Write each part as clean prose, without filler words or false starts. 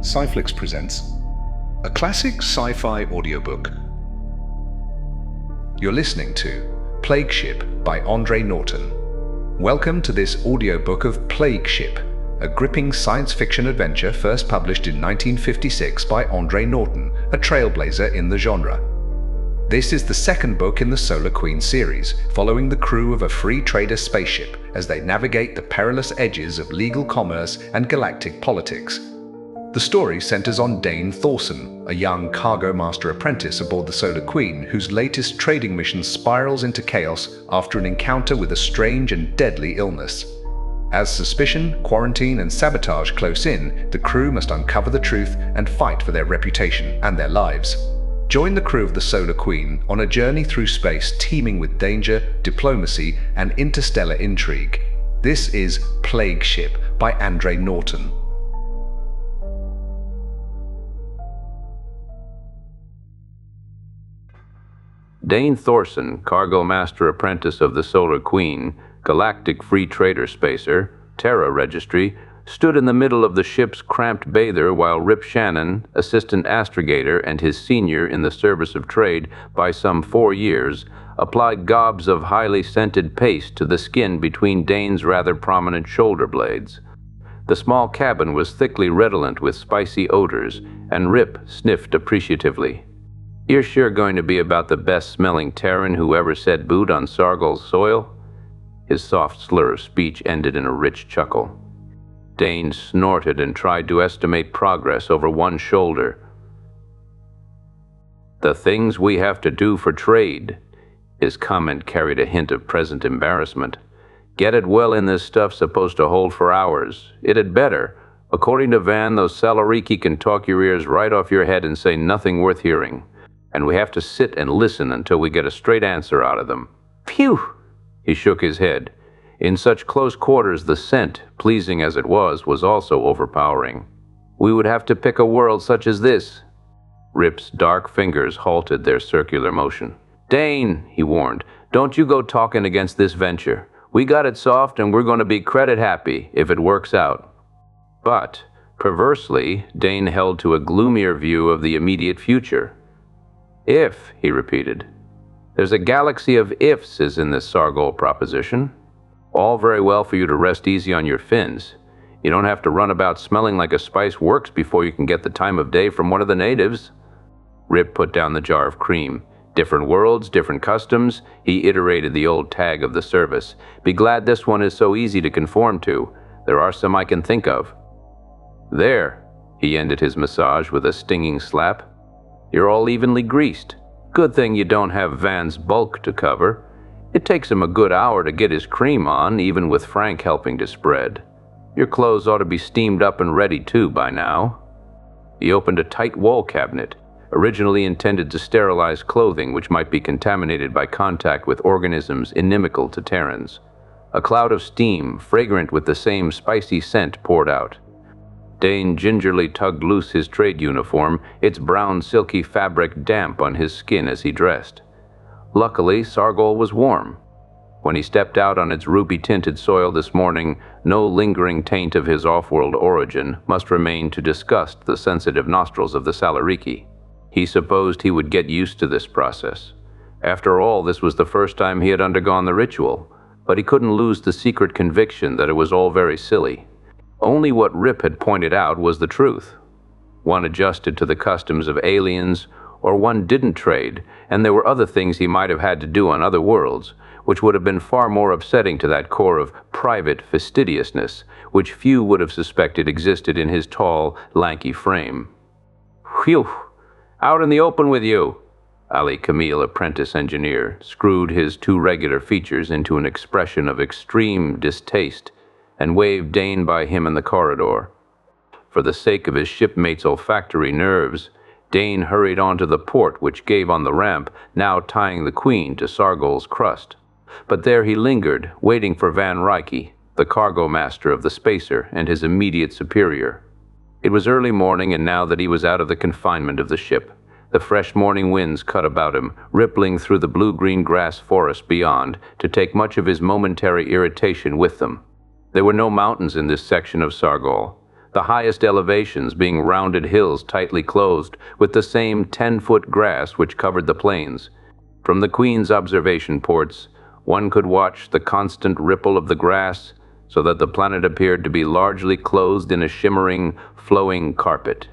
Sci-Flix presents a classic sci-fi audiobook. You're listening to Plague Ship by Andre Norton. Welcome to this audiobook of Plague Ship, a gripping science fiction adventure first published in 1956 by Andre Norton, a trailblazer in the genre. This is the second book in the Solar Queen series, following the crew of a free trader spaceship as they navigate the perilous edges of legal commerce and galactic politics. The story centers on Dane Thorson, a young cargo master apprentice aboard the Solar Queen whose latest trading mission spirals into chaos after an encounter with a strange and deadly illness. As suspicion, quarantine, and sabotage close in, the crew must uncover the truth and fight for their reputation and their lives. Join the crew of the Solar Queen on a journey through space teeming with danger, diplomacy, and interstellar intrigue. This is Plague Ship by Andre Norton. Dane Thorson, cargo master apprentice of the Solar Queen, galactic free trader spacer, Terra Registry, stood in the middle of the ship's cramped bather while Rip Shannon, assistant astrogator and his senior in the service of trade by some 4 years, applied gobs of highly scented paste to the skin between Dane's rather prominent shoulder blades. The small cabin was thickly redolent with spicy odors, and Rip sniffed appreciatively. "You're sure going to be about the best-smelling Terran who ever set boot on Sargol's soil?" His soft slur of speech ended in a rich chuckle. Dane snorted and tried to estimate progress over one shoulder. "The things we have to do for trade." His comment carried a hint of present embarrassment. "Get it well in this stuff supposed to hold for hours. It had better. According to Van, those Salariki can talk your ears right off your head and say nothing worth hearing. And we have to sit and listen until we get a straight answer out of them." "Phew!" He shook his head. In such close quarters, the scent, pleasing as it was also overpowering. "We would have to pick a world such as this." Rip's dark fingers halted their circular motion. "Dane," he warned, "don't you go talking against this venture. We got it soft and we're going to be credit happy if it works out." But, perversely, Dane held to a gloomier view of the immediate future. "If," he repeated. "There's a galaxy of ifs is in this Sargol proposition. All very well for you to rest easy on your fins. You don't have to run about smelling like a spice works before you can get the time of day from one of the natives." Rip put down the jar of cream. "Different worlds, different customs," he iterated the old tag of the service. "Be glad this one is so easy to conform to. There are some I can think of." "There," he ended his massage with a stinging slap. "You're all evenly greased. Good thing you don't have Van's bulk to cover. It takes him a good hour to get his cream on, even with Frank helping to spread. Your clothes ought to be steamed up and ready too by now." He opened a tight wall cabinet, originally intended to sterilize clothing which might be contaminated by contact with organisms inimical to Terrans. A cloud of steam, fragrant with the same spicy scent, poured out. Dane gingerly tugged loose his trade uniform, its brown silky fabric damp on his skin as he dressed. Luckily, Sargol was warm. When he stepped out on its ruby-tinted soil this morning, no lingering taint of his off-world origin must remain to disgust the sensitive nostrils of the Salariki. He supposed he would get used to this process. After all, this was the first time he had undergone the ritual, but he couldn't lose the secret conviction that it was all very silly. Only what Rip had pointed out was the truth. One adjusted to the customs of aliens, or one didn't trade, and there were other things he might have had to do on other worlds, which would have been far more upsetting to that core of private fastidiousness, which few would have suspected existed in his tall, lanky frame. "Whew! Out in the open with you!" Ali Camille, apprentice engineer, screwed his two regular features into an expression of extreme distaste and waved Dane by him in the corridor. For the sake of his shipmates' olfactory nerves, Dane hurried onto the port which gave on the ramp, now tying the Queen to Sargol's crust. But there he lingered, waiting for Van Ryke, the cargo master of the spacer and his immediate superior. It was early morning, and now that he was out of the confinement of the ship, the fresh morning winds cut about him, rippling through the blue-green grass forest beyond, to take much of his momentary irritation with them. There were no mountains in this section of Sargol. The the highest elevations being rounded hills tightly clothed with the same 10-foot grass which covered the plains. From the Queen's observation ports, one could watch the constant ripple of the grass, so that the planet appeared to be largely clothed in a shimmering, flowing carpet.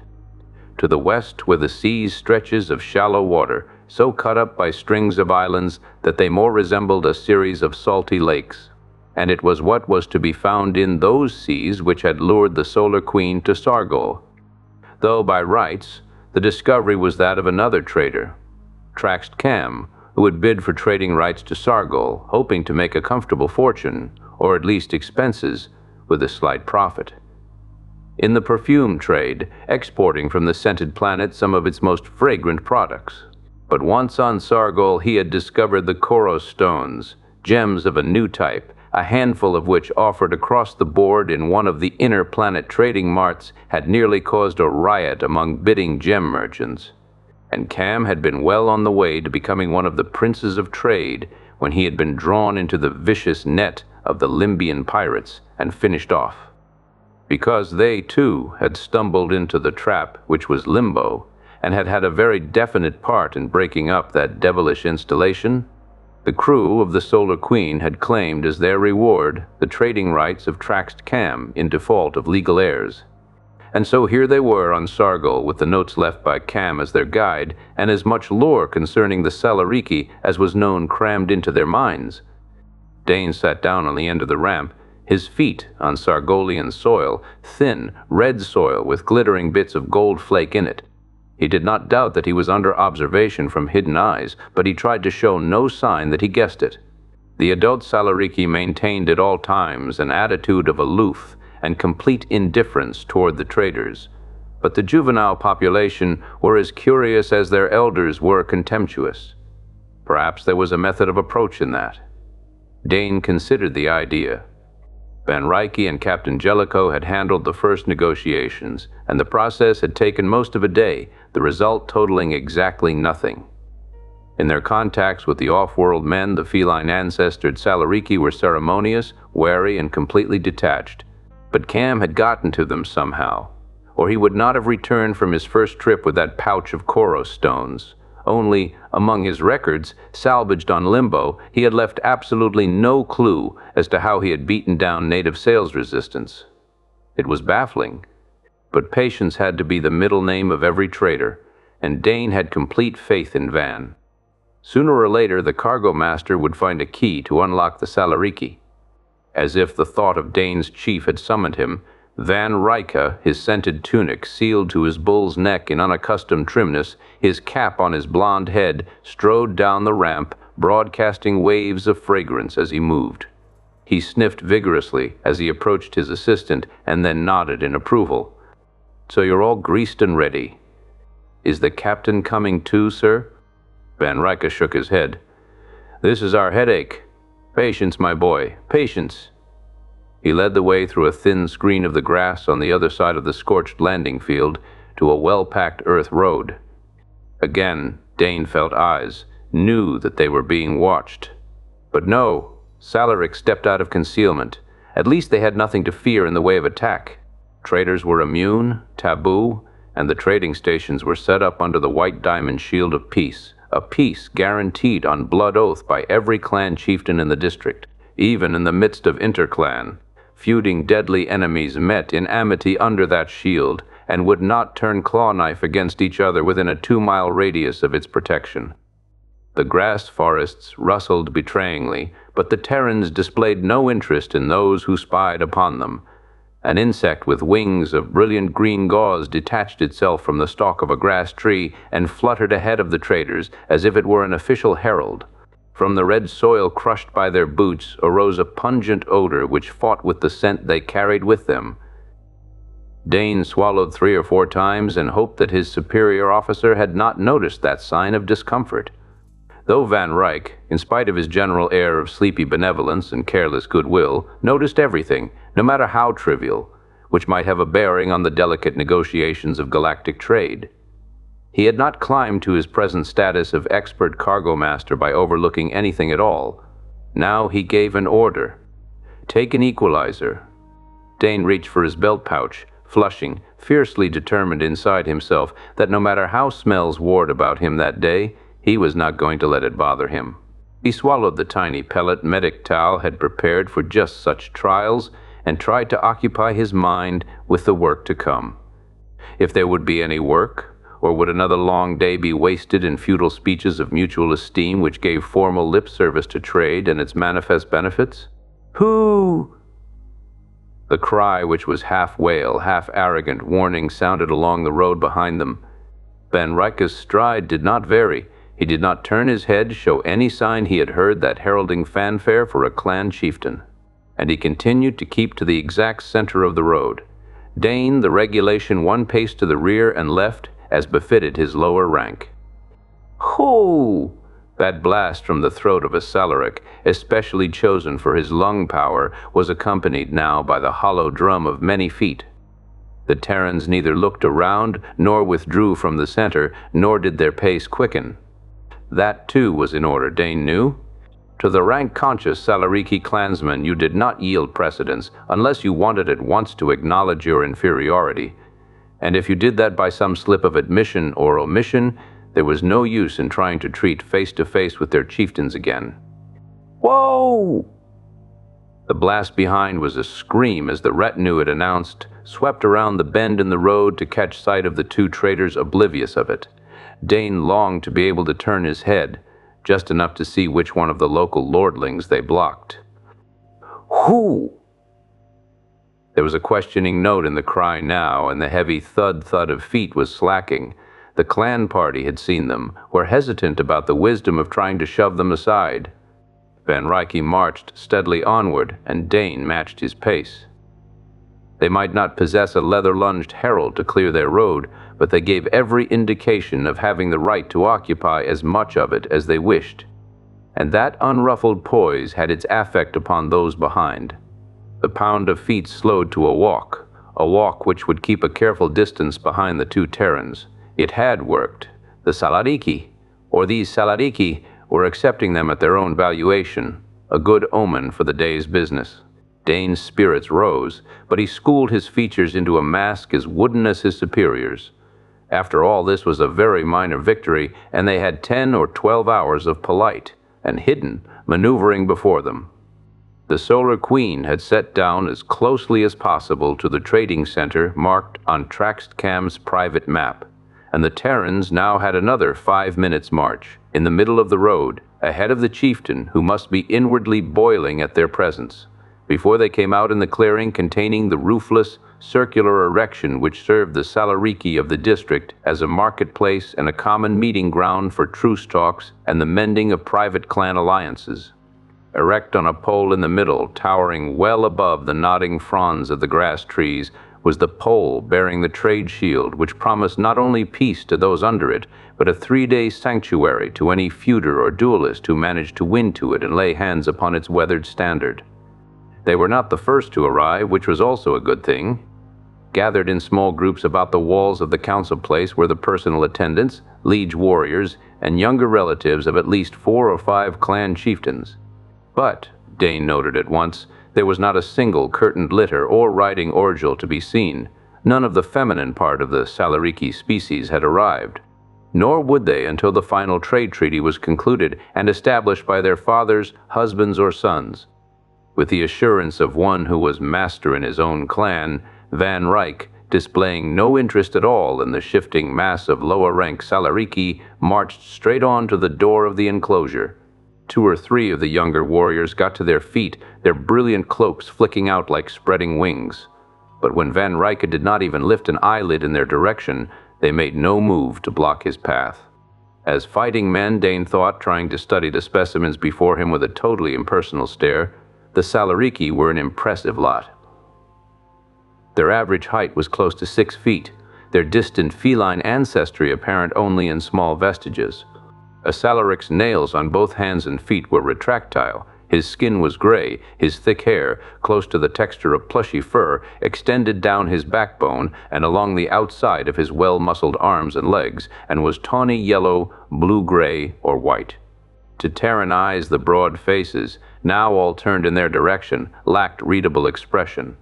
To the west were the sea's stretches of shallow water, so cut up by strings of islands that they more resembled a series of salty lakes. And it was what was to be found in those seas which had lured the Solar Queen to Sargol, though by rights the discovery was that of another trader, Traxt Cam, who would bid for trading rights to Sargol, hoping to make a comfortable fortune, or at least expenses, with a slight profit. In the perfume trade, exporting from the scented planet some of its most fragrant products. But once on Sargol, he had discovered the Koros stones, gems of a new type, a handful of which offered across the board in one of the inner planet trading marts had nearly caused a riot among bidding gem merchants. And Cam had been well on the way to becoming one of the princes of trade when he had been drawn into the vicious net of the Limbian pirates and finished off. Because they, too, had stumbled into the trap which was Limbo, and had had a very definite part in breaking up that devilish installation, the crew of the Solar Queen had claimed as their reward the trading rights of Traxt Cam in default of legal heirs. And so here they were on Sargol with the notes left by Cam as their guide, and as much lore concerning the Salariki as was known crammed into their minds. Dane sat down on the end of the ramp, his feet on Sargolian soil, thin, red soil with glittering bits of gold flake in it. He did not doubt that he was under observation from hidden eyes, but he tried to show no sign that he guessed it. The adult Salariki maintained at all times an attitude of aloof and complete indifference toward the traders, but the juvenile population were as curious as their elders were contemptuous. Perhaps there was a method of approach in that. Dane considered the idea. Van Ryke and Captain Jellicoe had handled the first negotiations, and the process had taken most of a day, the result totaling exactly nothing. In their contacts with the off-world men, the feline-ancestored Salariki were ceremonious, wary, and completely detached. But Cam had gotten to them somehow, or he would not have returned from his first trip with that pouch of Koros stones. Only, among his records, salvaged on Limbo, he had left absolutely no clue as to how he had beaten down native sales resistance. It was baffling, but patience had to be the middle name of every trader, and Dane had complete faith in Van. Sooner or later, the cargo master would find a key to unlock the Salariki. As if the thought of Dane's chief had summoned him, Van Ryke, his scented tunic sealed to his bull's neck in unaccustomed trimness, his cap on his blond head, strode down the ramp, broadcasting waves of fragrance as he moved. He sniffed vigorously as he approached his assistant and then nodded in approval. "So you're all greased and ready. Is the captain coming too, sir?" Van Ryke shook his head. "This is our headache. Patience, my boy, patience." He led the way through a thin screen of the grass on the other side of the scorched landing field to a well-packed earth road. Again, Dane felt eyes, knew that they were being watched. But no, Salaric stepped out of concealment. At least they had nothing to fear in the way of attack. Traders were immune, taboo, and the trading stations were set up under the white diamond shield of peace, a peace guaranteed on blood oath by every clan chieftain in the district, even in the midst of interclan. Feuding deadly enemies met in amity under that shield and would not turn claw-knife against each other within a 2-mile radius of its protection. The grass forests rustled betrayingly, but the Terrans displayed no interest in those who spied upon them. An insect with wings of brilliant green gauze detached itself from the stalk of a grass tree and fluttered ahead of the traders as if it were an official herald. From the red soil crushed by their boots arose a pungent odor which fought with the scent they carried with them. Dane swallowed 3 or 4 times and hoped that his superior officer had not noticed that sign of discomfort. Though Van Ryke, in spite of his general air of sleepy benevolence and careless goodwill, noticed everything, no matter how trivial, which might have a bearing on the delicate negotiations of galactic trade. He had not climbed to his present status of expert cargo master by overlooking anything at all. Now he gave an order. "Take an equalizer." Dane reached for his belt pouch, flushing, fiercely determined inside himself that no matter how smells warred about him that day, he was not going to let it bother him. He swallowed the tiny pellet medic Tal had prepared for just such trials and tried to occupy his mind with the work to come. If there would be any work, or would another long day be wasted in futile speeches of mutual esteem which gave formal lip service to trade and its manifest benefits? Who? The cry, which was half wail, half arrogant warning, sounded along the road behind them. Van Rycke's stride did not vary. He did not turn his head, show any sign he had heard that heralding fanfare for a clan chieftain. And he continued to keep to the exact center of the road. Dane, the regulation, one pace to the rear and left, as befitted his lower rank. Hoo! That blast from the throat of a Salaric, especially chosen for his lung power, was accompanied now by the hollow drum of many feet. The Terrans neither looked around, nor withdrew from the center, nor did their pace quicken. That, too, was in order, Dane knew. To the rank-conscious Salariki clansman, you did not yield precedence unless you wanted at once to acknowledge your inferiority. And if you did that by some slip of admission or omission, there was no use in trying to treat face-to-face with their chieftains again. Whoa! The blast behind was a scream as the retinue it announced swept around the bend in the road to catch sight of the two traders oblivious of it. Dane longed to be able to turn his head, just enough to see which one of the local lordlings they blocked. Who? There was a questioning note in the cry now, and the heavy thud-thud of feet was slacking. The clan party had seen them, were hesitant about the wisdom of trying to shove them aside. Van Rycke marched steadily onward, and Dane matched his pace. They might not possess a leather-lunged herald to clear their road, but they gave every indication of having the right to occupy as much of it as they wished. And that unruffled poise had its affect upon those behind. The pound of feet slowed to a walk which would keep a careful distance behind the two Terrans. It had worked. The Salariki, or these Salariki, were accepting them at their own valuation, a good omen for the day's business. Dane's spirits rose, but he schooled his features into a mask as wooden as his superiors. After all, this was a very minor victory, and they had 10 or 12 hours of polite and hidden maneuvering before them. The Solar Queen had set down as closely as possible to the trading center marked on Traxcam's private map, and the Terrans now had another 5 minutes' march, in the middle of the road, ahead of the chieftain who must be inwardly boiling at their presence, before they came out in the clearing containing the roofless, circular erection which served the Salariki of the district as a marketplace and a common meeting ground for truce talks and the mending of private clan alliances. Erect on a pole in the middle, towering well above the nodding fronds of the grass trees, was the pole bearing the trade shield which promised not only peace to those under it, but a 3-day sanctuary to any feuder or duelist who managed to win to it and lay hands upon its weathered standard. They were not the first to arrive, which was also a good thing. Gathered in small groups about the walls of the council place were the personal attendants, liege warriors, and younger relatives of at least 4 or 5 clan chieftains. But, Dane noted at once, there was not a single curtained litter or riding orgel to be seen. None of the feminine part of the Salariki species had arrived. Nor would they until the final trade treaty was concluded and established by their fathers, husbands, or sons. With the assurance of one who was master in his own clan, Van Rycke, displaying no interest at all in the shifting mass of lower-rank Salariki, marched straight on to the door of the enclosure. 2 or 3 of the younger warriors got to their feet, their brilliant cloaks flicking out like spreading wings. But when Van Rycke did not even lift an eyelid in their direction, they made no move to block his path. As fighting men, Dane thought, trying to study the specimens before him with a totally impersonal stare, the Salariki were an impressive lot. Their average height was close to 6 feet, their distant feline ancestry apparent only in small vestiges. A Salaric's nails on both hands and feet were retractile. His skin was gray, his thick hair, close to the texture of plushy fur, extended down his backbone and along the outside of his well-muscled arms and legs, and was tawny yellow, blue-gray, or white. To Terran eyes, the broad faces, now all turned in their direction, lacked readable expression.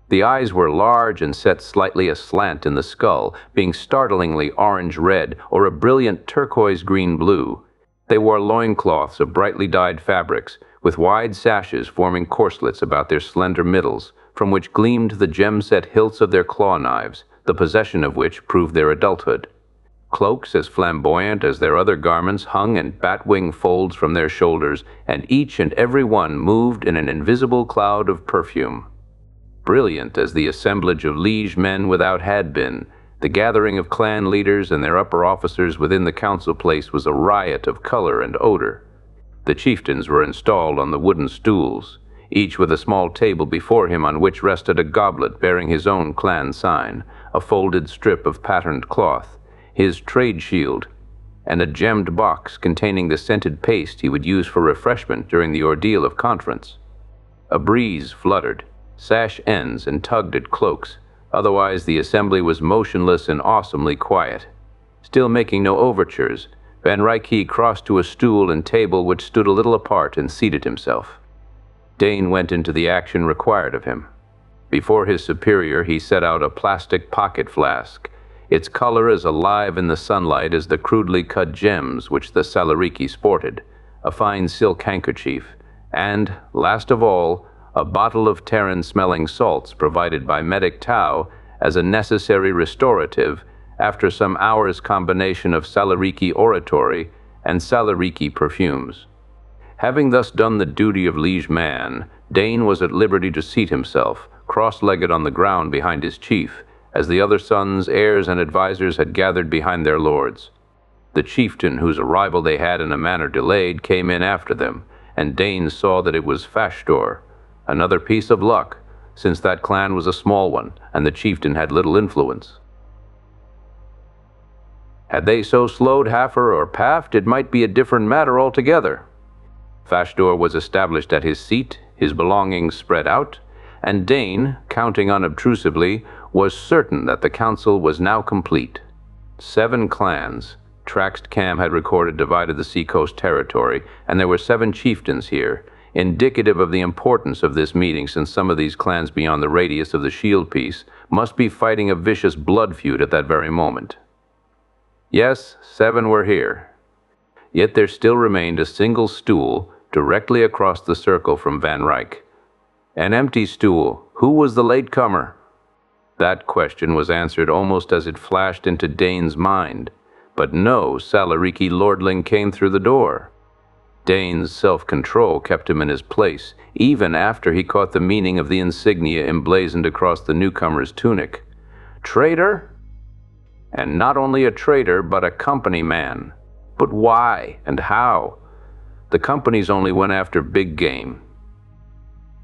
The eyes were large and set slightly aslant in the skull, being startlingly orange-red or a brilliant turquoise-green-blue. They wore loincloths of brightly dyed fabrics, with wide sashes forming corselets about their slender middles, from which gleamed the gem-set hilts of their claw knives, the possession of which proved their adulthood. Cloaks as flamboyant as their other garments hung in bat-wing folds from their shoulders, and each and every one moved in an invisible cloud of perfume. Brilliant as the assemblage of liege men without had been, the gathering of clan leaders and their upper officers within the council place was a riot of color and odor. The chieftains were installed on the wooden stools, each with a small table before him on which rested a goblet bearing his own clan sign, a folded strip of patterned cloth, his trade shield, and a gemmed box containing the scented paste he would use for refreshment during the ordeal of conference. A breeze fluttered, sash ends and tugged at cloaks. Otherwise, the assembly was motionless and awesomely quiet. Still making no overtures, Van Ryck crossed to a stool and table which stood a little apart and seated himself. Dane went into the action required of him. Before his superior, he set out a plastic pocket flask, its color as alive in the sunlight as the crudely cut gems which the Salariki sported, a fine silk handkerchief, and, last of all, a bottle of Terran-smelling salts provided by Medic Tau as a necessary restorative after some hours' combination of Salariki oratory and Salariki perfumes. Having thus done the duty of liege man, Dane was at liberty to seat himself, cross-legged on the ground behind his chief, as the other sons, heirs, and advisers had gathered behind their lords. The chieftain, whose arrival they had in a manner delayed, came in after them, and Dane saw that it was Fashdor. Another piece of luck, since that clan was a small one, and the chieftain had little influence. Had they so slowed Haffer or Paft, it might be a different matter altogether. Fashdor was established at his seat, his belongings spread out, and Dane, counting unobtrusively, was certain that the council was now complete. 7 clans, Traxt Cam had recorded, divided the seacoast territory, and there were 7 chieftains here, indicative of the importance of this meeting, since some of these clans beyond the radius of the shield piece must be fighting a vicious blood feud at that very moment. Yes, 7 were here. Yet there still remained a single stool directly across the circle from Van Ryck. An empty stool. Who was the latecomer? That question was answered almost as it flashed into Dane's mind, but no Salariki lordling came through the door. Dane's self-control kept him in his place, even after he caught the meaning of the insignia emblazoned across the newcomer's tunic. Traitor? And not only a traitor, but a company man. But why and how? The companies only went after big game.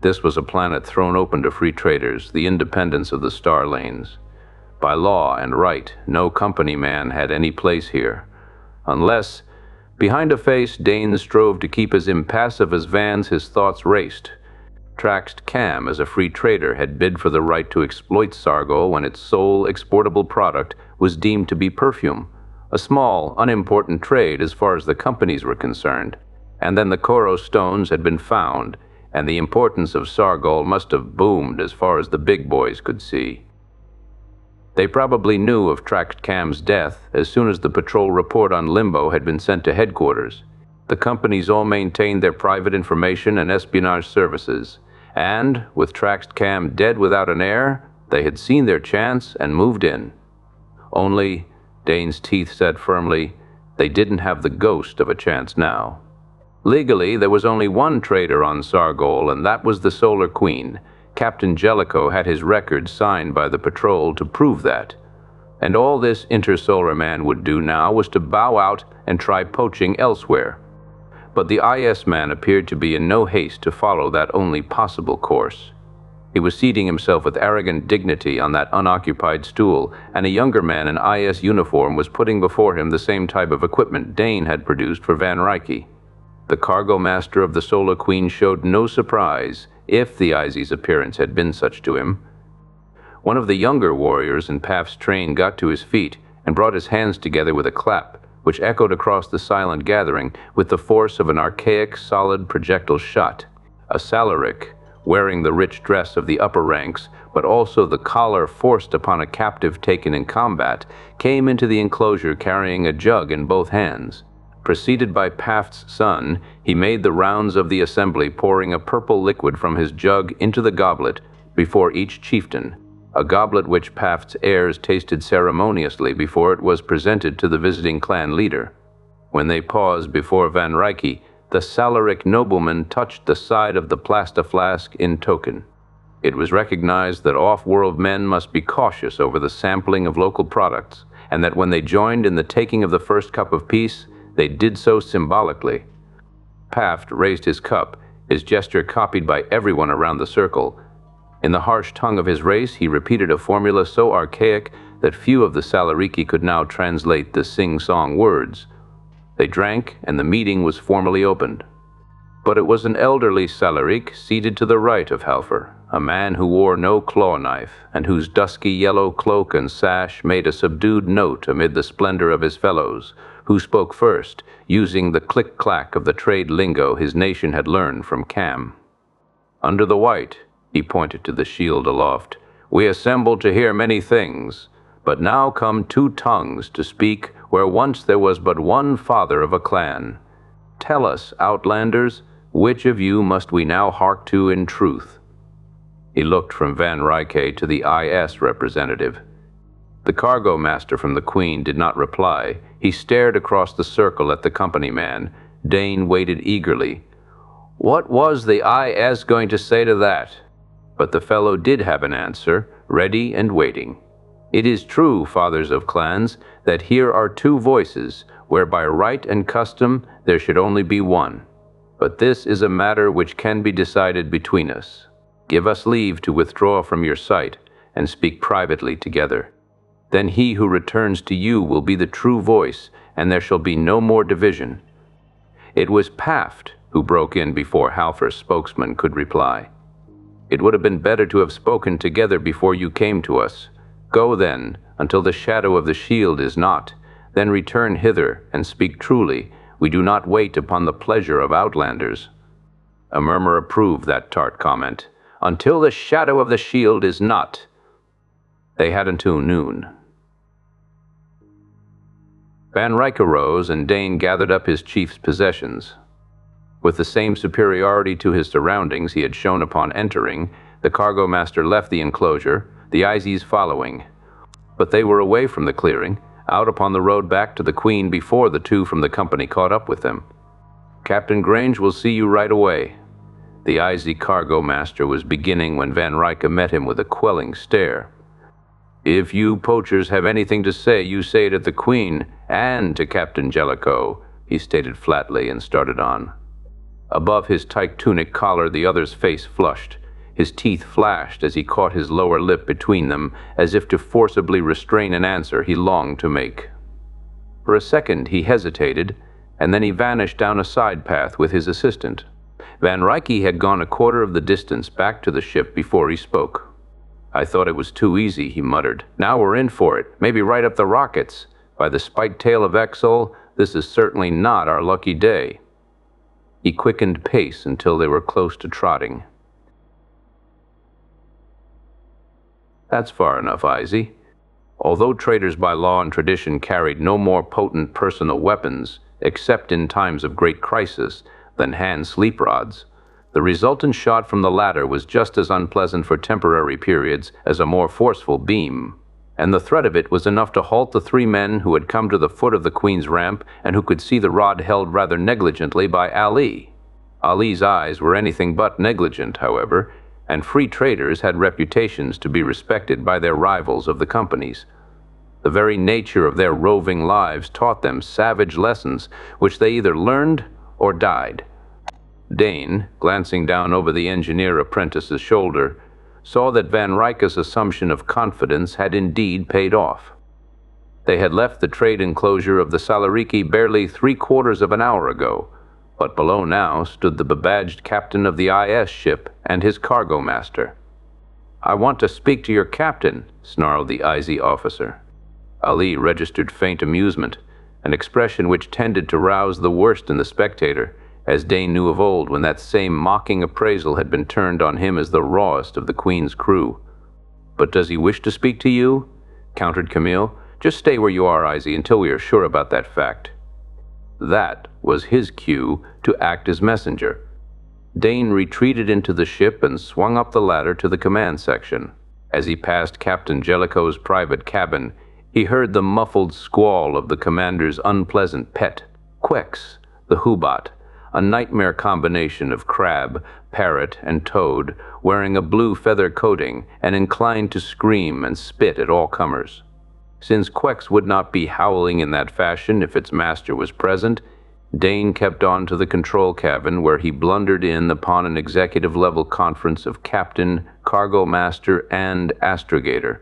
This was a planet thrown open to free traders, the independents of the star lanes. By law and right, no company man had any place here, unless, behind a face Dane strove to keep as impassive as Van's, his thoughts raced. Traxt Cam, as a free trader, had bid for the right to exploit Sargol when its sole exportable product was deemed to be perfume, a small, unimportant trade as far as the companies were concerned. And then the Koro stones had been found, and the importance of Sargol must have boomed as far as the big boys could see. They probably knew of Traxt Cam's death as soon as the patrol report on Limbo had been sent to headquarters. The companies all maintained their private information and espionage services, and, with Traxt Cam dead without an heir, they had seen their chance and moved in. Only, Dane's teeth set firmly, they didn't have the ghost of a chance now. Legally, there was only one trader on Sargol, and that was the Solar Queen. Captain Jellicoe had his record signed by the patrol to prove that. And all this intersolar man would do now was to bow out and try poaching elsewhere. But the IS man appeared to be in no haste to follow that only possible course. He was seating himself with arrogant dignity on that unoccupied stool, and a younger man in IS uniform was putting before him the same type of equipment Dane had produced for Van Ryck. The cargo master of the Solar Queen showed no surprise, if the IZ's appearance had been such to him. One of the younger warriors in Paft's train got to his feet and brought his hands together with a clap, which echoed across the silent gathering with the force of an archaic, solid projectile shot. A Salaric, wearing the rich dress of the upper ranks, but also the collar forced upon a captive taken in combat, came into the enclosure carrying a jug in both hands. Preceded by Paft's son, he made the rounds of the assembly, pouring a purple liquid from his jug into the goblet before each chieftain, a goblet which Paft's heirs tasted ceremoniously before it was presented to the visiting clan leader. When they paused before Van Rycke, the Salaric nobleman touched the side of the plasta flask in token. It was recognized that off-world men must be cautious over the sampling of local products, and that when they joined in the taking of the first cup of peace, they did so symbolically. Paft raised his cup, his gesture copied by everyone around the circle. In the harsh tongue of his race, he repeated a formula so archaic that few of the Salarici could now translate the sing-song words. They drank, and the meeting was formally opened. But it was an elderly Salaric seated to the right of Halfor, a man who wore no claw knife, and whose dusky yellow cloak and sash made a subdued note amid the splendor of his fellows, who spoke first, using the click-clack of the trade lingo his nation had learned from Cam. Under the white, he pointed to the shield aloft, we assembled to hear many things, but now come two tongues to speak where once there was but one father of a clan. Tell us, outlanders, which of you must we now hark to in truth? He looked from Van Rycke to the IS representative. The cargo master from the Queen did not reply. He stared across the circle at the company man. Dane waited eagerly. What was the IS going to say to that? But the fellow did have an answer, ready and waiting. It is true, fathers of clans, that here are two voices, where by right and custom there should only be one. But this is a matter which can be decided between us. Give us leave to withdraw from your sight, and speak privately together. Then he who returns to you will be the true voice, and there shall be no more division. It was Paft who broke in before Halfor's spokesman could reply. It would have been better to have spoken together before you came to us. Go then, until the shadow of the shield is not, then return hither and speak truly. We do not wait upon the pleasure of outlanders. A murmur approved that tart comment. Until the shadow of the shield is not. They had until noon. Van Rycke rose, and Dane gathered up his chief's possessions. With the same superiority to his surroundings he had shown upon entering, the cargo master left the enclosure, the Izes following. But they were away from the clearing, out upon the road back to the Queen before the two from the company caught up with them. Captain Grange will see you right away. The Ize cargo master was beginning when Van Rycke met him with a quelling stare. If you poachers have anything to say, you say it at the Queen and to Captain Jellicoe, he stated flatly and started on. Above his tight tunic collar the other's face flushed. His teeth flashed as he caught his lower lip between them, as if to forcibly restrain an answer he longed to make. For a second he hesitated, and then he vanished down a side path with his assistant. Van Rycke had gone a quarter of the distance back to the ship before he spoke. I thought it was too easy, he muttered. Now we're in for it, maybe right up the rockets. By the spike tail of Exol, this is certainly not our lucky day. He quickened pace until they were close to trotting. That's far enough, Ize. Although traders by law and tradition carried no more potent personal weapons, except in times of great crisis, than hand sleep rods, the resultant shot from the latter was just as unpleasant for temporary periods as a more forceful beam, and the threat of it was enough to halt the three men who had come to the foot of the Queen's ramp and who could see the rod held rather negligently by Ali. Ali's eyes were anything but negligent, however, and free traders had reputations to be respected by their rivals of the companies. The very nature of their roving lives taught them savage lessons, which they either learned or died. Dane, glancing down over the engineer apprentice's shoulder, saw that Van Rycke's assumption of confidence had indeed paid off. They had left the trade enclosure of the Salarici barely 3/4 of an hour ago, but below now stood the bebadged captain of the IS ship and his cargo master. I want to speak to your captain, snarled the Ize officer. Ali registered faint amusement, an expression which tended to rouse the worst in the spectator, as Dane knew of old when that same mocking appraisal had been turned on him as the rawest of the Queen's crew. "But does he wish to speak to you?" countered Camille. "Just stay where you are, Izzy, until we are sure about that fact." That was his cue to act as messenger. Dane retreated into the ship and swung up the ladder to the command section. As he passed Captain Jellicoe's private cabin, he heard the muffled squall of the commander's unpleasant pet, Quex, the Hubot, a nightmare combination of crab, parrot, and toad, wearing a blue feather coating and inclined to scream and spit at all comers. Since Quex would not be howling in that fashion if its master was present, Dane kept on to the control cabin, where he blundered in upon an executive-level conference of captain, cargo master, and astrogator.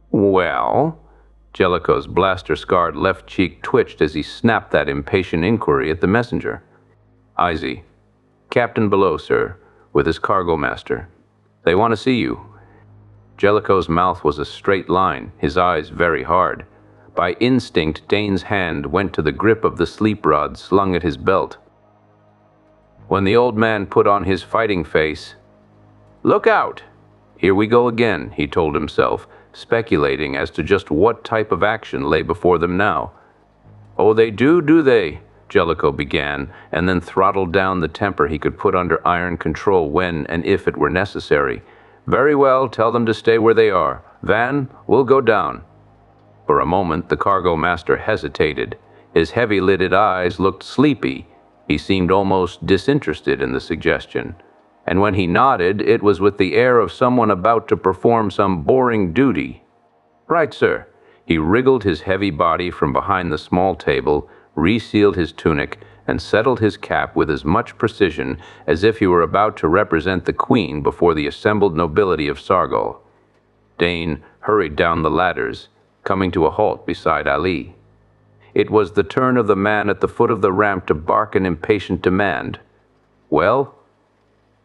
"Well?" Jellicoe's blaster-scarred left cheek twitched as he snapped that impatient inquiry at the messenger. "Izzy, captain below, sir, with his cargo master. They want to see you." Jellicoe's mouth was a straight line, his eyes very hard. By instinct, Dane's hand went to the grip of the sleep rod slung at his belt. When the old man put on his fighting face, "Look out! Here we go again," he told himself, speculating as to just what type of action lay before them now. "Oh, they do they?" Jellicoe began, and then throttled down the temper he could put under iron control when and if it were necessary. "Very well, tell them to stay where they are. Van, we'll go down." For a moment, the cargo master hesitated. His heavy-lidded eyes looked sleepy. He seemed almost disinterested in the suggestion. And when he nodded, it was with the air of someone about to perform some boring duty. "Right, sir." He wriggled his heavy body from behind the small table, resealed his tunic, and settled his cap with as much precision as if he were about to represent the Queen before the assembled nobility of Sargol. Dane hurried down the ladders, coming to a halt beside Ali. It was the turn of the man at the foot of the ramp to bark an impatient demand. "Well?"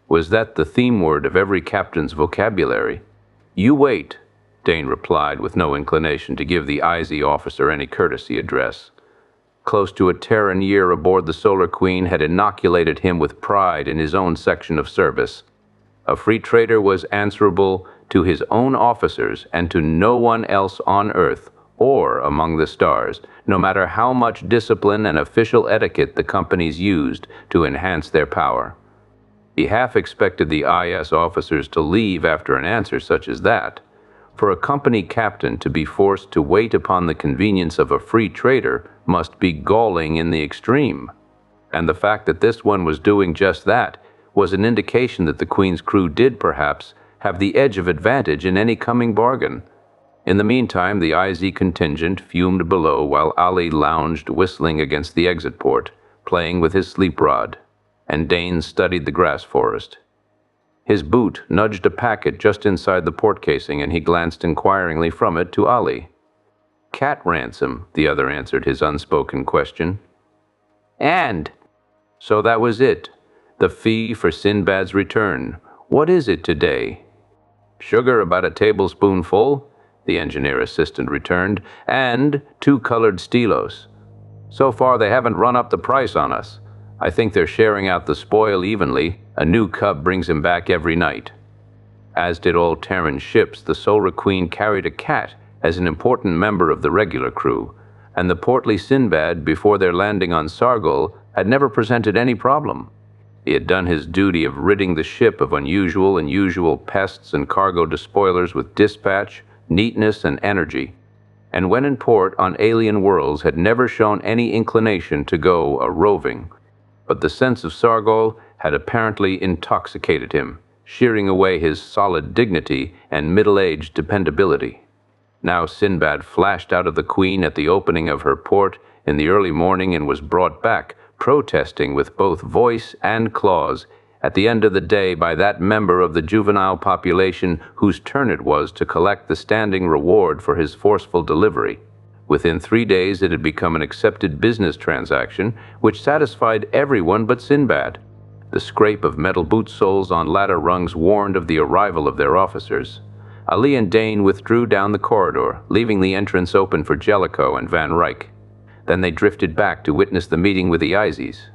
Was that the theme word of every captain's vocabulary? "You wait," Dane replied, with no inclination to give the IZ officer any courtesy address. Close to a Terran year aboard the Solar Queen had inoculated him with pride in his own section of service. A free trader was answerable to his own officers and to no one else on Earth or among the stars, no matter how much discipline and official etiquette the companies used to enhance their power. He half expected the IS officers to leave after an answer such as that. For a company captain to be forced to wait upon the convenience of a free trader must be galling in the extreme. And the fact that this one was doing just that was an indication that the Queen's crew did, perhaps, have the edge of advantage in any coming bargain. In the meantime, the IZ contingent fumed below while Ali lounged whistling against the exit port, playing with his sleep rod, and Dane studied the grass forest. His boot nudged a packet just inside the port casing, and he glanced inquiringly from it to Ali. "Cat ransom," the other answered his unspoken question. "And?" So that was it. The fee for Sinbad's return. What is it today? "Sugar about a tablespoonful," the engineer assistant returned, "and 2 colored stelos. So far they haven't run up the price on us. I think they're sharing out the spoil evenly. A new cub brings him back every night." As did all Terran ships, the Solar Queen carried a cat as an important member of the regular crew, and the portly Sinbad, before their landing on Sargol, had never presented any problem. He had done his duty of ridding the ship of unusual and usual pests and cargo despoilers with dispatch, neatness, and energy, and when in port on alien worlds had never shown any inclination to go a-roving. But the sense of Sargol had apparently intoxicated him, shearing away his solid dignity and middle-aged dependability. Now Sinbad flashed out of the Queen at the opening of her port in the early morning and was brought back, protesting with both voice and claws, at the end of the day by that member of the juvenile population whose turn it was to collect the standing reward for his forceful delivery. Within 3 days it had become an accepted business transaction which satisfied everyone but Sinbad. The scrape of metal boot soles on ladder rungs warned of the arrival of their officers. Ali and Dane withdrew down the corridor, leaving the entrance open for Jellicoe and Van Ryck. Then they drifted back to witness the meeting with the IZs.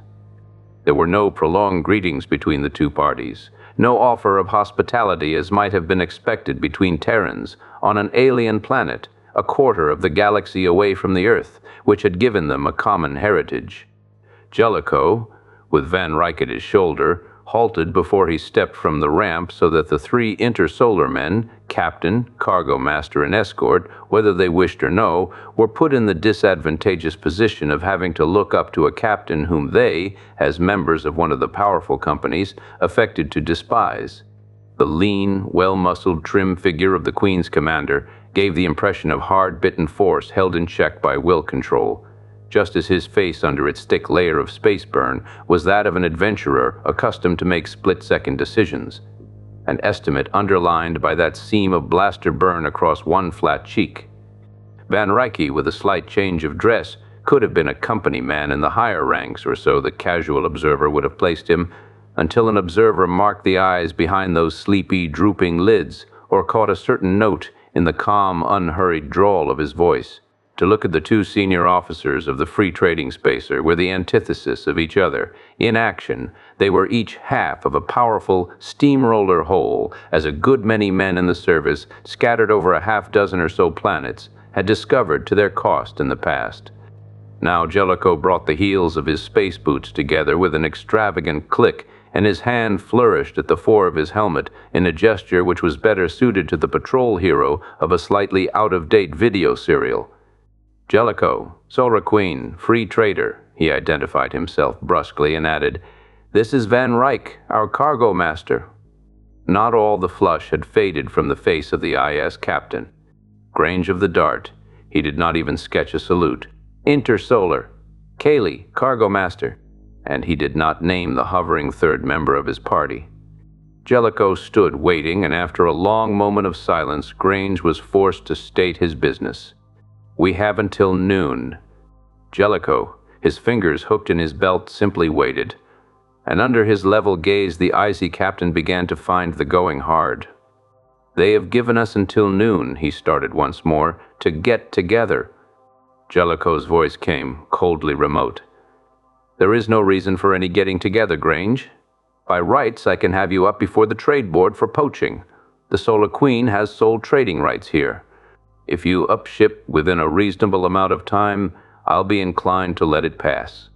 There were no prolonged greetings between the two parties, no offer of hospitality as might have been expected between Terrans on an alien planet, a quarter of the galaxy away from the Earth, which had given them a common heritage. Jellicoe, with Van Ryck at his shoulder, halted before he stepped from the ramp so that the three intersolar men, captain, cargo master, and escort, whether they wished or no, were put in the disadvantageous position of having to look up to a captain whom they, as members of one of the powerful companies, affected to despise. The lean, well-muscled, trim figure of the Queen's commander gave the impression of hard-bitten force held in check by will control, just as his face under its thick layer of space burn was that of an adventurer accustomed to make split-second decisions, an estimate underlined by that seam of blaster burn across one flat cheek. Van Ryck, with a slight change of dress, could have been a company man in the higher ranks, or so the casual observer would have placed him, until an observer marked the eyes behind those sleepy, drooping lids, or caught a certain note in the calm, unhurried drawl of his voice. To look at the two senior officers of the free trading spacer were the antithesis of each other. In action, they were each half of a powerful steamroller whole, as a good many men in the service, scattered over a half-dozen or so planets, had discovered to their cost in the past. Now Jellicoe brought the heels of his space boots together with an extravagant click, and his hand flourished at the fore of his helmet in a gesture which was better suited to the patrol hero of a slightly out-of-date video serial. Jellicoe, Solar Queen, free trader, he identified himself brusquely and added, "This is Van Ryck, our cargo master." Not all the flush had faded from the face of the IS captain. Grange of the Dart, he did not even sketch a salute. Intersolar, Cayley, cargo master, and he did not name the hovering third member of his party. Jellicoe stood waiting, and after a long moment of silence, Grange was forced to state his business. "We have until noon." Jellicoe, his fingers hooked in his belt, simply waited, and under his level gaze the icy captain began to find the going hard. "They have given us until noon," he started once more, "to get together." Jellicoe's voice came, coldly remote. "There is no reason for any getting together, Grange. By rights, I can have you up before the trade board for poaching. The Solar Queen has sole trading rights here. If you upship within a reasonable amount of time, I'll be inclined to let it pass.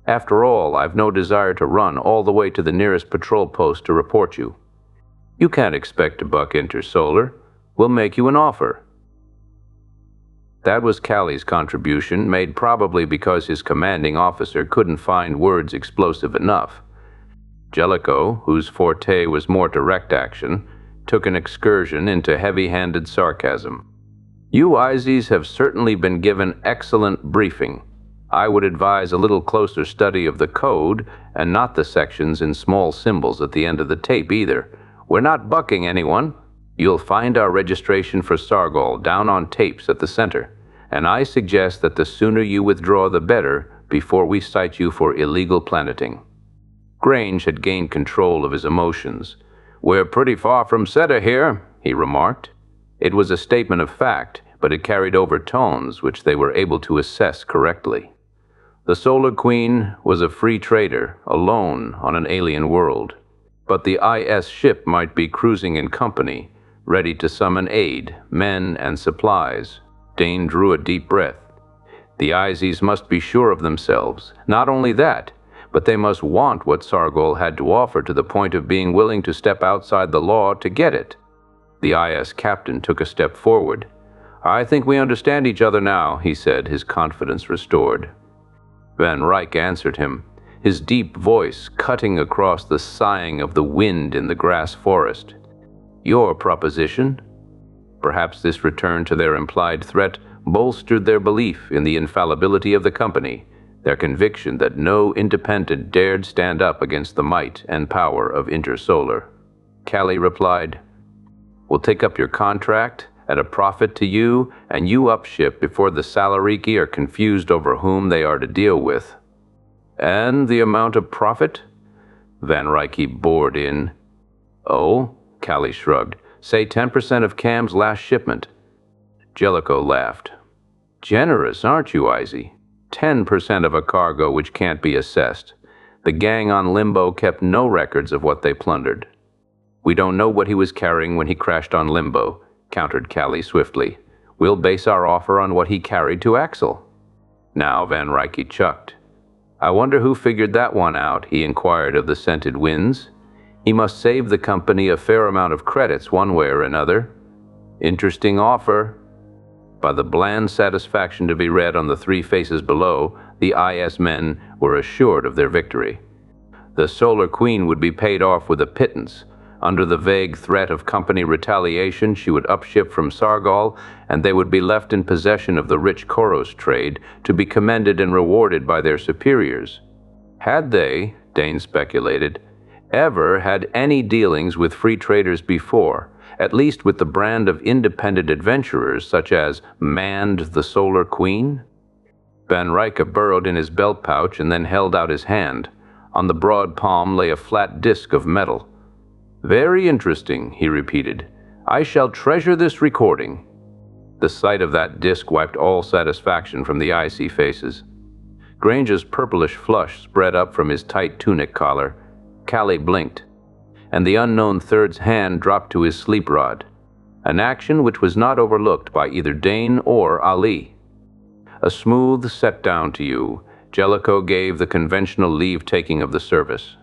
After all, I've no desire to run all the way to the nearest patrol post to report you. You can't expect to buck intersolar. We'll make you an offer." That was Callie's contribution, made probably because his commanding officer couldn't find words explosive enough. Jellicoe, whose forte was more direct action, took an excursion into heavy-handed sarcasm. "You IZs have certainly been given excellent briefing. I would advise a little closer study of the code, and not the sections in small symbols at the end of the tape either. We're not bucking anyone. You'll find our registration for Sargol down on tapes at the center, and I suggest that the sooner you withdraw the better before we cite you for illegal planeting." Grange had gained control of his emotions. "We're pretty far from Seta here," he remarked. It was a statement of fact, but it carried overtones which they were able to assess correctly. The Solar Queen was a free trader, alone on an alien world. But the IS ship might be cruising in company, ready to summon aid, men, and supplies. Dane drew a deep breath. The IZs must be sure of themselves. Not only that, but they must want what Sargol had to offer to the point of being willing to step outside the law to get it. The IS captain took a step forward. "I think we understand each other now," he said, his confidence restored. Van Ryck answered him, his deep voice cutting across the sighing of the wind in the grass forest. "Your proposition?" Perhaps this return to their implied threat bolstered their belief in the infallibility of the company, their conviction that no independent dared stand up against the might and power of Intersolar. Callie replied, "We'll take up your contract at a profit to you, and you upship before the Salariki are confused over whom they are to deal with." "And the amount of profit?" Van Ryck bored in. "Oh," Callie shrugged, "say 10% of Cam's last shipment." Jellicoe laughed. "Generous, aren't you, Izzy? 10% of a cargo which can't be assessed. The gang on Limbo kept no records of what they plundered." We don't know what he was carrying when he crashed on Limbo, countered Callie swiftly. We'll base our offer on what he carried to Axel. Now Van Ryke chucked. I wonder who figured that one out, he inquired of the scented winds. He must save the company a fair amount of credits one way or another. Interesting offer. By the bland satisfaction to be read on the three faces below, the IS men were assured of their victory. The Solar Queen would be paid off with a pittance. Under the vague threat of company retaliation, she would upship from Sargol, and they would be left in possession of the rich Koros trade to be commended and rewarded by their superiors. Had they, Dane speculated, ever had any dealings with free traders before, at least with the brand of independent adventurers such as Manned the Solar Queen? Van Ryke burrowed in his belt pouch and then held out his hand. On the broad palm lay a flat disc of metal. Very interesting, he repeated. I shall treasure this recording. The sight of that disc wiped all satisfaction from the icy faces. Grange's purplish flush spread up from his tight tunic collar. Callie blinked, and the unknown third's hand dropped to his sleep rod, an action which was not overlooked by either Dane or Ali. A smooth set down to you, Jellicoe gave the conventional leave-taking of the service.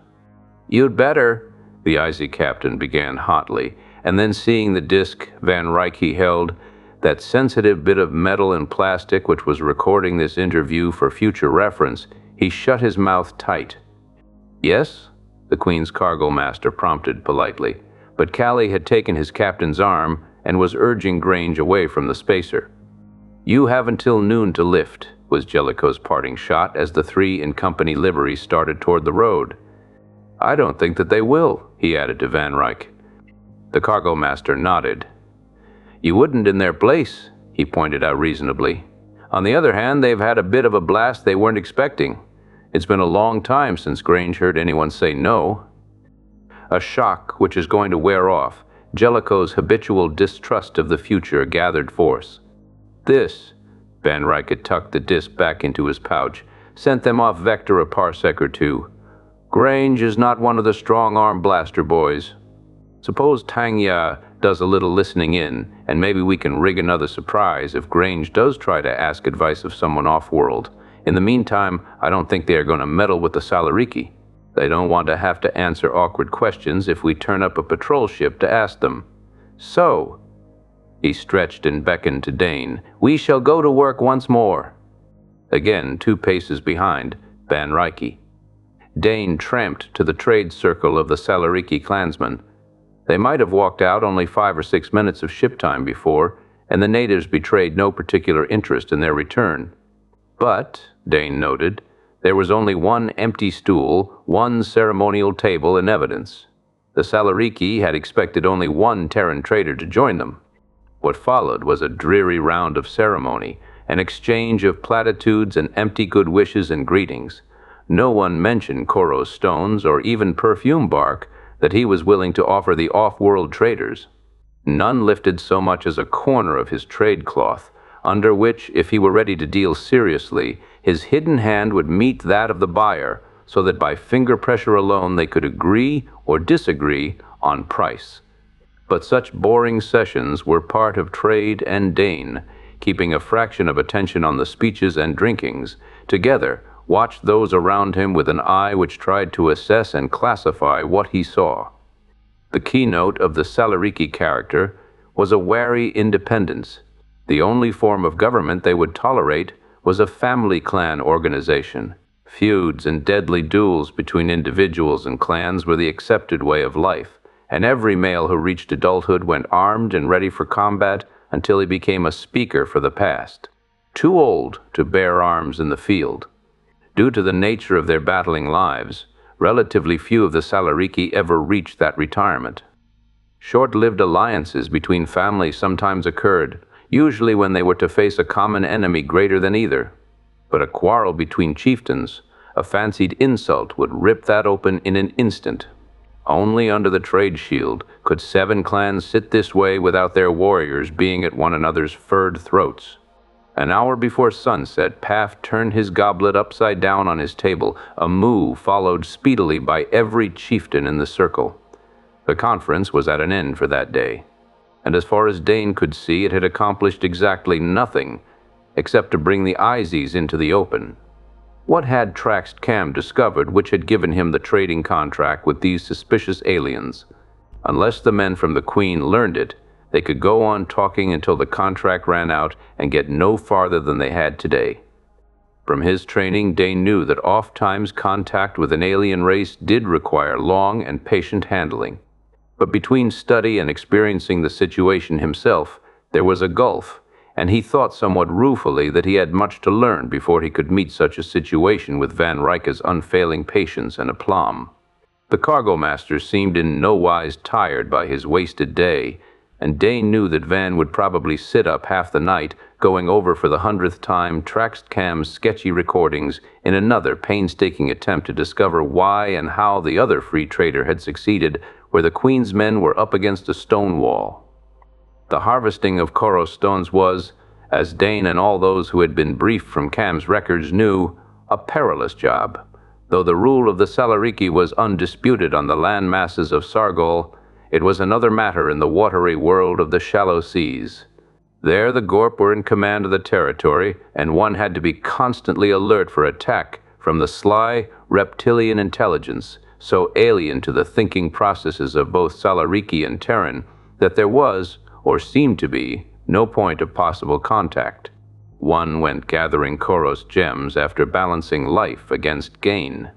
You'd better, the icy captain began hotly, and then seeing the disc Van Ryke held, that sensitive bit of metal and plastic which was recording this interview for future reference, he shut his mouth tight. Yes? The Queen's cargo master prompted politely, but Callie had taken his captain's arm and was urging Grange away from the spacer. You have until noon to lift, was Jellicoe's parting shot as the three in company livery started toward the road. I don't think that they will, he added to Van Ryke. The cargo master nodded. You wouldn't in their place, he pointed out reasonably. On the other hand, they've had a bit of a blast they weren't expecting. It's been a long time since Grange heard anyone say no. A shock which is going to wear off. Jellicoe's habitual distrust of the future gathered force. This, Van Ryke tucked the disc back into his pouch, sent them off vector a parsec or two. Grange is not one of the strong-arm blaster boys. Suppose Tanya does a little listening in, and maybe we can rig another surprise if Grange does try to ask advice of someone off-world. In the meantime, I don't think they are going to meddle with the Salariki. They don't want to have to answer awkward questions if we turn up a patrol ship to ask them. So, he stretched and beckoned to Dane, we shall go to work once more. Again, 2 paces behind, Van Ryke. Dane tramped to the trade circle of the Salariki clansmen. They might have walked out only 5 or 6 minutes of ship time before, and the natives betrayed no particular interest in their return. But, Dane noted, there was only one empty stool, one ceremonial table in evidence. The Salariki had expected only one Terran trader to join them. What followed was a dreary round of ceremony, an exchange of platitudes and empty good wishes and greetings. No one mentioned Koros stones or even perfume bark that he was willing to offer the off-world traders. None lifted so much as a corner of his trade cloth, under which, if he were ready to deal seriously, his hidden hand would meet that of the buyer, so that by finger pressure alone they could agree or disagree on price. But such boring sessions were part of trade and Dane, keeping a fraction of attention on the speeches and drinkings, together watched those around him with an eye which tried to assess and classify what he saw. The keynote of the Salariki character was a wary independence. The only form of government they would tolerate was a family clan organization. Feuds and deadly duels between individuals and clans were the accepted way of life, and every male who reached adulthood went armed and ready for combat until he became a speaker for the past, too old to bear arms in the field. Due to the nature of their battling lives, relatively few of the Salariki ever reached that retirement. Short-lived alliances between families sometimes occurred, usually when they were to face a common enemy greater than either. But a quarrel between chieftains, a fancied insult, would rip that open in an instant. Only under the trade shield could 7 clans sit this way without their warriors being at one another's furred throats. An hour before sunset, Paf turned his goblet upside down on his table, a move followed speedily by every chieftain in the circle. The conference was at an end for that day, and as far as Dane could see, it had accomplished exactly nothing except to bring the IZs into the open. What had Traxt Cam discovered which had given him the trading contract with these suspicious aliens? Unless the men from the Queen learned it, they could go on talking until the contract ran out and get no farther than they had today. From his training, Dane knew that oft-times contact with an alien race did require long and patient handling. But between study and experiencing the situation himself, there was a gulf, and he thought somewhat ruefully that he had much to learn before he could meet such a situation with Van Rycke's unfailing patience and aplomb. The cargo master seemed in no wise tired by his wasted day, and Dane knew that Van would probably sit up half the night going over for the 100th time Traxt Cam's sketchy recordings in another painstaking attempt to discover why and how the other free trader had succeeded where the Queen's men were up against a stone wall. The harvesting of Koros stones was, as Dane and all those who had been briefed from Cam's records knew, a perilous job. Though the rule of the Salariki was undisputed on the land masses of Sargol, it was another matter in the watery world of the shallow seas. There the Gorp were in command of the territory, and one had to be constantly alert for attack from the sly, reptilian intelligence, so alien to the thinking processes of both Salariki and Terran, that there was, or seemed to be, no point of possible contact. One went gathering Koros gems after balancing life against gain.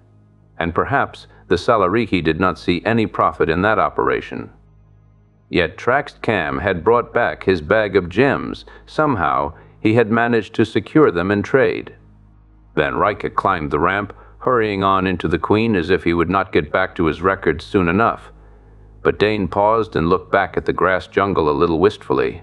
And perhaps the Salariki did not see any profit in that operation. Yet Traxt Cam had brought back his bag of gems. Somehow he had managed to secure them in trade. Van Rycke climbed the ramp, hurrying on into the Queen as if he would not get back to his records soon enough. But Dane paused and looked back at the grass jungle a little wistfully.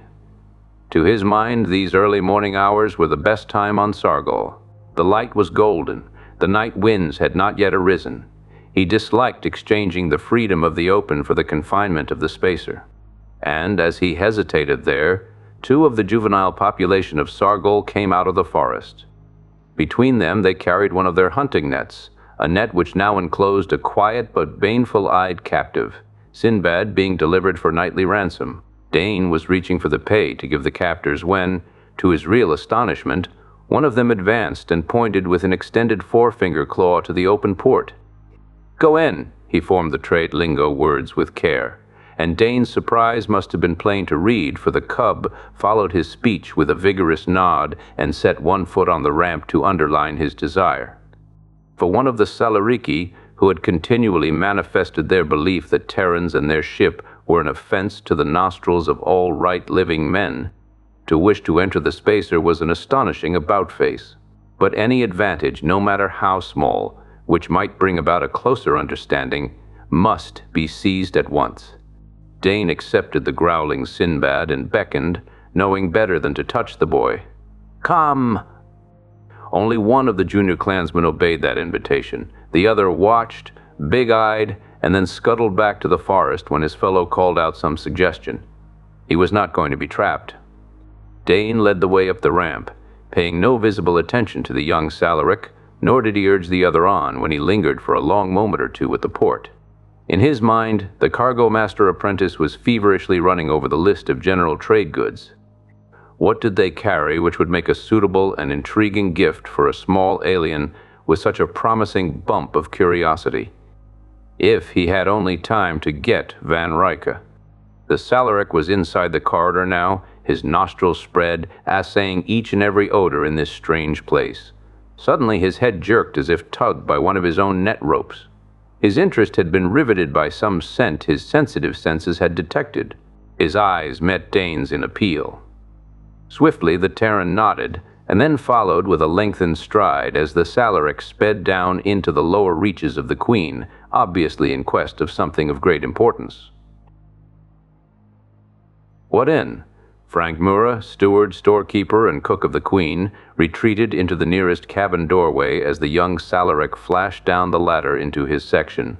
To his mind, these early morning hours were the best time on Sargol. The light was golden. The night winds had not yet arisen. He disliked exchanging the freedom of the open for the confinement of the spacer. And as he hesitated there, 2 of the juvenile population of Sargol came out of the forest. Between them they carried one of their hunting nets, a net which now enclosed a quiet but baneful-eyed captive, Sinbad being delivered for nightly ransom. Dane was reaching for the pay to give the captors when, to his real astonishment, one of them advanced and pointed with an extended forefinger claw to the open port. "Go in," he formed the trade lingo words with care, and Dane's surprise must have been plain to read, for the cub followed his speech with a vigorous nod and set one foot on the ramp to underline his desire. For one of the Salariki, who had continually manifested their belief that Terrans and their ship were an offense to the nostrils of all right living men, to wish to enter the spacer was an astonishing about-face. But any advantage, no matter how small, which might bring about a closer understanding, must be seized at once. Dane accepted the growling Sinbad and beckoned, knowing better than to touch the boy. "Come!" Only one of the junior clansmen obeyed that invitation. The other watched, big-eyed, and then scuttled back to the forest when his fellow called out some suggestion. He was not going to be trapped. Dane led the way up the ramp, paying no visible attention to the young Salaric, nor did he urge the other on when he lingered for a long moment or two at the port. In his mind, the cargo master apprentice was feverishly running over the list of general trade goods. What did they carry which would make a suitable and intriguing gift for a small alien with such a promising bump of curiosity? If he had only time to get Van Rycke. The Salaric was inside the corridor now, his nostrils spread, assaying each and every odor in this strange place. Suddenly his head jerked as if tugged by one of his own net ropes. His interest had been riveted by some scent his sensitive senses had detected. His eyes met Dane's in appeal. Swiftly the Terran nodded, and then followed with a lengthened stride as the Salaric sped down into the lower reaches of the Queen, obviously in quest of something of great importance. "What in?" Frank Mura, steward, storekeeper, and cook of the Queen, retreated into the nearest cabin doorway as the young Salaric flashed down the ladder into his section.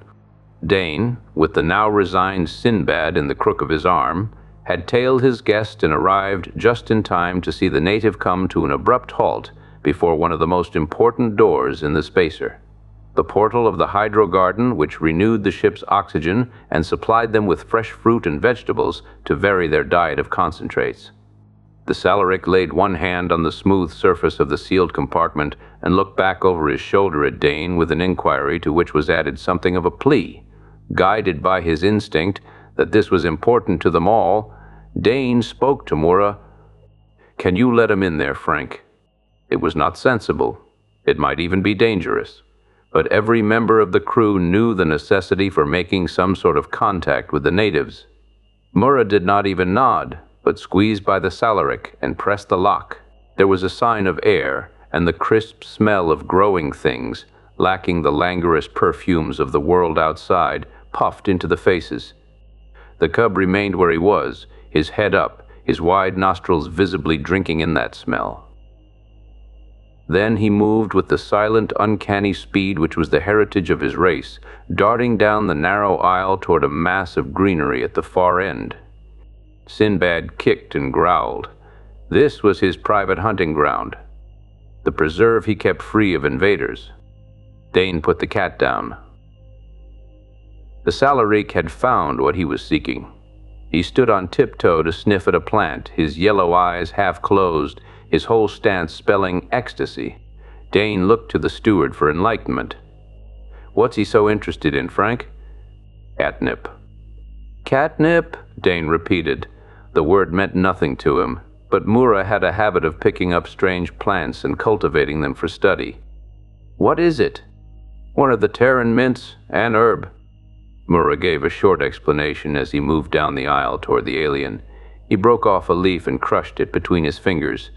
Dane, with the now resigned Sinbad in the crook of his arm, had tailed his guest and arrived just in time to see the native come to an abrupt halt before one of the most important doors in the spacer. the portal of the hydro garden, which renewed the ship's oxygen and supplied them with fresh fruit and vegetables to vary their diet of concentrates. The Salaric laid one hand on the smooth surface of the sealed compartment and looked back over his shoulder at Dane with an inquiry to which was added something of a plea. Guided by his instinct that this was important to them all, Dane spoke to Mura. "Can you let him in there, Frank?" It was not sensible. It might even be dangerous. But every member of the crew knew the necessity for making some sort of contact with the natives. Mura did not even nod, but squeezed by the Salaric and pressed the lock. There was a sign of air and the crisp smell of growing things, lacking the languorous perfumes of the world outside, puffed into the faces. The cub remained where he was, his head up, his wide nostrils visibly drinking in that smell. Then he moved with the silent, uncanny speed which was the heritage of his race, darting down the narrow aisle toward a mass of greenery at the far end. Sinbad kicked and growled. This was his private hunting ground, the preserve he kept free of invaders. Dane put the cat down. The Salaric had found what he was seeking. He stood on tiptoe to sniff at a plant, his yellow eyes half closed, his whole stance spelling ecstasy. Dane looked to the steward for enlightenment. "What's he so interested in, Frank?" "Catnip." "Catnip?" Dane repeated. The word meant nothing to him, but Mura had a habit of picking up strange plants and cultivating them for study. "What is it?" "One of the Terran mints, an herb." Mura gave a short explanation as he moved down the aisle toward the alien. He broke off a leaf and crushed it between his fingers.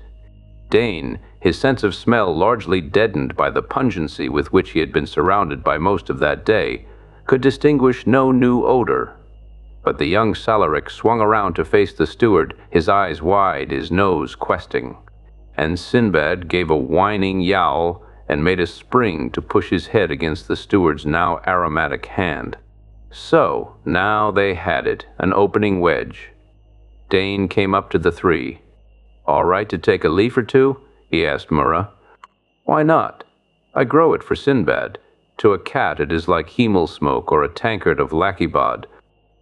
Dane, his sense of smell largely deadened by the pungency with which he had been surrounded by most of that day, could distinguish no new odor. But the young Salaric swung around to face the steward, his eyes wide, his nose questing. And Sinbad gave a whining yowl and made a spring to push his head against the steward's now aromatic hand. So, now they had it, an opening wedge. Dane came up to the three. "All right to take a leaf or two?" he asked Mura. "Why not? I grow it for Sinbad. To a cat it is like hemel smoke or a tankard of lackybod."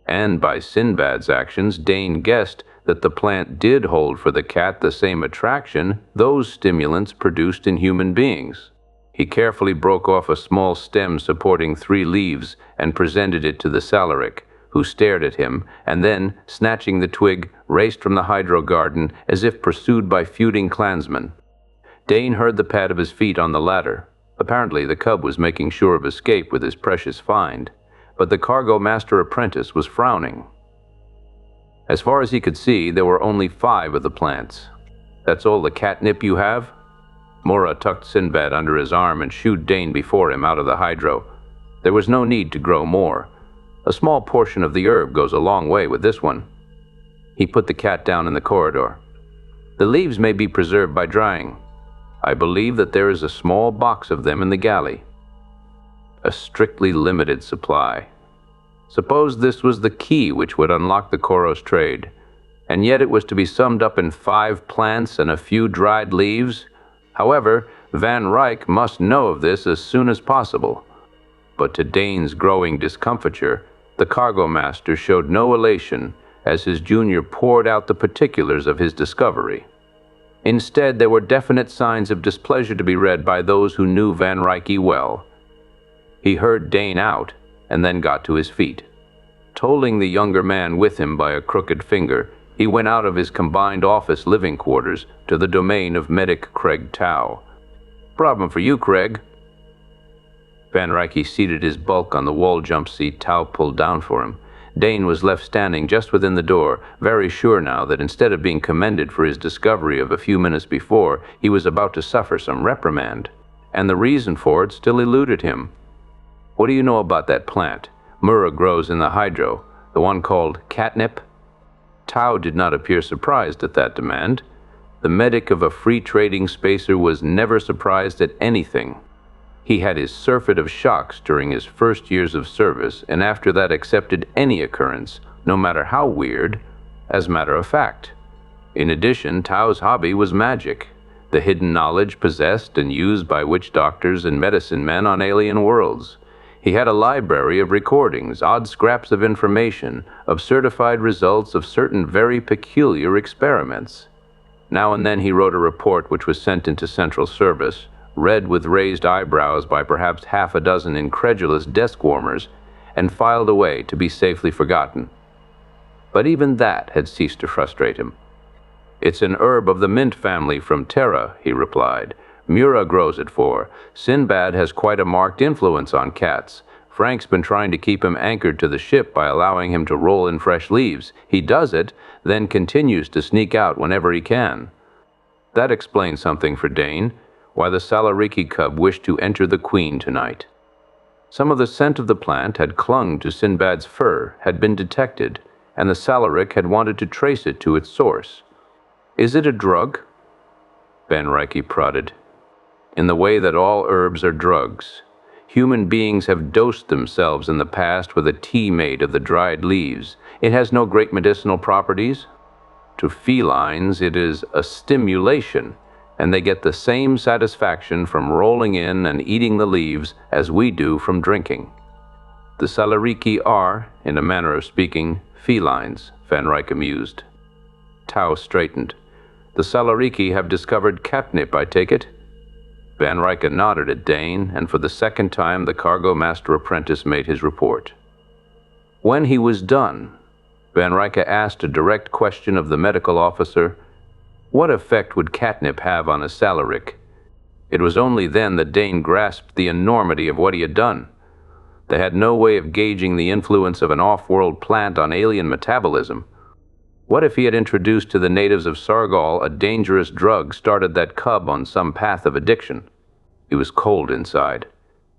And by Sinbad's actions, Dane guessed that the plant did hold for the cat the same attraction those stimulants produced in human beings. He carefully broke off a small stem supporting 3 leaves and presented it to the Salaric, who stared at him, and then, snatching the twig, raced from the hydro garden as if pursued by feuding clansmen. Dane heard the pad of his feet on the ladder. Apparently the cub was making sure of escape with his precious find, but the cargo master apprentice was frowning. As far as he could see, there were only 5 of the plants. "That's all the catnip you have?" Mura tucked Sinbad under his arm and shooed Dane before him out of the hydro. There was no need to grow more. A small portion of the herb goes a long way with this one. He put the cat down in the corridor. "The leaves may be preserved by drying. I believe that there is a small box of them in the galley." A strictly limited supply. Suppose this was the key which would unlock the Koros trade, and yet it was to be summed up in 5 plants and a few dried leaves? However, Van Ryck must know of this as soon as possible. But to Dane's growing discomfiture, the cargo master showed no elation as his junior poured out the particulars of his discovery. Instead, there were definite signs of displeasure to be read by those who knew Van Ryck well. He heard Dane out and then got to his feet. Tolling the younger man with him by a crooked finger, he went out of his combined office living quarters to the domain of medic Craig Tau. "Problem for you, Craig." Van Ryck seated his bulk on the wall jump seat Tau pulled down for him. Dane was left standing just within the door, very sure now that instead of being commended for his discovery of a few minutes before, he was about to suffer some reprimand. And the reason for it still eluded him. "What do you know about that plant? Mura grows in the hydro, the one called catnip?" Tau did not appear surprised at that demand. The medic of a free-trading spacer was never surprised at anything. He had his surfeit of shocks during his first years of service, and after that accepted any occurrence, no matter how weird, as matter of fact. In addition, Tau's hobby was magic. the hidden knowledge possessed and used by witch doctors and medicine men on alien worlds. He had a library of recordings, odd scraps of information, of certified results of certain very peculiar experiments. Now and then he wrote a report which was sent into Central Service, read with raised eyebrows by perhaps half a dozen incredulous desk warmers, and filed away to be safely forgotten. But even that had ceased to frustrate him. "It's an herb of the mint family from Terra," he replied. "Mura grows it for. Sinbad has quite a marked influence on cats. Frank's been trying to keep him anchored to the ship by allowing him to roll in fresh leaves. He does it, then continues to sneak out whenever he can." That explained something for Dane, why the Salariki cub wished to enter the Queen tonight. Some of the scent of the plant had clung to Sinbad's fur, had been detected, and the Salaric had wanted to trace it to its source. "Is it a drug?" Van Ryke prodded. "In the way that all herbs are drugs. Human beings have dosed themselves in the past with a tea made of the dried leaves. It has no great medicinal properties. To felines, it is a stimulation, and they get the same satisfaction from rolling in and eating the leaves as we do from drinking. The Salariki are, in a manner of speaking, felines," Van Ryke mused. Tao straightened. "The Salariki have discovered catnip, I take it?" Van Ryke nodded at Dane, and for the second time the cargo master apprentice made his report. When he was done, Van Ryke asked a direct question of the medical officer. What effect would catnip have on a Salaric? It was only then that Dane grasped the enormity of what he had done. They had no way of gauging the influence of an off-world plant on alien metabolism. What if he had introduced to the natives of Sargol a dangerous drug started that cub on some path of addiction? He was cold inside.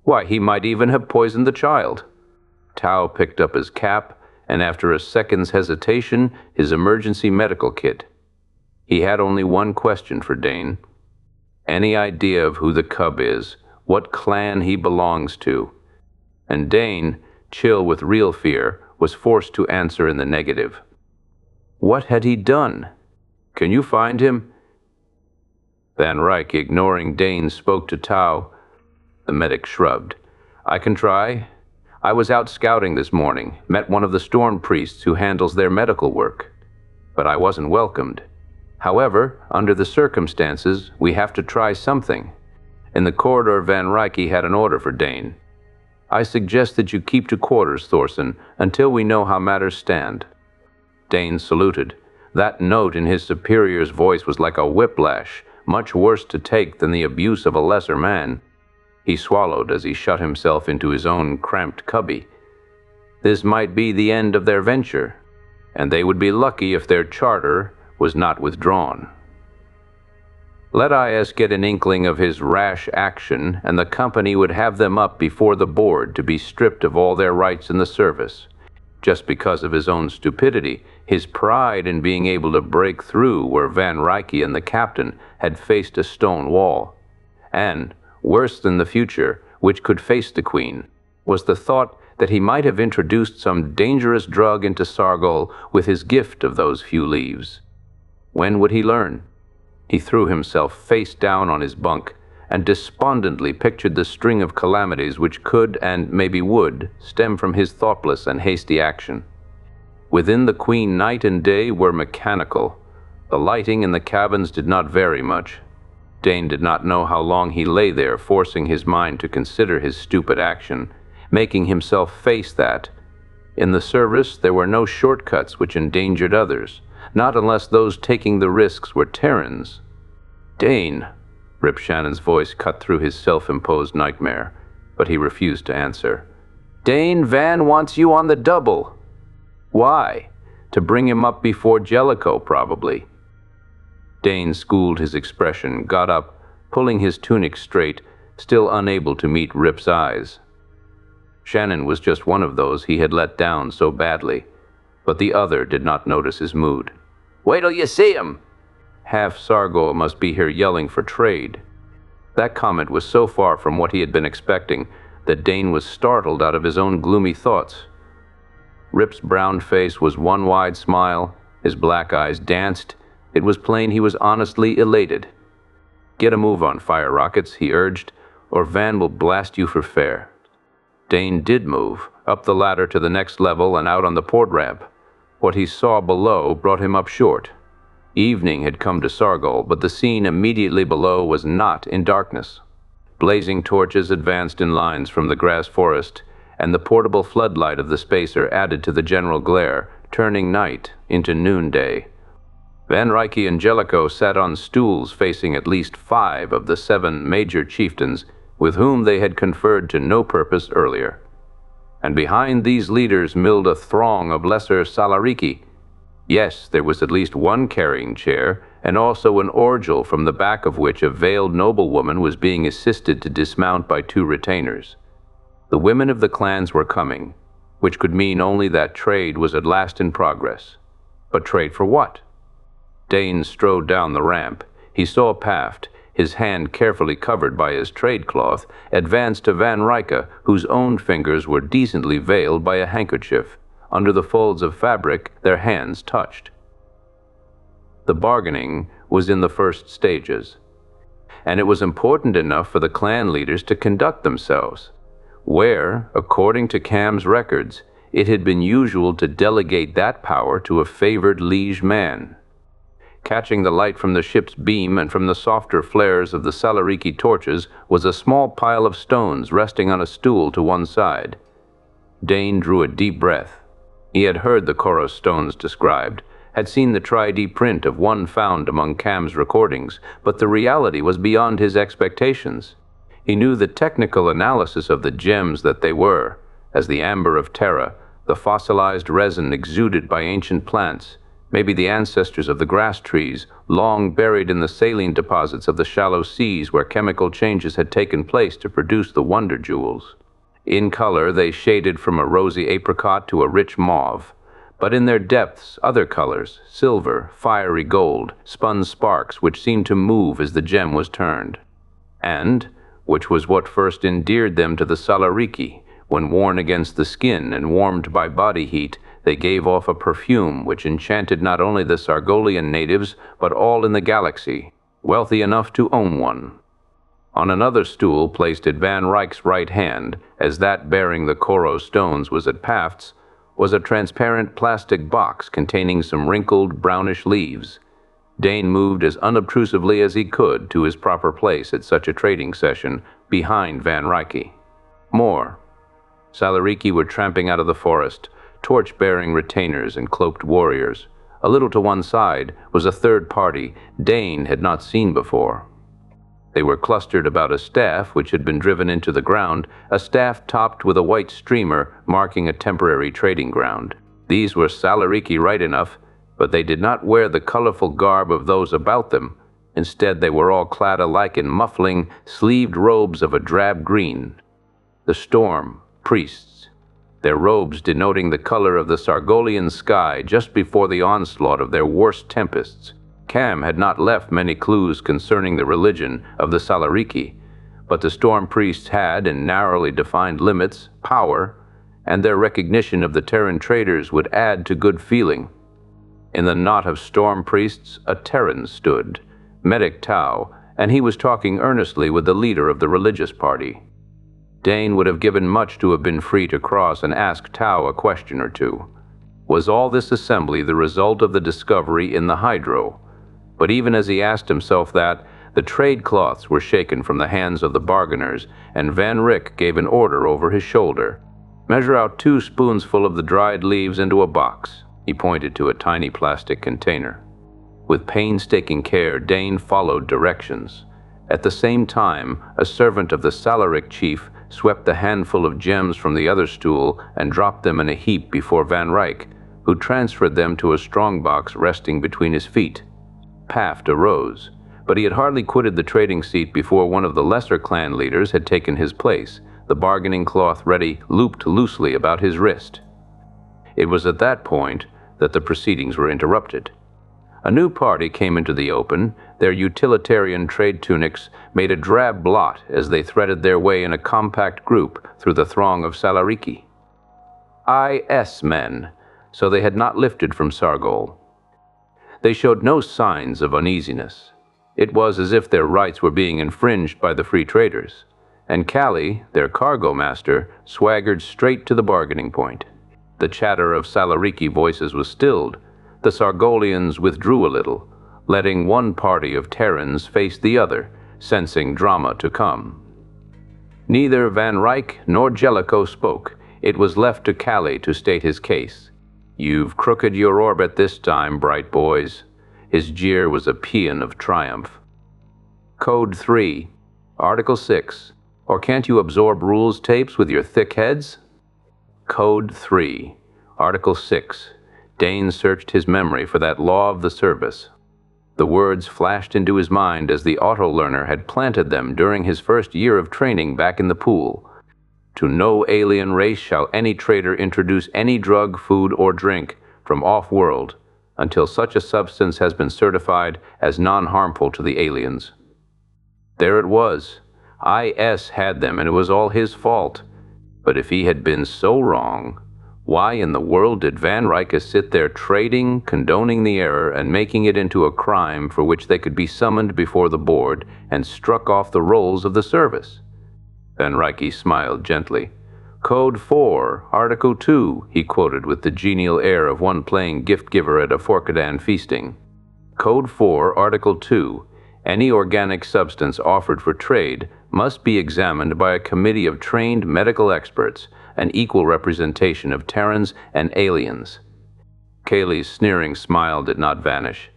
Why, he might even have poisoned the child. Tao picked up his cap, and after a second's hesitation, his emergency medical kit. He had only one question for Dane. Any idea of who the cub is, what clan he belongs to? And Dane, chill with real fear, was forced to answer in the negative. What had he done? Can you find him? Van Ryke, ignoring Dane, spoke to Tao. The medic shrugged. I can try. I was out scouting this morning, met one of the storm priests who handles their medical work. But I wasn't welcomed. However, under the circumstances, we have to try something. In the corridor, Van Ryke had an order for Dane. I suggest that you keep to quarters, Thorson, until we know how matters stand. Dane saluted. That note in his superior's voice was like a whiplash, much worse to take than the abuse of a lesser man. He swallowed as he shut himself into his own cramped cubby. This might be the end of their venture, and they would be lucky if their charter was not withdrawn. Let IS get an inkling of his rash action, and the company would have them up before the board to be stripped of all their rights in the service. Just because of his own stupidity, his pride in being able to break through where Van Ryke and the captain had faced a stone wall. And, worse than the future, which could face the Queen, was the thought that he might have introduced some dangerous drug into Sargol with his gift of those few leaves. When would he learn? He threw himself face down on his bunk and despondently pictured the string of calamities which could, and maybe would, stem from his thoughtless and hasty action. Within the Queen, night and day were mechanical. The lighting in the cabins did not vary much. Dane did not know how long he lay there, forcing his mind to consider his stupid action, making himself face that. In the service, there were no shortcuts which endangered others, not unless those taking the risks were Terrans. Dane, Rip Shannon's voice cut through his self-imposed nightmare, but he refused to answer. Dane, Van wants you on the double. Why? To bring him up before Jellicoe, probably. Dane schooled his expression, got up, pulling his tunic straight, still unable to meet Rip's eyes. Shannon was just one of those he had let down so badly, but the other did not notice his mood. Wait till you see him! Half Sargol must be here yelling for trade. That comment was so far from what he had been expecting that Dane was startled out of his own gloomy thoughts. Rip's brown face was one wide smile, his black eyes danced. It was plain he was honestly elated. "Get a move on, fire rockets," he urged, "or Van will blast you for fair." Dane did move, up the ladder to the next level and out on the port ramp. What he saw below brought him up short. Evening had come to Sargol, but the scene immediately below was not in darkness. Blazing torches advanced in lines from the grass forest, and the portable floodlight of the spacer added to the general glare, turning night into noonday. Van Ryke and Jellicoe sat on stools facing at least 5 of the 7 major chieftains with whom they had conferred to no purpose earlier. And behind these leaders milled a throng of lesser Salariki. Yes, there was at least one carrying chair, and also an orgel from the back of which a veiled noblewoman was being assisted to dismount by 2 retainers. The women of the clans were coming, which could mean only that trade was at last in progress. But trade for what? Dane strode down the ramp. He saw Paft, his hand carefully covered by his trade cloth, advance to Van Ryke, whose own fingers were decently veiled by a handkerchief. Under the folds of fabric, their hands touched. The bargaining was in the first stages, and it was important enough for the clan leaders to conduct themselves, where, according to Cam's records, it had been usual to delegate that power to a favored liege man. Catching the light from the ship's beam and from the softer flares of the Salariki torches was a small pile of stones resting on a stool to one side. Dane drew a deep breath. He had heard the Koros stones described, had seen the tri-D print of one found among Cam's recordings, but the reality was beyond his expectations. He knew the technical analysis of the gems that they were, as the amber of Terra, the fossilized resin exuded by ancient plants, maybe the ancestors of the grass trees, long buried in the saline deposits of the shallow seas where chemical changes had taken place to produce the wonder jewels. In color, they shaded from a rosy apricot to a rich mauve, but in their depths other colors, silver, fiery gold, spun sparks which seemed to move as the gem was turned. And, which was what first endeared them to the Salariki, when worn against the skin and warmed by body heat, they gave off a perfume which enchanted not only the Sargolian natives, but all in the galaxy, wealthy enough to own one. On another stool placed at Van Ryke's right hand, as that bearing the Koros stones was at Paft's, was a transparent plastic box containing some wrinkled, brownish leaves. Dane moved as unobtrusively as he could to his proper place at such a trading session, behind Van Ryke. More. Salariki were tramping out of the forest, torch-bearing retainers and cloaked warriors. A little to one side was a third party Dane had not seen before. They were clustered about a staff which had been driven into the ground, a staff topped with a white streamer marking a temporary trading ground. These were Salariki right enough, but they did not wear the colorful garb of those about them. Instead, they were all clad alike in muffling, sleeved robes of a drab green. The storm, priests, their robes denoting the color of the Sargolian sky just before the onslaught of their worst tempests. Cam had not left many clues concerning the religion of the Salariki, but the storm priests had, in narrowly defined limits, power, and their recognition of the Terran traders would add to good feeling. In the knot of storm priests, a Terran stood, Medic Tau, and he was talking earnestly with the leader of the religious party. Dane would have given much to have been free to cross and ask Tau a question or two. Was all this assembly the result of the discovery in the Hydro? But even as he asked himself that, the trade cloths were shaken from the hands of the bargainers, and Van Ryke gave an order over his shoulder. "Measure out 2 spoonsful of the dried leaves into a box." He pointed to a tiny plastic container. With painstaking care, Dane followed directions. At the same time, a servant of the Salaric chief swept the handful of gems from the other stool and dropped them in a heap before Van Ryke, who transferred them to a strongbox resting between his feet. Paft arose, but he had hardly quitted the trading seat before one of the lesser clan leaders had taken his place, the bargaining cloth ready looped loosely about his wrist. It was at that point that the proceedings were interrupted. A new party came into the open. Their utilitarian trade tunics made a drab blot as they threaded their way in a compact group through the throng of Salariki. IS men, so they had not lifted from Sargol. They showed no signs of uneasiness. It was as if their rights were being infringed by the free traders, and Cally, their cargo master, swaggered straight to the bargaining point. The chatter of Salariki voices was stilled. The Sargolians withdrew a little, letting one party of Terrans face the other, sensing drama to come. Neither Van Ryck nor Jellicoe spoke. It was left to Cally to state his case. "You've crooked your orbit this time, bright boys." His jeer was a paean of triumph. Code 3, Article 6. Or can't you absorb rules tapes with your thick heads? Code 3, Article 6. Dane searched his memory for that law of the service. The words flashed into his mind as the auto-learner had planted them during his first year of training back in the pool. To no alien race shall any trader introduce any drug, food, or drink from off-world until such a substance has been certified as non-harmful to the aliens. There it was. IS had them, and it was all his fault. But if he had been so wrong, why in the world did Van Ryck sit there trading, condoning the error, and making it into a crime for which they could be summoned before the board and struck off the rolls of the service? Van Ryck smiled gently. "Code 4, Article 2, he quoted with the genial air of one playing gift-giver at a Forkadan feasting. Code 4, Article 2. Any organic substance offered for trade must be examined by a committee of trained medical experts, an equal representation of Terrans and aliens." Cayley's sneering smile did not vanish.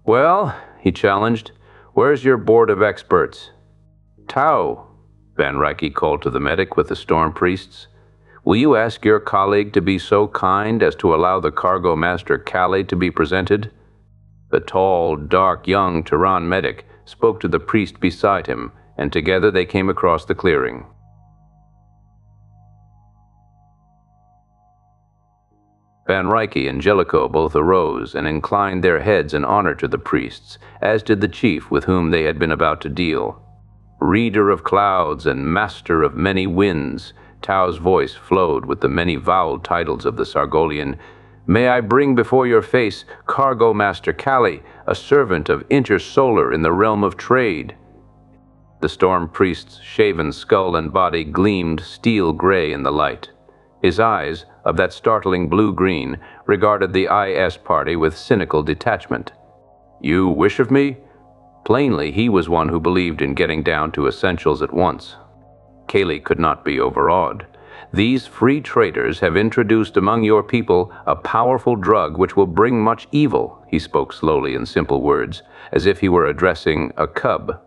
"Well," he challenged, "where's your board of experts?" "Tau," Van Ryck called to the medic with the storm priests. "Will you ask your colleague to be so kind as to allow the cargo master Cally to be presented?" The tall, dark, young Terran medic spoke to the priest beside him, and together they came across the clearing. Van Ryck and Jellicoe both arose and inclined their heads in honor to the priests, as did the chief with whom they had been about to deal. Reader of clouds and master of many winds, Tau's voice flowed with the many voweled titles of the Sargolian. "May I bring before your face Cargo Master Cally, a servant of interstellar in the realm of trade." The storm priest's shaven skull and body gleamed steel gray in the light. His eyes, of that startling blue-green, regarded the IS party with cynical detachment. "You wish of me?" Plainly, he was one who believed in getting down to essentials at once. Cayley could not be overawed. "These free traders have introduced among your people a powerful drug which will bring much evil," he spoke slowly in simple words, as if he were addressing a cub.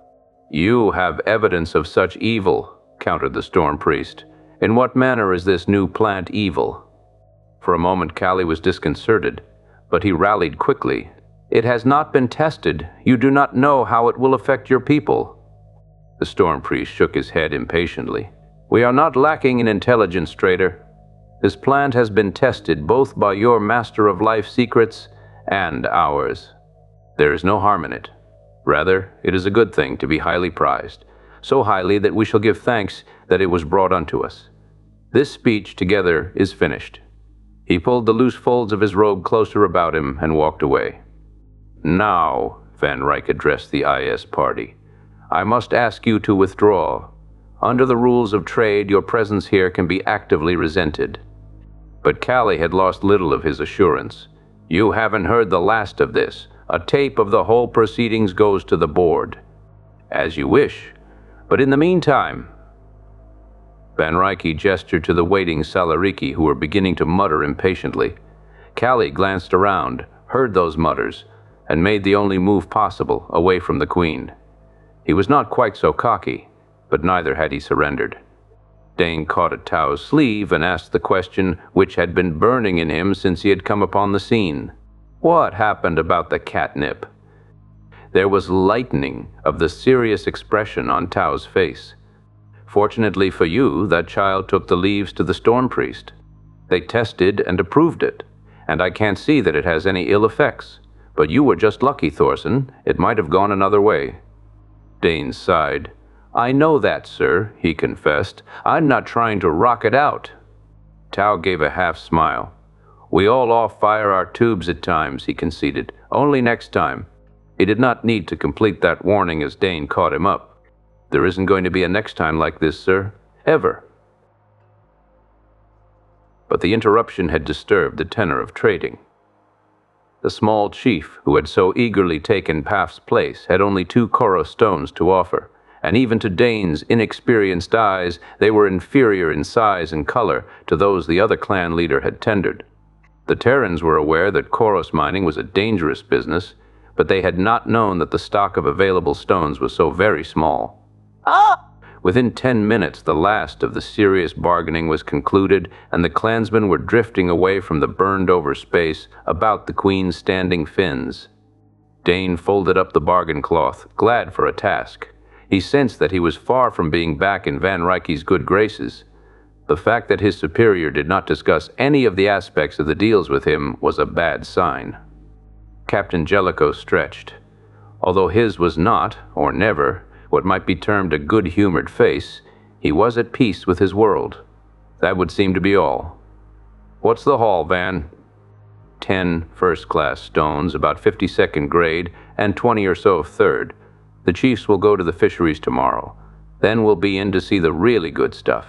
"You have evidence of such evil," countered the storm priest. "In what manner is this new plant evil?" For a moment Cally was disconcerted, but he rallied quickly. "It has not been tested. You do not know how it will affect your people." The storm priest shook his head impatiently. "We are not lacking in intelligence, trader. This plant has been tested both by your master of life secrets and ours. There is no harm in it. Rather, it is a good thing to be highly prized, so highly that we shall give thanks that it was brought unto us. This speech together is finished." He pulled the loose folds of his robe closer about him and walked away. "Now," Van Ryck addressed the IS party, "I must ask you to withdraw. Under the rules of trade, your presence here can be actively resented." But Cally had lost little of his assurance. "You haven't heard the last of this. A tape of the whole proceedings goes to the board." "As you wish. But in the meantime—" Van Ryck gestured to the waiting Salariki who were beginning to mutter impatiently. Cally glanced around, heard those mutters, and made the only move possible, away from the Queen. He was not quite so cocky, but neither had he surrendered. Dane caught at Tau's sleeve and asked the question which had been burning in him since he had come upon the scene. "What happened about the catnip?" There was lightening of the serious expression on Tau's face. "Fortunately for you, that child took the leaves to the storm priest. They tested and approved it, and I can't see that it has any ill effects. But you were just lucky, Thorson. It might have gone another way." Dane sighed. "I know that, sir," he confessed. "I'm not trying to rock it out." Tau gave a half-smile. "We all off-fire our tubes at times," he conceded. "Only next time." He did not need to complete that warning as Dane caught him up. "There isn't going to be a next time like this, sir. Ever." But the interruption had disturbed the tenor of trading. The small chief, who had so eagerly taken Paff's place, had only 2 Koros stones to offer, and even to Dane's inexperienced eyes, they were inferior in size and color to those the other clan leader had tendered. The Terrans were aware that Koros mining was a dangerous business, but they had not known that the stock of available stones was so very small. Within 10 minutes, the last of the serious bargaining was concluded, and the clansmen were drifting away from the burned-over space about the Queen's standing fins. Dane folded up the bargain cloth, glad for a task. He sensed that he was far from being back in Van Rycke's good graces. The fact that his superior did not discuss any of the aspects of the deals with him was a bad sign. Captain Jellicoe stretched. Although his was not, or never, what might be termed a good-humored face, he was at peace with his world. That would seem to be all. "What's the haul, Van?" 10 first-class stones, about 52nd grade, and 20 or so of third. The chiefs will go to the fisheries tomorrow. Then we'll be in to see the really good stuff.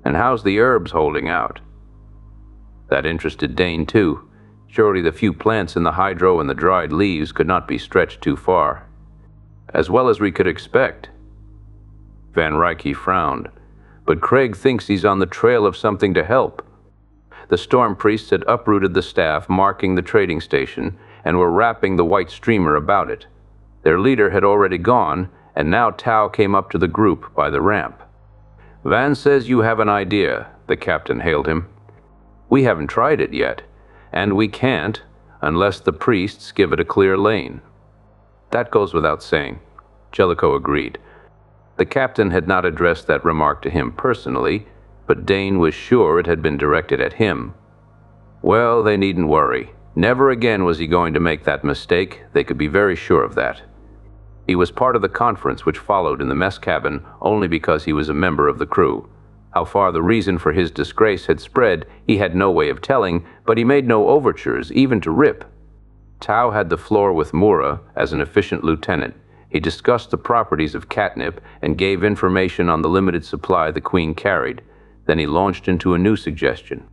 "And how's the herbs holding out?" That interested Dane, too. Surely the few plants in the hydro and the dried leaves could not be stretched too far. "As well as we could expect." Van Rycke frowned. "But Craig thinks he's on the trail of something to help." The storm priests had uprooted the staff marking the trading station and were wrapping the white streamer about it. Their leader had already gone, and now Tao came up to the group by the ramp. "Van says you have an idea," the captain hailed him. "We haven't tried it yet, and we can't unless the priests give it a clear lane." "That goes without saying," Jellicoe agreed. The captain had not addressed that remark to him personally, but Dane was sure it had been directed at him. Well, they needn't worry. Never again was he going to make that mistake. They could be very sure of that. He was part of the conference which followed in the mess cabin only because he was a member of the crew. How far the reason for his disgrace had spread, he had no way of telling, but he made no overtures, even to Rip. Tao had the floor with Mura as an efficient lieutenant. He discussed the properties of catnip and gave information on the limited supply the Queen carried. Then he launched into a new suggestion.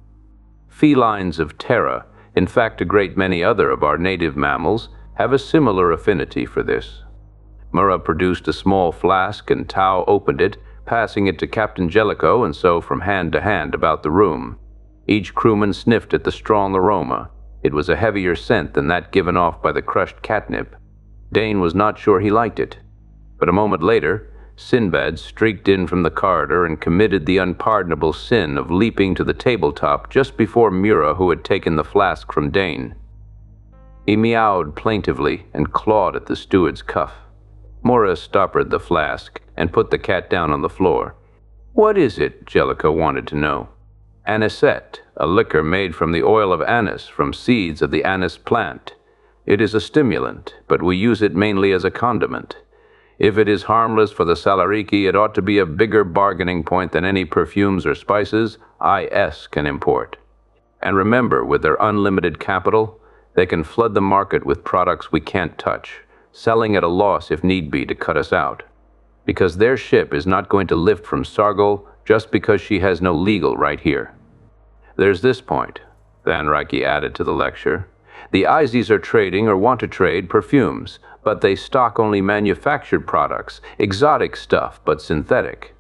Felines of Terra, in fact a great many other of our native mammals, have a similar affinity for this. Mura produced a small flask and Tao opened it, passing it to Captain Jellicoe and so from hand to hand about the room. Each crewman sniffed at the strong aroma. It was a heavier scent than that given off by the crushed catnip. Dane was not sure he liked it. But a moment later, Sinbad streaked in from the corridor and committed the unpardonable sin of leaping to the tabletop just before Mura, who had taken the flask from Dane. He meowed plaintively and clawed at the steward's cuff. Mura stoppered the flask and put the cat down on the floor. "What is it?" Jellicoe wanted to know. "Anisette, a liquor made from the oil of anise from seeds of the anise plant. It is a stimulant, but we use it mainly as a condiment. If it is harmless for the Salariki, it ought to be a bigger bargaining point than any perfumes or spices IS can import. And remember, with their unlimited capital, they can flood the market with products we can't touch, selling at a loss if need be to cut us out. Because their ship is not going to lift from Sargol just because she has no legal right here. There's this point," Van Rycke added to the lecture. "The Izis are trading or want to trade perfumes, but they stock only manufactured products, exotic stuff, but synthetic."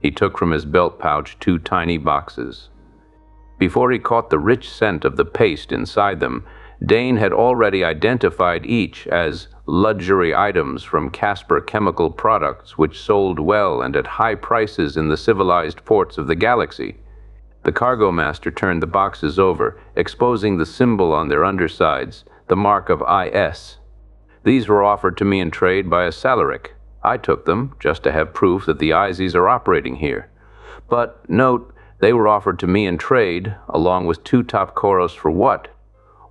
He took from his belt pouch 2 tiny boxes. Before he caught the rich scent of the paste inside them, Dane had already identified each as luxury items from Casper Chemical Products, which sold well and at high prices in the civilized ports of the galaxy. The cargo master turned the boxes over, exposing the symbol on their undersides, the mark of IS. "These were offered to me in trade by a Salaric. I took them, just to have proof that the Izis are operating here. But, note, they were offered to me in trade, along with 2 top Koros for what?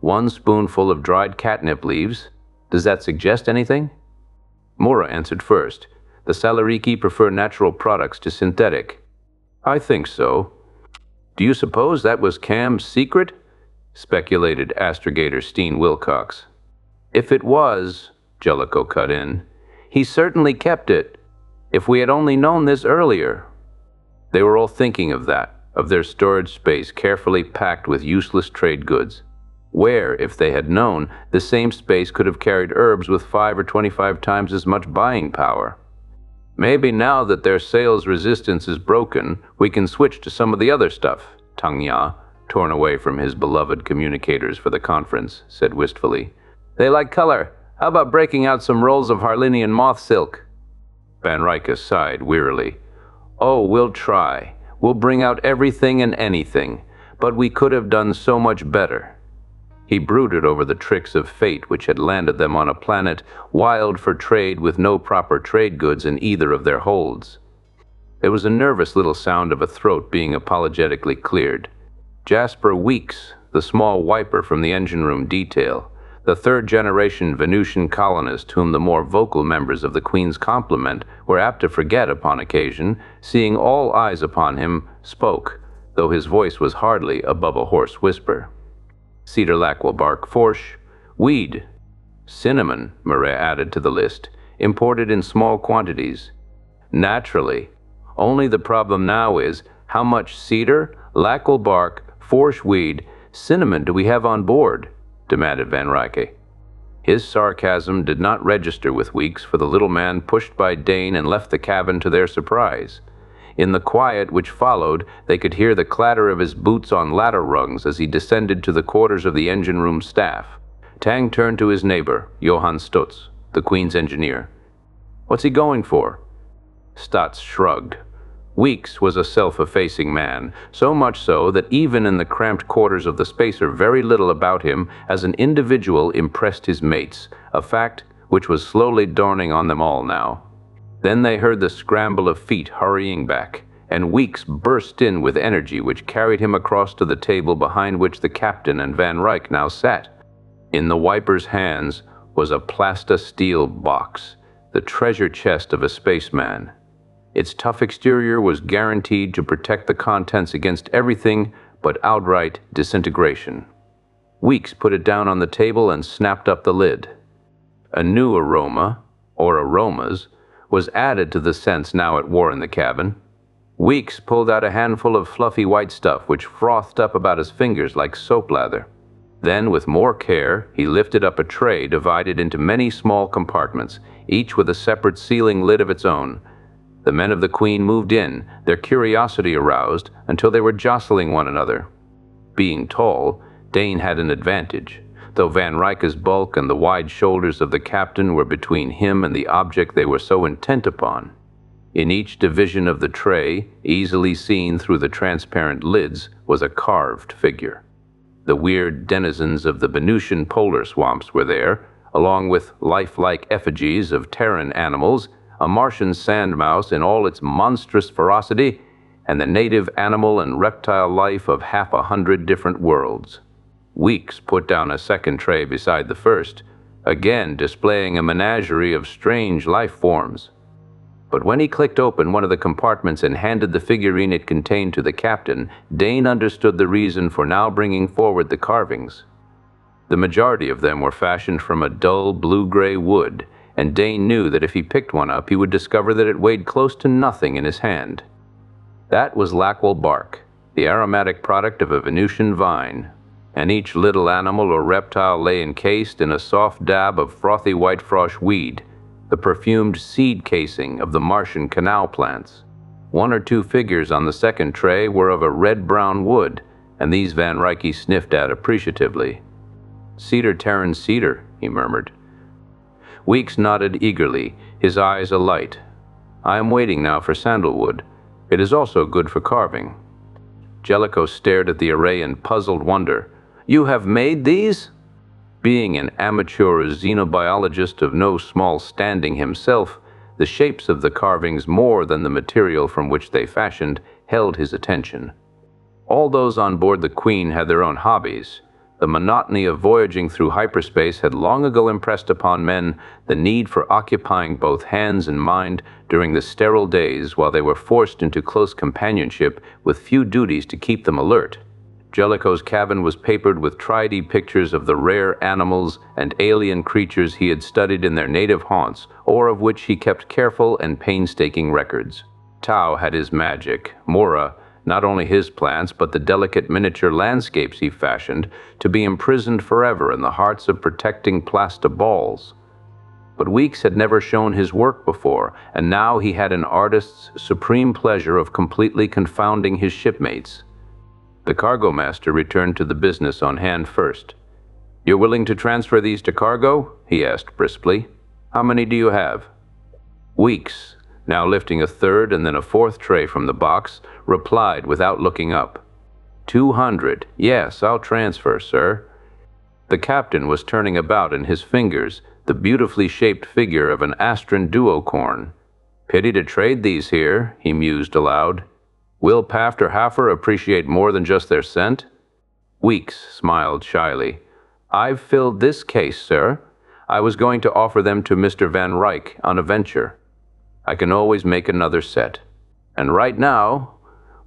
1 spoonful of dried catnip leaves. Does that suggest anything?" Mura answered first. "The Salariki prefer natural products to synthetic." "I think so." "Do you suppose that was Cam's secret?" speculated astrogator Steen Wilcox. If it was, Jellicoe cut in, he certainly kept it. If we had only known this earlier. They were all thinking of that, of their storage space carefully packed with useless trade goods. Where, if they had known, the same space could have carried herbs with 5 or 25 times as much buying power. Maybe now that their sales resistance is broken, we can switch to some of the other stuff, Tang Ya, torn away from his beloved communicators for the conference, said wistfully. They like color. How about breaking out some rolls of Harlinian moth silk? Van Rycke sighed wearily. Oh, we'll try. We'll bring out everything and anything, but we could have done so much better. He brooded over the tricks of fate which had landed them on a planet wild for trade with no proper trade goods in either of their holds. There was a nervous little sound of a throat being apologetically cleared. Jasper Weeks, the small wiper from the engine room detail, the third-generation Venusian colonist whom the more vocal members of the Queen's complement were apt to forget upon occasion, seeing all eyes upon him, spoke, though his voice was hardly above a hoarse whisper. Cedar lac will bark forsh, weed. Cinnamon, Marais added to the list, imported in small quantities. Naturally. Only the problem now is, how much cedar, lac will bark, forsh weed, cinnamon do we have on board? Demanded Van Rycke. His sarcasm did not register with Weeks, for the little man pushed by Dane and left the cabin to their surprise. In the quiet which followed, they could hear the clatter of his boots on ladder rungs as he descended to the quarters of the engine room staff. Tang turned to his neighbor, Johann Stutz, the Queen's engineer. What's he going for? Stutz shrugged. Weeks was a self-effacing man, so much so that even in the cramped quarters of the spacer very little about him as an individual impressed his mates, a fact which was slowly dawning on them all now. Then they heard the scramble of feet hurrying back, and Weeks burst in with energy which carried him across to the table behind which the captain and Van Rycke now sat. In the wiper's hands was a plastisteel box, the treasure chest of a spaceman. Its tough exterior was guaranteed to protect the contents against everything but outright disintegration. Weeks put it down on the table and snapped up the lid. A new aroma, or aromas, was added to the scents now at war in the cabin. Weeks pulled out a handful of fluffy white stuff which frothed up about his fingers like soap lather. Then, with more care, he lifted up a tray divided into many small compartments, each with a separate sealing lid of its own. The men of the Queen moved in, their curiosity aroused, until they were jostling one another. Being tall, Dane had an advantage, though Van Rycke's bulk and the wide shoulders of the captain were between him and the object they were so intent upon. In each division of the tray, easily seen through the transparent lids, was a carved figure. The weird denizens of the Venusian polar swamps were there, along with lifelike effigies of Terran animals, a Martian sand mouse in all its monstrous ferocity, and the native animal and reptile life of 100 different worlds. Weeks put down a second tray beside the first, again displaying a menagerie of strange life forms. But when he clicked open one of the compartments and handed the figurine it contained to the captain, Dane understood the reason for now bringing forward the carvings. The majority of them were fashioned from a dull blue-gray wood, and Dane knew that if he picked one up, he would discover that it weighed close to nothing in his hand. That was lakwal bark, the aromatic product of a Venusian vine, and each little animal or reptile lay encased in a soft dab of frothy white frosh weed, the perfumed seed casing of the Martian canal plants. One or two figures on the second tray were of a red-brown wood, and these Van Rycke sniffed at appreciatively. "Cedar Terran cedar," he murmured. Weeks nodded eagerly, his eyes alight. "I am waiting now for sandalwood. It is also good for carving." Jellicoe stared at the array in puzzled wonder. "You have made these?" Being an amateur xenobiologist of no small standing himself, the shapes of the carvings more than the material from which they fashioned held his attention. All those on board the Queen had their own hobbies. The monotony of voyaging through hyperspace had long ago impressed upon men the need for occupying both hands and mind during the sterile days while they were forced into close companionship with few duties to keep them alert. Jellicoe's cabin was papered with 3D pictures of the rare animals and alien creatures he had studied in their native haunts, or of which he kept careful and painstaking records. Tao had his magic, Mora, not only his plants, but the delicate miniature landscapes he fashioned, to be imprisoned forever in the hearts of protecting plastiballs. But Weeks had never shown his work before, and now he had an artist's supreme pleasure of completely confounding his shipmates. The cargo master returned to the business on hand first. "You're willing to transfer these to cargo?" he asked briskly. "How many do you have?" Weeks, now lifting a third and then a fourth tray from the box, replied without looking up. 200. Yes, I'll transfer, sir." The captain was turning about in his fingers the beautifully shaped figure of an Astron duocorn. "Pity to trade these here," he mused aloud. "Will Paft or Haffer appreciate more than just their scent?" Weeks smiled shyly. "I've filled this case, sir. I was going to offer them to Mr. Van Ryck on a venture. I can always make another set. And right now,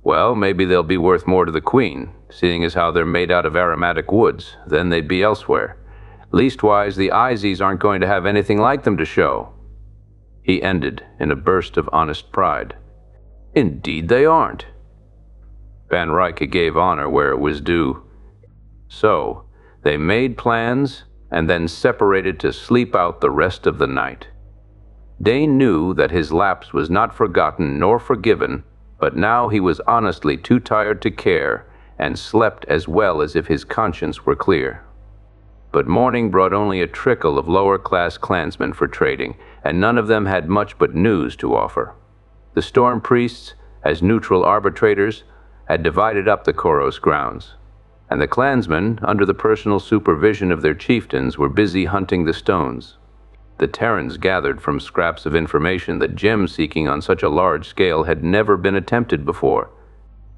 well, maybe they'll be worth more to the Queen, seeing as how they're made out of aromatic woods, than they'd be elsewhere. Leastwise, the Izies aren't going to have anything like them to show." He ended in a burst of honest pride. "Indeed they aren't." Van Ryck gave honor where it was due. So, they made plans and then separated to sleep out the rest of the night. Dane knew that his lapse was not forgotten nor forgiven, but now he was honestly too tired to care, and slept as well as if his conscience were clear. But morning brought only a trickle of lower-class clansmen for trading, and none of them had much but news to offer. The storm priests, as neutral arbitrators, had divided up the Koros grounds, and the clansmen, under the personal supervision of their chieftains, were busy hunting the stones. The Terrans gathered from scraps of information that gem-seeking on such a large scale had never been attempted before.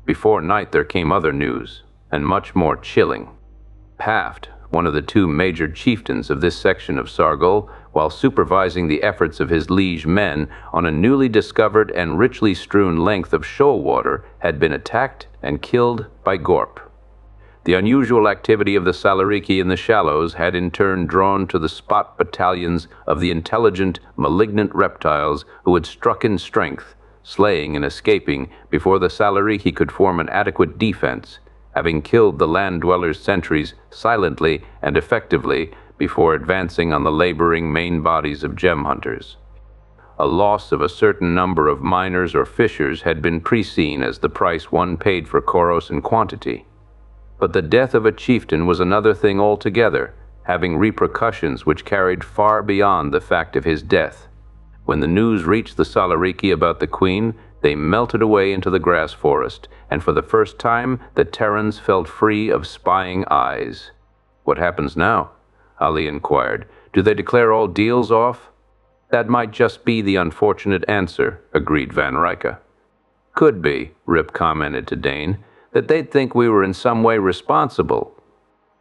Before night there came other news, and much more chilling. Paft, one of the two major chieftains of this section of Sargol, while supervising the efforts of his liege men on a newly discovered and richly strewn length of shoal water, had been attacked and killed by Gorp. The unusual activity of the Salariki in the shallows had in turn drawn to the spot battalions of the intelligent, malignant reptiles who had struck in strength, slaying and escaping before the Salariki could form an adequate defense, having killed the land-dwellers' sentries silently and effectively before advancing on the laboring main bodies of gem hunters. A loss of a certain number of miners or fishers had been preseen as the price one paid for Koros in quantity. But the death of a chieftain was another thing altogether, having repercussions which carried far beyond the fact of his death. When the news reached the Salariki about the Queen, they melted away into the grass forest, and for the first time the Terrans felt free of spying eyes. "What happens now?" Ali inquired. "Do they declare all deals off?" "That might just be the unfortunate answer," agreed Van Ryck. "Could be," Rip commented to Dane, "that they'd think we were in some way responsible."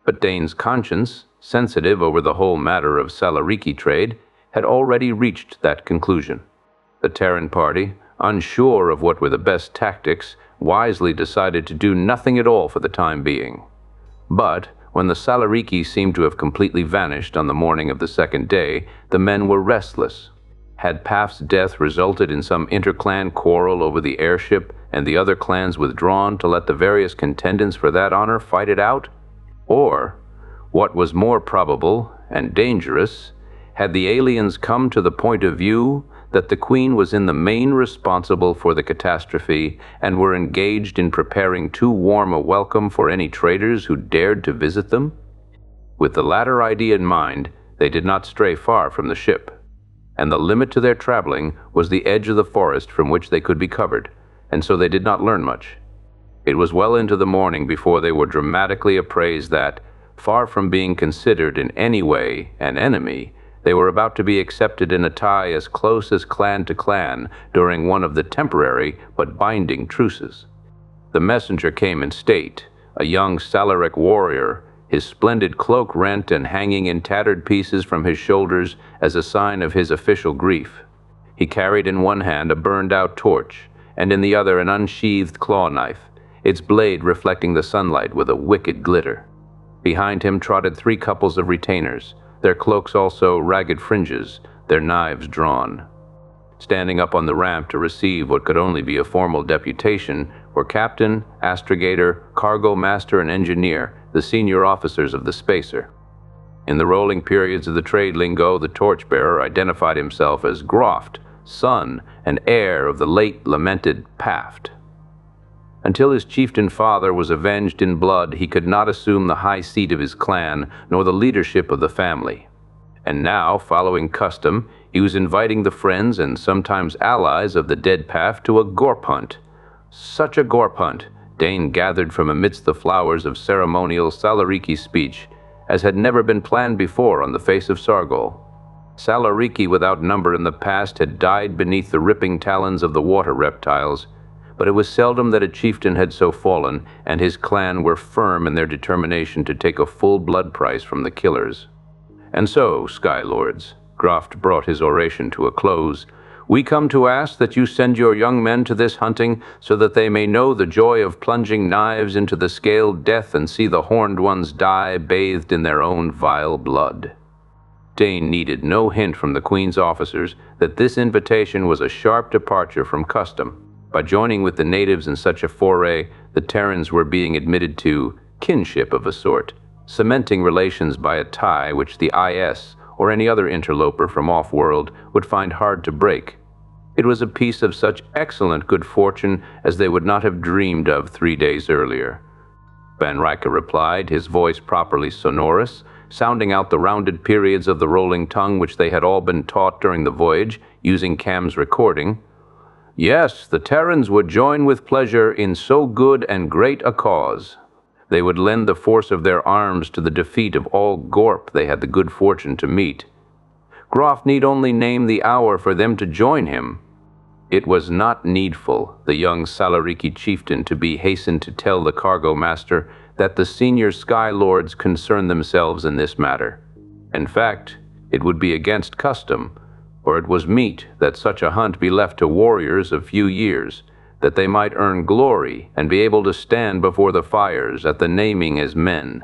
But Dane's conscience, sensitive over the whole matter of Salariki trade, had already reached that conclusion. The Terran party, unsure of what were the best tactics, wisely decided to do nothing at all for the time being. But when the Salariki seemed to have completely vanished on the morning of the second day, the men were restless. Had Paft's death resulted in some interclan quarrel over the airship, and the other clans withdrawn to let the various contendants for that honor fight it out? Or, what was more probable and dangerous, had the aliens come to the point of view that the Queen was in the main responsible for the catastrophe and were engaged in preparing too warm a welcome for any traders who dared to visit them? With the latter idea in mind, they did not stray far from the ship, and the limit to their traveling was the edge of the forest from which they could be covered, and so they did not learn much. It was well into the morning before they were dramatically apprised that, far from being considered in any way an enemy, they were about to be accepted in a tie as close as clan to clan during one of the temporary but binding truces. The messenger came in state, a young Salaric warrior, his splendid cloak rent and hanging in tattered pieces from his shoulders as a sign of his official grief. He carried in one hand a burned-out torch, and in the other an unsheathed claw knife. its blade reflecting the sunlight with a wicked glitter. Behind him trotted 3 couples of retainers, their cloaks also ragged fringes, their knives drawn. Standing up on the ramp to receive what could only be a formal deputation were captain, astrogator, cargo master, and engineer, the senior officers of the spacer. In the rolling periods of the trade lingo, the torchbearer identified himself as Groft, son and heir of the late lamented Paft. Until his chieftain father was avenged in blood, he could not assume the high seat of his clan, nor the leadership of the family. And now, following custom, he was inviting the friends and sometimes allies of the dead Paft to a gorp hunt. Such a gorp hunt, Dane gathered from amidst the flowers of ceremonial Salariki speech, as had never been planned before on the face of Sargol. Salariki without number in the past had died beneath the ripping talons of the water reptiles, but it was seldom that a chieftain had so fallen, and his clan were firm in their determination to take a full blood price from the killers. And so, Sky Lords, Groft brought his oration to a close, we come to ask that you send your young men to this hunting so that they may know the joy of plunging knives into the scaled death and see the horned ones die bathed in their own vile blood. Dane needed no hint from the Queen's officers that this invitation was a sharp departure from custom. By joining with the natives in such a foray, the Terrans were being admitted to kinship of a sort, cementing relations by a tie which the IS or any other interloper from off-world would find hard to break. It was a piece of such excellent good fortune as they would not have dreamed of 3 days earlier. Van Rycke replied, his voice properly sonorous, sounding out the rounded periods of the rolling tongue which they had all been taught during the voyage, using Cam's recording. Yes, the Terrans would join with pleasure in so good and great a cause. They would lend the force of their arms to the defeat of all gorp they had the good fortune to meet. Groff need only name the hour for them to join him. It was not needful, the young Salariki chieftain to be hastened to tell the cargo master that the senior Sky Lords concern themselves in this matter. In fact, it would be against custom, for it was meet that such a hunt be left to warriors of few years, that they might earn glory and be able to stand before the fires at the naming as men.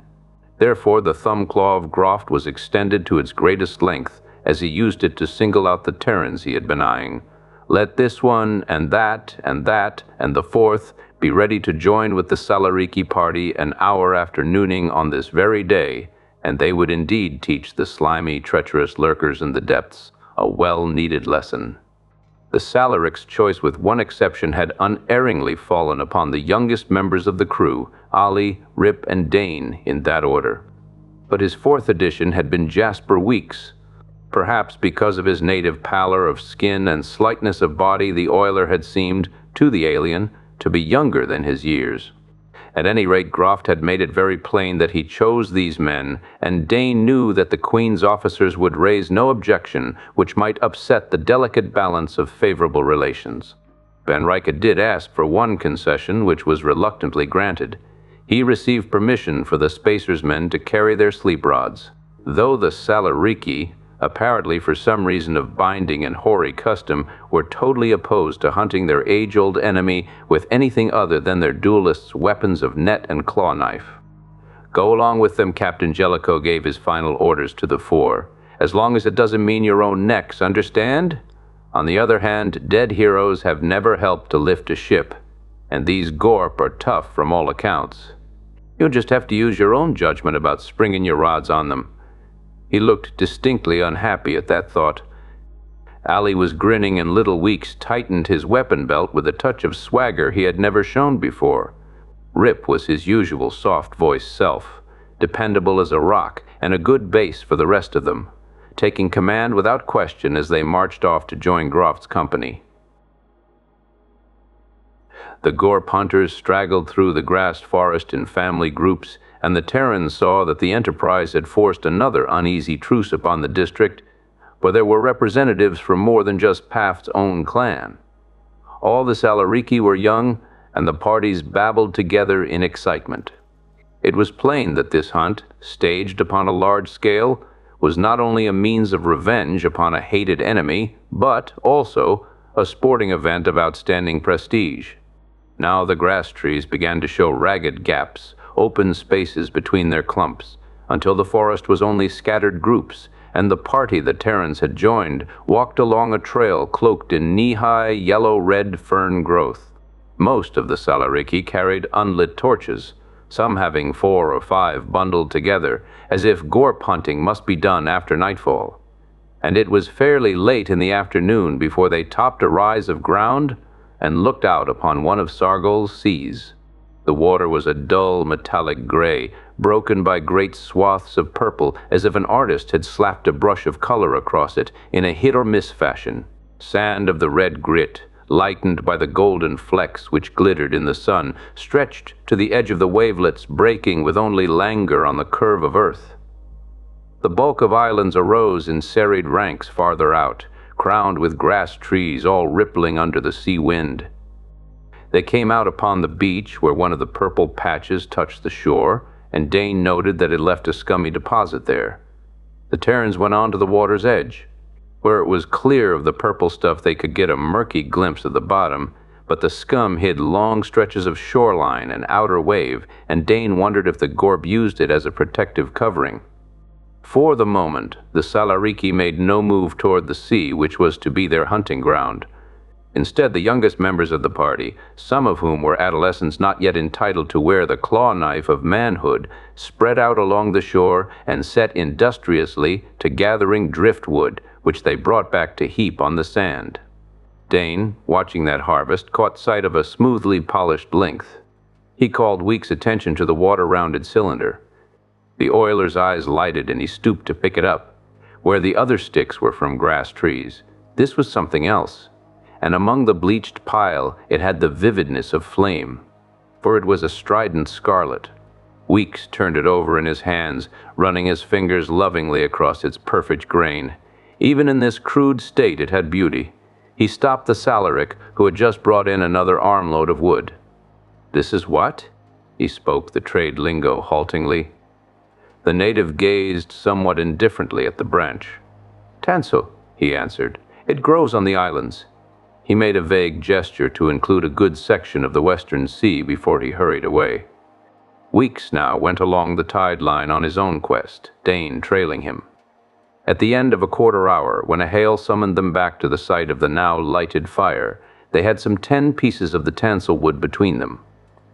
Therefore the thumb claw of Groft was extended to its greatest length, as he used it to single out the Terrans he had been eyeing. Let this one, and that, and the fourth, be ready to join with the Salariki party an hour after nooning on this very day, and they would indeed teach the slimy, treacherous lurkers in the depths a well-needed lesson. The Salaric's choice, with one exception, had unerringly fallen upon the youngest members of the crew, Ali, Rip, and Dane, in that order. But his 4th edition had been Jasper Weeks. Perhaps because of his native pallor of skin and slightness of body, the oiler had seemed, to the alien, to be younger than his years. At any rate, Groft had made it very plain that he chose these men, and Dane knew that the Queen's officers would raise no objection which might upset the delicate balance of favorable relations. Van Rycke did ask for one concession, which was reluctantly granted. He received permission for the Spacer's men to carry their sleep rods. Though the Salariki, apparently for some reason of binding and hoary custom, were totally opposed to hunting their age-old enemy with anything other than their duelists' weapons of net and claw knife. Go along with them, Captain Jellicoe gave his final orders to the 4. As long as it doesn't mean your own necks, understand? On the other hand, dead heroes have never helped to lift a ship, and these gorp are tough from all accounts. You'll just have to use your own judgment about springing your rods on them. He looked distinctly unhappy at that thought. Ali was grinning, and Little Weeks tightened his weapon belt with a touch of swagger he had never shown before. Rip was his usual soft-voiced self, dependable as a rock, and a good base for the rest of them, taking command without question as they marched off to join Groft's company. The gorp hunters straggled through the grassed forest in family groups, and the Terrans saw that the enterprise had forced another uneasy truce upon the district, for there were representatives from more than just Paft's own clan. All the Salariki were young, and the parties babbled together in excitement. It was plain that this hunt, staged upon a large scale, was not only a means of revenge upon a hated enemy, but also a sporting event of outstanding prestige. Now the grass trees began to show ragged gaps, open spaces between their clumps, until the forest was only scattered groups, and the party that Terrans had joined walked along a trail cloaked in knee-high yellow-red fern growth. Most of the Salariki carried unlit torches, some having 4 or 5 bundled together, as if gorp hunting must be done after nightfall. And it was fairly late in the afternoon before they topped a rise of ground and looked out upon one of Sargol's seas. The water was a dull metallic gray, broken by great swaths of purple, as if an artist had slapped a brush of color across it in a hit-or-miss fashion. Sand of the red grit, lightened by the golden flecks which glittered in the sun, stretched to the edge of the wavelets, breaking with only languor on the curve of earth. The bulk of islands arose in serried ranks farther out, crowned with grass trees all rippling under the sea wind. They came out upon the beach where one of the purple patches touched the shore, and Dane noted that it left a scummy deposit there. The Terrans went on to the water's edge. Where it was clear of the purple stuff, they could get a murky glimpse of the bottom, but the scum hid long stretches of shoreline and outer wave, and Dane wondered if the gorp used it as a protective covering. For the moment, the Salariki made no move toward the sea, which was to be their hunting ground. Instead, the youngest members of the party, some of whom were adolescents not yet entitled to wear the claw knife of manhood, spread out along the shore and set industriously to gathering driftwood, which they brought back to heap on the sand. Dane, watching that harvest, caught sight of a smoothly polished length. He called Week's attention to the water-rounded cylinder. The oiler's eyes lighted, and he stooped to pick it up. Where the other sticks were from grass trees, this was something else. And among the bleached pile it had the vividness of flame, for it was a strident scarlet. Weeks turned it over in his hands, running his fingers lovingly across its perfect grain. Even in this crude state it had beauty. He stopped the Salaric, who had just brought in another armload of wood. "This is what?" He spoke the trade lingo haltingly. The native gazed somewhat indifferently at the branch. "Tanso," he answered. "It grows on the islands." He made a vague gesture to include a good section of the western sea before he hurried away. Weeks now went along the tide line on his own quest, Dane trailing him. At the end of a quarter hour, when a hail summoned them back to the site of the now lighted fire, they had some 10 pieces of the tansel wood between them.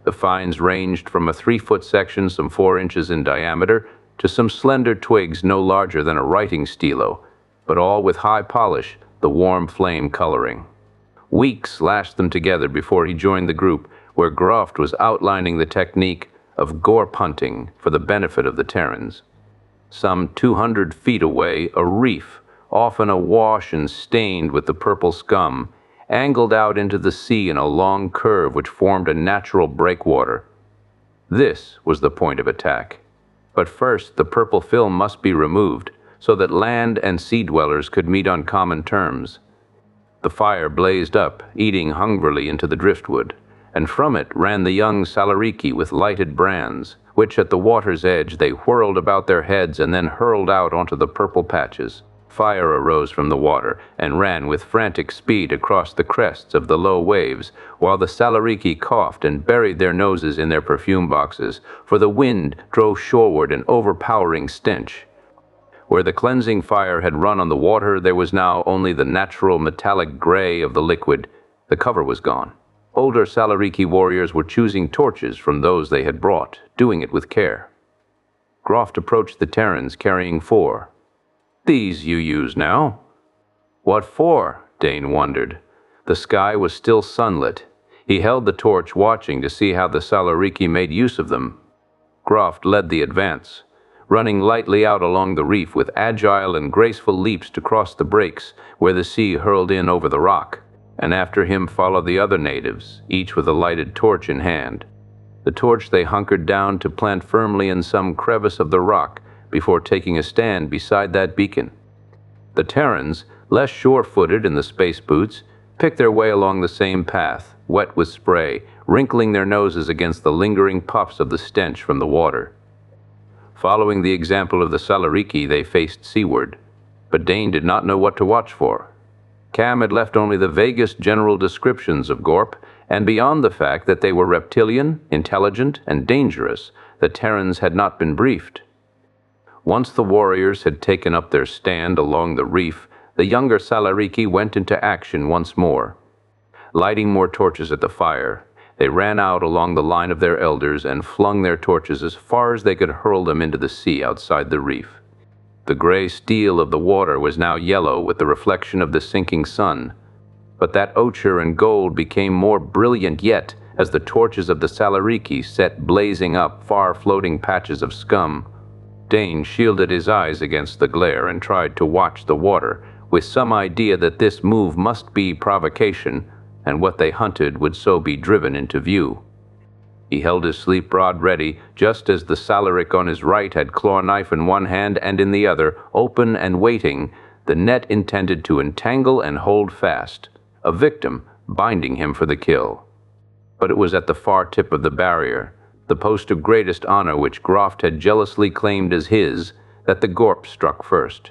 The fines ranged from a 3-foot section some 4 inches in diameter to some slender twigs no larger than a writing stilo, but all with high polish, the warm flame coloring. Weeks lashed them together before he joined the group, where Groft was outlining the technique of gorp hunting for the benefit of the Terrans. Some 200 feet away, a reef, often awash and stained with the purple scum, angled out into the sea in a long curve which formed a natural breakwater. This was the point of attack. But first, the purple film must be removed, so that land and sea dwellers could meet on common terms. The fire blazed up, eating hungrily into the driftwood, and from it ran the young Salariki with lighted brands, which at the water's edge they whirled about their heads and then hurled out onto the purple patches. Fire arose from the water and ran with frantic speed across the crests of the low waves, while the Salariki coughed and buried their noses in their perfume boxes, for the wind drove shoreward an overpowering stench. Where the cleansing fire had run on the water, there was now only the natural metallic gray of the liquid. The cover was gone. Older Salariki warriors were choosing torches from those they had brought, doing it with care. Groft approached the Terrans, carrying 4. "These you use now?" "What for?" Dane wondered. The sky was still sunlit. He held the torch, watching to see how the Salariki made use of them. Groft led the advance, running lightly out along the reef with agile and graceful leaps to cross the breaks where the sea hurled in over the rock, and after him followed the other natives, each with a lighted torch in hand. The torch they hunkered down to plant firmly in some crevice of the rock before taking a stand beside that beacon. The Terrans, less sure-footed in the space boots, picked their way along the same path, wet with spray, wrinkling their noses against the lingering puffs of the stench from the water. Following the example of the Salariki, they faced seaward, but Dane did not know what to watch for. Cam had left only the vaguest general descriptions of gorp, And beyond the fact that they were reptilian, intelligent, and dangerous, the Terrans had not been briefed. Once the warriors had taken up their stand along the reef, the younger Salariki went into action once more. Lighting more torches at the fire, they ran out along the line of their elders and flung their torches as far as they could hurl them into the sea outside the reef. The gray steel of the water was now yellow with the reflection of the sinking sun, but that ochre and gold became more brilliant yet as the torches of the Salariki set blazing up far floating patches of scum. Dane shielded his eyes against the glare and tried to watch the water, with some idea that this move must be provocation, and what they hunted would so be driven into view. He held his sleep rod ready, just as the Salaric on his right had claw knife in one hand and in the other, open and waiting, the net intended to entangle and hold fast, a victim binding him for the kill. But it was at the far tip of the barrier, the post of greatest honor which Groft had jealously claimed as his, that the Gorp struck first.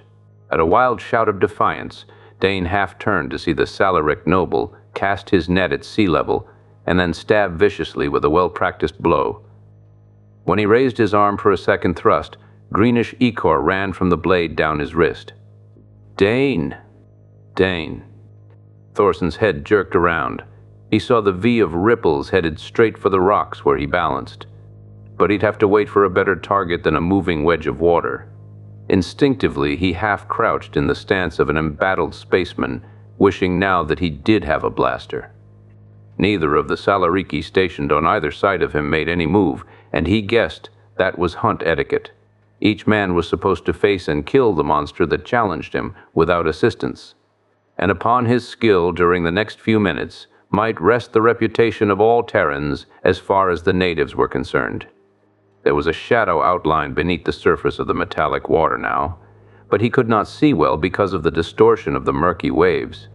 At a wild shout of defiance, Dane half turned to see the Salaric noble cast his net at sea level and then stab viciously with a well-practiced blow. When he raised his arm for a second thrust, greenish ichor ran from the blade down his wrist. Dane! Dane! Thorson's head jerked around. He saw the V of ripples headed straight for the rocks where he balanced. But he'd have to wait for a better target than a moving wedge of water. Instinctively, he half-crouched in the stance of an embattled spaceman, wishing now that he did have a blaster. Neither of the Salariki stationed on either side of him made any move, and he guessed that was hunt etiquette. Each man was supposed to face and kill the monster that challenged him without assistance. And upon his skill during the next few minutes might rest the reputation of all Terrans as far as the natives were concerned. There was a shadow outline beneath the surface of the metallic water now, but he could not see well because of the distortion of the murky waves.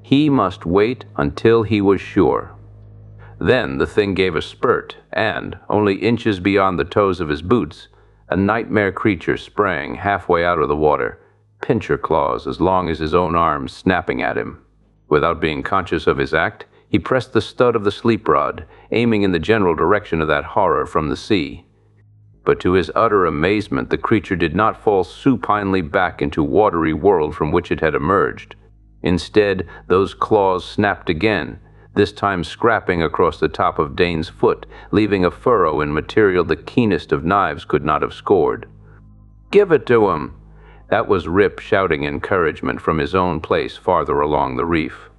He must wait until he was sure. Then the thing gave a spurt, and, only inches beyond the toes of his boots, a nightmare creature sprang halfway out of the water, pincher claws as long as his own arms snapping at him. Without being conscious of his act, he pressed the stud of the sleep rod, aiming in the general direction of that horror from the sea. But to his utter amazement, the creature did not fall supinely back into watery world from which it had emerged. Instead, those claws snapped again, this time scrapping across the top of Dane's foot, leaving a furrow in material the keenest of knives could not have scored. "Give it to him!" That was Rip shouting encouragement from his own place farther along the reef.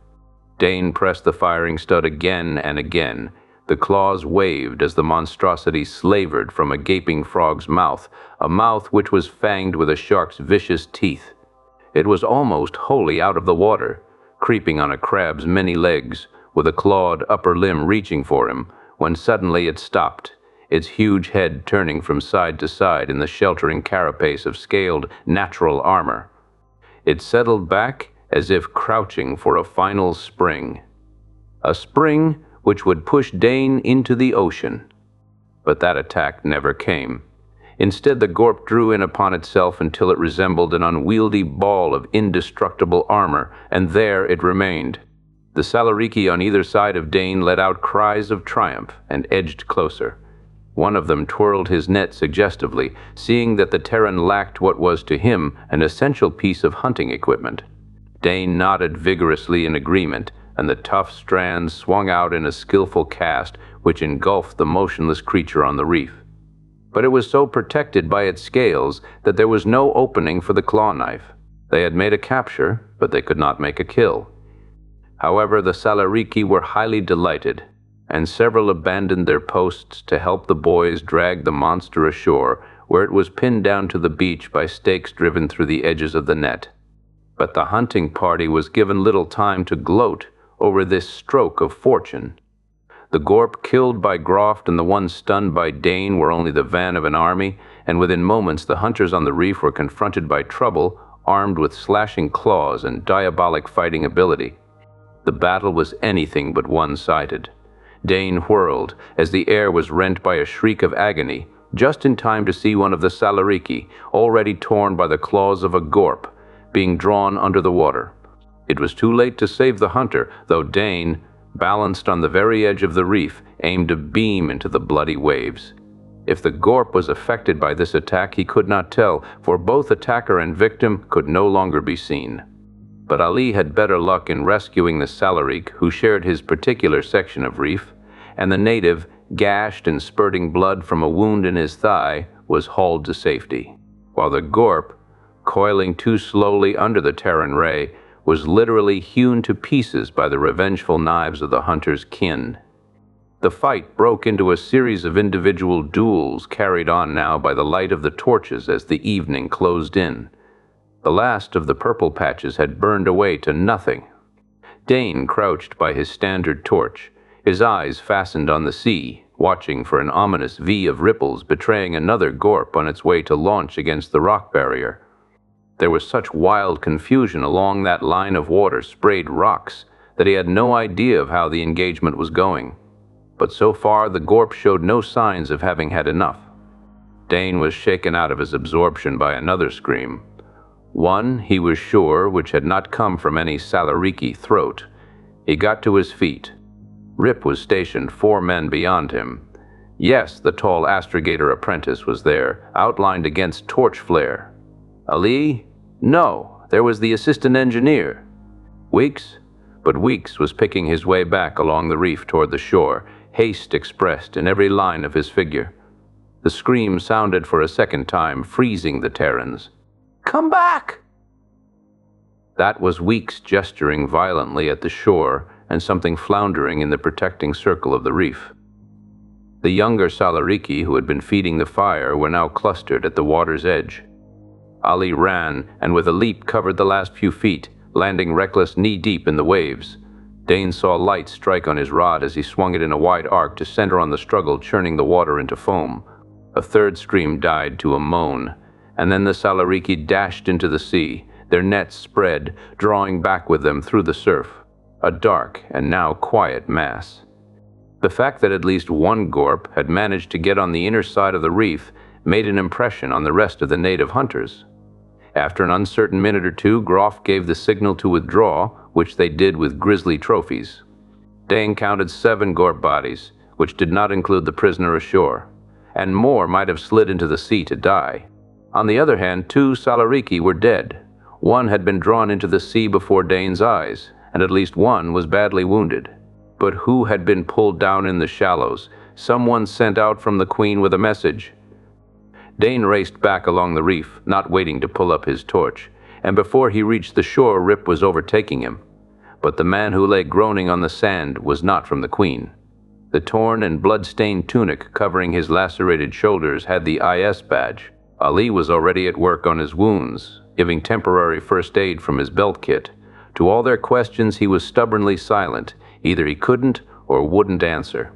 Dane pressed the firing stud again and again. The claws waved as the monstrosity slavered from a gaping frog's mouth, a mouth which was fanged with a shark's vicious teeth. It was almost wholly out of the water, creeping on a crab's many legs, with a clawed upper limb reaching for him, when suddenly it stopped, its huge head turning from side to side in the sheltering carapace of scaled, natural armor. It settled back as if crouching for a final spring. A spring which would push Dane into the ocean. But that attack never came. Instead, the Gorp drew in upon itself until it resembled an unwieldy ball of indestructible armor, and there it remained. The Salariki on either side of Dane let out cries of triumph and edged closer. One of them twirled his net suggestively, seeing that the Terran lacked what was to him an essential piece of hunting equipment. Dane nodded vigorously in agreement, and the tough strands swung out in a skillful cast which engulfed the motionless creature on the reef. But it was so protected by its scales that there was no opening for the claw knife. They had made a capture, but they could not make a kill. However, the Salariki were highly delighted, and several abandoned their posts to help the boys drag the monster ashore, where it was pinned down to the beach by stakes driven through the edges of the net. But the hunting party was given little time to gloat over this stroke of fortune. The Gorp killed by Groft and the one stunned by Dane were only the van of an army, and within moments the hunters on the reef were confronted by trouble, armed with slashing claws and diabolic fighting ability. The battle was anything but one-sided. Dane whirled as the air was rent by a shriek of agony, just in time to see one of the Salariki, already torn by the claws of a Gorp, being drawn under the water. It was too late to save the hunter, though Dane, balanced on the very edge of the reef, aimed a beam into the bloody waves. If the Gorp was affected by this attack, he could not tell, for both attacker and victim could no longer be seen. But Ali had better luck in rescuing the Salarique, who shared his particular section of reef, and the native, gashed and spurting blood from a wound in his thigh, was hauled to safety, while the Gorp, coiling too slowly under the Terran ray, was literally hewn to pieces by the revengeful knives of the hunter's kin. The fight broke into a series of individual duels carried on now by the light of the torches as the evening closed in. The last of the purple patches had burned away to nothing. Dane crouched by his standard torch, his eyes fastened on the sea, watching for an ominous V of ripples betraying another Gorp on its way to launch against the rock barrier. There was such wild confusion along that line of water-sprayed rocks that he had no idea of how the engagement was going. But so far the Gorp showed no signs of having had enough. Dane was shaken out of his absorption by another scream. One, he was sure, which had not come from any Salarique throat. He got to his feet. Rip was stationed 4 men beyond him. Yes, the tall astrogator apprentice was there, outlined against torch flare. Ali? No, there was the assistant engineer. Weeks? But Weeks was picking his way back along the reef toward the shore, haste expressed in every line of his figure. The scream sounded for a second time, freezing the Terrans. "Come back!" That was Weeks gesturing violently at the shore and something floundering in the protecting circle of the reef. The younger Salarique who had been feeding the fire were now clustered at the water's edge. Ali ran and with a leap covered the last few feet, landing reckless knee-deep in the waves. Dane saw light strike on his rod as he swung it in a wide arc to center on the struggle, churning the water into foam. A third scream died to a moan, and then the Salarique dashed into the sea, their nets spread, drawing back with them through the surf, a dark and now quiet mass. The fact that at least one Gorp had managed to get on the inner side of the reef made an impression on the rest of the native hunters. After an uncertain minute or two, Groff gave the signal to withdraw, which they did with grisly trophies. Dane counted 7 Gorp bodies, which did not include the prisoner ashore, and more might have slid into the sea to die. On the other hand, 2 Salarique were dead. One had been drawn into the sea before Dane's eyes, and at least one was badly wounded. But who had been pulled down in the shallows? Someone sent out from the Queen with a message. Dane raced back along the reef, not waiting to pull up his torch, and before he reached the shore, Rip was overtaking him. But the man who lay groaning on the sand was not from the Queen. The torn and blood-stained tunic covering his lacerated shoulders had the IS badge. Ali was already at work on his wounds, giving temporary first aid from his belt kit. To all their questions, he was stubbornly silent. Either he couldn't or wouldn't answer.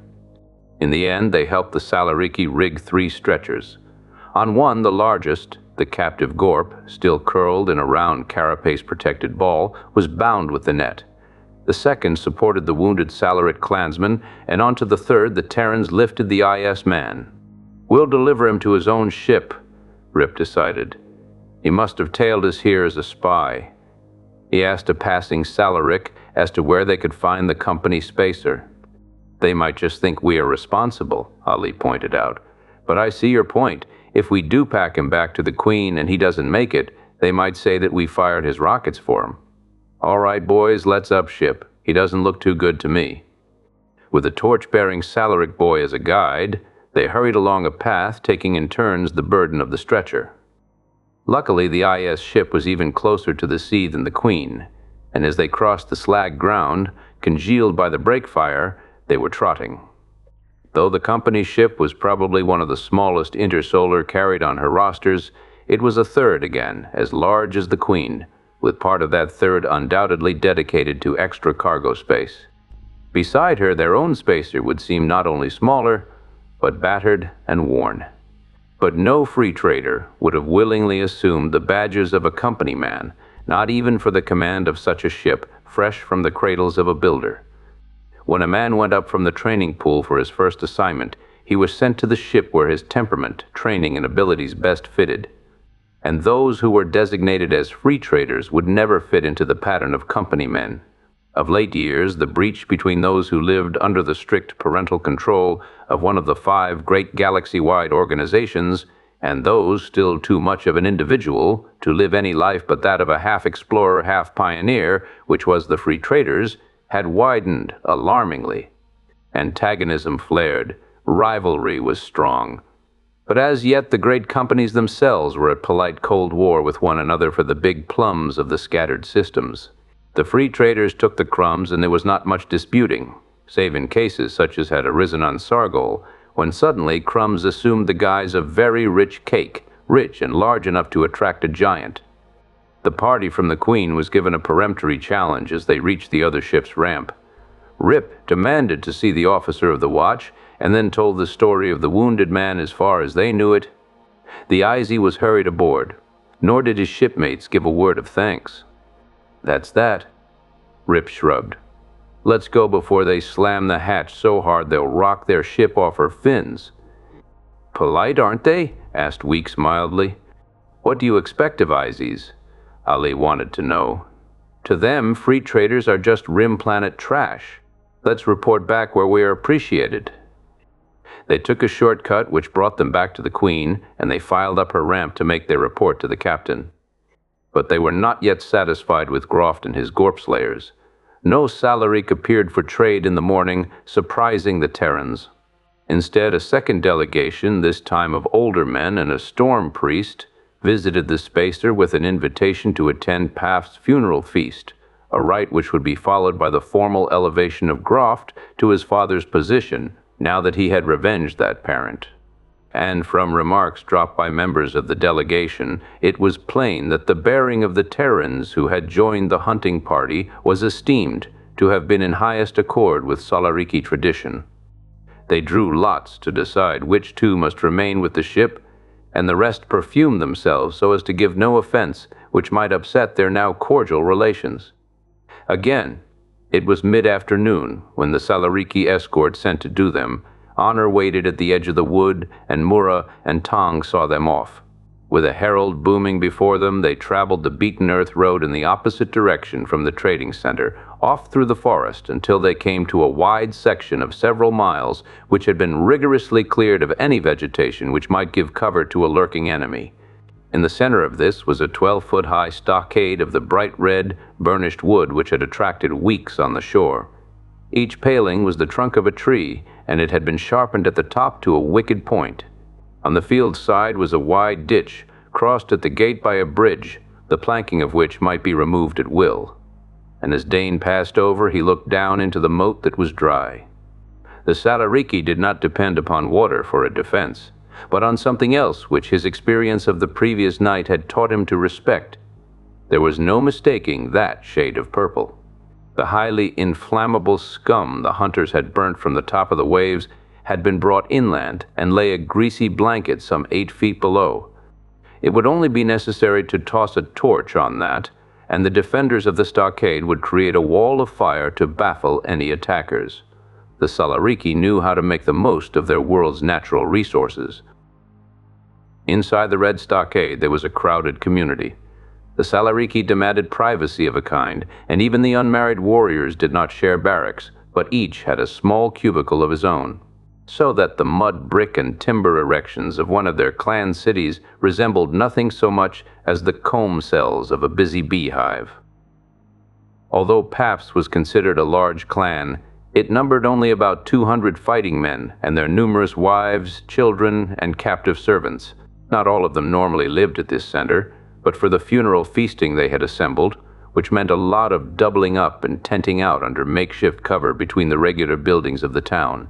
In the end, they helped the Salarique rig 3 stretchers. On one, the largest, the captive Gorp, still curled in a round carapace-protected ball, was bound with the net. The second supported the wounded Salaric clansman, and onto the third the Terrans lifted the IS man. "We'll deliver him to his own ship," Rip decided. He must have tailed us here as a spy. He asked a passing Salaric as to where they could find the company spacer. "They might just think we are responsible," Ali pointed out. "But I see your point. If we do pack him back to the Queen and he doesn't make it, they might say that we fired his rockets for him. All right, boys, let's up ship. He doesn't look too good to me." With a torch-bearing Salaric boy as a guide, they hurried along a path, taking in turns the burden of the stretcher. Luckily, the IS ship was even closer to the sea than the Queen, and as they crossed the slag ground, congealed by the break fire, they were trotting. Though the company ship was probably one of the smallest intersolar carried on her rosters, it was a third again, as large as the Queen, with part of that third undoubtedly dedicated to extra cargo space. Beside her, their own spacer would seem not only smaller, but battered and worn. But no free trader would have willingly assumed the badges of a company man, not even for the command of such a ship fresh from the cradles of a builder. When a man went up from the training pool for his first assignment, he was sent to the ship where his temperament, training, and abilities best fitted. And those who were designated as free traders would never fit into the pattern of company men. Of late years, the breach between those who lived under the strict parental control of one of the 5 great galaxy-wide organizations and those still too much of an individual to live any life but that of a half-explorer, half-pioneer, which was the free traders, had widened alarmingly. Antagonism flared, rivalry was strong. But as yet the great companies themselves were at polite cold war with one another for the big plums of the scattered systems. The free traders took the crumbs, and there was not much disputing, save in cases such as had arisen on Sargol, when suddenly crumbs assumed the guise of very rich cake, rich and large enough to attract a giant. The party from the Queen was given a peremptory challenge as they reached the other ship's ramp. Rip demanded to see the officer of the watch, and then told the story of the wounded man as far as they knew it. The Izzy was hurried aboard, nor did his shipmates give a word of thanks. "That's that." Rip shrugged. "Let's go before they slam the hatch so hard they'll rock their ship off her fins." "Polite, aren't they?" asked Weeks mildly. "What do you expect of Izzy's?" Ali wanted to know. "To them, free traders are just rim planet trash. Let's report back where we are appreciated." They took a shortcut which brought them back to the Queen, and they filed up her ramp to make their report to the captain. But they were not yet satisfied with Groft and his Gorpslayers. No Salarique appeared for trade in the morning, surprising the Terrans. Instead, a second delegation, this time of older men and a storm priest, visited the spacer with an invitation to attend Paf's funeral feast, a rite which would be followed by the formal elevation of Groft to his father's position, now that he had revenged that parent. And from remarks dropped by members of the delegation, it was plain that the bearing of the Terrans who had joined the hunting party was esteemed to have been in highest accord with Salarique tradition. They drew lots to decide which 2 must remain with the ship, and the rest perfumed themselves so as to give no offense which might upset their now cordial relations. Again, it was mid-afternoon when the Salarique escort sent to do them. Honor waited at the edge of the wood, and Mura and Tong saw them off. With a herald booming before them, they traveled the beaten earth road in the opposite direction from the trading center, off through the forest until they came to a wide section of several miles which had been rigorously cleared of any vegetation which might give cover to a lurking enemy. In the center of this was a 12-foot-high stockade of the bright red, burnished wood which had attracted Weeks on the shore. Each paling was the trunk of a tree, and it had been sharpened at the top to a wicked point. On the field side was a wide ditch, crossed at the gate by a bridge, the planking of which might be removed at will. And as Dane passed over, he looked down into the moat that was dry. The Salarique did not depend upon water for a defense, but on something else which his experience of the previous night had taught him to respect. There was no mistaking that shade of purple. The highly inflammable scum the hunters had burnt from the top of the waves had been brought inland and lay a greasy blanket some 8 feet below. It would only be necessary to toss a torch on that, and the defenders of the stockade would create a wall of fire to baffle any attackers. The Salarique knew how to make the most of their world's natural resources. Inside the red stockade there was a crowded community. The Salarique demanded privacy of a kind, and even the unmarried warriors did not share barracks, but each had a small cubicle of his own, so that the mud, brick, and timber erections of one of their clan cities resembled nothing so much as the comb cells of a busy beehive. Although Paf's was considered a large clan, it numbered only about 200 fighting men and their numerous wives, children, and captive servants. Not all of them normally lived at this center, but for the funeral feasting they had assembled, which meant a lot of doubling up and tenting out under makeshift cover between the regular buildings of the town,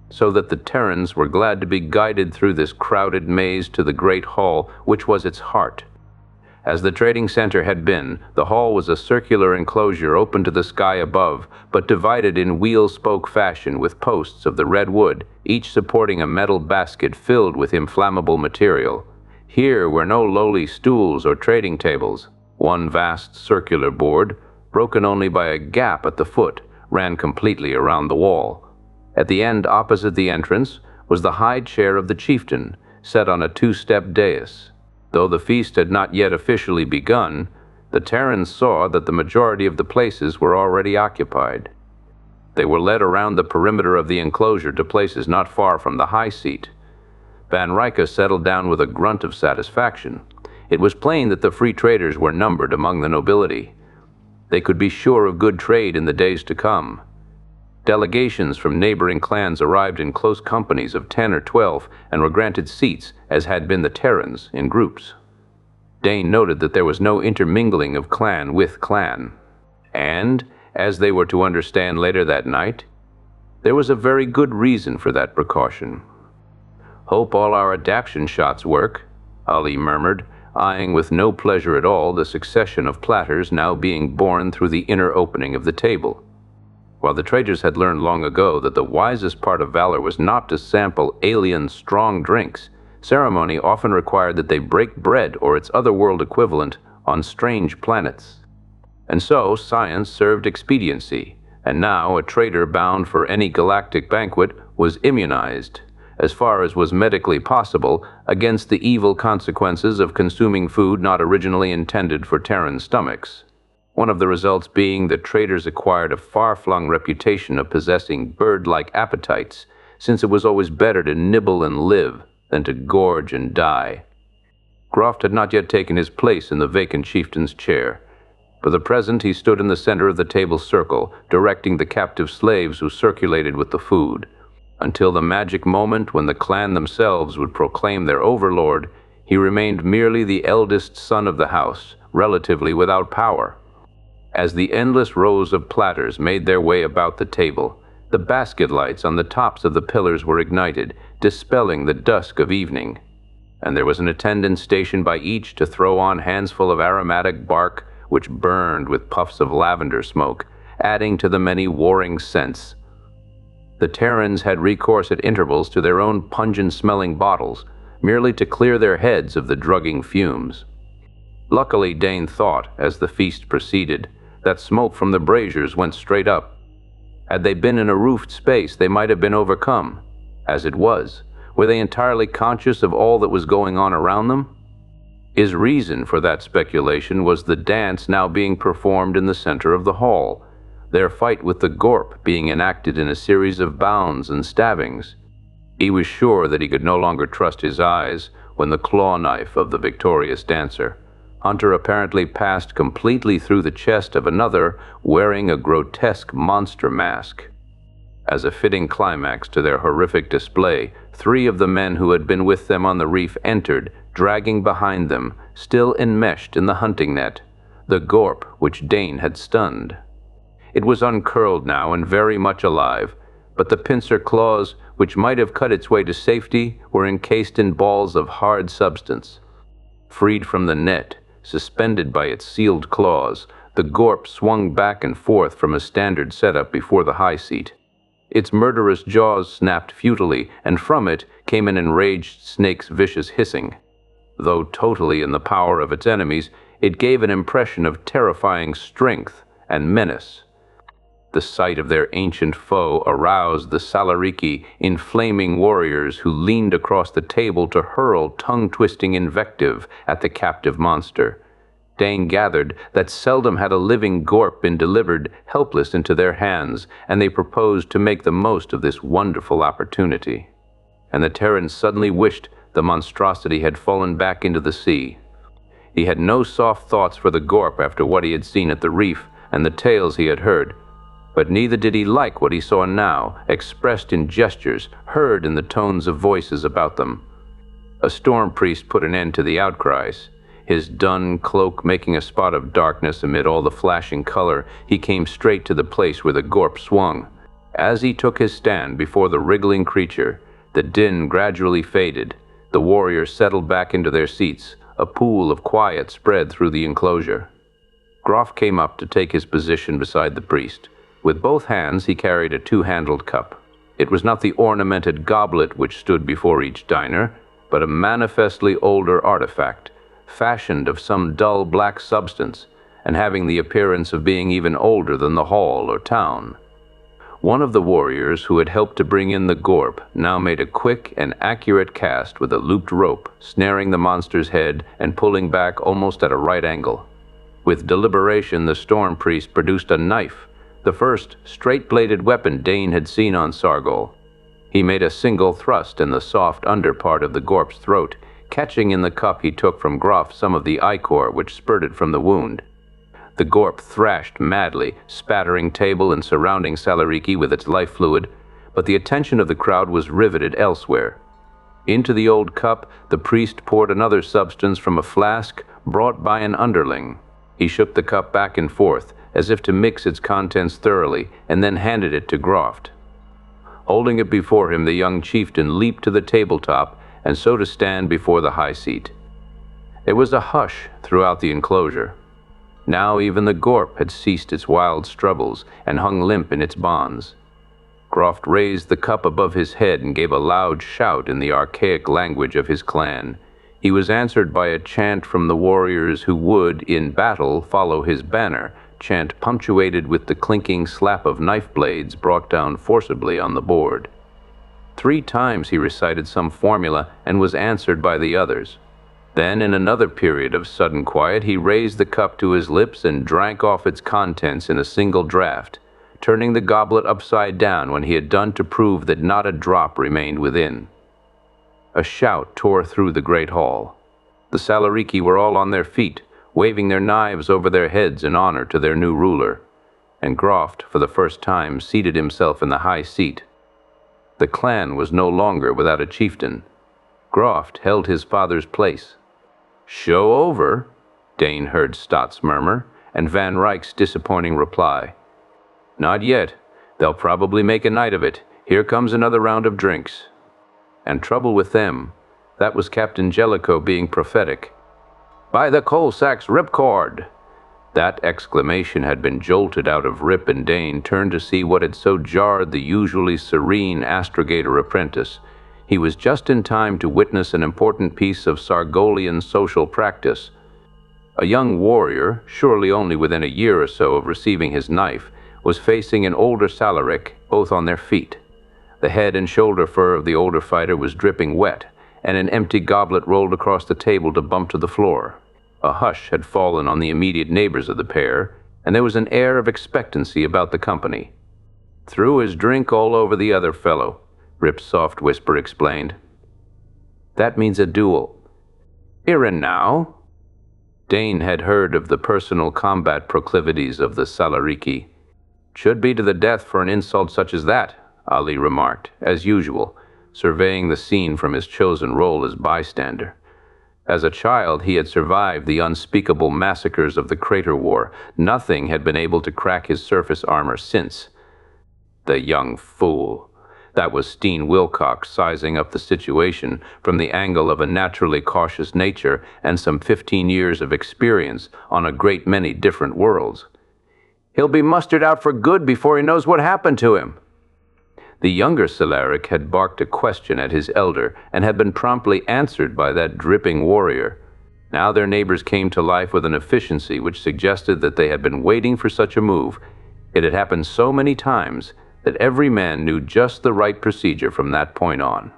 so that the Terrans were glad to be guided through this crowded maze to the great hall which was its heart. As the trading center had been, the hall was a circular enclosure open to the sky above, but divided in wheel-spoke fashion with posts of the red wood, each supporting a metal basket filled with inflammable material. Here were no lowly stools or trading tables. One vast circular board, broken only by a gap at the foot, ran completely around the wall. At the end opposite the entrance was the high chair of the chieftain, set on a 2-step dais. Though the feast had not yet officially begun, The Terrans saw that the majority of the places were already occupied. They were led around the perimeter of the enclosure to places not far from the high seat. Van Rycke settled down with a grunt of satisfaction. It was plain that the free traders were numbered among the nobility. They could be sure of good trade in the days to come. Delegations from neighboring clans arrived in close companies of 10 or 12 and were granted seats, as had been the Terrans, in groups. Dane noted that there was no intermingling of clan with clan. And, as they were to understand later that night, there was a very good reason for that precaution. "Hope all our adaptation shots work," Ali murmured, eyeing with no pleasure at all the succession of platters now being borne through the inner opening of the table. While the traders had learned long ago that the wisest part of valor was not to sample alien strong drinks, ceremony often required that they break bread or its otherworld equivalent on strange planets. And so science served expediency, and now a trader bound for any galactic banquet was immunized, as far as was medically possible, against the evil consequences of consuming food not originally intended for Terran stomachs. One of the results being that traders acquired a far-flung reputation of possessing bird-like appetites, since it was always better to nibble and live than to gorge and die. Groft had not yet taken his place in the vacant chieftain's chair. For the present, he stood in the center of the table's circle, directing the captive slaves who circulated with the food. Until the magic moment when the clan themselves would proclaim their overlord, he remained merely the eldest son of the house, relatively without power. As the endless rows of platters made their way about the table, the basket lights on the tops of the pillars were ignited, dispelling the dusk of evening. And there was an attendant stationed by each to throw on handsful of aromatic bark, which burned with puffs of lavender smoke, adding to the many warring scents. The Terrans had recourse at intervals to their own pungent-smelling bottles, merely to clear their heads of the drugging fumes. Luckily, Dane thought, as the feast proceeded, that smoke from the braziers went straight up. Had they been in a roofed space, they might have been overcome. As it was, were they entirely conscious of all that was going on around them? His reason for that speculation was the dance now being performed in the center of the hall, their fight with the Gorp being enacted in a series of bounds and stabbings. He was sure that he could no longer trust his eyes when the claw knife of the victorious dancer, Hunter, apparently passed completely through the chest of another wearing a grotesque monster mask. As a fitting climax to their horrific display, 3 of the men who had been with them on the reef entered, dragging behind them, still enmeshed in the hunting net, the Gorp which Dane had stunned. It was uncurled now and very much alive, but the pincer claws, which might have cut its way to safety, were encased in balls of hard substance. Freed from the net, suspended by its sealed claws, the Gorp swung back and forth from a standard setup before the high seat. Its murderous jaws snapped futilely, and from it came an enraged snake's vicious hissing. Though totally in the power of its enemies, it gave an impression of terrifying strength and menace. The sight of their ancient foe aroused the Salariki, inflaming warriors who leaned across the table to hurl tongue-twisting invective at the captive monster. Dane gathered that seldom had a living Gorp been delivered helpless into their hands, and they proposed to make the most of this wonderful opportunity. And the Terran suddenly wished the monstrosity had fallen back into the sea. He had no soft thoughts for the Gorp after what he had seen at the reef and the tales he had heard, but neither did he like what he saw now, expressed in gestures, heard in the tones of voices about them. A storm priest put an end to the outcries. His dun cloak making a spot of darkness amid all the flashing color, he came straight to the place where the Gorp swung. As he took his stand before the wriggling creature, the din gradually faded. The warriors settled back into their seats. A pool of quiet spread through the enclosure. Groff came up to take his position beside the priest. With both hands he carried a 2-handled cup. It was not the ornamented goblet which stood before each diner, but a manifestly older artifact, fashioned of some dull black substance, and having the appearance of being even older than the hall or town. One of the warriors who had helped to bring in the Gorp now made a quick and accurate cast with a looped rope, snaring the monster's head and pulling back almost at a right angle. With deliberation, the storm priest produced a knife, the first straight-bladed weapon Dane had seen on Sargol. He made a single thrust in the soft under part of the Gorp's throat, catching in the cup he took from Groff some of the ichor which spurted from the wound. The Gorp thrashed madly, spattering table and surrounding Salariki with its life fluid, but the attention of the crowd was riveted elsewhere. Into the old cup, the priest poured another substance from a flask brought by an underling. He shook the cup back and forth, as if to mix its contents thoroughly, and then handed it to Groft. Holding it before him, the young chieftain leaped to the tabletop, and so to stand before the high seat. There was a hush throughout the enclosure. Now even the Gorp had ceased its wild struggles and hung limp in its bonds. Groft raised the cup above his head and gave a loud shout in the archaic language of his clan. He was answered by a chant from the warriors who would, in battle, follow his banner, chant punctuated with the clinking slap of knife blades brought down forcibly on the board. 3 times he recited some formula and was answered by the others. Then, in another period of sudden quiet, he raised the cup to his lips and drank off its contents in a single draught, turning the goblet upside down when he had done to prove that not a drop remained within. A shout tore through the great hall. The Salariki were all on their feet, waving their knives over their heads in honor to their new ruler, and Groft, for the first time, seated himself in the high seat. The clan was no longer without a chieftain. Groft held his father's place. "Show over," Dane heard Stott's murmur, and Van Ryck's disappointing reply. "Not yet. They'll probably make a night of it. Here comes another round of drinks." And trouble with them. That was Captain Jellicoe being prophetic. "By the Coalsack's ripcord!" That exclamation had been jolted out of Rip, and Dane turned to see what had so jarred the usually serene astrogator apprentice. He was just in time to witness an important piece of Sargolian social practice. A young warrior, surely only within a year or so of receiving his knife, was facing an older Salaric, both on their feet. The head and shoulder fur of the older fighter was dripping wet, and an empty goblet rolled across the table to bump to the floor. A hush had fallen on the immediate neighbors of the pair, and there was an air of expectancy about the company. "Threw his drink all over the other fellow," Rip's soft whisper explained. "That means a duel." "Here and now." Dane had heard of the personal combat proclivities of the Salariki. "Should be to the death for an insult such as that," Ali remarked, as usual, surveying the scene from his chosen role as bystander. As a child, he had survived the unspeakable massacres of the Crater War. Nothing had been able to crack his surface armor since. The young fool. That was Steen Wilcox sizing up the situation from the angle of a naturally cautious nature and some 15 years of experience on a great many different worlds. "He'll be mustered out for good before he knows what happened to him." The younger Salaric had barked a question at his elder and had been promptly answered by that dripping warrior. Now their neighbors came to life with an efficiency which suggested that they had been waiting for such a move. It had happened so many times that every man knew just the right procedure from that point on.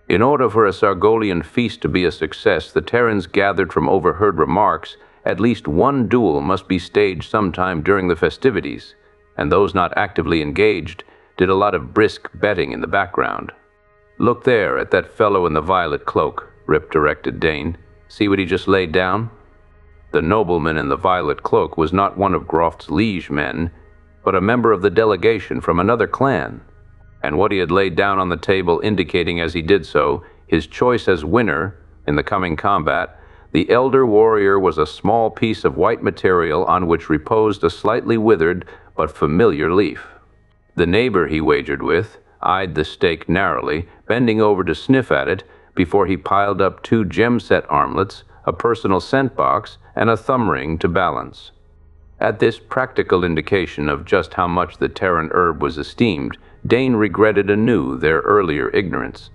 In order for a Sargolian feast to be a success, the Terrans gathered from overheard remarks at least one duel must be staged sometime during the festivities, and those not actively engaged did a lot of brisk betting in the background. "Look there at that fellow in the violet cloak," Rip directed Dane. "See what he just laid down?" The nobleman in the violet cloak was not one of Groft's liege men, but a member of the delegation from another clan, and what he had laid down on the table indicating as he did so his choice as winner in the coming combat, the elder warrior was a small piece of white material on which reposed a slightly withered but familiar leaf. The neighbor he wagered with eyed the stake narrowly, bending over to sniff at it before he piled up 2 gem-set armlets, a personal scent box, and a thumb ring to balance. At this practical indication of just how much the Terran herb was esteemed, Dane regretted anew their earlier ignorance.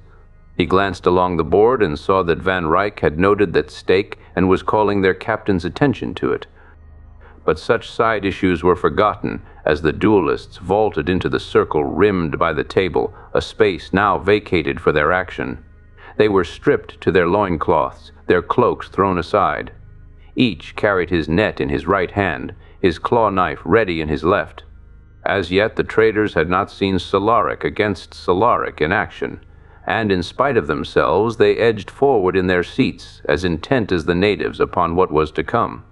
He glanced along the board and saw that Van Ryck had noted that stake and was calling their captain's attention to it. But such side issues were forgotten as the duelists vaulted into the circle rimmed by the table, a space now vacated for their action. They were stripped to their loincloths, their cloaks thrown aside. Each carried his net in his right hand, his claw knife ready in his left. As yet the traders had not seen Solaric against Solaric in action, and in spite of themselves they edged forward in their seats, as intent as the natives upon what was to come.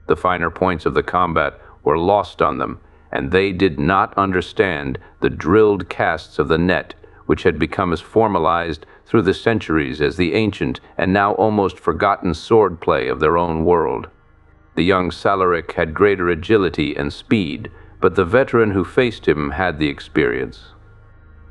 The finer points of the combat were lost on them, and they did not understand the drilled casts of the net, which had become as formalized through the centuries as the ancient and now almost forgotten swordplay of their own world. The young Solaric had greater agility and speed, but the veteran who faced him had the experience.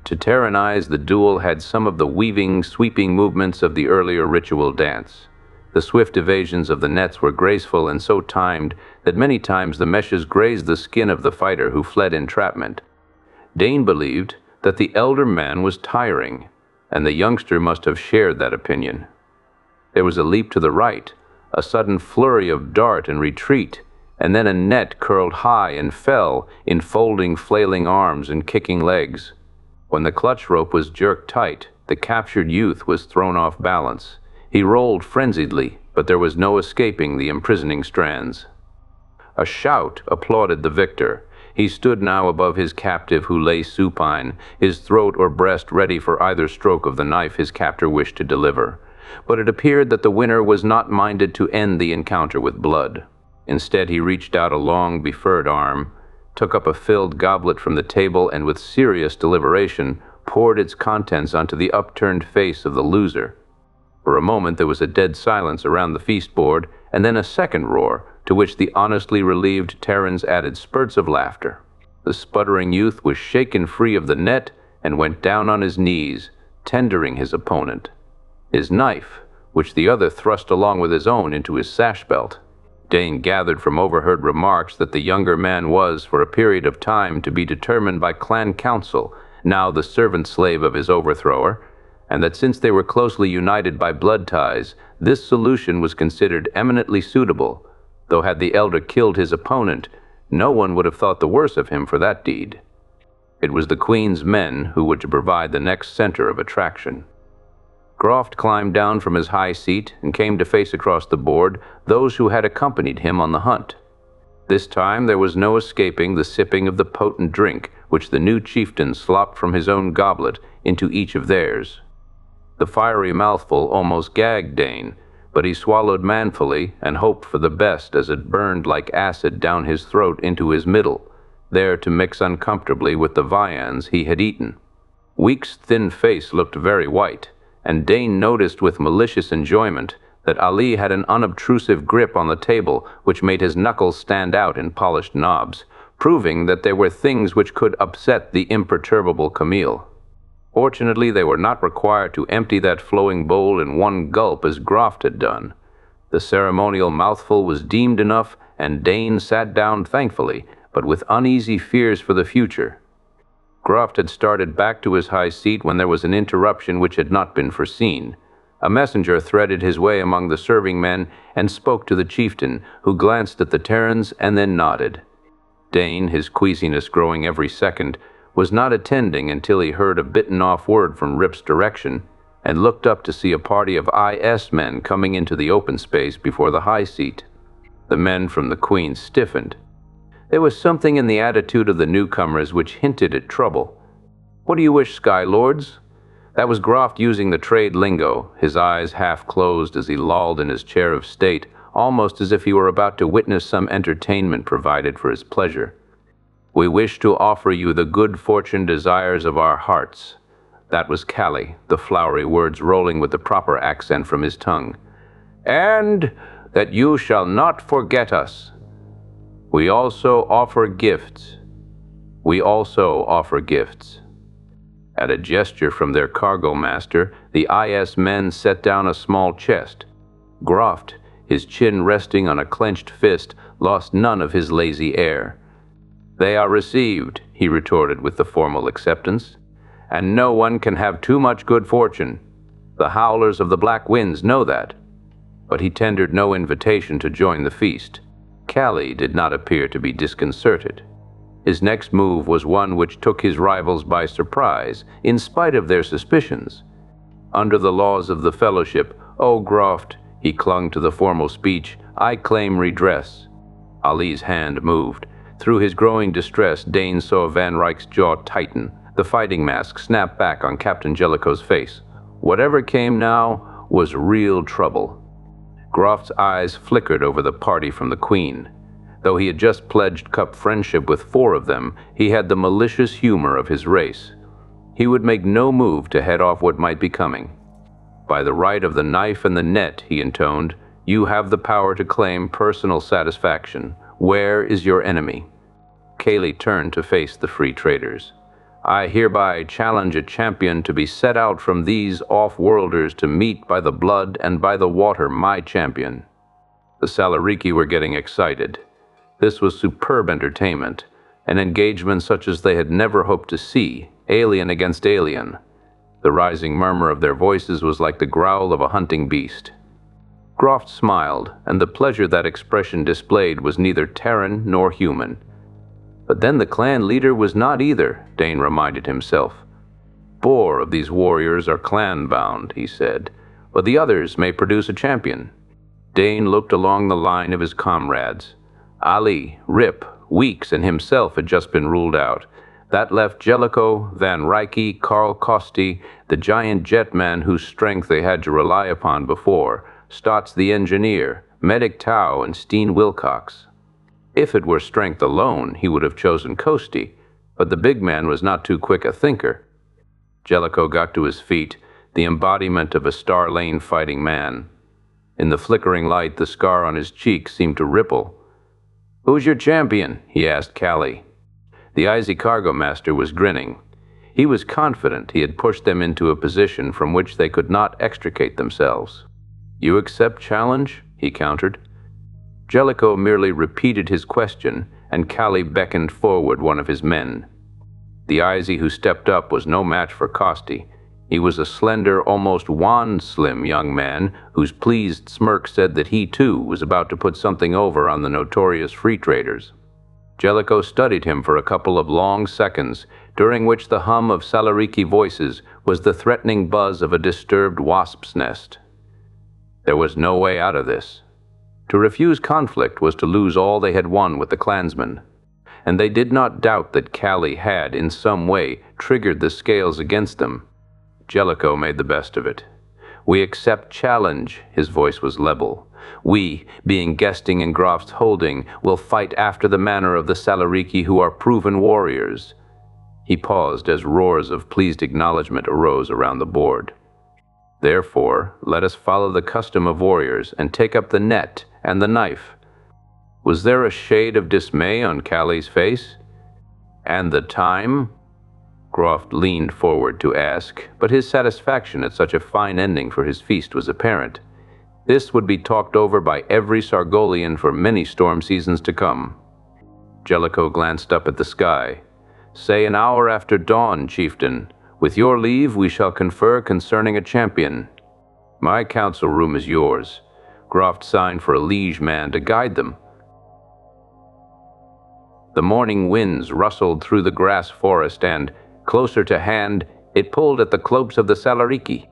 To Terranize, the duel had some of the weaving, sweeping movements of the earlier ritual dance. The swift evasions of the nets were graceful and so timed that many times the meshes grazed the skin of the fighter who fled entrapment. Dane believed that the elder man was tiring, and the youngster must have shared that opinion. There was a leap to the right, a sudden flurry of dart and retreat, and then a net curled high and fell, enfolding flailing arms and kicking legs. When the clutch rope was jerked tight, the captured youth was thrown off balance. He rolled frenziedly, but there was no escaping the imprisoning strands. A shout applauded the victor. He stood now above his captive who lay supine, his throat or breast ready for either stroke of the knife his captor wished to deliver. But it appeared that the winner was not minded to end the encounter with blood. Instead, he reached out a long, befurred arm, took up a filled goblet from the table, and with serious deliberation poured its contents onto the upturned face of the loser. For a moment there was a dead silence around the feast board, and then a second roar, to which the honestly relieved Terrans added spurts of laughter. The sputtering youth was shaken free of the net and went down on his knees, tendering his opponent. His knife, which the other thrust along with his own into his sash belt. Dane gathered from overheard remarks that the younger man was, for a period of time, to be determined by clan council, now the servant-slave of his overthrower, and that since they were closely united by blood ties, this solution was considered eminently suitable, though had the elder killed his opponent, no one would have thought the worse of him for that deed. It was the Queen's men who were to provide the next center of attraction. Groft climbed down from his high seat and came to face across the board those who had accompanied him on the hunt. This time there was no escaping the sipping of the potent drink which the new chieftain slopped from his own goblet into each of theirs. The fiery mouthful almost gagged Dane, but he swallowed manfully and hoped for the best as it burned like acid down his throat into his middle, there to mix uncomfortably with the viands he had eaten. Week's thin face looked very white, and Dane noticed with malicious enjoyment that Ali had an unobtrusive grip on the table which made his knuckles stand out in polished knobs, proving that there were things which could upset the imperturbable Camille. Fortunately, they were not required to empty that flowing bowl in one gulp as Groft had done. The ceremonial mouthful was deemed enough, and Dane sat down thankfully, but with uneasy fears for the future. Groft had started back to his high seat when there was an interruption which had not been foreseen. A messenger threaded his way among the serving men and spoke to the chieftain, who glanced at the Terrans and then nodded. Dane, his queasiness growing every second, was not attending until he heard a bitten-off word from Rip's direction and looked up to see a party of IS men coming into the open space before the high seat. The men from the Queen stiffened. There was something in the attitude of the newcomers which hinted at trouble. "What do you wish, Sky Lords?" That was Groft using the trade lingo, his eyes half closed as he lolled in his chair of state, almost as if he were about to witness some entertainment provided for his pleasure. "We wish to offer you the good fortune desires of our hearts." That was Callie, the flowery words rolling with the proper accent from his tongue. "And that you shall not forget us. We also offer gifts. We also offer gifts." At a gesture from their cargo master, the IS men set down a small chest. Groft, his chin resting on a clenched fist, lost none of his lazy air. "They are received," he retorted with the formal acceptance, "and no one can have too much good fortune. The howlers of the Black Winds know that." But he tendered no invitation to join the feast. Callie did not appear to be disconcerted. His next move was one which took his rivals by surprise, in spite of their suspicions. Under the laws of the Fellowship, "O Groft, He clung to the formal speech, "I claim redress." Ali's hand moved. Through his growing distress, Dane saw Van Ryck's jaw tighten. The fighting mask snapped back on Captain Jellicoe's face. Whatever came now was real trouble. Groff's eyes flickered over the party from the Queen. Though he had just pledged cup friendship with 4 of them, he had the malicious humor of his race. He would make no move to head off what might be coming. "By the right of the knife and the net," he intoned, "you have the power to claim personal satisfaction. Where is your enemy?" Cayley turned to face the free traders. "I hereby challenge a champion to be set out from these off-worlders to meet by the blood and by the water my champion." The Salariki were getting excited. This was superb entertainment, an engagement such as they had never hoped to see, alien against alien. The rising murmur of their voices was like the growl of a hunting beast. Groff smiled, and the pleasure that expression displayed was neither Terran nor human. But then the clan leader was not either, Dane reminded himself. "4 of these warriors are clan-bound," he said, "but the others may produce a champion." Dane looked along the line of his comrades. Ali, Rip, Weeks, and himself had just been ruled out. That left Jellicoe, Van Ryck, Carl Costi, the giant jetman whose strength they had to rely upon before, Stotts the engineer, Medic Tau, and Steen Wilcox. If it were strength alone, he would have chosen Costi, but the big man was not too quick a thinker. Jellicoe got to his feet, the embodiment of a Star Lane fighting man. In the flickering light, the scar on his cheek seemed to ripple. "Who's your champion?" he asked Callie. The IZ cargo master was grinning. He was confident he had pushed them into a position from which they could not extricate themselves. "You accept challenge?" he countered. Jellicoe merely repeated his question, and Callie beckoned forward one of his men. The IZ who stepped up was no match for Costi. He was a slender, almost wan-slim young man whose pleased smirk said that he, too, was about to put something over on the notorious free traders. Jellicoe studied him for a couple of long seconds, during which the hum of Salariki voices was the threatening buzz of a disturbed wasp's nest. There was no way out of this. To refuse conflict was to lose all they had won with the clansmen, and they did not doubt that Callie had, in some way, triggered the scales against them. Jellicoe made the best of it. "We accept challenge," his voice was level. "We, being guesting in Groff's holding, will fight after the manner of the Salariki who are proven warriors." He paused as roars of pleased acknowledgement arose around the board. "Therefore, let us follow the custom of warriors and take up the net and the knife." Was there a shade of dismay on Callie's face? "And the time?" Groff leaned forward to ask, but his satisfaction at such a fine ending for his feast was apparent. This would be talked over by every Sargolian for many storm seasons to come. Jellicoe glanced up at the sky. "Say an hour after dawn, chieftain. With your leave, we shall confer concerning a champion." "My council room is yours." Groff signed for a liege man to guide them. The morning winds rustled through the grass forest and, closer to hand, it pulled at the cloaks of the Salariki.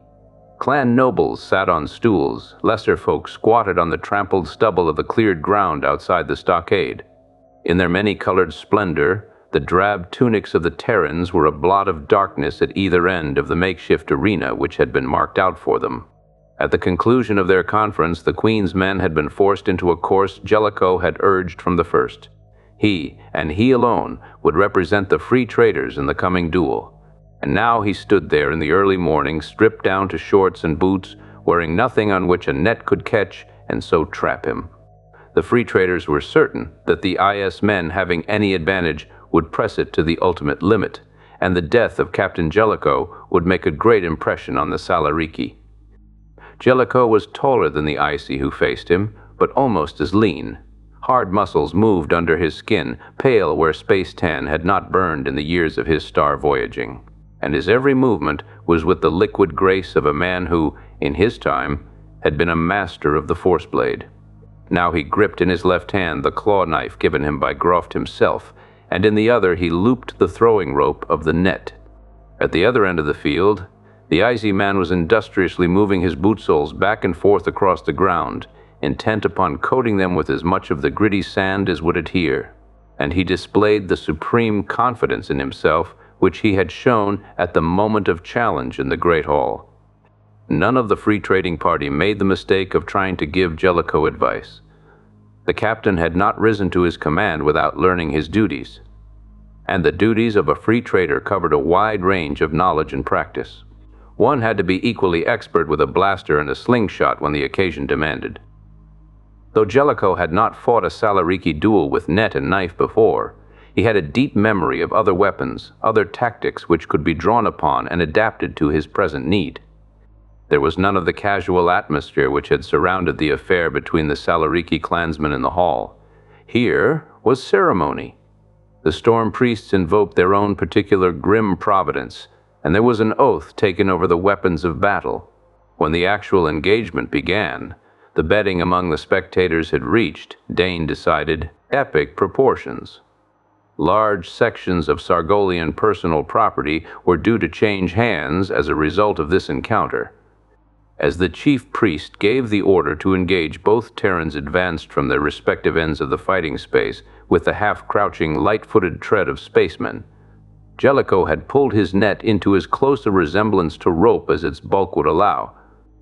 Clan nobles sat on stools, lesser folk squatted on the trampled stubble of the cleared ground outside the stockade. In their many-colored splendor, the drab tunics of the Terrans were a blot of darkness at either end of the makeshift arena which had been marked out for them. At the conclusion of their conference, the Queen's men had been forced into a course Jellicoe had urged from the first. He, and he alone, would represent the free traders in the coming duel. And now he stood there in the early morning, stripped down to shorts and boots, wearing nothing on which a net could catch and so trap him. The free traders were certain that the IS men, having any advantage, would press it to the ultimate limit, and the death of Captain Jellicoe would make a great impression on the Salariki. Jellicoe was taller than the Icy who faced him, but almost as lean. Hard muscles moved under his skin, pale where space tan had not burned in the years of his star voyaging. And his every movement was with the liquid grace of a man who, in his time, had been a master of the force blade. Now he gripped in his left hand the claw knife given him by Groff himself, and in the other he looped the throwing rope of the net. At the other end of the field, The icy man was industriously moving his boot soles back and forth across the ground, intent upon coating them with as much of the gritty sand as would adhere, and he displayed the supreme confidence in himself which he had shown at the moment of challenge in the Great Hall. None of the free trading party made the mistake of trying to give Jellicoe advice. The captain had not risen to his command without learning his duties, and the duties of a free trader covered a wide range of knowledge and practice. One had to be equally expert with a blaster and a slingshot when the occasion demanded. Though Jellicoe had not fought a Salariki duel with net and knife before, he had a deep memory of other weapons, other tactics which could be drawn upon and adapted to his present need. There was none of the casual atmosphere which had surrounded the affair between the Salariki clansmen in the hall. Here was ceremony. The storm priests invoked their own particular grim providence, and there was an oath taken over the weapons of battle. When the actual engagement began, the betting among the spectators had reached, Dane decided, epic proportions. Large sections of Sargolian personal property were due to change hands as a result of this encounter. As the chief priest gave the order to engage, both Terrans advanced from their respective ends of the fighting space with the half-crouching, light-footed tread of spacemen. Jellicoe had pulled his net into as close a resemblance to rope as its bulk would allow.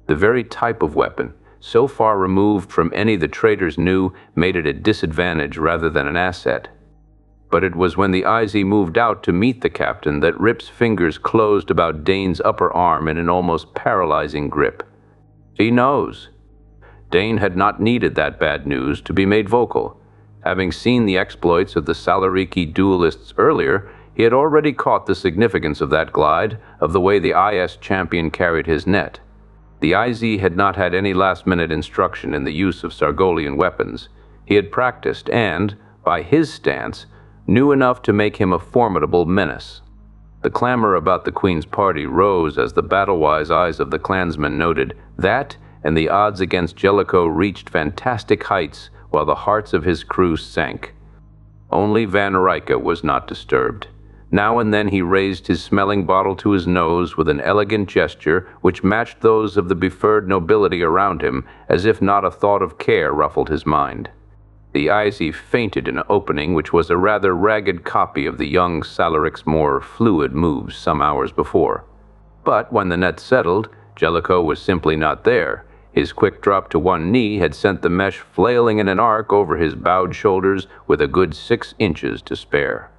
The very type of weapon, so far removed from any the traders knew, made it a disadvantage rather than an asset. But it was when the IZ moved out to meet the captain that Rip's fingers closed about Dane's upper arm in an almost paralyzing grip. He knows. Dane had not needed that bad news to be made vocal. Having seen the exploits of the Salariki duelists earlier, he had already caught the significance of that glide, of the way the IS champion carried his net. The IZ had not had any last-minute instruction in the use of Sargolian weapons. He had practiced and, by his stance, knew enough to make him a formidable menace. The clamor about the Queen's party rose as the battle-wise eyes of the clansmen noted that, and the odds against Jellicoe reached fantastic heights while the hearts of his crew sank. Only Van Rycke was not disturbed. Now and then he raised his smelling bottle to his nose with an elegant gesture which matched those of the befurred nobility around him, as if not a thought of care ruffled his mind. The IZ feinted in an opening which was a rather ragged copy of the young Salaric's more fluid moves some hours before. But when the net settled, Jellicoe was simply not there. His quick drop to one knee had sent the mesh flailing in an arc over his bowed shoulders with a good 6 inches to spare.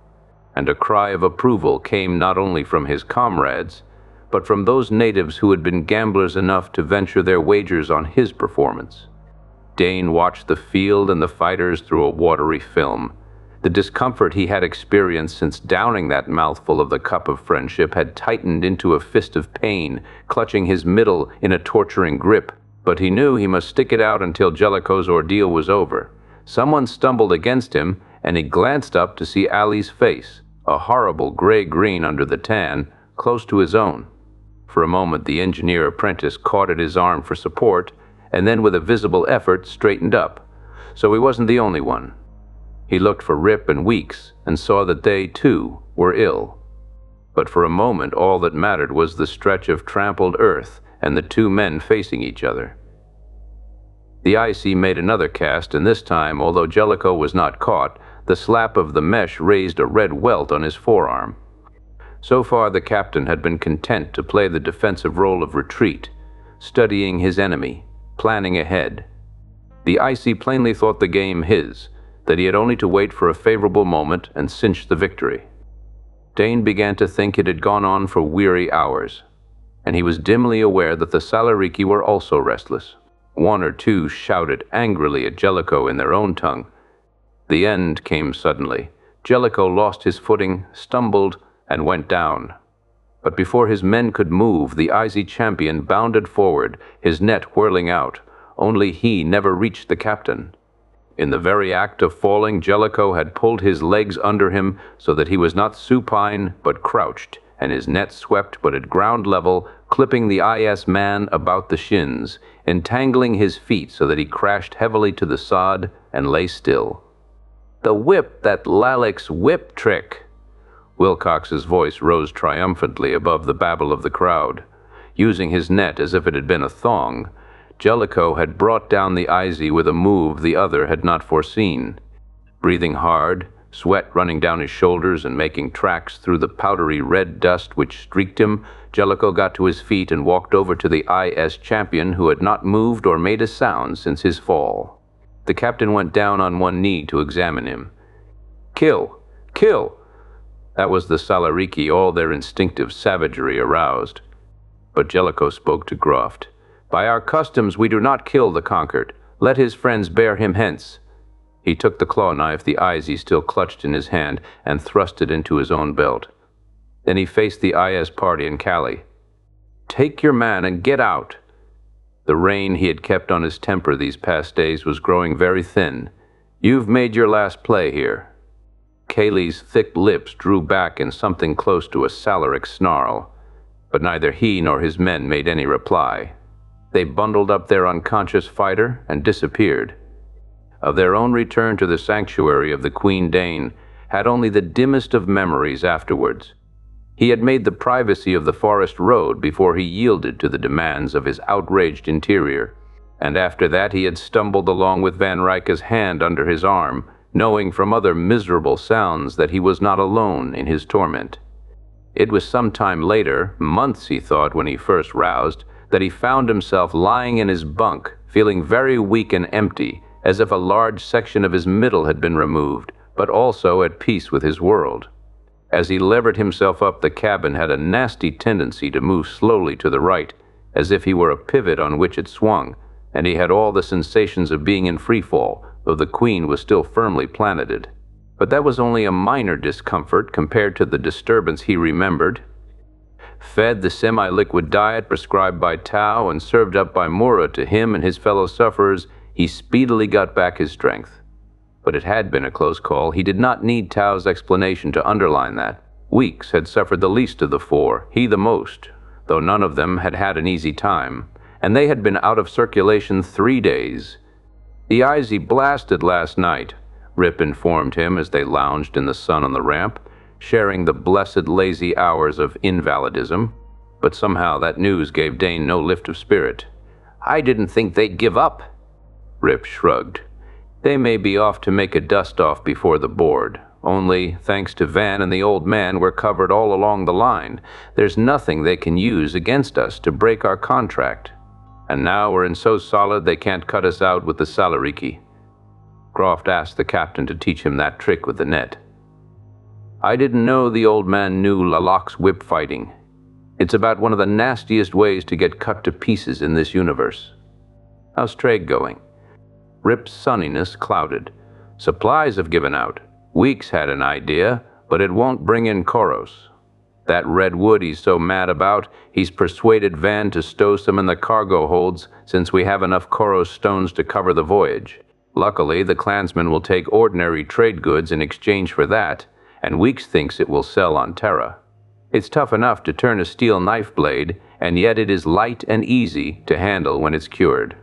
And a cry of approval came not only from his comrades, but from those natives who had been gamblers enough to venture their wagers on his performance. Dane watched the field and the fighters through a watery film. The discomfort he had experienced since downing that mouthful of the cup of friendship had tightened into a fist of pain, clutching his middle in a torturing grip. But he knew he must stick it out until Jellicoe's ordeal was over. Someone stumbled against him, and he glanced up to see Ali's face, a horrible gray-green under the tan, close to his own. For a moment the engineer apprentice caught at his arm for support, and then with a visible effort straightened up. So he wasn't the only one. He looked for Rip and Weeks, and saw that they, too, were ill. But for a moment all that mattered was the stretch of trampled earth and the 2 men facing each other. The IC made another cast, and this time, although Jellicoe was not caught, the slap of the mesh raised a red welt on his forearm. So far the captain had been content to play the defensive role of retreat, studying his enemy, planning ahead. The IC plainly thought the game his, that he had only to wait for a favorable moment and cinch the victory. Dane began to think it had gone on for weary hours, and he was dimly aware that the Salariki were also restless. 1 or 2 shouted angrily at Jellicoe in their own tongue. The end came suddenly. Jellicoe lost his footing, stumbled, and went down. But before his men could move, the IZ champion bounded forward, his net whirling out. Only he never reached the captain. In the very act of falling, Jellicoe had pulled his legs under him so that he was not supine but crouched, and his net swept but at ground level, clipping the IS man about the shins, entangling his feet so that he crashed heavily to the sod and lay still. "The whip, that Lalek's whip trick!" Wilcox's voice rose triumphantly above the babble of the crowd. using his net as if it had been a thong, Jellicoe had brought down the Izzy with a move the other had not foreseen. Breathing hard, sweat running down his shoulders and making tracks through the powdery red dust which streaked him, Jellicoe got to his feet and walked over to the IS champion, who had not moved or made a sound since his fall. The captain went down on one knee to examine him. "Kill! Kill!" That was the Salariki, all their instinctive savagery aroused. But Jellicoe spoke to Groft. "By our customs we do not kill the conquered. Let his friends bear him hence." He took the claw knife the Izzy still clutched in his hand and thrust it into his own belt. Then he faced the IS party and Callie. "Take your man and get out." The rein he had kept on his temper these past days was growing very thin. "You've made your last play here." Callie's thick lips drew back in something close to a Salaric snarl, but neither he nor his men made any reply. They bundled up their unconscious fighter and disappeared. Of their own return to the sanctuary of the Queen Dane had only the dimmest of memories afterwards. He had made the privacy of the forest road before he yielded to the demands of his outraged interior, and after that he had stumbled along with Van Rycke's hand under his arm, knowing from other miserable sounds that he was not alone in his torment. It was some time later, months he thought when he first roused, that he found himself lying in his bunk, feeling very weak and empty, as if a large section of his middle had been removed, but also at peace with his world. As he levered himself up, the cabin had a nasty tendency to move slowly to the right, as if he were a pivot on which it swung, and he had all the sensations of being in freefall, though the Queen was still firmly planeted. But that was only a minor discomfort compared to the disturbance he remembered. Fed the semi-liquid diet prescribed by Tao and served up by Mura to him and his fellow sufferers, he speedily got back his strength. But it had been a close call. He did not need Tao's explanation to underline that. Weeks had suffered the least of the four, he the most, though none of them had had an easy time, and they had been out of circulation 3 days. "The Izzy blasted last night," Rip informed him as they lounged in the sun on the ramp, sharing the blessed lazy hours of invalidism. But somehow that news gave Dane no lift of spirit. "I didn't think they'd give up." Rip shrugged. "They may be off to make a dust-off before the board. Only, thanks to Van and the old man, we're covered all along the line. There's nothing they can use against us to break our contract. And now we're in so solid they can't cut us out with the Salariki." Groft asked the captain to teach him that trick with the net. "I didn't know the old man knew Lalak's whip fighting. It's about one of the nastiest ways to get cut to pieces in this universe. How's trade going?" Rip's sunniness clouded. "Supplies have given out. Weeks had an idea, but it won't bring in Koros. That red wood he's so mad about, he's persuaded Van to stow some in the cargo holds since we have enough Koros stones to cover the voyage. Luckily, the clansmen will take ordinary trade goods in exchange for that, and Weeks thinks it will sell on Terra. It's tough enough to turn a steel knife blade, and yet it is light and easy to handle when it's cured.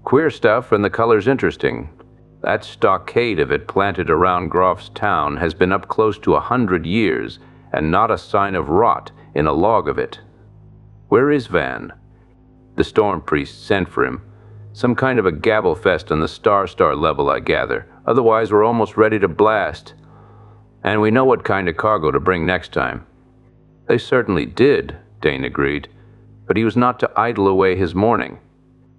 Queer stuff, and the color's interesting. That stockade of it planted around Groff's town has been up close to 100 years, and not a sign of rot in a log of it. Where is Van?" "The storm priest sent for him. Some kind of a gabble fest on the Star level, I gather. Otherwise, we're almost ready to blast. And we know what kind of cargo to bring next time." "They certainly did," Dane agreed, but he was not to idle away his morning.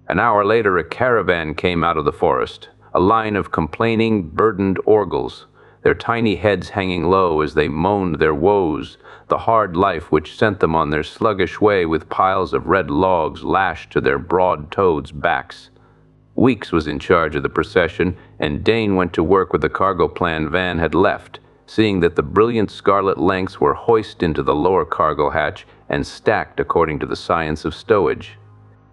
An hour later, a caravan came out of the forest, a line of complaining, burdened Orgles, their tiny heads hanging low as they moaned their woes, the hard life which sent them on their sluggish way with piles of red logs lashed to their broad-toeds' backs. Weeks was in charge of the procession, and Dane went to work with the cargo plan Van had left, seeing that the brilliant scarlet lengths were hoisted into the lower cargo hatch and stacked according to the science of stowage.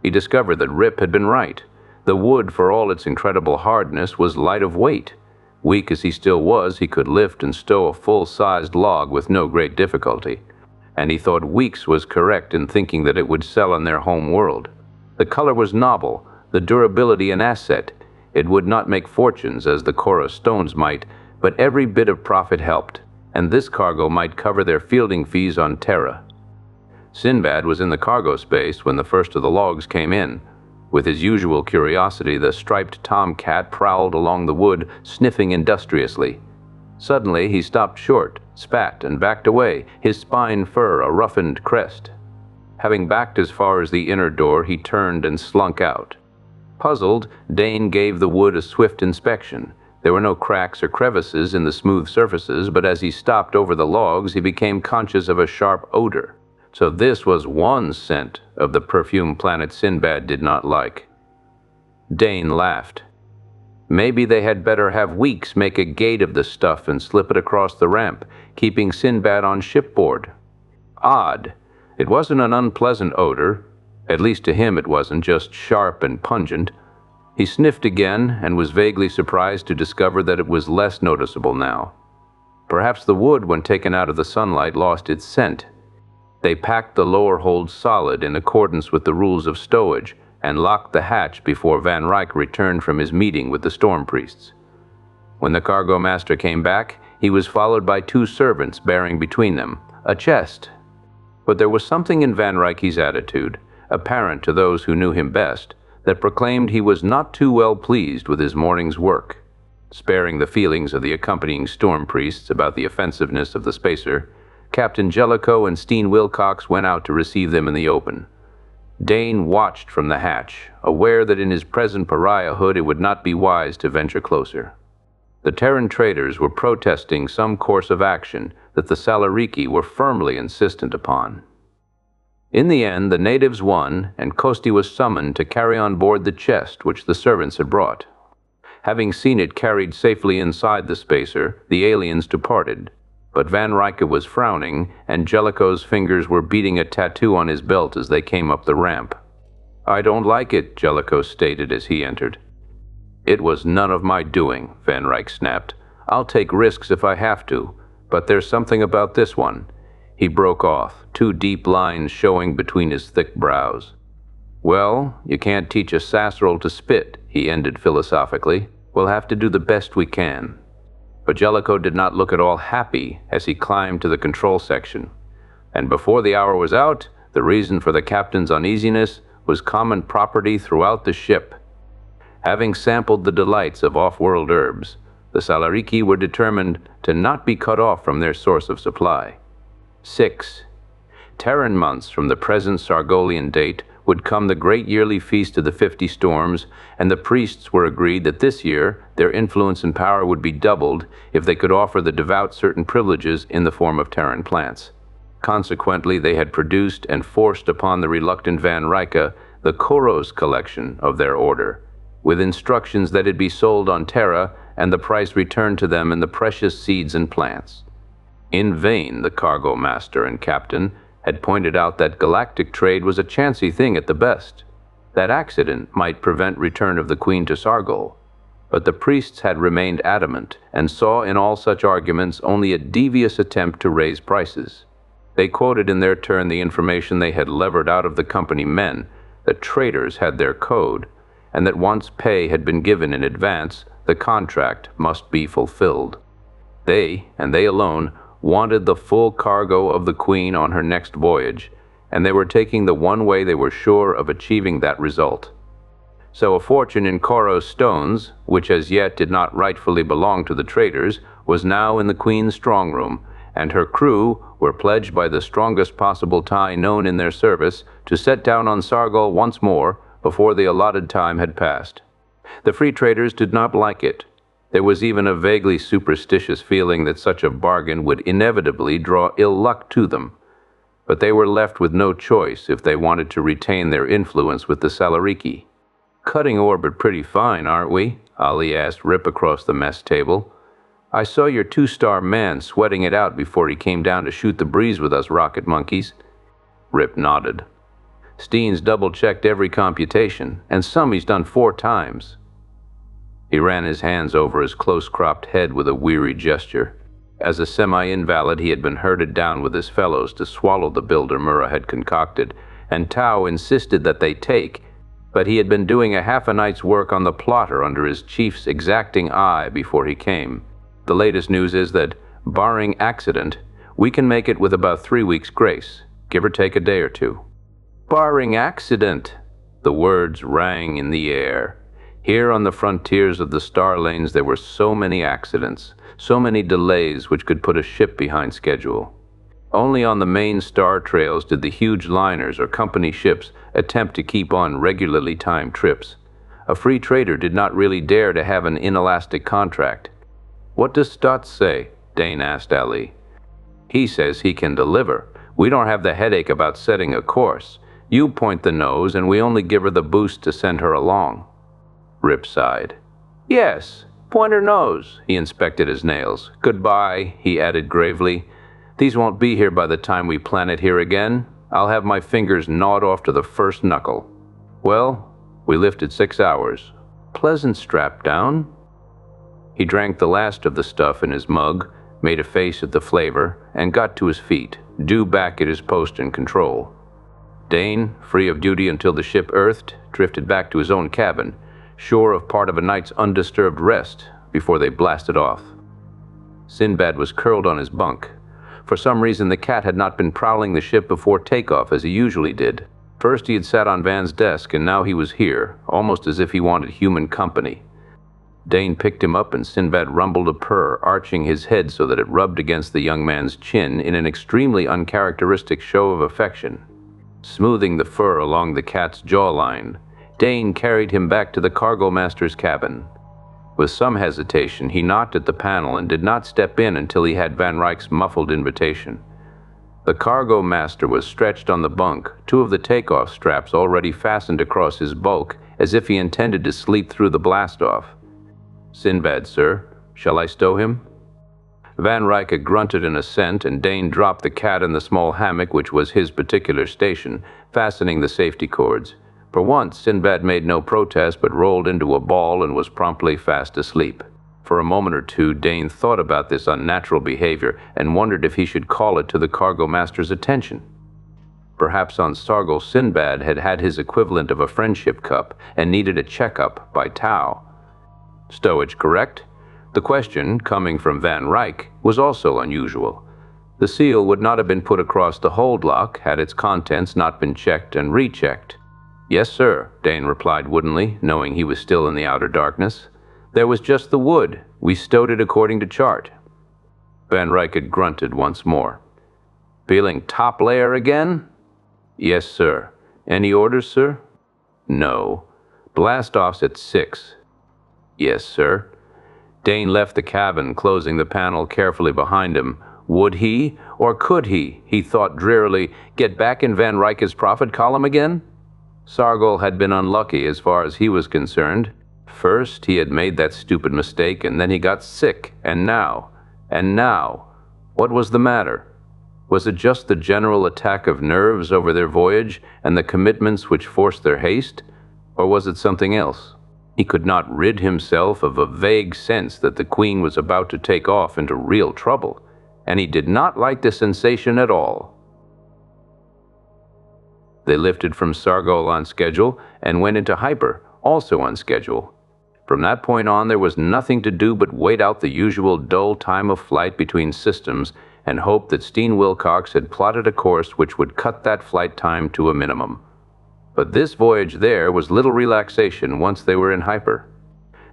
He discovered that Rip had been right. The wood, for all its incredible hardness, was light of weight. Weak as he still was, he could lift and stow a full-sized log with no great difficulty. And he thought Weeks was correct in thinking that it would sell in their home world. The color was novel, the durability an asset. It would not make fortunes as the Koros stones might, but every bit of profit helped, and this cargo might cover their fielding fees on Terra. Sinbad was in the cargo space when the first of the logs came in. With his usual curiosity, the striped tomcat prowled along the wood, sniffing industriously. Suddenly, he stopped short, spat, and backed away, his spine fur a roughened crest. Having backed as far as the inner door, he turned and slunk out. Puzzled, Dane gave the wood a swift inspection. There were no cracks or crevices in the smooth surfaces, but as he stopped over the logs, he became conscious of a sharp odor. So this was one scent of the perfume planet Sinbad did not like. Dane laughed. Maybe they had better have Weeks make a gate of the stuff and slip it across the ramp, keeping Sinbad on shipboard. Odd. It wasn't an unpleasant odor. At least to him it wasn't, just sharp and pungent. He sniffed again and was vaguely surprised to discover that it was less noticeable now. Perhaps the wood, when taken out of the sunlight, lost its scent. They packed the lower hold solid in accordance with the rules of stowage and locked the hatch before Van Ryck returned from his meeting with the storm priests. When the cargo master came back, he was followed by 2 servants bearing between them a chest. But there was something in Van Ryck's attitude, apparent to those who knew him best, that proclaimed he was not too well pleased with his morning's work. Sparing the feelings of the accompanying storm priests about the offensiveness of the spacer, Captain Jellicoe and Steen Wilcox went out to receive them in the open. Dane watched from the hatch, aware that in his present pariahhood it would not be wise to venture closer. The Terran traders were protesting some course of action that the Salariki were firmly insistent upon. In the end, the natives won, and Kosti was summoned to carry on board the chest which the servants had brought. Having seen it carried safely inside the spacer, the aliens departed. But Van Ryck was frowning, and Jellicoe's fingers were beating a tattoo on his belt as they came up the ramp. "I don't like it," Jellicoe stated as he entered. "It was none of my doing," Van Ryck snapped. "I'll take risks if I have to, but there's something about this one." He broke off, 2 deep lines showing between his thick brows. "Well, you can't teach a sasseral to spit," he ended philosophically. "We'll have to do the best we can." But Jellicoe did not look at all happy as he climbed to the control section. And before the hour was out, the reason for the captain's uneasiness was common property throughout the ship. Having sampled the delights of off-world herbs, the Salariki were determined to not be cut off from their source of supply. 6. Terran months from the present Sargolian date would come the great yearly feast of the 50 storms, and the priests were agreed that this year their influence and power would be doubled if they could offer the devout certain privileges in the form of Terran plants. Consequently, they had produced and forced upon the reluctant Van Ryck the Koros collection of their order, with instructions that it be sold on Terra and the price returned to them in the precious seeds and plants. In vain the cargo master and captain had pointed out that galactic trade was a chancy thing at the best. That accident might prevent return of the Queen to Sargol. But the priests had remained adamant and saw in all such arguments only a devious attempt to raise prices. They quoted in their turn the information they had levered out of the company men, that traders had their code, and that once pay had been given in advance, the contract must be fulfilled. They, and they alone, wanted the full cargo of the Queen on her next voyage, and they were taking the one way they were sure of achieving that result. So a fortune in Koros stones, which as yet did not rightfully belong to the traders, was now in the Queen's strong room, and her crew were pledged by the strongest possible tie known in their service to set down on Sargol once more before the allotted time had passed. The free traders did not like it. There was even a vaguely superstitious feeling that such a bargain would inevitably draw ill luck to them. But they were left with no choice if they wanted to retain their influence with the Salariki. "Cutting orbit pretty fine, aren't we?" Ali asked Rip across the mess table. "I saw your 2-star man sweating it out before he came down to shoot the breeze with us rocket monkeys." Rip nodded. "Steen's double-checked every computation, and some he's done 4 times. He ran his hands over his close-cropped head with a weary gesture. As a semi-invalid, he had been herded down with his fellows to swallow the builder Murrah had concocted, and Tau insisted that they take, but he had been doing a half a night's work on the plotter under his chief's exacting eye before he came. The latest news is that, barring accident, we can make it with about 3 weeks' grace. give or take a day or two. Barring accident, the words rang in the air. Here on the frontiers of the star lanes there were so many accidents, so many delays which could put a ship behind schedule. Only on the main star trails did the huge liners or company ships attempt to keep on regularly timed trips. A free trader did not really dare to have an inelastic contract. "What does Stotts say?" Dane asked Ali. "He says he can deliver. We don't have the headache about setting a course. You point the nose and we only give her the boost to send her along." Rip sighed. "Yes, point her nose." He inspected his nails. "Goodbye," he added gravely. "These won't be here by the time we planet here again. I'll have my fingers gnawed off to the first knuckle." "Well, we lifted 6 hours. Pleasant strap down." He drank the last of the stuff in his mug, made a face at the flavor, and got to his feet, due back at his post in control. Dane, free of duty until the ship earthed, drifted back to his own cabin, sure of part of a night's undisturbed rest before they blasted off. Sinbad was curled on his bunk. For some reason, the cat had not been prowling the ship before takeoff as he usually did. First he had sat on Van's desk, and now he was here, almost as if he wanted human company. Dane picked him up and Sinbad rumbled a purr, arching his head so that it rubbed against the young man's chin in an extremely uncharacteristic show of affection. Smoothing the fur along the cat's jawline, Dane carried him back to the cargo master's cabin. With some hesitation, he knocked at the panel and did not step in until he had Van Ryck's muffled invitation. The cargo master was stretched on the bunk, 2 of the takeoff straps already fastened across his bulk, as if he intended to sleep through the blast-off. "Sinbad, sir. Shall I stow him?" Van Ryck grunted an assent, and Dane dropped the cat in the small hammock which was his particular station, fastening the safety cords. For once, Sinbad made no protest but rolled into a ball and was promptly fast asleep. For a moment or two, Dane thought about this unnatural behavior and wondered if he should call it to the cargo master's attention. Perhaps on Sargol Sinbad had had his equivalent of a friendship cup and needed a checkup by Tau. Stowage, correct? The question, coming from Van Ryck, was also unusual. The seal would not have been put across the hold lock had its contents not been checked and rechecked. "Yes, sir," Dane replied woodenly, knowing he was still in the outer darkness. "There was just the wood. We stowed it according to chart." Van Ryck had grunted once more. "Feeling top layer again?" "Yes, sir. Any orders, sir?" "No. Blast-off's at 6. "Yes, sir." Dane left the cabin, closing the panel carefully behind him. Would he, or could he thought drearily, get back in Van Ryck's profit column again? Sargol had been unlucky as far as he was concerned. First, he had made that stupid mistake, and then he got sick, and now, what was the matter? Was it just the general attack of nerves over their voyage and the commitments which forced their haste? Or was it something else? He could not rid himself of a vague sense that the Queen was about to take off into real trouble, and he did not like the sensation at all. They lifted from Sargol on schedule and went into hyper, also on schedule. From that point on, there was nothing to do but wait out the usual dull time of flight between systems and hope that Steen Wilcox had plotted a course which would cut that flight time to a minimum. But this voyage there was little relaxation once they were in hyper.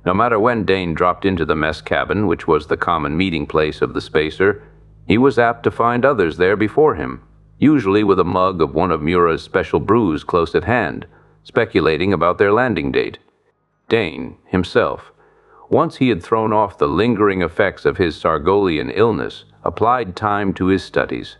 No matter when Dane dropped into the mess cabin, which was the common meeting place of the spacer, he was apt to find others there before him, usually with a mug of one of Mura's special brews close at hand, speculating about their landing date. Dane, himself, once he had thrown off the lingering effects of his Sargolian illness, applied time to his studies.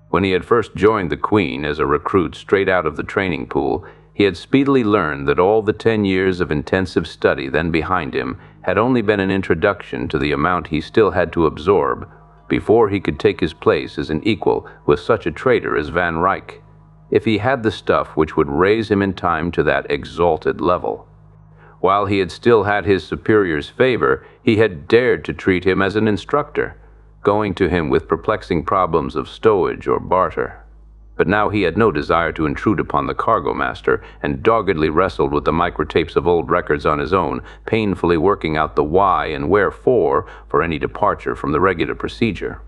When he had first joined the Queen as a recruit straight out of the training pool, he had speedily learned that all the 10 years of intensive study then behind him had only been an introduction to the amount he still had to absorb before he could take his place as an equal with such a trader as Van Ryck, if he had the stuff which would raise him in time to that exalted level. While he had still had his superior's favor, he had dared to treat him as an instructor, going to him with perplexing problems of stowage or barter. But now he had no desire to intrude upon the cargo master, and doggedly wrestled with the microtapes of old records on his own, painfully working out the why and wherefore for any departure from the regular procedure.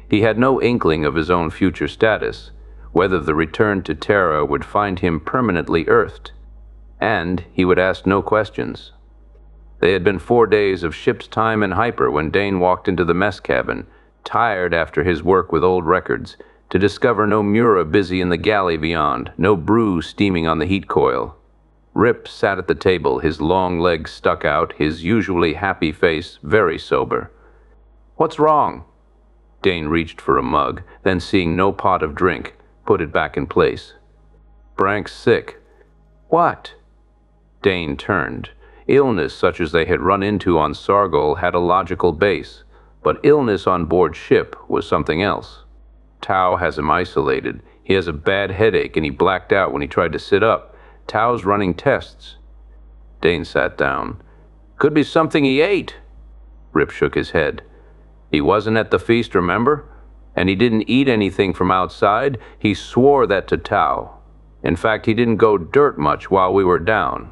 He had no inkling of his own future status. whether the return to Terra would find him permanently earthed, and he would ask no questions. They had been 4 days of ship's time in hyper when Dane walked into the mess cabin, tired after his work with old records, to discover no Mura busy in the galley beyond, no brew steaming on the heat coil. Rip sat at the table, his long legs stuck out, his usually happy face very sober. "What's wrong?" Dane reached for a mug, then seeing no pot of drink, put it back in place. "Frank's sick." "What?" Dane turned. Illness such as they had run into on Sargol had a logical base, but illness on board ship was something else. Tau has him isolated. He has a bad headache and he blacked out when he tried to sit up. Tau's running tests. Dane sat down. "Could be something he ate." Rip shook his head. "He wasn't at the feast, remember? And he didn't eat anything from outside. He swore that to Tau. In fact, he didn't go dirt much while we were down."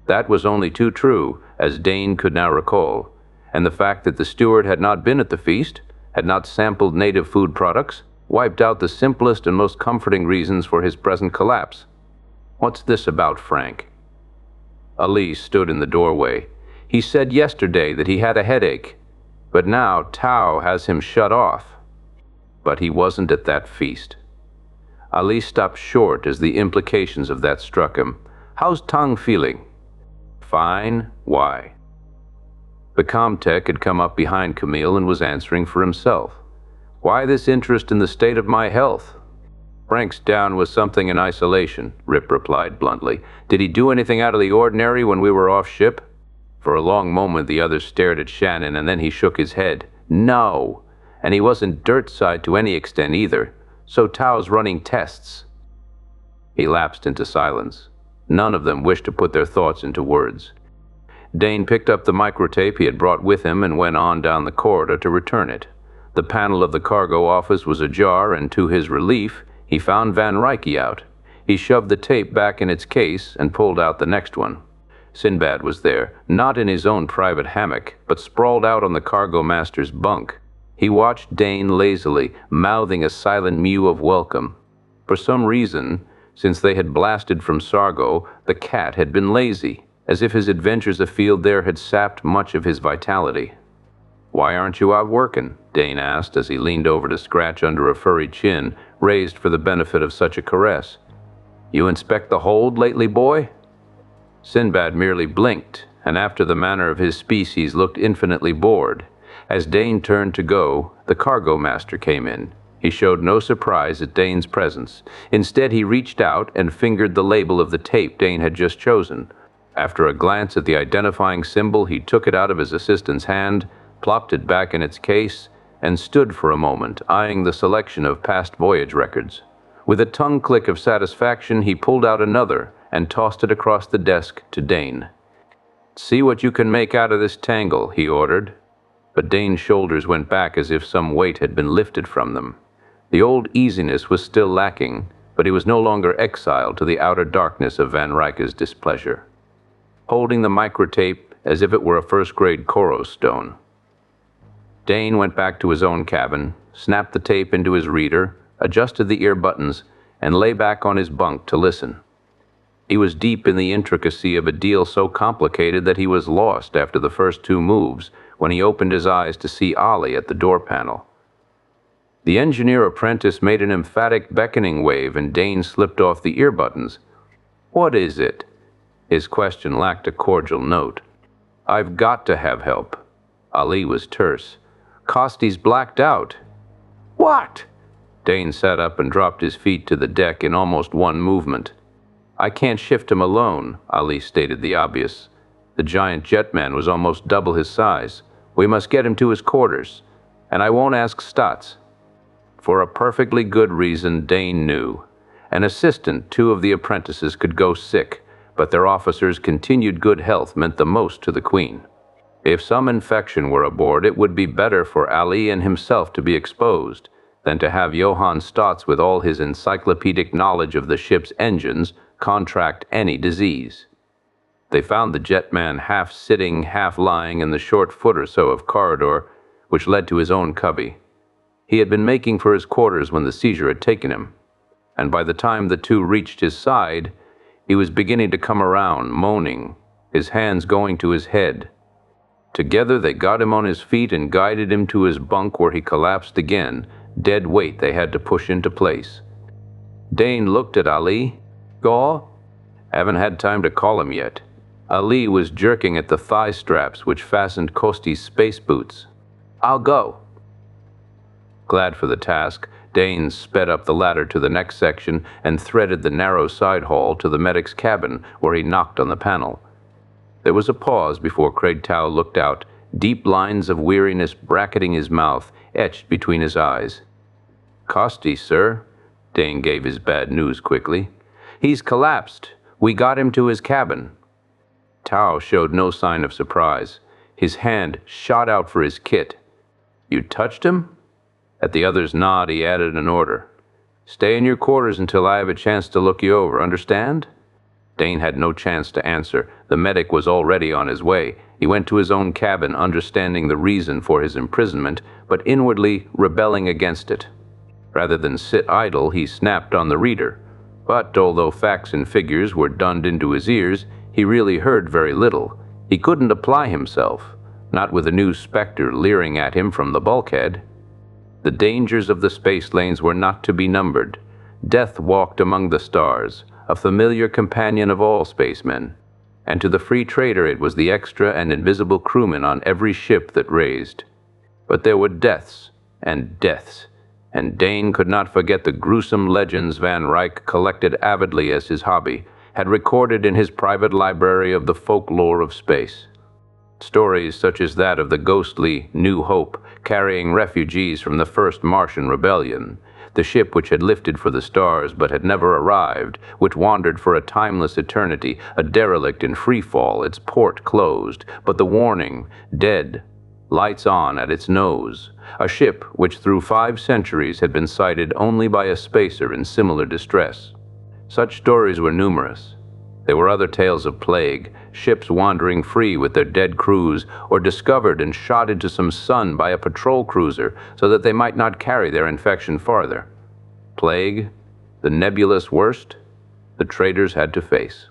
That was only too true, as Dane could now recall, and the fact that the steward had not been at the feast, had not sampled native food products, wiped out the simplest and most comforting reasons for his present collapse. "What's this about, Frank?" Ali stood in the doorway. "He said yesterday that he had a headache, but now Tau has him shut off." But he wasn't at that feast. Ali stopped short as the implications of that struck him. "How's Tang feeling?" "Fine. Why?" The Comtech had come up behind Camille and was answering for himself. "Why this interest in the state of my health?" "Frank's down with something in isolation," Rip replied bluntly. "Did he do anything out of the ordinary when we were off ship?" For a long moment the other stared at Shannon, and then he shook his head. "No. And he wasn't dirt-side to any extent either. So Tau's running tests." He lapsed into silence. None of them wished to put their thoughts into words. Dane picked up the microtape he had brought with him and went on down the corridor to return it. The panel of the cargo office was ajar, and to his relief, he found Van Ryke out. He shoved the tape back in its case and pulled out the next one. Sinbad was there, not in his own private hammock, but sprawled out on the cargo master's bunk. He watched Dane lazily, mouthing a silent mew of welcome. For some reason, since they had blasted from Sargo, the cat had been lazy, as if his adventures afield there had sapped much of his vitality. "Why aren't you out working?" Dane asked as he leaned over to scratch under a furry chin, raised for the benefit of such a caress. "You inspect the hold lately, boy?" Sinbad merely blinked, and after the manner of his species looked infinitely bored. As Dane turned to go, the cargo master came in. He showed no surprise at Dane's presence. Instead, he reached out and fingered the label of the tape Dane had just chosen. After a glance at the identifying symbol, he took it out of his assistant's hand, plopped it back in its case, and stood for a moment, eyeing the selection of past voyage records. With a tongue click of satisfaction, he pulled out another and tossed it across the desk to Dane. "See what you can make out of this tangle," he ordered. But Dane's shoulders went back as if some weight had been lifted from them. The old easiness was still lacking, but he was no longer exiled to the outer darkness of Van Ryke's displeasure. Holding the microtape as if it were a first-grade Koros stone, Dane went back to his own cabin, snapped the tape into his reader, adjusted the ear buttons, and lay back on his bunk to listen. He was deep in the intricacy of a deal so complicated that he was lost after the first two moves when he opened his eyes to see Ollie at the door panel. The engineer apprentice made an emphatic beckoning wave, and Dane slipped off the ear buttons. "What is it?" His question lacked a cordial note. "I've got to have help." Ali was terse. "Costy's blacked out." "What?" Dane sat up and dropped his feet to the deck in almost one movement. "I can't shift him alone," Ali stated the obvious. The giant jetman was almost double his size. "We must get him to his quarters. And I won't ask Stotts." For a perfectly good reason, Dane knew. An assistant, two of the apprentices could go sick, but their officers' continued good health meant the most to the Queen. If some infection were aboard, it would be better for Ali and himself to be exposed than to have Johann Stotts, with all his encyclopedic knowledge of the ship's engines, contract any disease. They found the jetman half sitting, half lying in the short foot or so of corridor which led to his own cubby. He had been making for his quarters when the seizure had taken him. and by the time the two reached his side, he was beginning to come around, moaning, his hands going to his head. Together they got him on his feet and guided him to his bunk, where he collapsed again, dead weight they had to push into place. Dane looked at Ali. "Gaw?" "Haven't had time to call him yet." Ali was jerking at the thigh straps which fastened Kosti's space boots. "I'll go." Glad for the task, Dane sped up the ladder to the next section and threaded the narrow side hall to the medic's cabin, where he knocked on the panel. There was a pause before Craig Tao looked out, deep lines of weariness bracketing his mouth, etched between his eyes. "Kosti, sir," Dane gave his bad news quickly. "He's collapsed. We got him to his cabin." Tao showed no sign of surprise. His hand shot out for his kit. "You touched him?" At the other's nod, he added an order. "Stay in your quarters until I have a chance to look you over, understand?" Dane had no chance to answer. The medic was already on his way. He went to his own cabin, understanding the reason for his imprisonment, but inwardly rebelling against it. Rather than sit idle, he snapped on the reader. But although facts and figures were dunned into his ears, he really heard very little. He couldn't apply himself, not with a new specter leering at him from the bulkhead. The dangers of the space lanes were not to be numbered. Death walked among the stars, a familiar companion of all spacemen. And to the free trader it was the extra and invisible crewman on every ship that raised. But there were deaths, and deaths, and Dane could not forget the gruesome legends Van Ryck collected avidly as his hobby, had recorded in his private library of the folklore of space. Stories such as that of the ghostly New Hope carrying refugees from the first Martian rebellion, the ship which had lifted for the stars but had never arrived, which wandered for a timeless eternity, a derelict in free fall, its port closed, but the warning, dead, lights on at its nose, a ship which through 5 centuries had been sighted only by a spacer in similar distress. Such stories were numerous. There were other tales of plague, ships wandering free with their dead crews, or discovered and shot into some sun by a patrol cruiser so that they might not carry their infection farther. Plague, the nebulous worst, the traders had to face.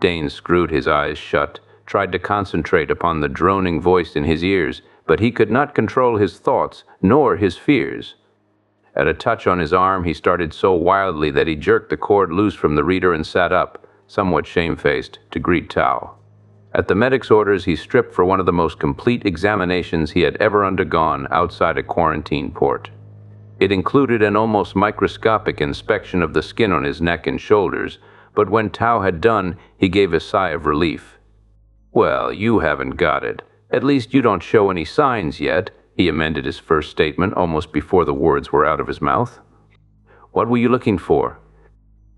Dane screwed his eyes shut, tried to concentrate upon the droning voice in his ears, but he could not control his thoughts nor his fears. At a touch on his arm, he started so wildly that he jerked the cord loose from the reader and sat up, somewhat shamefaced, to greet Tao. At the medic's orders, he stripped for one of the most complete examinations he had ever undergone outside a quarantine port. It included an almost microscopic inspection of the skin on his neck and shoulders, but when Tao had done, he gave a sigh of relief. "Well, you haven't got it. At least you don't show any signs yet," he amended his first statement almost before the words were out of his mouth. "What were you looking for?"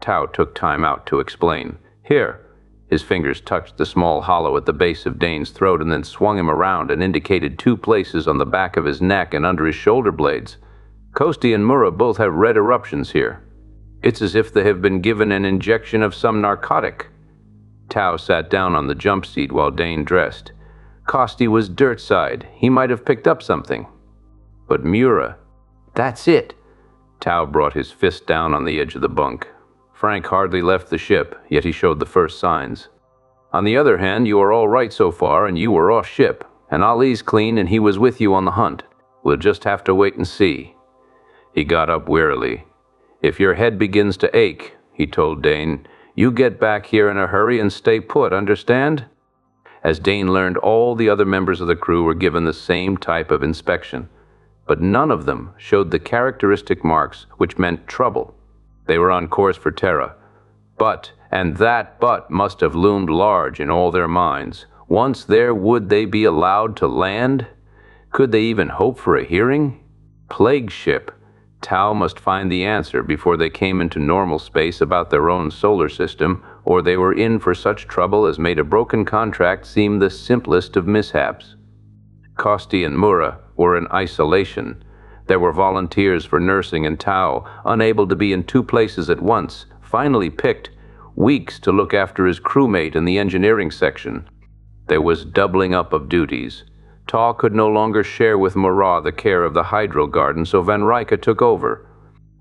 Tao took time out to explain. "Here." His fingers touched the small hollow at the base of Dane's throat and then swung him around and indicated 2 places on the back of his neck and under his shoulder blades. "Kosti and Murrah both have red eruptions here. It's as if they have been given an injection of some narcotic." Tao sat down on the jump seat while Dane dressed. "Kosti was dirtside. He might have picked up something." "But Murrah—" "That's it." Tao brought his fist down on the edge of the bunk. "Frank hardly left the ship, yet he showed the first signs. On the other hand, you are all right so far, and you were off ship, and Ali's clean, and he was with you on the hunt. We'll just have to wait and see." He got up wearily. "If your head begins to ache," he told Dane, "you get back here in a hurry and stay put, understand?" As Dane learned, all the other members of the crew were given the same type of inspection, but none of them showed the characteristic marks which meant trouble. They were on course for Terra. But, and that but must have loomed large in all their minds, once there, would they be allowed to land? Could they even hope for a hearing? Plague ship. Tau must find the answer before they came into normal space about their own solar system, or they were in for such trouble as made a broken contract seem the simplest of mishaps. Kosti and Murrah were in isolation. There were volunteers for nursing and Tau, unable to be in 2 places at once, finally picked, weeks to look after his crewmate in the engineering section. There was doubling up of duties. Tau could no longer share with Murrah the care of the hydro garden, so Van Ryck took over.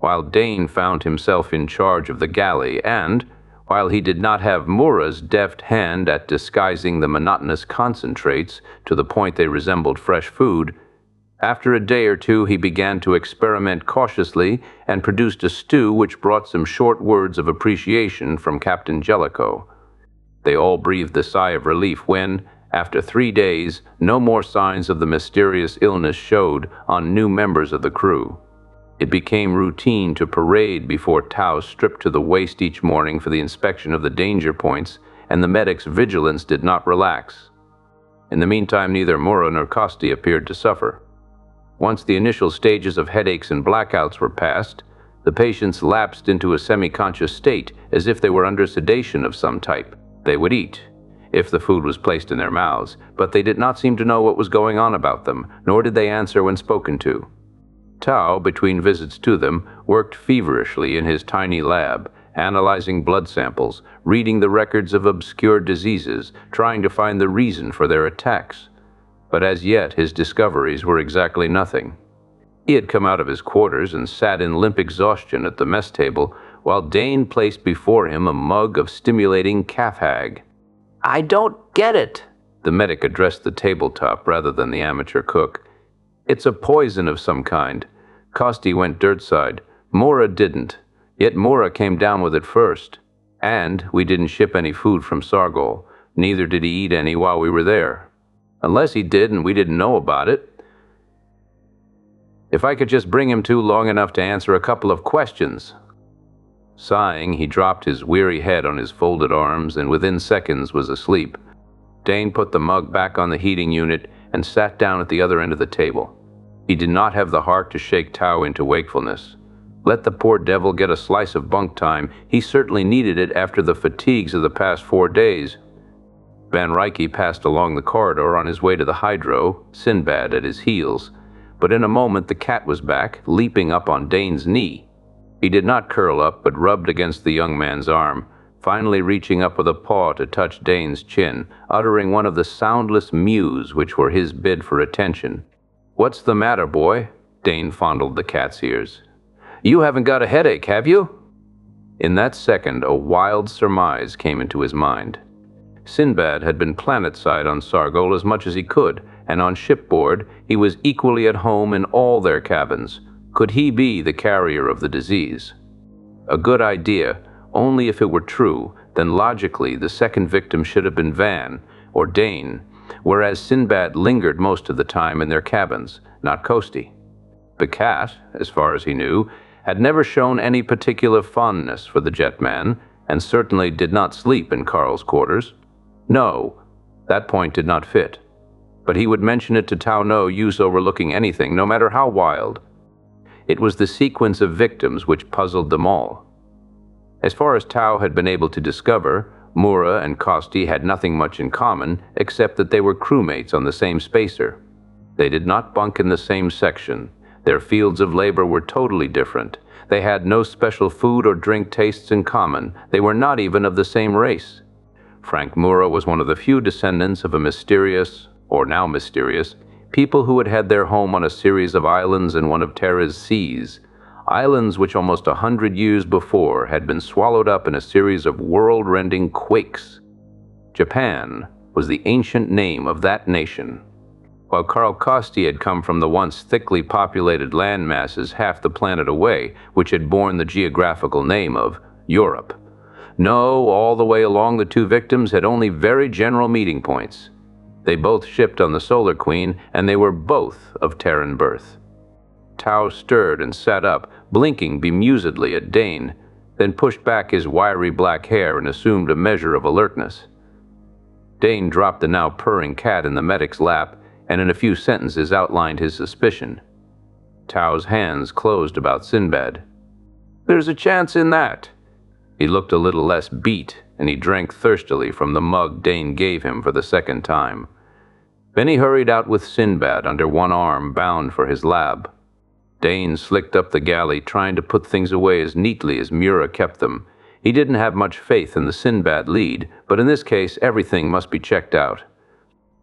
while Dane found himself in charge of the galley and, while he did not have Mura's deft hand at disguising the monotonous concentrates to the point they resembled fresh food, after a day or two he began to experiment cautiously and produced a stew which brought some short words of appreciation from Captain Jellicoe. They all breathed a sigh of relief when, after 3 days, no more signs of the mysterious illness showed on new members of the crew. It became routine to parade before Tau stripped to the waist each morning for the inspection of the danger points, and the medic's vigilance did not relax. In the meantime, neither Mura nor Costi appeared to suffer. Once the initial stages of headaches and blackouts were past, the patients lapsed into a semi-conscious state as if they were under sedation of some type. They would eat, if the food was placed in their mouths, but they did not seem to know what was going on about them, nor did they answer when spoken to. Tau, between visits to them, worked feverishly in his tiny lab, analyzing blood samples, reading the records of obscure diseases, trying to find the reason for their attacks. But as yet his discoveries were exactly nothing. He had come out of his quarters and sat in limp exhaustion at the mess table, while Dane placed before him a mug of stimulating calf-hag. "I don't get it," the medic addressed the tabletop rather than the amateur cook. "It's a poison of some kind. Costi went dirtside. Mura didn't. Yet Mura came down with it first. And we didn't ship any food from Sargol. Neither did he eat any while we were there. Unless he did and we didn't know about it. If I could just bring him to long enough to answer a couple of questions." Sighing, he dropped his weary head on his folded arms and within seconds was asleep. Dane put the mug back on the heating unit and sat down at the other end of the table. He did not have the heart to shake Tau into wakefulness. Let the poor devil get a slice of bunk time. He certainly needed it after the fatigues of the past 4 days. Van Ryke passed along the corridor on his way to the hydro, Sinbad at his heels. But in a moment the cat was back, leaping up on Dane's knee. He did not curl up, but rubbed against the young man's arm, finally reaching up with a paw to touch Dane's chin, uttering one of the soundless mews which were his bid for attention. "What's the matter, boy?" Dane fondled the cat's ears. "You haven't got a headache, have you?" In that second, a wild surmise came into his mind. Sinbad had been planetside on Sargol as much as he could, and on shipboard he was equally at home in all their cabins. Could he be the carrier of the disease? A good idea, only if it were true, then logically the second victim should have been Van, or Dane, whereas Sinbad lingered most of the time in their cabins, not Costi. The cat, as far as he knew, had never shown any particular fondness for the jetman, and certainly did not sleep in Carl's quarters. No, that point did not fit. But he would mention it to Tau no use overlooking anything, no matter how wild. It was the sequence of victims which puzzled them all. As far as Tau had been able to discover, Mura and Costi had nothing much in common except that they were crewmates on the same spacer. They did not bunk in the same section. Their fields of labor were totally different. They had no special food or drink tastes in common. They were not even of the same race. Frank Mura was one of the few descendants of a mysterious, or now mysterious, people who had had their home on a series of islands in one of Terra's seas, islands which almost 100 years before had been swallowed up in a series of world-rending quakes. Japan was the ancient name of that nation, while Carl Costi had come from the once thickly populated land masses half the planet away, which had borne the geographical name of Europe. No, all the way along the two victims had only very general meeting points. They both shipped on the Solar Queen, and they were both of Terran birth. Tau stirred and sat up, blinking bemusedly at Dane, then pushed back his wiry black hair and assumed a measure of alertness. Dane dropped the now purring cat in the medic's lap, and in a few sentences outlined his suspicion. Tau's hands closed about Sinbad. "There's a chance in that." He looked a little less beat, and he drank thirstily from the mug Dane gave him for the second time. Then he hurried out with Sinbad under one arm, bound for his lab. Dane slicked up the galley, trying to put things away as neatly as Mura kept them. He didn't have much faith in the Sinbad lead, but in this case everything must be checked out.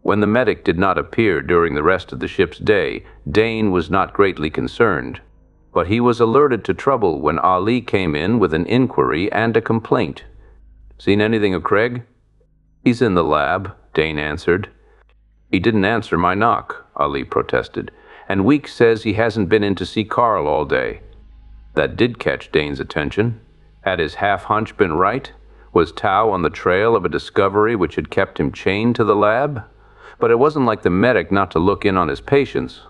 When the medic did not appear during the rest of the ship's day, Dane was not greatly concerned. But he was alerted to trouble when Ali came in with an inquiry and a complaint. "Seen anything of Craig?" "He's in the lab," Dane answered. "He didn't answer my knock," Ali protested, "and Weeks says he hasn't been in to see Carl all day." That did catch Dane's attention. Had his half-hunch been right? Was Tao on the trail of a discovery which had kept him chained to the lab? But it wasn't like the medic not to look in on his patients.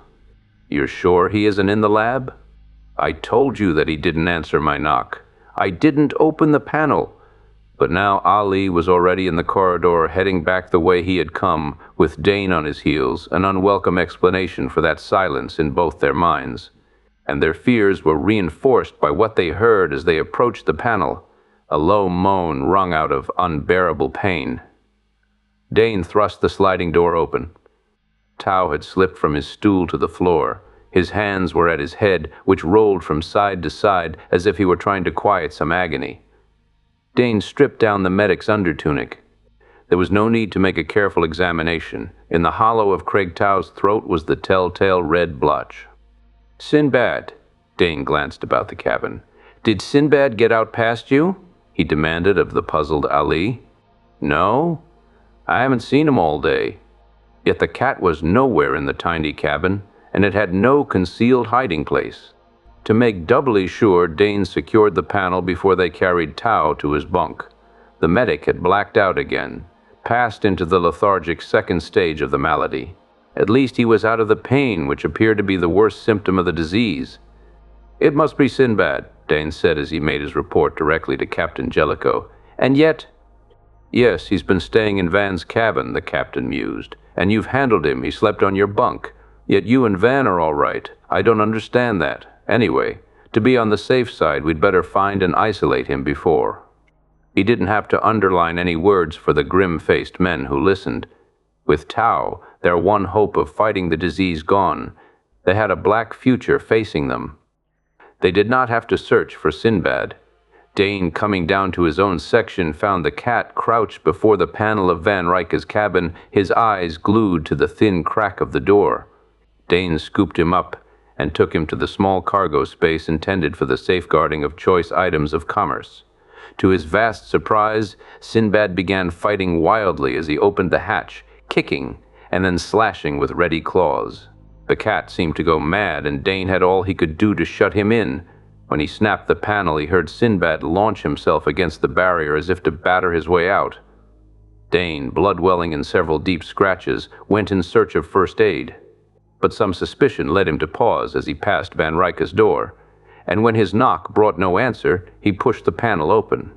"You're sure he isn't in the lab?" "I told you that he didn't answer my knock. I didn't open the panel." But now Ali was already in the corridor, heading back the way he had come, with Dane on his heels, an unwelcome explanation for that silence in both their minds. And their fears were reinforced by what they heard as they approached the panel, a low moan wrung out of unbearable pain. Dane thrust the sliding door open. Tao had slipped from his stool to the floor. His hands were at his head, which rolled from side to side as if he were trying to quiet some agony. Dane stripped down the medic's undertunic. There was no need to make a careful examination. In the hollow of Craig Tao's throat was the telltale red blotch. "Sinbad," Dane glanced about the cabin. "Did Sinbad get out past you?" he demanded of the puzzled Ali. "No, I haven't seen him all day." Yet the cat was nowhere in the tiny cabin, and it had no concealed hiding place. To make doubly sure, Dane secured the panel before they carried Tao to his bunk. The medic had blacked out again, passed into the lethargic second stage of the malady. At least he was out of the pain, which appeared to be the worst symptom of the disease. "It must be Sinbad," Dane said as he made his report directly to Captain Jellicoe. "And yet—" "Yes, he's been staying in Van's cabin," the captain mused. "And you've handled him. He slept on your bunk. Yet you and Van are all right. I don't understand that. Anyway, to be on the safe side, we'd better find and isolate him before." He didn't have to underline any words for the grim-faced men who listened. With Tao, their one hope of fighting the disease gone, they had a black future facing them. They did not have to search for Sinbad. Dane, coming down to his own section, found the cat crouched before the panel of Van Ryke's cabin, his eyes glued to the thin crack of the door. Dane scooped him up and took him to the small cargo space intended for the safeguarding of choice items of commerce. To his vast surprise, Sinbad began fighting wildly as he opened the hatch, kicking and then slashing with ready claws. The cat seemed to go mad, and Dane had all he could do to shut him in. When he snapped the panel, he heard Sinbad launch himself against the barrier as if to batter his way out. Dane, blood welling in several deep scratches, went in search of first aid. But some suspicion led him to pause as he passed Van Ryke's door, and when his knock brought no answer, he pushed the panel open.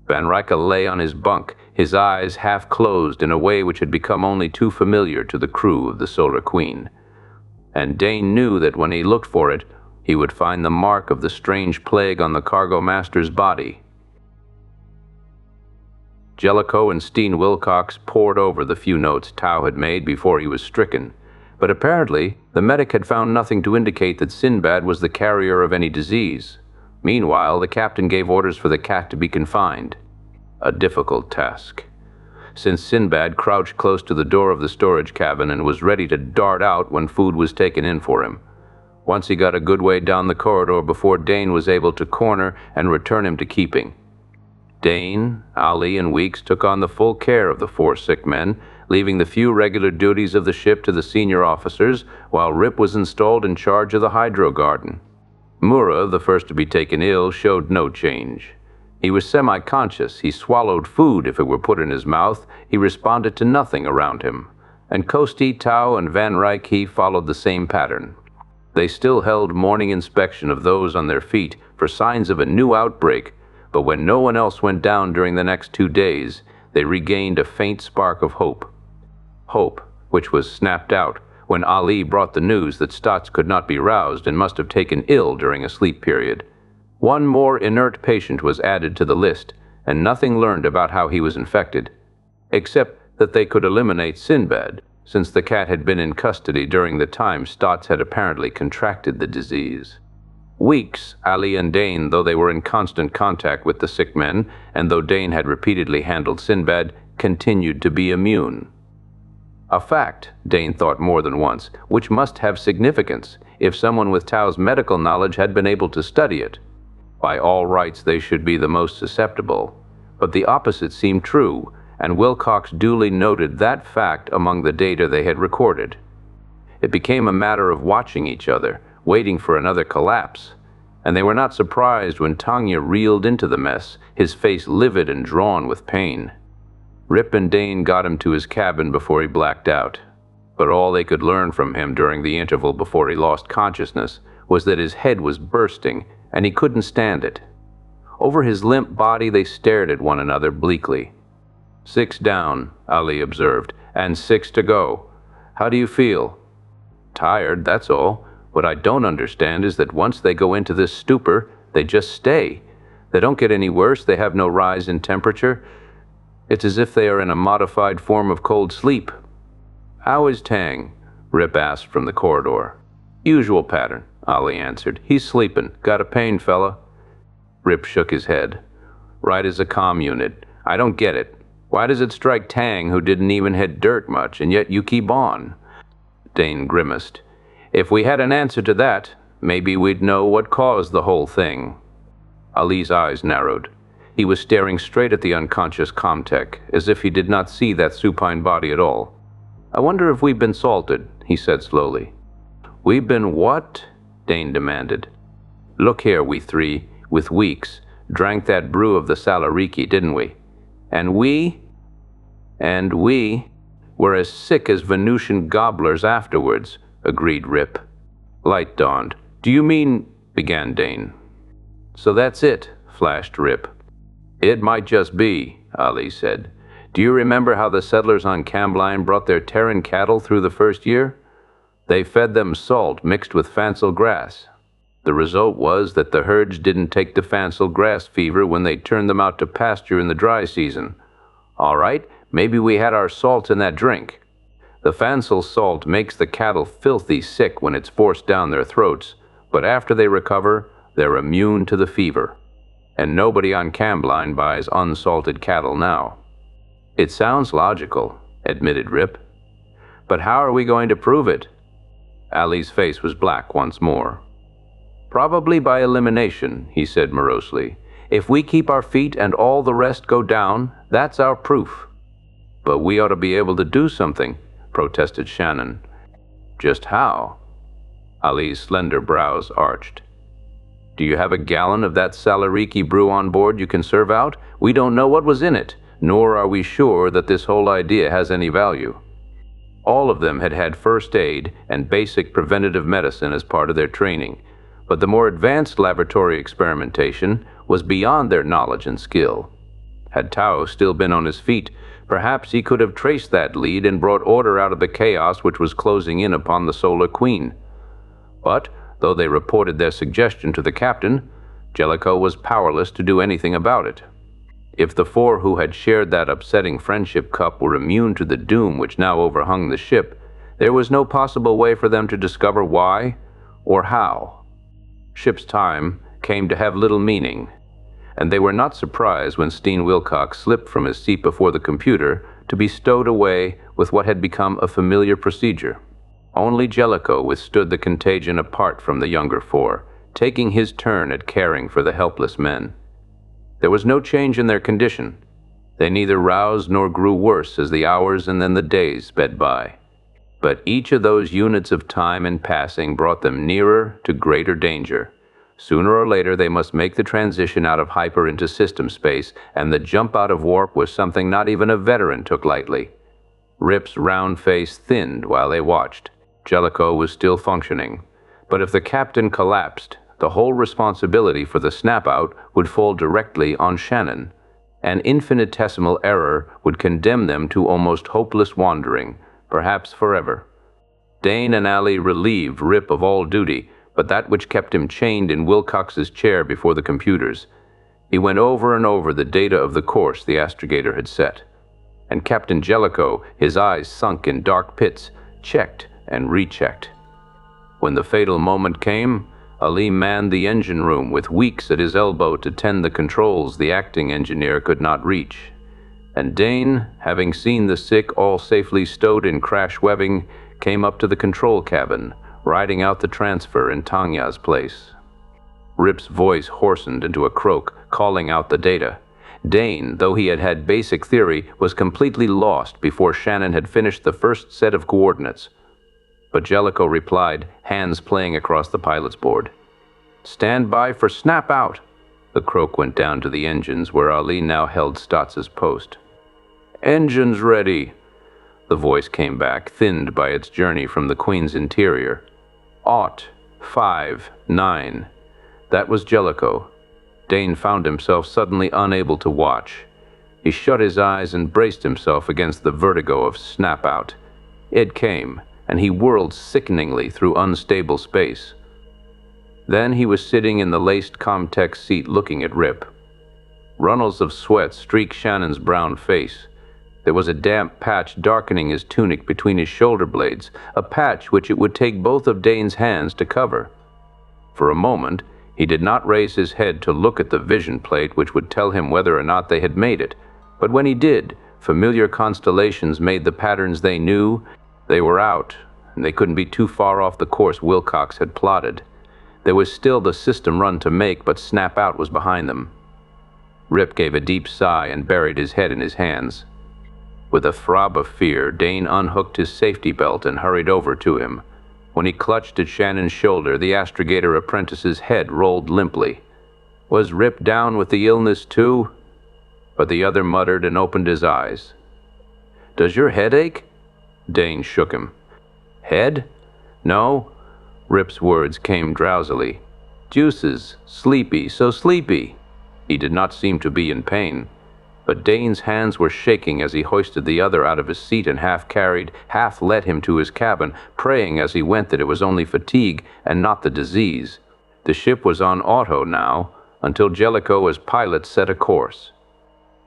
Van Ryke lay on his bunk, his eyes half closed in a way which had become only too familiar to the crew of the Solar Queen. And Dane knew that when he looked for it, he would find the mark of the strange plague on the cargo master's body. Jellicoe and Steen Wilcox pored over the few notes Tao had made before he was stricken, but apparently the medic had found nothing to indicate that Sinbad was the carrier of any disease. Meanwhile, the captain gave orders for the cat to be confined. A difficult task, since Sinbad crouched close to the door of the storage cabin and was ready to dart out when food was taken in for him. Once he got a good way down the corridor before Dane was able to corner and return him to keeping. Dane, Ali, and Weeks took on the full care of the 4 sick men, leaving the few regular duties of the ship to the senior officers, while Rip was installed in charge of the hydro garden. Mura, the first to be taken ill, showed no change. He was semi-conscious. He swallowed food if it were put in his mouth. He responded to nothing around him. And Kosti, Tao, and Van Ryke followed the same pattern. They still held morning inspection of those on their feet for signs of a new outbreak, but when no one else went down during the next 2 days, they regained a faint spark of hope. Hope, which was snapped out when Ali brought the news that Stotts could not be roused and must have taken ill during a sleep period. One more inert patient was added to the list, and nothing learned about how he was infected, except that they could eliminate Sinbad, since the cat had been in custody during the time Stotts had apparently contracted the disease. Weeks, Ali, and Dane, though they were in constant contact with the sick men, and though Dane had repeatedly handled Sinbad, continued to be immune. A fact, Dane thought more than once, which must have significance if someone with Tao's medical knowledge had been able to study it. By all rights, they should be the most susceptible. But the opposite seemed true, and Wilcox duly noted that fact among the data they had recorded. It became a matter of watching each other, waiting for another collapse, and they were not surprised when Tanya reeled into the mess, his face livid and drawn with pain. Rip and Dane got him to his cabin before he blacked out, but all they could learn from him during the interval before he lost consciousness was that his head was bursting and he couldn't stand it. Over his limp body they stared at one another bleakly. 6 down, Ali observed, and 6 to go. How do you feel? Tired, that's all. What I don't understand is that once they go into this stupor, they just stay. They don't get any worse, they have no rise in temperature. It's as if they are in a modified form of cold sleep. How is Tang? Rip asked from the corridor. Usual pattern, Ali answered. He's sleeping. Got a pain, fella? Rip shook his head. Right as a comm unit. I don't get it. Why does it strike Tang, who didn't even hit dirt much, and yet you keep on? Dane grimaced. If we had an answer to that, maybe we'd know what caused the whole thing. Ali's eyes narrowed. He was staring straight at the unconscious Comtech, as if he did not see that supine body at all. I wonder if we've been salted, he said slowly. We've been what? Dane demanded. Look here, we three, with Weeks, drank that brew of the Salariki, didn't we? And we were as sick as Venusian gobblers afterwards, agreed Rip. Light dawned. Do you mean, began Dane. So that's it, flashed Rip. It might just be, Ali said. Do you remember how the settlers on Cambline brought their Terran cattle through the first year? They fed them salt mixed with fancel grass. The result was that the herds didn't take to fancel grass fever when they turned them out to pasture in the dry season. All right, maybe we had our salt in that drink. The fancel salt makes the cattle filthy sick when it's forced down their throats, but after they recover, they're immune to the fever. And nobody on Cambline buys unsalted cattle now. It sounds logical, admitted Rip. But how are we going to prove it? Ali's face was black once more. Probably by elimination, he said morosely. If we keep our feet and all the rest go down, that's our proof. But we ought to be able to do something, protested Shannon. Just how? Ali's slender brows arched. Do you have a gallon of that Salariki brew on board you can serve out? We don't know what was in it, nor are we sure that this whole idea has any value. All of them had had first aid and basic preventative medicine as part of their training, but the more advanced laboratory experimentation was beyond their knowledge and skill. Had Tao still been on his feet, perhaps he could have traced that lead and brought order out of the chaos which was closing in upon the Solar Queen. But, though they reported their suggestion to the captain, Jellicoe was powerless to do anything about it. If the 4 who had shared that upsetting friendship cup were immune to the doom which now overhung the ship, there was no possible way for them to discover why or how. Ship's time came to have little meaning, and they were not surprised when Steen Wilcox slipped from his seat before the computer to be stowed away with what had become a familiar procedure. Only Jellicoe withstood the contagion apart from the younger 4, taking his turn at caring for the helpless men. There was no change in their condition. They neither roused nor grew worse as the hours and then the days sped by. But each of those units of time in passing brought them nearer to greater danger. Sooner or later they must make the transition out of hyper into system space, and the jump out of warp was something not even a veteran took lightly. Rip's round face thinned while they watched. Jellicoe was still functioning. But if the captain collapsed, the whole responsibility for the snap-out would fall directly on Shannon. An infinitesimal error would condemn them to almost hopeless wandering, perhaps forever. Dane and Ali relieved Rip of all duty, but that which kept him chained in Wilcox's chair before the computers. He went over and over the data of the course the astrogator had set. And Captain Jellicoe, his eyes sunk in dark pits, checked and rechecked. When the fatal moment came, Ali manned the engine room with Weeks at his elbow to tend the controls the acting engineer could not reach. and Dane, having seen the sick all safely stowed in crash webbing, came up to the control cabin, riding out the transfer in Tanya's place. Rip's voice hoarsened into a croak, calling out the data. Dane, though he had had basic theory, was completely lost before Shannon had finished the first set of coordinates. But Jellicoe replied, hands playing across the pilot's board. "Stand by for snap out." The croak went down to the engines, where Ali now held Stotz's post. "Engines ready." The voice came back, thinned by its journey from the Queen's interior. "Aught, 5, 9. That was Jellicoe. Dane found himself suddenly unable to watch. He shut his eyes and braced himself against the vertigo of snap-out. It came, and he whirled sickeningly through unstable space. Then he was sitting in the laced Comtech seat looking at Rip. Runnels of sweat streaked Shannon's brown face. There was a damp patch darkening his tunic between his shoulder blades, a patch which it would take both of Dane's hands to cover. For a moment, he did not raise his head to look at the vision plate which would tell him whether or not they had made it, but when he did, familiar constellations made the patterns they knew. They were out, and they couldn't be too far off the course Wilcox had plotted. There was still the system run to make, but snap out was behind them. Rip gave a deep sigh and buried his head in his hands. With a throb of fear, Dane unhooked his safety belt and hurried over to him. When he clutched at Shannon's shoulder, the astrogator apprentice's head rolled limply. Was Rip down with the illness too? But the other muttered and opened his eyes. "Does your head ache?" Dane shook him. "Head? No." Rip's words came drowsily. "Juices, sleepy, so sleepy." He did not seem to be in pain. But Dane's hands were shaking as he hoisted the other out of his seat and half-carried, half-led him to his cabin, praying as he went that it was only fatigue and not the disease. The ship was on auto now, until Jellicoe as pilot set a course.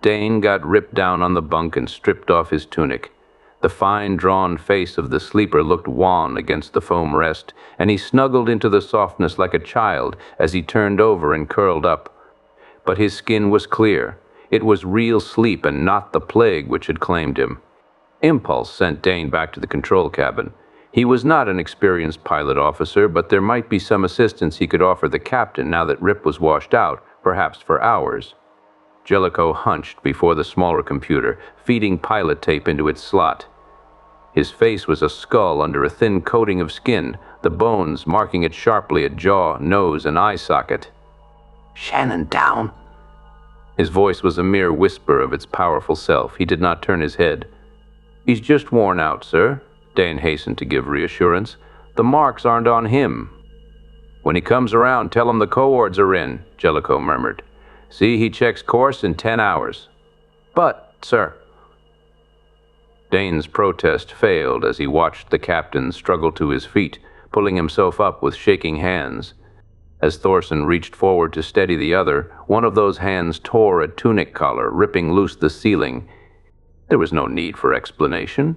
Dane got Rip down on the bunk and stripped off his tunic. The fine, drawn face of the sleeper looked wan against the foam rest, and he snuggled into the softness like a child as he turned over and curled up. But his skin was clear. It was real sleep and not the plague which had claimed him. Impulse sent Dane back to the control cabin. He was not an experienced pilot officer, but there might be some assistance he could offer the captain now that Rip was washed out, perhaps for hours. Jellicoe hunched before the smaller computer, feeding pilot tape into its slot. His face was a skull under a thin coating of skin, the bones marking it sharply at jaw, nose, and eye socket. "Shannon down." His voice was a mere whisper of its powerful self. He did not turn his head. "He's just worn out, sir," Dane hastened to give reassurance. "The marks aren't on him." "When he comes around, tell him the coords are in," Jellicoe murmured. "See, he checks course in 10 hours. "But, sir..." Dane's protest failed as he watched the captain struggle to his feet, pulling himself up with shaking hands. As Thorson reached forward to steady the other, one of those hands tore a tunic collar, ripping loose the ceiling. There was no need for explanation.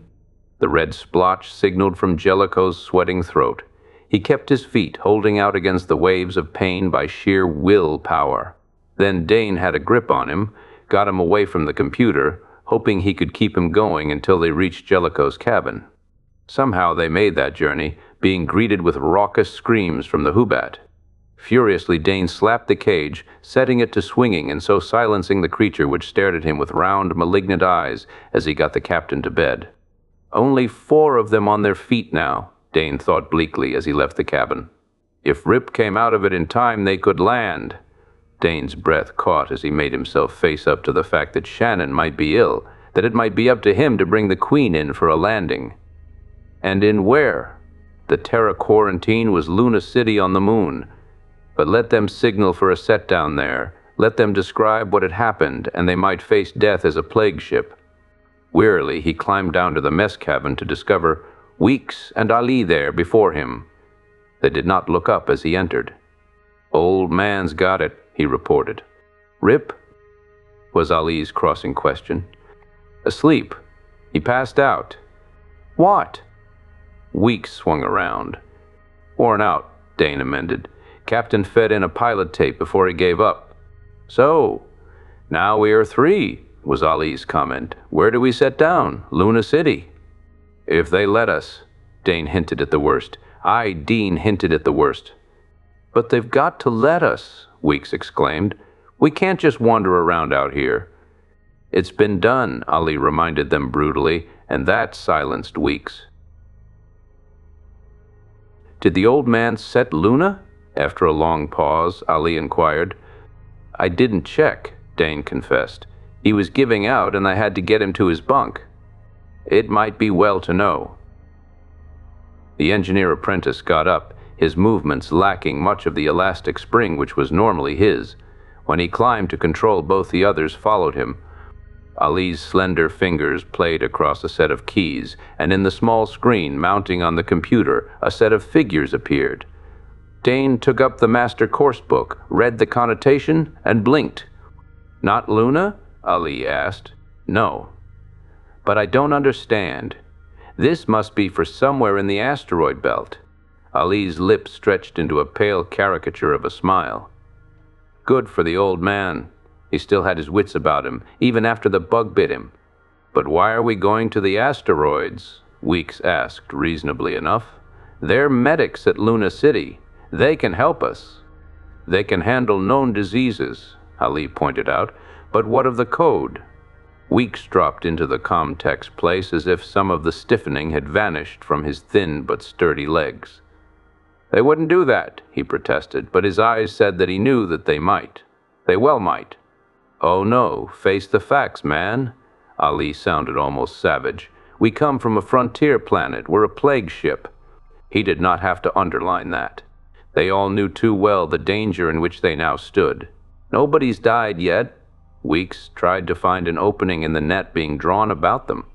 The red splotch signaled from Jellicoe's sweating throat. He kept his feet, holding out against the waves of pain by sheer will power. Then Dane had a grip on him, got him away from the computer, hoping he could keep him going until they reached Jellicoe's cabin. Somehow they made that journey, being greeted with raucous screams from the Hubat. Furiously, Dane slapped the cage, setting it to swinging and so silencing the creature which stared at him with round, malignant eyes as he got the captain to bed. Only 4 of them on their feet now, Dane thought bleakly as he left the cabin. If Rip came out of it in time, they could land. Dane's breath caught as he made himself face up to the fact that Shannon might be ill, that it might be up to him to bring the Queen in for a landing. And in where? The Terra quarantine was Luna City on the moon. But let them signal for a set-down there. Let them describe what had happened, and they might face death as a plague ship. Wearily, he climbed down to the mess cabin to discover Weeks and Ali there before him. They did not look up as he entered. "Old man's got it," he reported. "Rip?" was Ali's crossing question. "Asleep. He passed out." "What?" Weeks swung around. "Worn out," Dane amended. "Captain fed in a pilot tape before he gave up." "So, now we are 3, was Ali's comment. "Where do we set down? Luna City." "If they let us," Dane hinted at the worst. Dean hinted at the worst. "But they've got to let us," Weeks exclaimed. "We can't just wander around out here." "It's been done," Ali reminded them brutally, and that silenced Weeks. "Did the old man set Luna?" After a long pause, Ali inquired. "I didn't check," Dane confessed. "He was giving out, and I had to get him to his bunk." "It might be well to know." The engineer apprentice got up, his movements lacking much of the elastic spring which was normally his. When he climbed to control, both the others followed him. Ali's slender fingers played across a set of keys, and in the small screen mounting on the computer, a set of figures appeared. Dane took up the master course book, read the connotation, and blinked. "Not Luna?" Ali asked. "No." "But I don't understand. This must be for somewhere in the asteroid belt." Ali's lips stretched into a pale caricature of a smile. Good for the old man. He still had his wits about him, even after the bug bit him. "But why are we going to the asteroids?" Weeks asked, reasonably enough. "They're medics at Luna City. They can help us." "They can handle known diseases," Ali pointed out. "But what of the code?" Weeks dropped into the Comtex place as if some of the stiffening had vanished from his thin but sturdy legs. "They wouldn't do that," he protested, but his eyes said that he knew that they might. They well might. "Oh no, face the facts, man." Ali sounded almost savage. "We come from a frontier planet. We're a plague ship." He did not have to underline that. They all knew too well the danger in which they now stood. "Nobody's died yet." Weeks tried to find an opening in the net being drawn about them.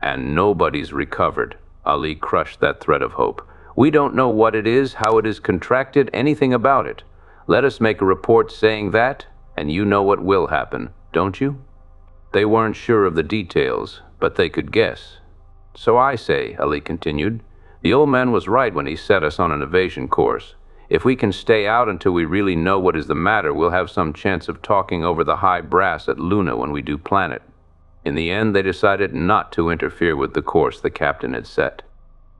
"And nobody's recovered." Ali crushed that thread of hope. "We don't know what it is, how it is contracted, anything about it. Let us make a report saying that, and you know what will happen, don't you?" They weren't sure of the details, but they could guess. "So I say," Ali continued, "the old man was right when he set us on an evasion course. If we can stay out until we really know what is the matter, we'll have some chance of talking over the high brass at Luna when we do planet." In the end, they decided not to interfere with the course the captain had set.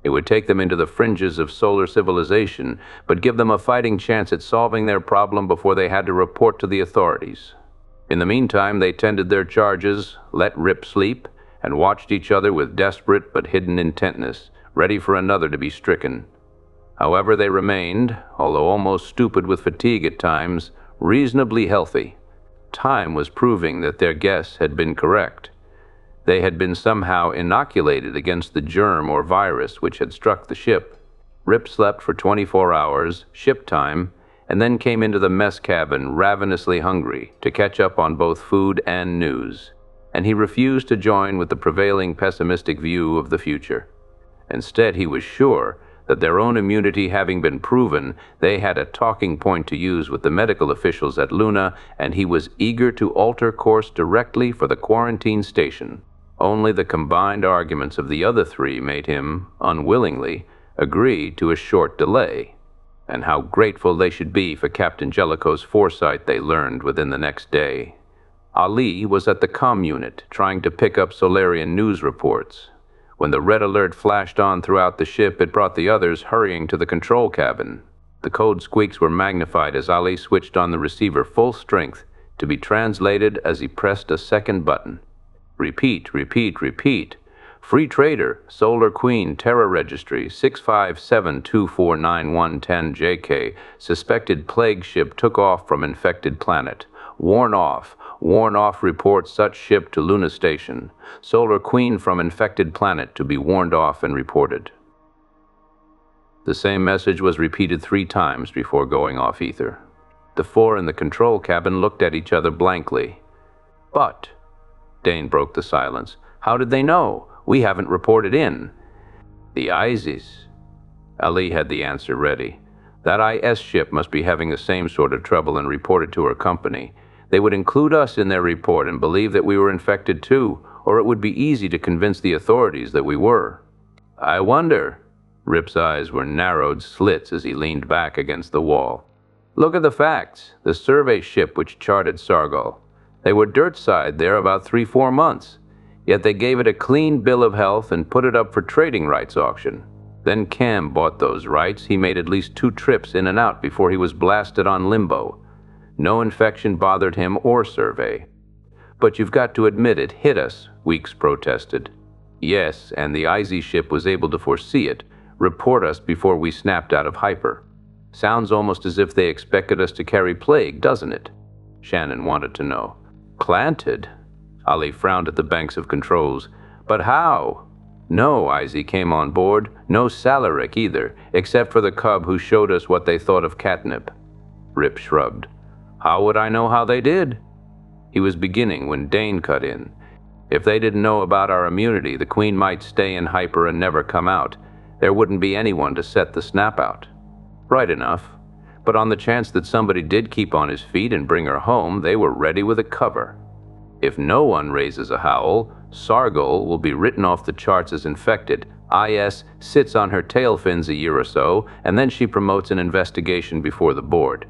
It would take them into the fringes of solar civilization, but give them a fighting chance at solving their problem before they had to report to the authorities. In the meantime, they tended their charges, let Rip sleep, and watched each other with desperate but hidden intentness, ready for another to be stricken. However, they remained, although almost stupid with fatigue at times, reasonably healthy. Time was proving that their guess had been correct. They had been somehow inoculated against the germ or virus which had struck the ship. Rip slept for 24 hours, ship time, and then came into the mess cabin ravenously hungry to catch up on both food and news. And he refused to join with the prevailing pessimistic view of the future. Instead, he was sure that their own immunity having been proven, they had a talking point to use with the medical officials at Luna, and he was eager to alter course directly for the quarantine station. Only the combined arguments of the other three made him, unwillingly, agree to a short delay. And how grateful they should be for Captain Jellicoe's foresight, they learned within the next day. Ali was at the comm unit, trying to pick up Solarian news reports. When the red alert flashed on throughout the ship, it brought the others hurrying to the control cabin. The code squeaks were magnified as Ali switched on the receiver full strength, to be translated as he pressed a second button. "Repeat, repeat, repeat. Free Trader, Solar Queen, Terra Registry, 657249110JK, suspected plague ship took off from infected planet. Warn off. Warn off reports such ship to Luna Station. Solar Queen from infected planet to be warned off and reported." The same message was repeated 3 times before going off ether. The 4 in the control cabin looked at each other blankly. "But," Dane broke the silence, "how did they know? We haven't reported in." "The ISIS." Ali had the answer ready. "That IS ship must be having the same sort of trouble and reported to her company. They would include us in their report and believe that we were infected too, or it would be easy to convince the authorities that we were." "I wonder." Rip's eyes were narrowed slits as he leaned back against the wall. "Look at the facts. The survey ship which charted Sargol. They were dirt-side there about 3-4 months, yet they gave it a clean bill of health and put it up for trading rights auction. Then Cam bought those rights. He made at least 2 trips in and out before he was blasted on limbo. No infection bothered him or Survey. But you've got to admit it hit us, Weeks protested. Yes, and the IZ ship was able to foresee it, report us before we snapped out of hyper. Sounds almost as if they expected us to carry plague, doesn't it? Shannon wanted to know. Planted? Ali frowned at the banks of controls. But how? No IZ came on board, no Salaric either, except for the cub who showed us what they thought of catnip. Rip shrugged. How would I know how they did? He was beginning when Dane cut in. If they didn't know about our immunity, the Queen might stay in hyper and never come out. There wouldn't be anyone to set the snap out. Right enough. But on the chance that somebody did keep on his feet and bring her home, they were ready with a cover. If no one raises a howl, Sargol will be written off the charts as infected. IS sits on her tail fins a year or so, and then she promotes an investigation before the board.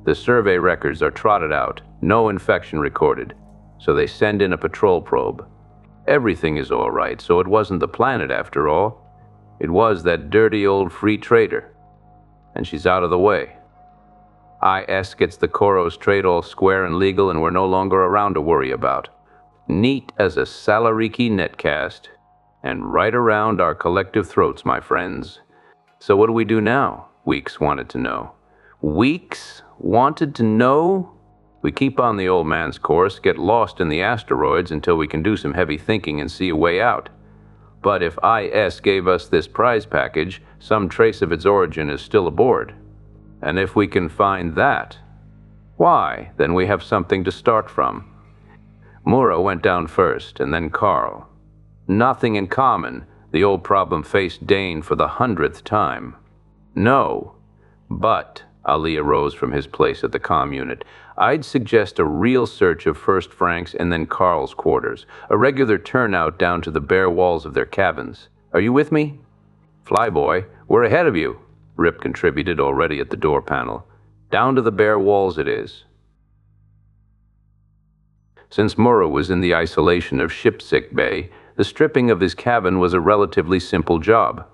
The survey records are trotted out, no infection recorded, so they send in a patrol probe. Everything is all right, so it wasn't the planet after all. It was that dirty old free trader. And she's out of the way. IS gets the Koros trade all square and legal, and we're no longer around to worry about. Neat as a Salariki netcast, and right around our collective throats, my friends. So what do we do now? Weeks wanted to know. Weeks wanted to know? We keep on the old man's course, get lost in the asteroids until we can do some heavy thinking and see a way out. But if IS gave us this prize package, some trace of its origin is still aboard. And if we can find that, why, then we have something to start from. Mura went down first, and then Carl. Nothing in common. The old problem faced Dane for the 100th time. No, but, Ali arose from his place at the comm unit, I'd suggest a real search of first Frank's and then Carl's quarters, a regular turnout down to the bare walls of their cabins. Are you with me? Flyboy, we're ahead of you, Rip contributed already at the door panel. Down to the bare walls it is. Since Mura was in the isolation of ship sick bay, the stripping of his cabin was a relatively simple job.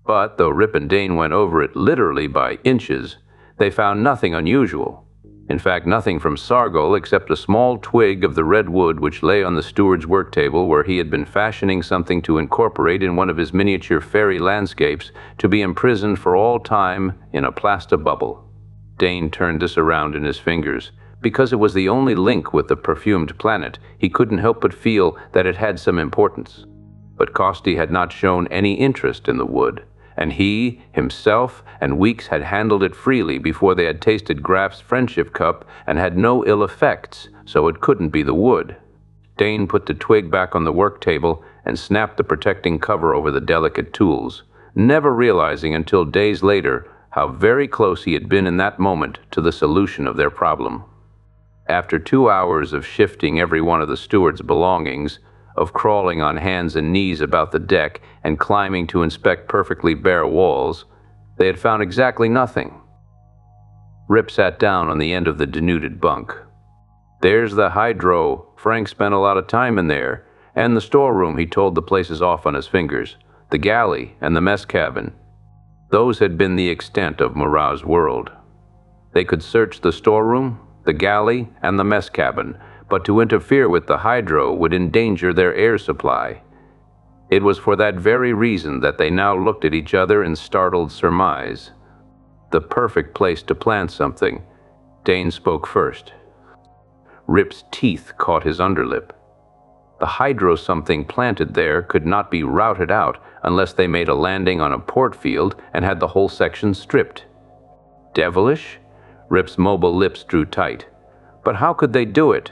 But though Rip and Dane went over it literally by inches, they found nothing unusual. In fact, nothing from Sargol except a small twig of the red wood which lay on the steward's work table where he had been fashioning something to incorporate in one of his miniature fairy landscapes to be imprisoned for all time in a plastic bubble. Dane turned this around in his fingers. Because it was the only link with the perfumed planet, he couldn't help but feel that it had some importance. But Costi had not shown any interest in the wood, and he, himself, and Weeks had handled it freely before they had tasted Graf's friendship cup and had no ill effects, so it couldn't be the wood. Dane put the twig back on the work table and snapped the protecting cover over the delicate tools, never realizing until days later how very close he had been in that moment to the solution of their problem. After 2 hours of shifting every one of the steward's belongings, of crawling on hands and knees about the deck and climbing to inspect perfectly bare walls, they had found exactly nothing. Rip sat down on the end of the denuded bunk. There's the hydro. Frank spent a lot of time in there. And the storeroom, he told the places off on his fingers. The galley and the mess cabin. Those had been the extent of Mura's world. They could search the storeroom, the galley, and the mess cabin, but to interfere with the hydro would endanger their air supply. It was for that very reason that they now looked at each other in startled surmise. The perfect place to plant something. Dane spoke first. Rip's teeth caught his underlip. The hydro something planted there could not be routed out unless they made a landing on a port field and had the whole section stripped. Devilish? Rip's mobile lips drew tight. But how could they do it?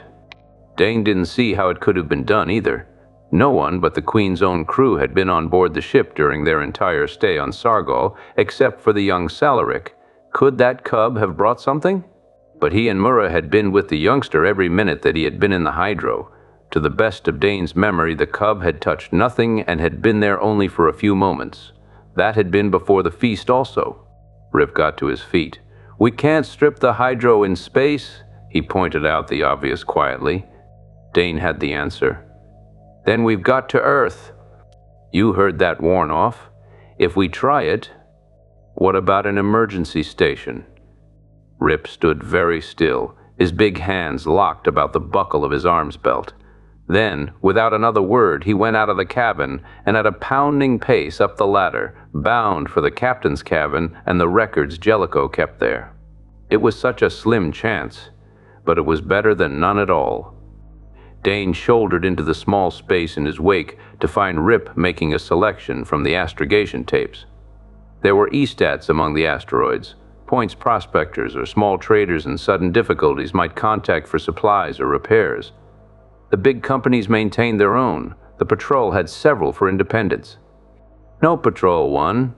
Dane didn't see how it could have been done either. No one but the Queen's own crew had been on board the ship during their entire stay on Sargol, except for the young Salaric. Could that cub have brought something? But he and Mura had been with the youngster every minute that he had been in the hydro. To the best of Dane's memory, the cub had touched nothing and had been there only for a few moments. That had been before the feast also. Rip got to his feet. We can't strip the hydro in space. He pointed out the obvious quietly. Dane had the answer. Then we've got to Earth. You heard that warn-off. If we try it, what about an emergency station? Rip stood very still, his big hands locked about the buckle of his arms belt. Then, without another word, he went out of the cabin and at a pounding pace up the ladder, bound for the captain's cabin and the records Jellicoe kept there. It was such a slim chance, but it was better than none at all. Dane shouldered into the small space in his wake to find Rip making a selection from the astrogation tapes. There were E-stats among the asteroids. Points prospectors or small traders in sudden difficulties might contact for supplies or repairs. The big companies maintained their own. The patrol had several for independence. No patrol one.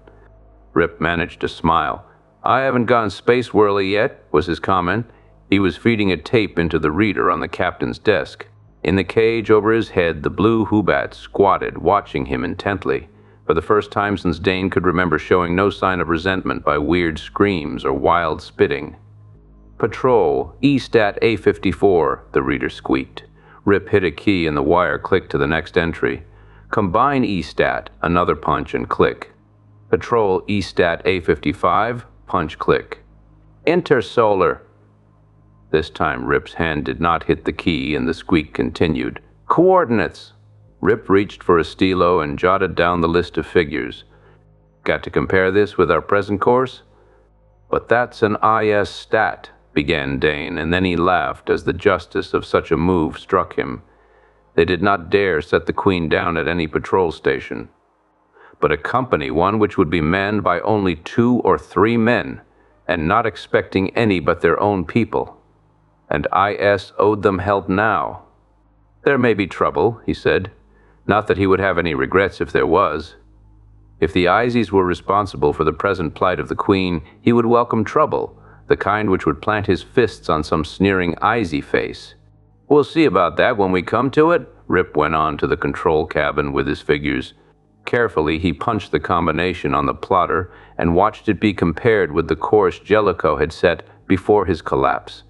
Rip managed to smile. I haven't gone space whirly yet, was his comment. He was feeding a tape into the reader on the captain's desk. In the cage over his head, the blue Hubat squatted, watching him intently. For the first time since Dane could remember showing no sign of resentment by weird screams or wild spitting. Patrol, E-stat A54, the reader squeaked. Rip hit a key and the wire clicked to the next entry. Combine E-stat, another punch and click. Patrol E-stat A55, punch click. Interstellar. This time Rip's hand did not hit the key and the squeak continued. Coordinates. Rip reached for a stilo and jotted down the list of figures. Got to compare this with our present course? But that's an IS stat, began Dane, and then he laughed as the justice of such a move struck him. They did not dare set the Queen down at any patrol station. But a company, one which would be manned by only 2 or 3 men, and not expecting any but their own people. And IS owed them help now. There may be trouble, he said. Not that he would have any regrets if there was. If the ISIs were responsible for the present plight of the Queen, he would welcome trouble, the kind which would plant his fists on some sneering ISI face. We'll see about that when we come to it, Rip went on to the control cabin with his figures. Carefully, he punched the combination on the plotter and watched it be compared with the course Jellicoe had set before his collapse.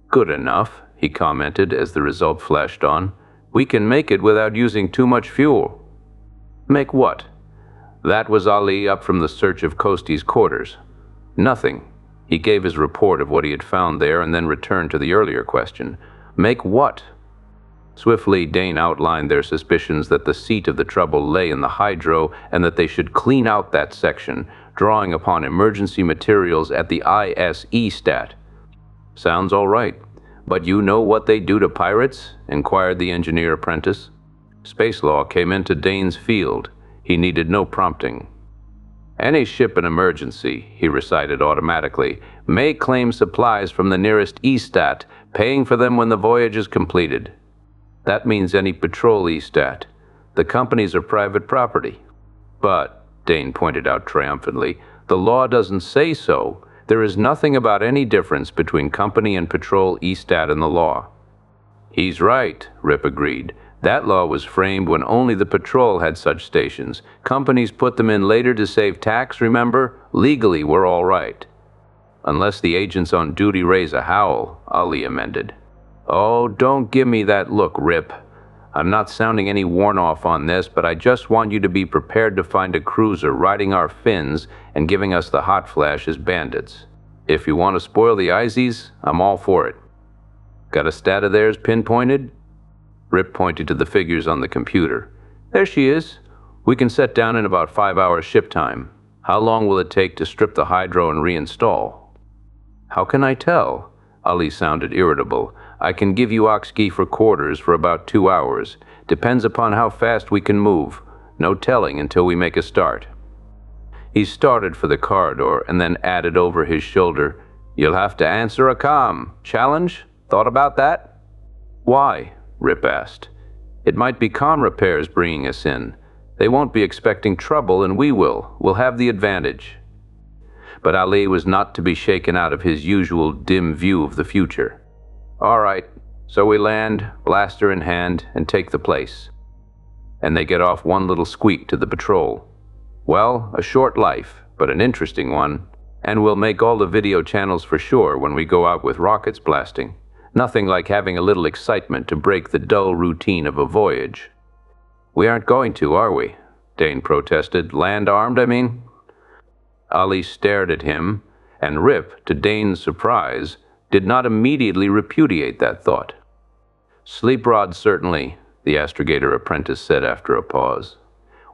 Good enough, he commented as the result flashed on. We can make it without using too much fuel. Make what? That was Ali up from the search of Kosti's quarters. Nothing. He gave his report of what he had found there and then returned to the earlier question. Make what? Swiftly, Dane outlined their suspicions that the seat of the trouble lay in the hydro and that they should clean out that section, drawing upon emergency materials at the ISE stat. Sounds all right. But you know what they do to pirates? Inquired the engineer apprentice. Space law came into Dane's field. He needed no prompting. Any ship in emergency, he recited automatically, may claim supplies from the nearest E-stat, paying for them when the voyage is completed. That means any patrol E-stat. The companies are private property. But, Dane pointed out triumphantly, the law doesn't say so. There is nothing about any difference between company and patrol E-stat in the law. He's right, Rip agreed. That law was framed when only the patrol had such stations. Companies put them in later to save tax, remember? Legally, we're all right. Unless the agents on duty raise a howl, Ali amended. Oh, don't give me that look, Rip. I'm not sounding any warn-off on this, but I just want you to be prepared to find a cruiser riding our fins and giving us the hot flash as bandits. If you want to spoil the ISIs, I'm all for it. Got a stat of theirs pinpointed? Rip pointed to the figures on the computer. There she is. We can set down in about 5 hours ship time. How long will it take to strip the hydro and reinstall? How can I tell? Ali sounded irritable. I can give you Oxkey for quarters for about 2 hours. Depends upon how fast we can move. No telling until we make a start. He started for the corridor and then added over his shoulder, You'll have to answer a comm. Challenge? Thought about that? Why? Rip asked. It might be comm repairs bringing us in. They won't be expecting trouble and we will. We'll have the advantage. But Ali was not to be shaken out of his usual dim view of the future. All right, so we land, blaster in hand, and take the place. And they get off one little squeak to the patrol. Well, a short life, but an interesting one. And we'll make all the video channels for sure when we go out with rockets blasting. Nothing like having a little excitement to break the dull routine of a voyage. "We aren't going to, are we?" Dane protested. "Land armed, I mean?" Ali stared at him, and Rip, to Dane's surprise, did not immediately repudiate that thought. "Sleep rods, certainly," the astrogator apprentice said after a pause.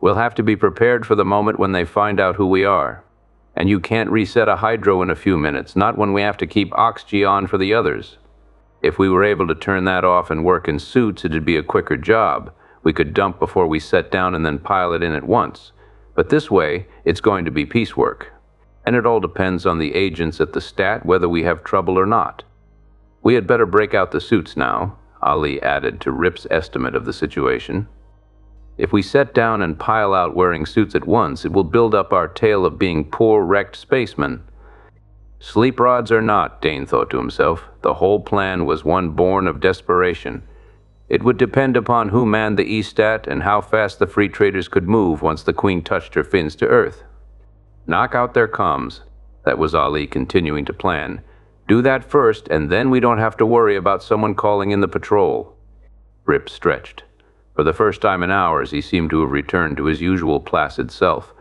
"We'll have to be prepared for the moment when they find out who we are. And you can't reset a hydro in a few minutes, not when we have to keep oxygen on for the others. If we were able to turn that off and work in suits, it'd be a quicker job. We could dump before we set down and then pile it in at once. But this way, it's going to be piecework. And it all depends on the agents at the stat whether we have trouble or not. We had better break out the suits now," Ali added to Rip's estimate of the situation. "If we set down and pile out wearing suits at once, it will build up our tale of being poor, wrecked spacemen." Sleep rods or not, Dane thought to himself, the whole plan was one born of desperation. It would depend upon who manned the E-stat and how fast the free traders could move once the Queen touched her fins to Earth. Knock out their comms. That was Ali continuing to plan. Do that first, and then we don't have to worry about someone calling in the patrol. Rip stretched. For the first time in hours, he seemed to have returned to his usual placid self.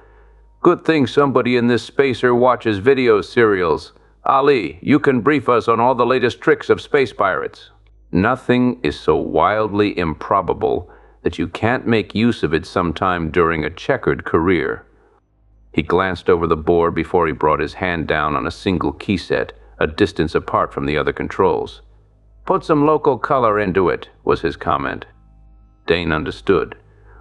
"Good thing somebody in this spacer watches video serials. Ali, you can brief us on all the latest tricks of space pirates." Nothing is so wildly improbable that you can't make use of it sometime during a checkered career. He glanced over the board before he brought his hand down on a single key set, a distance apart from the other controls. "Put some local color into it," was his comment. Dane understood.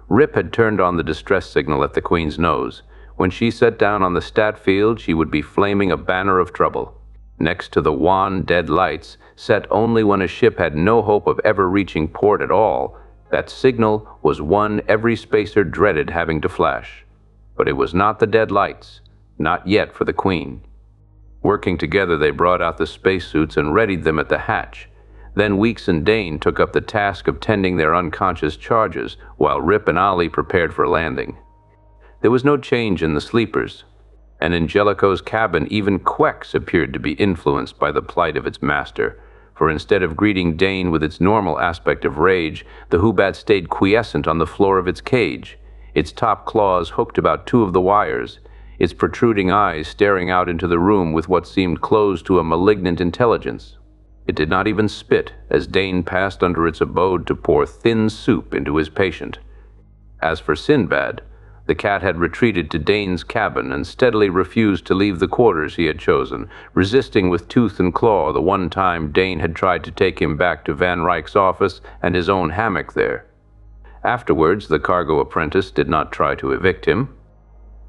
Rip had turned on the distress signal at the Queen's nose. When she set down on the stat field, she would be flaming a banner of trouble. Next to the wan, dead lights, set only when a ship had no hope of ever reaching port at all, that signal was one every spacer dreaded having to flash. But it was not the dead lights, not yet for the Queen. Working together, they brought out the spacesuits and readied them at the hatch. Then Weeks and Dane took up the task of tending their unconscious charges, while Rip and Ali prepared for landing. There was no change in the sleepers, and in Jellicoe's cabin even Quex appeared to be influenced by the plight of its master, for instead of greeting Dane with its normal aspect of rage, the Hoobat stayed quiescent on the floor of its cage, its top claws hooked about two of the wires, its protruding eyes staring out into the room with what seemed closed to a malignant intelligence. It did not even spit as Dane passed under its abode to pour thin soup into his patient. As for Sinbad, the cat had retreated to Dane's cabin and steadily refused to leave the quarters he had chosen, resisting with tooth and claw the one time Dane had tried to take him back to Van Ryck's office and his own hammock there. Afterwards, the cargo apprentice did not try to evict him.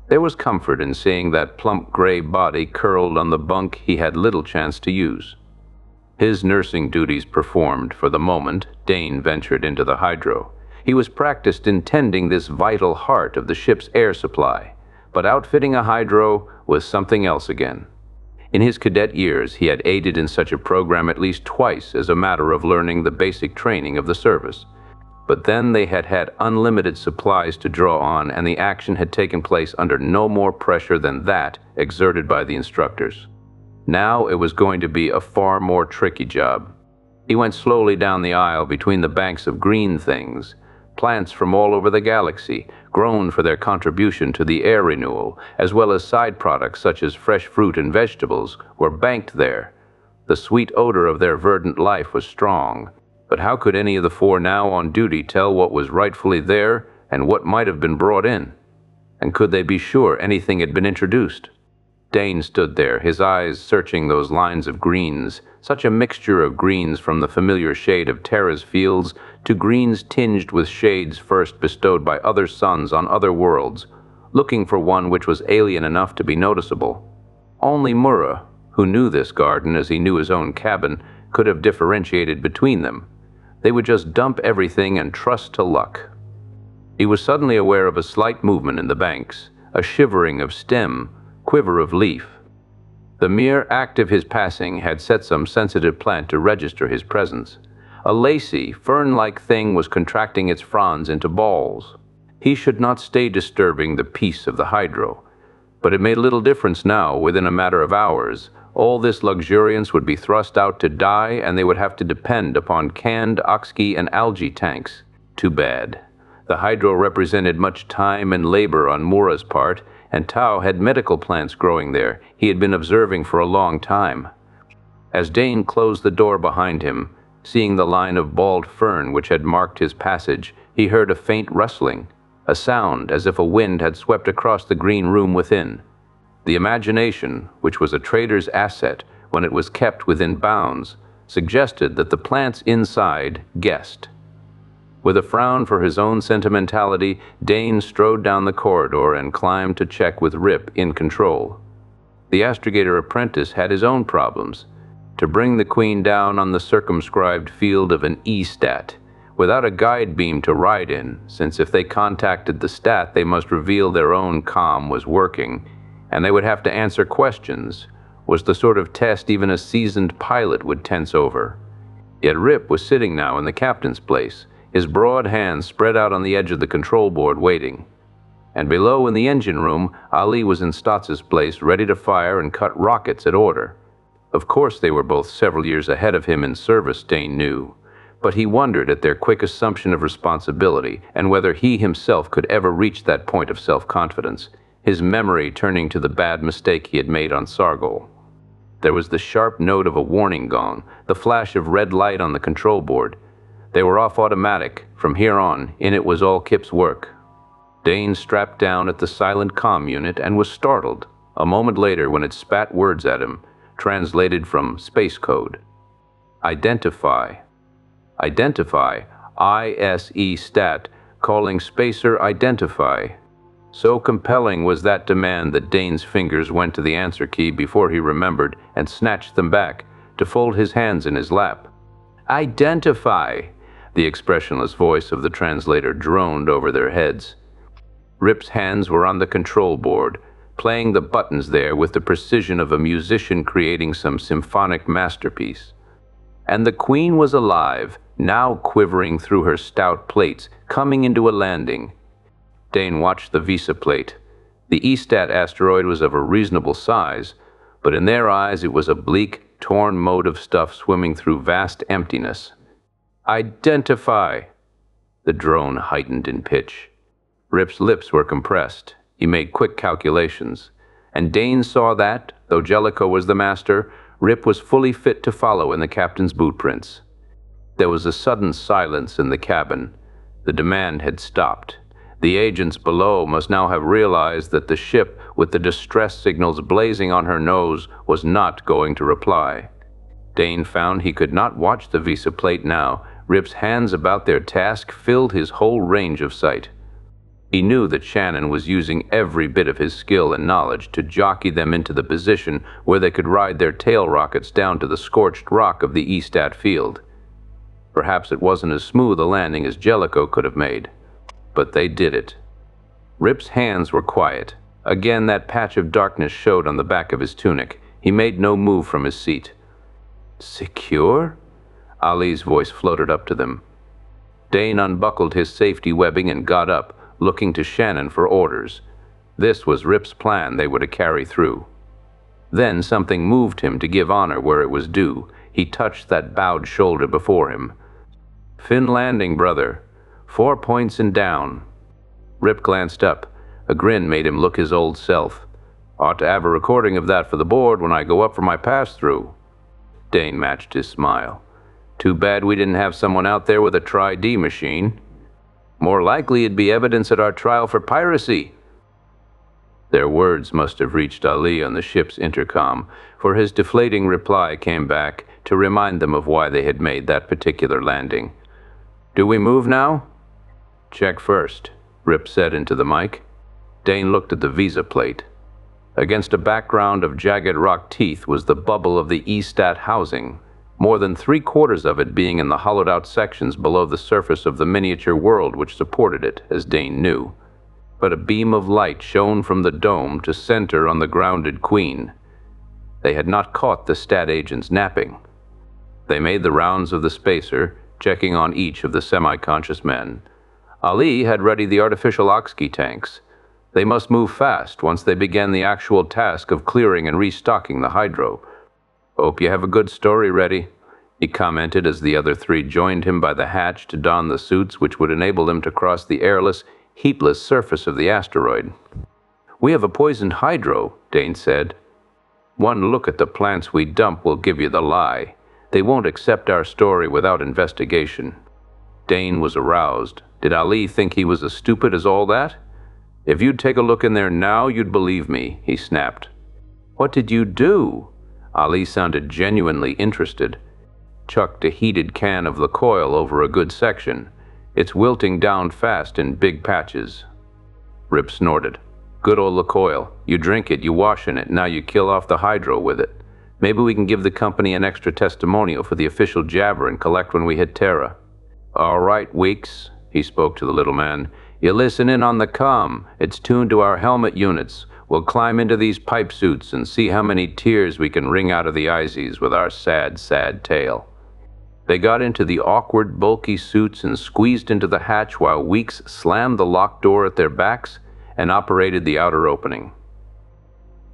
There was comfort in seeing that plump gray body curled on the bunk he had little chance to use. His nursing duties performed, for the moment, Dane ventured into the hydro. He was practiced in tending this vital heart of the ship's air supply, but outfitting a hydro was something else again. In his cadet years, he had aided in such a program at least twice as a matter of learning the basic training of the service. But then they had had unlimited supplies to draw on, and the action had taken place under no more pressure than that exerted by the instructors. Now it was going to be a far more tricky job. He went slowly down the aisle between the banks of green things. Plants from all over the galaxy, grown for their contribution to the air renewal, as well as side products such as fresh fruit and vegetables, were banked there. The sweet odor of their verdant life was strong. But how could any of the four now on duty tell what was rightfully there and what might have been brought in? And could they be sure anything had been introduced? Dane stood there, his eyes searching those lines of greens, such a mixture of greens from the familiar shade of Terra's fields to greens tinged with shades first bestowed by other suns on other worlds, looking for one which was alien enough to be noticeable. Only Murrah, who knew this garden as he knew his own cabin, could have differentiated between them. They would just dump everything and trust to luck. He was suddenly aware of a slight movement in the banks, a shivering of stem, quiver of leaf. The mere act of his passing had set some sensitive plant to register his presence. A lacy, fern-like thing was contracting its fronds into balls. He should not stay disturbing the peace of the hydro. But it made little difference now. Within a matter of hours, All this luxuriance would be thrust out to die, and they would have to depend upon canned oxy and algae tanks. Too bad. The hydro represented much time and labor on Mura's part, and Tao had medical plants growing there he had been observing for a long time. As Dane closed the door behind him, seeing the line of bald fern which had marked his passage, he heard a faint rustling, a sound as if a wind had swept across the green room within. The imagination, which was a trader's asset when it was kept within bounds, suggested that the plants inside guessed. With a frown for his own sentimentality, Dane strode down the corridor and climbed to check with Rip in control. The astrogator apprentice had his own problems. To bring the Queen down on the circumscribed field of an E-stat, without a guide beam to ride in, since if they contacted the stat they must reveal their own comm was working, and they would have to answer questions, was the sort of test even a seasoned pilot would tense over. Yet Rip was sitting now in the captain's place, his broad hands spread out on the edge of the control board waiting. And below in the engine room, Ali was in Stotz's place, ready to fire and cut rockets at order. Of course they were both several years ahead of him in service, Dane knew, but he wondered at their quick assumption of responsibility and whether he himself could ever reach that point of self-confidence, his memory turning to the bad mistake he had made on Sargol. There was the sharp note of a warning gong, the flash of red light on the control board. They were off automatic. From here on, in it was all Kip's work. Dane strapped down at the silent comm unit and was startled, a moment later when it spat words at him, translated from space code. Identify. Identify. ISE stat, calling spacer identify. So compelling was that demand that Dane's fingers went to the answer key before he remembered and snatched them back to fold his hands in his lap. Identify, the expressionless voice of the translator droned over their heads. Rip's hands were on the control board, playing the buttons there with the precision of a musician creating some symphonic masterpiece. And the Queen was alive, now quivering through her stout plates, coming into a landing. Dane watched the visa plate. The E-stat asteroid was of a reasonable size, but in their eyes it was a bleak, torn mote of stuff swimming through vast emptiness. Identify! The drone heightened in pitch. Rip's lips were compressed. He made quick calculations. And Dane saw that, though Jellicoe was the master, Rip was fully fit to follow in the captain's bootprints. There was a sudden silence in the cabin. The demand had stopped. The agents below must now have realized that the ship, with the distress signals blazing on her nose, was not going to reply. Dane found he could not watch the visa plate now. Rip's hands about their task filled his whole range of sight. He knew that Shannon was using every bit of his skill and knowledge to jockey them into the position where they could ride their tail rockets down to the scorched rock of the E-stat field. Perhaps it wasn't as smooth a landing as Jellicoe could have made, but they did it. Rip's hands were quiet. Again that patch of darkness showed on the back of his tunic. He made no move from his seat. Secure? Ali's voice floated up to them. Dane unbuckled his safety webbing and got up, looking to Shannon for orders. This was Rip's plan they were to carry through. Then something moved him to give honor where it was due. He touched that bowed shoulder before him. Fin landing, brother. 4 points and down. Rip glanced up. A grin made him look his old self. Ought to have a recording of that for the board when I go up for my pass-through. Dane matched his smile. Too bad we didn't have someone out there with a Tri-D machine. More likely it'd be evidence at our trial for piracy. Their words must have reached Ali on the ship's intercom, for his deflating reply came back to remind them of why they had made that particular landing. Do we move now? Check first, Rip said into the mic. Dane looked at the visa plate. Against a background of jagged rock teeth was the bubble of the E-stat housing, more than 3/4 of it being in the hollowed-out sections below the surface of the miniature world which supported it, as Dane knew. But a beam of light shone from the dome to center on the grounded Queen. They had not caught the stat agents napping. They made the rounds of the spacer, checking on each of the semi-conscious men. Ali had ready the artificial oxy tanks. They must move fast once they began the actual task of clearing and restocking the hydro. "Hope you have a good story ready," he commented as the other three joined him by the hatch to don the suits which would enable them to cross the airless, heatless surface of the asteroid. "We have a poisoned hydro," Dane said. "One look at the plants we dump will give you the lie. They won't accept our story without investigation." Dane was aroused. Did Ali think he was as stupid as all that? "If you'd take a look in there now, you'd believe me," he snapped. "What did you do?" Ali sounded genuinely interested. "Chucked a heated can of Licoil over a good section. It's wilting down fast in big patches." Rip snorted. "Good old Licoil. You drink it, you wash in it, now you kill off the hydro with it. Maybe we can give the company an extra testimonial for the official jabber and collect when we hit Terra." "All right, Weeks," he spoke to the little man. "You listen in on the comm. It's tuned to our helmet units. We'll climb into these pipe suits and see how many tears we can wring out of the Izies with our sad, sad tale." They got into the awkward, bulky suits and squeezed into the hatch while Weeks slammed the locked door at their backs and operated the outer opening.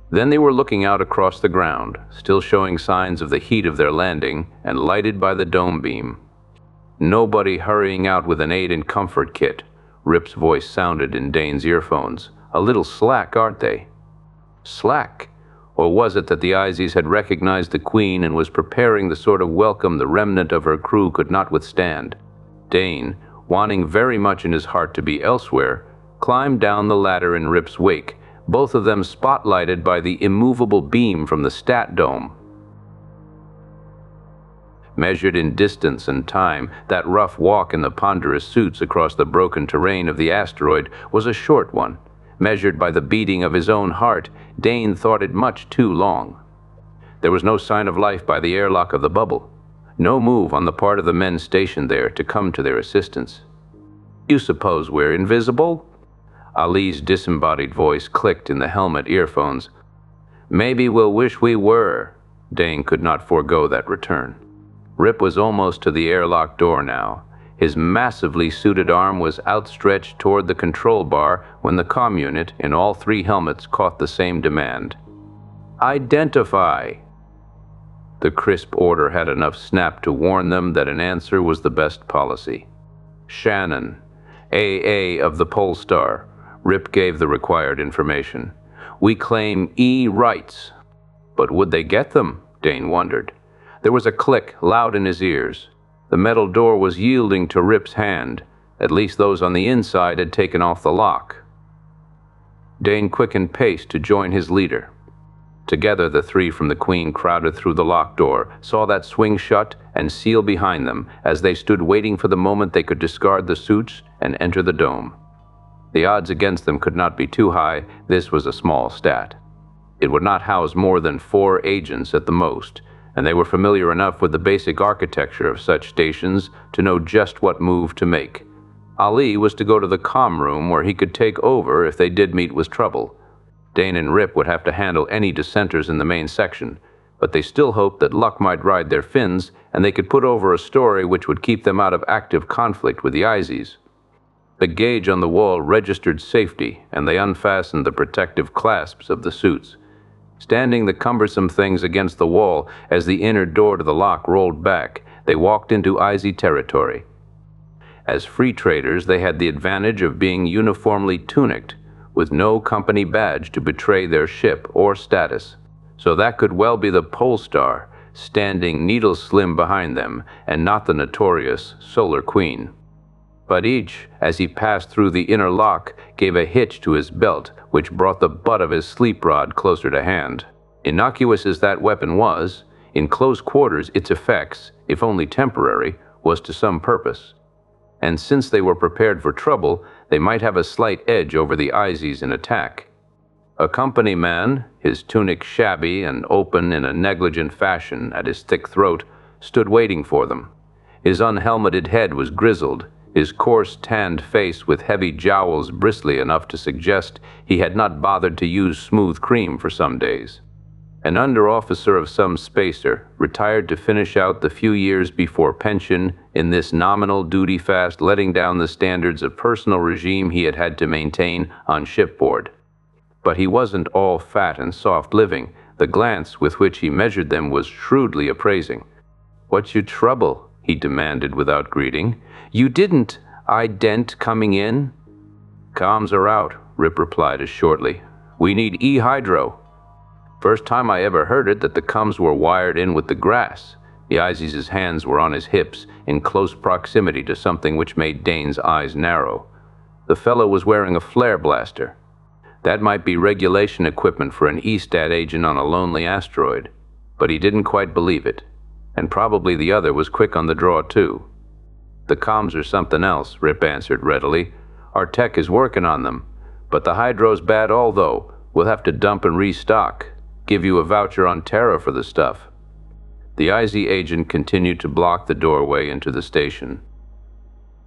Then they were looking out across the ground, still showing signs of the heat of their landing and lighted by the dome beam. "Nobody hurrying out with an aid and comfort kit," Rip's voice sounded in Dane's earphones. "A little slack, aren't they?" Slack? Or was it that the Izies had recognized the Queen and was preparing the sort of welcome the remnant of her crew could not withstand? Dane, wanting very much in his heart to be elsewhere, climbed down the ladder in Rip's wake, both of them spotlighted by the immovable beam from the stat dome. Measured in distance and time, that rough walk in the ponderous suits across the broken terrain of the asteroid was a short one. Measured by the beating of his own heart, Dane thought it much too long. There was no sign of life by the airlock of the bubble. No move on the part of the men stationed there to come to their assistance. "You suppose we're invisible?" Ali's disembodied voice clicked in the helmet earphones. "Maybe we'll wish we were." Dane could not forego that return. Rip was almost to the airlock door now. His massively suited arm was outstretched toward the control bar when the comm unit in all three helmets caught the same demand. "Identify!" The crisp order had enough snap to warn them that an answer was the best policy. "Shannon, AA of the Polestar." Rip gave the required information. "We claim E rights." But would they get them? Dane wondered. There was a click loud in his ears. The metal door was yielding to Rip's hand. At least those on the inside had taken off the lock. Dane quickened pace to join his leader. Together, the three from the Queen crowded through the locked door, saw that swing shut and seal behind them as they stood waiting for the moment they could discard the suits and enter the dome. The odds against them could not be too high. This was a small stat. It would not house more than 4 agents at the most, and they were familiar enough with the basic architecture of such stations to know just what move to make. Ali was to go to the comm room where he could take over if they did meet with trouble. Dane and Rip would have to handle any dissenters in the main section, but they still hoped that luck might ride their fins and they could put over a story which would keep them out of active conflict with the Izies. The gauge on the wall registered safety, and they unfastened the protective clasps of the suits. Standing the cumbersome things against the wall as the inner door to the lock rolled back, they walked into Izie territory. As free traders, they had the advantage of being uniformly tunicked, with no company badge to betray their ship or status. So that could well be the Polestar, standing needle-slim behind them, and not the notorious Solar Queen. But each, as he passed through the inner lock, gave a hitch to his belt, which brought the butt of his sleep rod closer to hand. Innocuous as that weapon was, in close quarters its effects, if only temporary, was to some purpose. And since they were prepared for trouble, they might have a slight edge over the Izies in attack. A company man, his tunic shabby and open in a negligent fashion at his thick throat, stood waiting for them. His unhelmeted head was grizzled, his coarse tanned face with heavy jowls bristly enough to suggest he had not bothered to use smooth cream for some days. An under-officer of some spacer, retired to finish out the few years before pension in this nominal duty-fast letting down the standards of personal regime he had to maintain on shipboard. But he wasn't all fat and soft living. The glance with which he measured them was shrewdly appraising. "What's your trouble?" he demanded without greeting. "You didn't ident coming in?" "Comms are out," Rip replied as shortly. "We need E-hydro." First time I ever heard it that the comms were wired in with the grass. The Izzy's hands were on his hips, in close proximity to something which made Dane's eyes narrow. The fellow was wearing a flare blaster. That might be regulation equipment for an E-stat agent on a lonely asteroid, but he didn't quite believe it. And probably the other was quick on the draw too. "The comms are something else," Rip answered readily. "Our tech is working on them. But the hydro's bad although. We'll have to dump and restock. Give you a voucher on Terra for the stuff." The IZ agent continued to block the doorway into the station.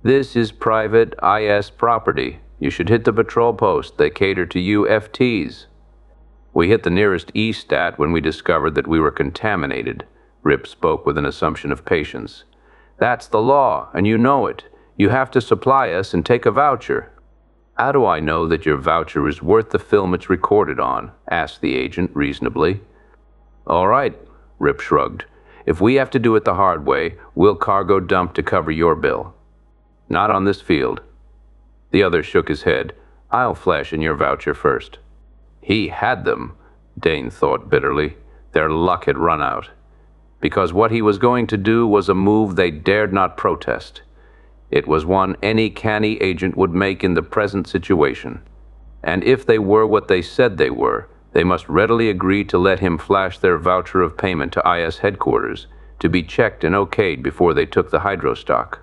"This is private IS property. You should hit the patrol post. They cater to you FTs." "We hit the nearest E-stat when we discovered that we were contaminated." Rip spoke with an assumption of patience. "That's the law, and you know it. You have to supply us and take a voucher." "How do I know that your voucher is worth the film it's recorded on?" asked the agent reasonably. "All right," Rip shrugged. "If we have to do it the hard way, we'll cargo dump to cover your bill." "Not on this field." The other shook his head. "I'll flash in your voucher first." He had them, Dane thought bitterly. Their luck had run out. Because what he was going to do was a move they dared not protest. It was one any canny agent would make in the present situation. And if they were what they said they were, they must readily agree to let him flash their voucher of payment to IS headquarters, to be checked and okayed before they took the hydrostock.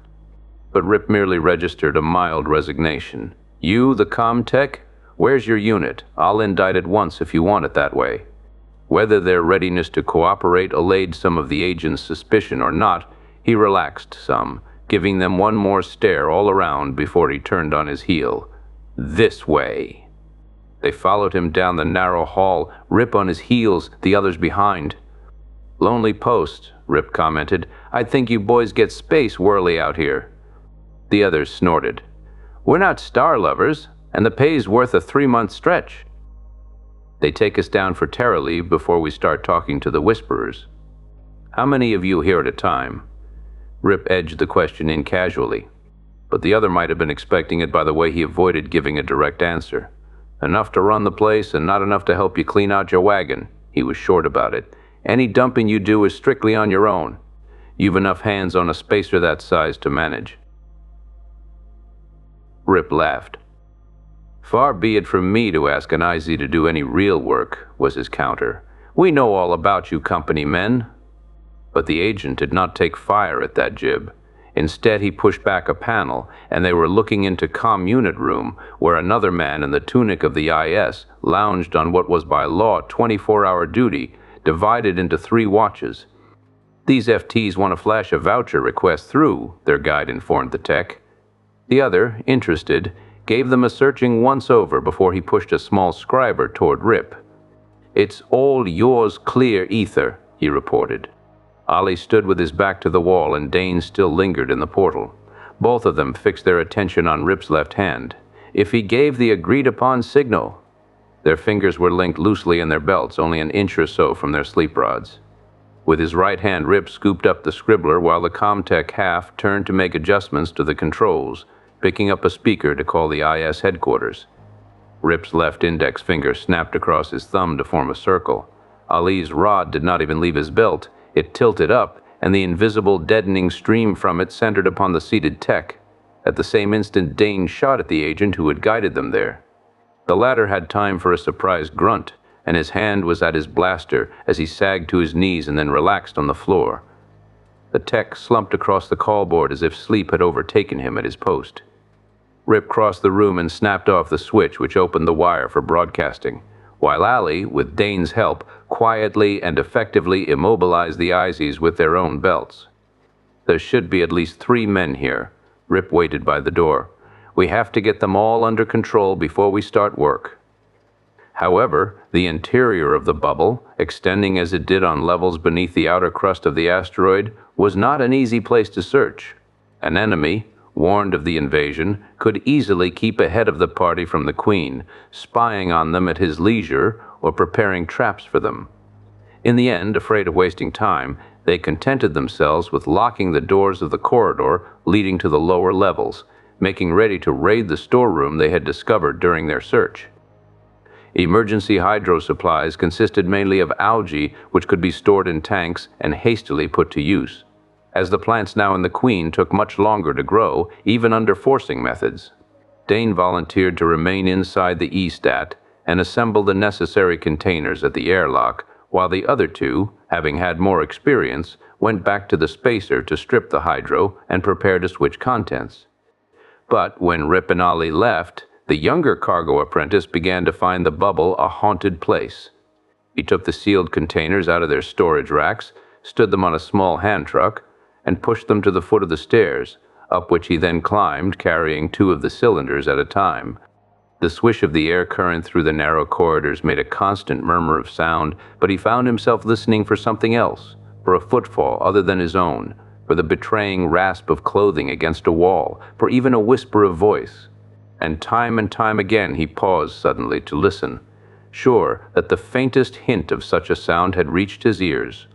But Rip merely registered a mild resignation. "You, the Comtech? Where's your unit? I'll indict it once if you want it that way." Whether their readiness to cooperate allayed some of the agent's suspicion or not, he relaxed some, giving them one more stare all around before he turned on his heel. "This way." They followed him down the narrow hall, Rip on his heels, the others behind. "Lonely post," Rip commented. "I'd think you boys get space whirly out here." The others snorted. "We're not star lovers, and the pay's worth a 3-month stretch." "They take us down for Terra leave before we start talking to the Whisperers." "How many of you here at a time?" Rip edged the question in casually, but the other might have been expecting it by the way he avoided giving a direct answer. "Enough to run the place and not enough to help you clean out your wagon." He was short about it. "Any dumping you do is strictly on your own. You've enough hands on a spacer that size to manage." Rip laughed. "Far be it from me to ask an IZ to do any real work," was his counter. "We know all about you company men." But the agent did not take fire at that jib. Instead, he pushed back a panel, and they were looking into comm unit room, where another man in the tunic of the IS lounged on what was by law 24-hour duty, divided into 3 watches. "These FTs want to flash a voucher request through," their guide informed the tech. The other, interested, gave them a searching once-over before he pushed a small scriber toward Rip. "It's all yours clear ether," he reported. Ollie stood with his back to the wall and Dane still lingered in the portal. Both of them fixed their attention on Rip's left hand. If he gave the agreed-upon signal. Their fingers were linked loosely in their belts, only an inch or so from their sleep rods. With his right hand, Rip scooped up the scribbler while the Comtech half turned to make adjustments to the controls, picking up a speaker to call the IS headquarters. Rip's left index finger snapped across his thumb to form a circle. Ali's rod did not even leave his belt. It tilted up, and the invisible deadening stream from it centered upon the seated tech. At the same instant, Dane shot at the agent who had guided them there. The latter had time for a surprised grunt, and his hand was at his blaster as he sagged to his knees and then relaxed on the floor. The tech slumped across the callboard as if sleep had overtaken him at his post. Rip crossed the room and snapped off the switch which opened the wire for broadcasting, while Ali, with Dane's help, quietly and effectively immobilized the IZs with their own belts. "There should be at least 3 men here." Rip waited by the door. "We have to get them all under control before we start work." However, the interior of the bubble, extending as it did on levels beneath the outer crust of the asteroid, was not an easy place to search. An enemy, warned of the invasion, could easily keep ahead of the party from the Queen, spying on them at his leisure or preparing traps for them. In the end, afraid of wasting time, they contented themselves with locking the doors of the corridor leading to the lower levels, making ready to raid the storeroom they had discovered during their search. Emergency hydro supplies consisted mainly of algae, which could be stored in tanks and hastily put to use, as the plants now in the Queen took much longer to grow, even under forcing methods. Dane volunteered to remain inside the E-stat and assemble the necessary containers at the airlock, while the other two, having had more experience, went back to the spacer to strip the hydro and prepare to switch contents. But when Rip and Ollie left, the younger cargo apprentice began to find the bubble a haunted place. He took the sealed containers out of their storage racks, stood them on a small hand truck, and pushed them to the foot of the stairs, up which he then climbed, carrying 2 of the cylinders at a time. The swish of the air current through the narrow corridors made a constant murmur of sound, but he found himself listening for something else, for a footfall other than his own, for the betraying rasp of clothing against a wall, for even a whisper of voice. And time again he paused suddenly to listen, sure that the faintest hint of such a sound had reached his ears.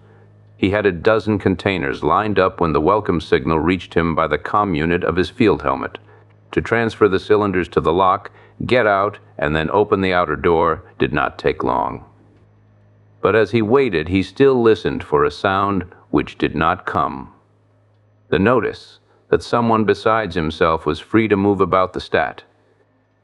He had a dozen containers lined up when the welcome signal reached him by the comm unit of his field helmet. To transfer the cylinders to the lock, get out, and then open the outer door did not take long. But as he waited, he still listened for a sound which did not come. The notice that someone besides himself was free to move about the stat.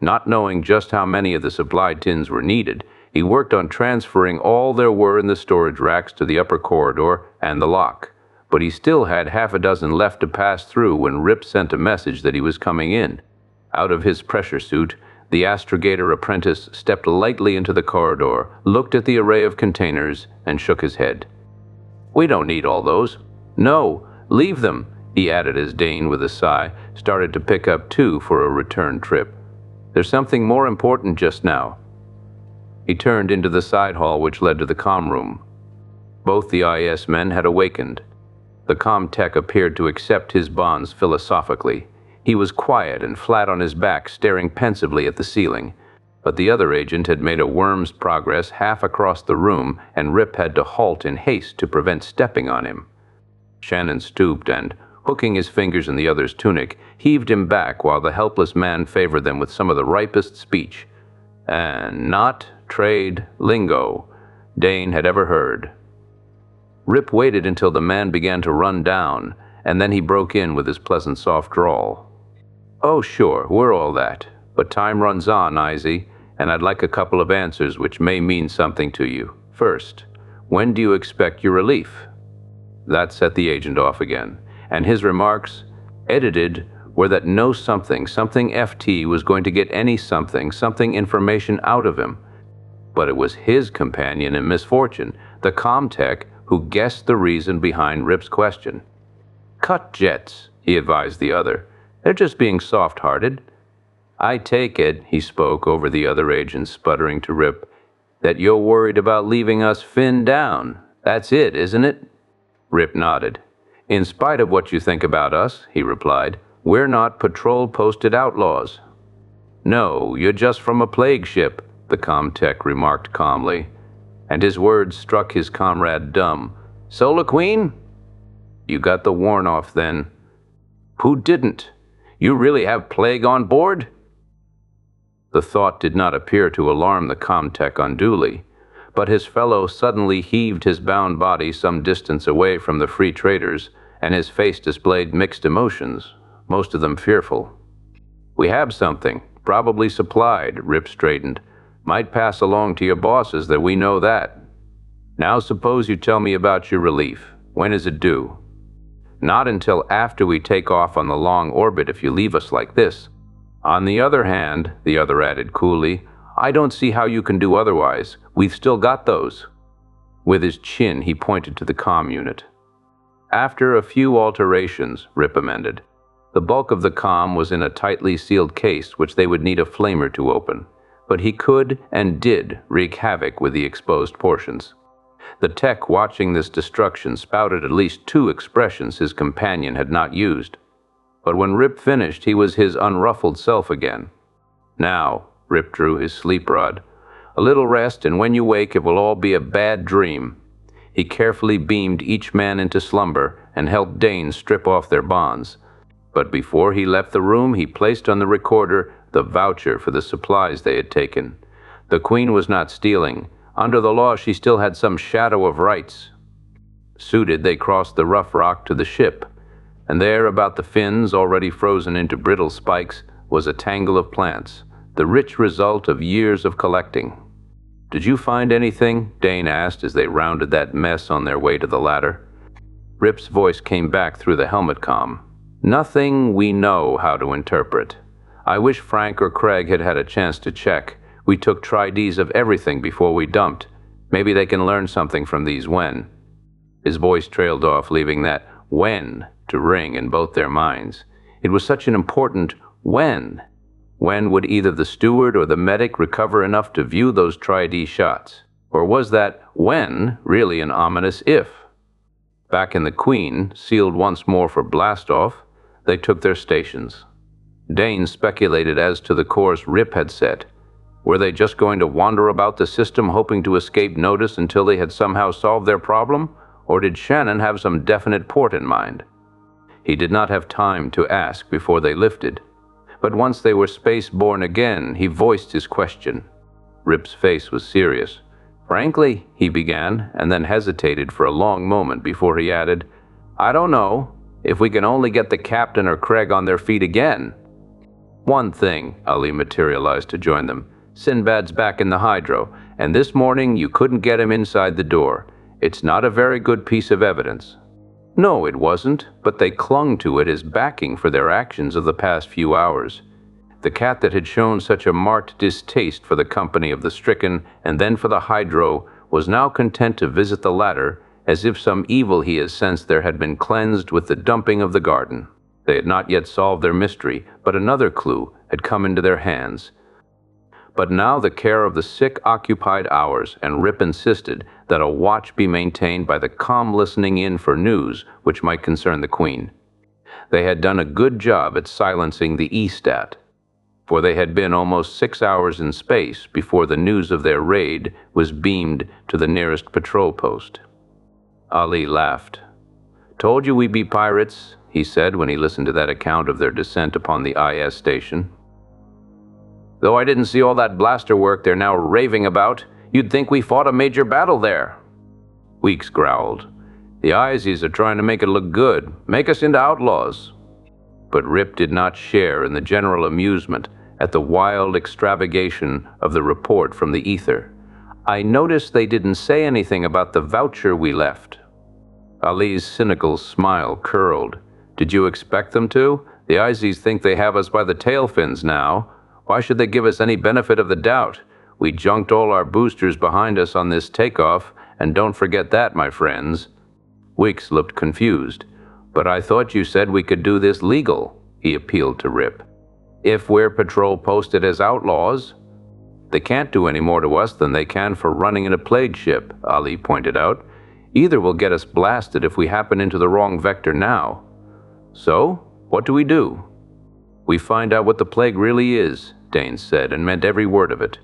Not knowing just how many of the supply tins were needed, he worked on transferring all there were in the storage racks to the upper corridor and the lock. But he still had half a dozen left to pass through when Rip sent a message that he was coming in. Out of his pressure suit, the astrogator apprentice stepped lightly into the corridor, looked at the array of containers, and shook his head. "We don't need all those." "No, leave them," he added as Dane, with a sigh, started to pick up 2 for a return trip. "There's something more important just now." He turned into the side hall which led to the comm room. Both the IS men had awakened. The comm tech appeared to accept his bonds philosophically. He was quiet and flat on his back, staring pensively at the ceiling. But the other agent had made a worm's progress half across the room, and Rip had to halt in haste to prevent stepping on him. Shannon stooped and, hooking his fingers in the other's tunic, heaved him back while the helpless man favored them with some of the ripest speech. And not trade lingo Dane had ever heard. Rip waited until the man began to run down, and then he broke in with his pleasant soft drawl. "Oh, sure, we're all that. But time runs on, Izzy, and I'd like a couple of answers which may mean something to you. First, when do you expect your relief?" That set the agent off again, and his remarks, edited, were that no something FT was going to get any something information out of him. But it was his companion in misfortune, the comm-tech, who guessed the reason behind Rip's question. "Cut jets," he advised the other. "They're just being soft-hearted." "I take it," he spoke over the other agent, sputtering to Rip, "that you're worried about leaving us finned down. That's it, isn't it?" Rip nodded. "In spite of what you think about us," he replied, "we're not patrol-posted outlaws." "No, you're just from a plague ship," the comm-tech remarked calmly, and his words struck his comrade dumb. "Solar Queen?" "You got the warn off then." "Who didn't? You really have plague on board?" The thought did not appear to alarm the comm-tech unduly, but his fellow suddenly heaved his bound body some distance away from the free traders, and his face displayed mixed emotions, most of them fearful. "We have something, probably supplied," Rip straightened. "Might pass along to your bosses that we know that. Now suppose you tell me about your relief. When is it due?" "Not until after we take off on the long orbit if you leave us like this. On the other hand," the other added coolly, "I don't see how you can do otherwise. We've still got those." With his chin, he pointed to the comm unit. "After a few alterations," Rip amended. The bulk of the comm was in a tightly sealed case which they would need a flamer to open, but he could and did wreak havoc with the exposed portions. The tech watching this destruction spouted at least 2 expressions his companion had not used. But when Rip finished, he was his unruffled self again. "Now," Rip drew his sleep rod, "a little rest, and when you wake it will all be a bad dream. He carefully beamed each man into slumber and helped Dane strip off their bonds. But before he left the room, he placed on the recorder the voucher for the supplies they had taken. The Queen was not stealing. Under the law, she still had some shadow of rights. Suited, they crossed the rough rock to the ship, and there, about the fins, already frozen into brittle spikes, was a tangle of plants, the rich result of years of collecting. "Did you find anything?" Dane asked as they rounded that mess on their way to the ladder. Rip's voice came back through the helmet comm. "Nothing we know how to interpret. I wish Frank or Craig had had a chance to check. We took tri-Ds of everything before we dumped. Maybe they can learn something from these when." His voice trailed off, leaving that when to ring in both their minds. It was such an important when. When would either the steward or the medic recover enough to view those tri-D shots? Or was that when really an ominous if? Back in the Queen, sealed once more for blast-off, they took their stations. Dane speculated as to the course Rip had set. Were they just going to wander about the system hoping to escape notice until they had somehow solved their problem? Or did Shannon have some definite port in mind? He did not have time to ask before they lifted. But once they were space-borne again, he voiced his question. Rip's face was serious. "Frankly," he began, and then hesitated for a long moment before he added, "I don't know. If we can only get the captain or Craig on their feet again." "One thing," Ali materialized to join them. "Sinbad's back in the hydro, and this morning you couldn't get him inside the door. It's not a very good piece of evidence." No, it wasn't, but they clung to it as backing for their actions of the past few hours. The cat that had shown such a marked distaste for the company of the stricken and then for the hydro was now content to visit the latter, as if some evil he had sensed there had been cleansed with the dumping of the garden. They had not yet solved their mystery, but another clue had come into their hands. But now the care of the sick occupied ours, and Rip insisted that a watch be maintained by the calm listening in for news which might concern the Queen. They had done a good job at silencing the E-stat, for they had been almost 6 hours in space before the news of their raid was beamed to the nearest patrol post. Ali laughed. "Told you we'd be pirates," he said when he listened to that account of their descent upon the IS station. "Though I didn't see all that blaster work they're now raving about, you'd think we fought a major battle there." Weeks growled. "The Izies are trying to make it look good, make us into outlaws." But Rip did not share in the general amusement at the wild extravagation of the report from the ether. "I noticed they didn't say anything about the voucher we left." Ali's cynical smile curled. "Did you expect them to? The Izies think they have us by the tail fins now. Why should they give us any benefit of the doubt? We junked all our boosters behind us on this takeoff, and don't forget that, my friends." Weeks looked confused. "But I thought you said we could do this legal," he appealed to Rip. "If we're patrol posted as outlaws." "They can't do any more to us than they can for running in a plague ship," Ali pointed out. "Either will get us blasted if we happen into the wrong vector now. So, what do we do?" "We find out what the plague really is," Dane said, and meant every word of it.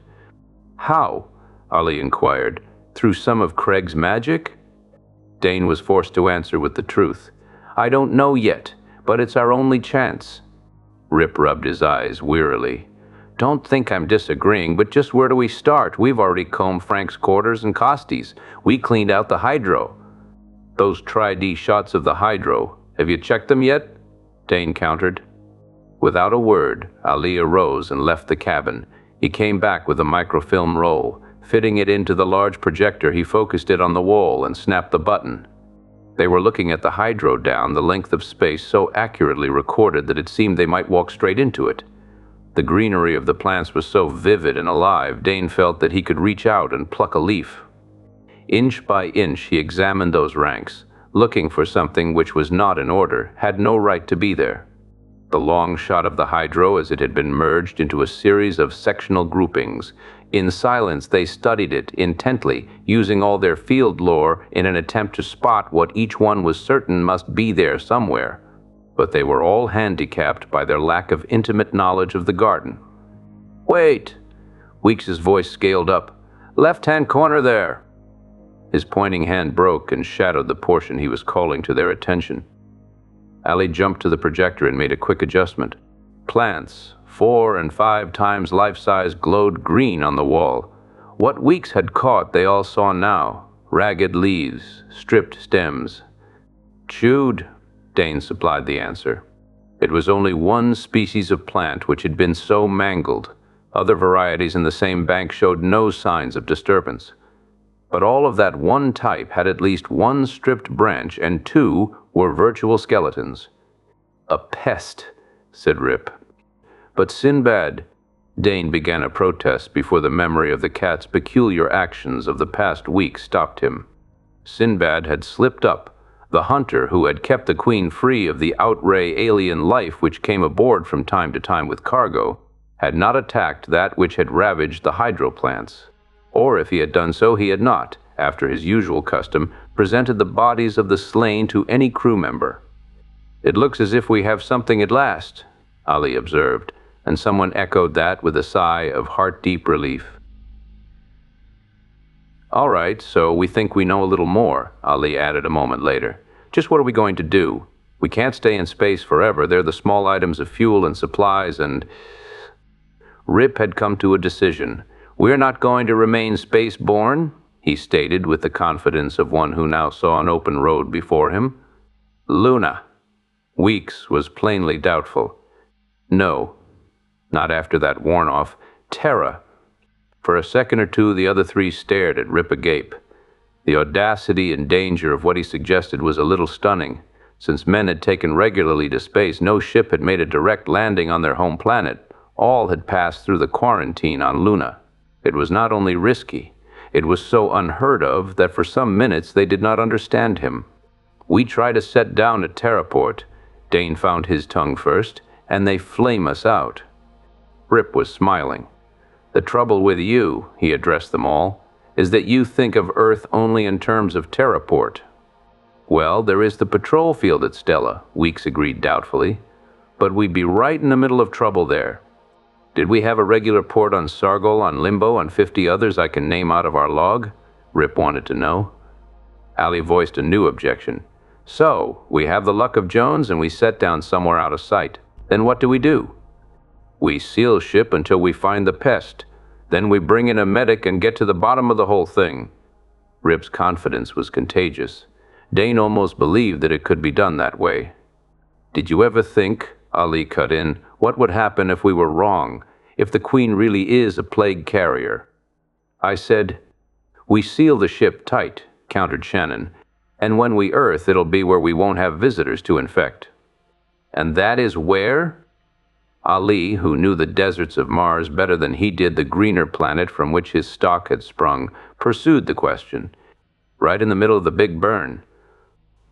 "How?" Ali inquired. "Through some of Craig's magic?" Dane was forced to answer with the truth. "I don't know yet, but it's our only chance." Rip rubbed his eyes wearily. "Don't think I'm disagreeing, but just where do we start? We've already combed Frank's quarters and Costy's. We cleaned out the hydro." "Those tri-D shots of the hydro, have you checked them yet?" Dane countered. Without a word, Ali arose and left the cabin. He came back with a microfilm roll. Fitting it into the large projector, he focused it on the wall and snapped the button. They were looking at the hydro down the length of space so accurately recorded that it seemed they might walk straight into it. The greenery of the plants was so vivid and alive, Dane felt that he could reach out and pluck a leaf. Inch by inch he examined those ranks, looking for something which was not in order, had no right to be there. The long shot of the hydro as it had been merged into a series of sectional groupings. In silence they studied it intently, using all their field lore in an attempt to spot what each one was certain must be there somewhere. But they were all handicapped by their lack of intimate knowledge of the garden. "Wait!" Weeks's voice scaled up. "Left-hand corner there." His pointing hand broke and shadowed the portion he was calling to their attention. Ali jumped to the projector and made a quick adjustment. Plants, 4 and 5 times life-size, glowed green on the wall. What Weeks had caught they all saw now: ragged leaves, stripped stems. Chewed, Dane supplied the answer. It was only one species of plant which had been so mangled. Other varieties in the same bank showed no signs of disturbance. But all of that one type had at least one stripped branch, and 2 were virtual skeletons. "A pest," said Rip. But Sinbad, Dane began a protest before the memory of the cat's peculiar actions of the past week stopped him. Sinbad had slipped up. The hunter who had kept the Queen free of the outre alien life which came aboard from time to time with cargo had not attacked that which had ravaged the hydroplants. Or if he had done so, he had not, after his usual custom, presented the bodies of the slain to any crew member. "It looks as if we have something at last," Ali observed, and someone echoed that with a sigh of heart-deep relief. "All right, so we think we know a little more," Ali added a moment later. "Just what are we going to do? We can't stay in space forever. There are the small items of fuel and supplies and—" Rip had come to a decision. "We're not going to remain space-borne," he stated with the confidence of one who now saw an open road before him. "Luna." Weeks was plainly doubtful. "No, not after that warn-off. Terra." For a second or two, the other 3 stared at Rip agape. The audacity and danger of what he suggested was a little stunning. Since men had taken regularly to space, no ship had made a direct landing on their home planet. All had passed through the quarantine on Luna. It was not only risky, it was so unheard of that for some minutes they did not understand him. "We try to set down at Terraport," Dane found his tongue first, "and they flame us out." Rip was smiling. "The trouble with you," he addressed them all, "is that you think of Earth only in terms of Terraport." "Well, there is the patrol field at Stella," Weeks agreed doubtfully. "But we'd be right in the middle of trouble there. Did we have a regular port on Sargol, on Limbo, and 50 others I can name out of our log?" Rip wanted to know. Ali voiced a new objection. "So, we have the luck of Jones and we set down somewhere out of sight. Then what do? We seal ship until we find the pest. Then we bring in a medic and get to the bottom of the whole thing." Rip's confidence was contagious. Dane almost believed that it could be done that way. "Did you ever think," Ali cut in, "what would happen if we were wrong, if the Queen really is a plague carrier?" I said, "We seal the ship tight," countered Shannon, "and when we Earth, it'll be where we won't have visitors to infect." "And that is where?" Ali, who knew the deserts of Mars better than he did the greener planet from which his stock had sprung, pursued the question. "Right in the middle of the Big Burn."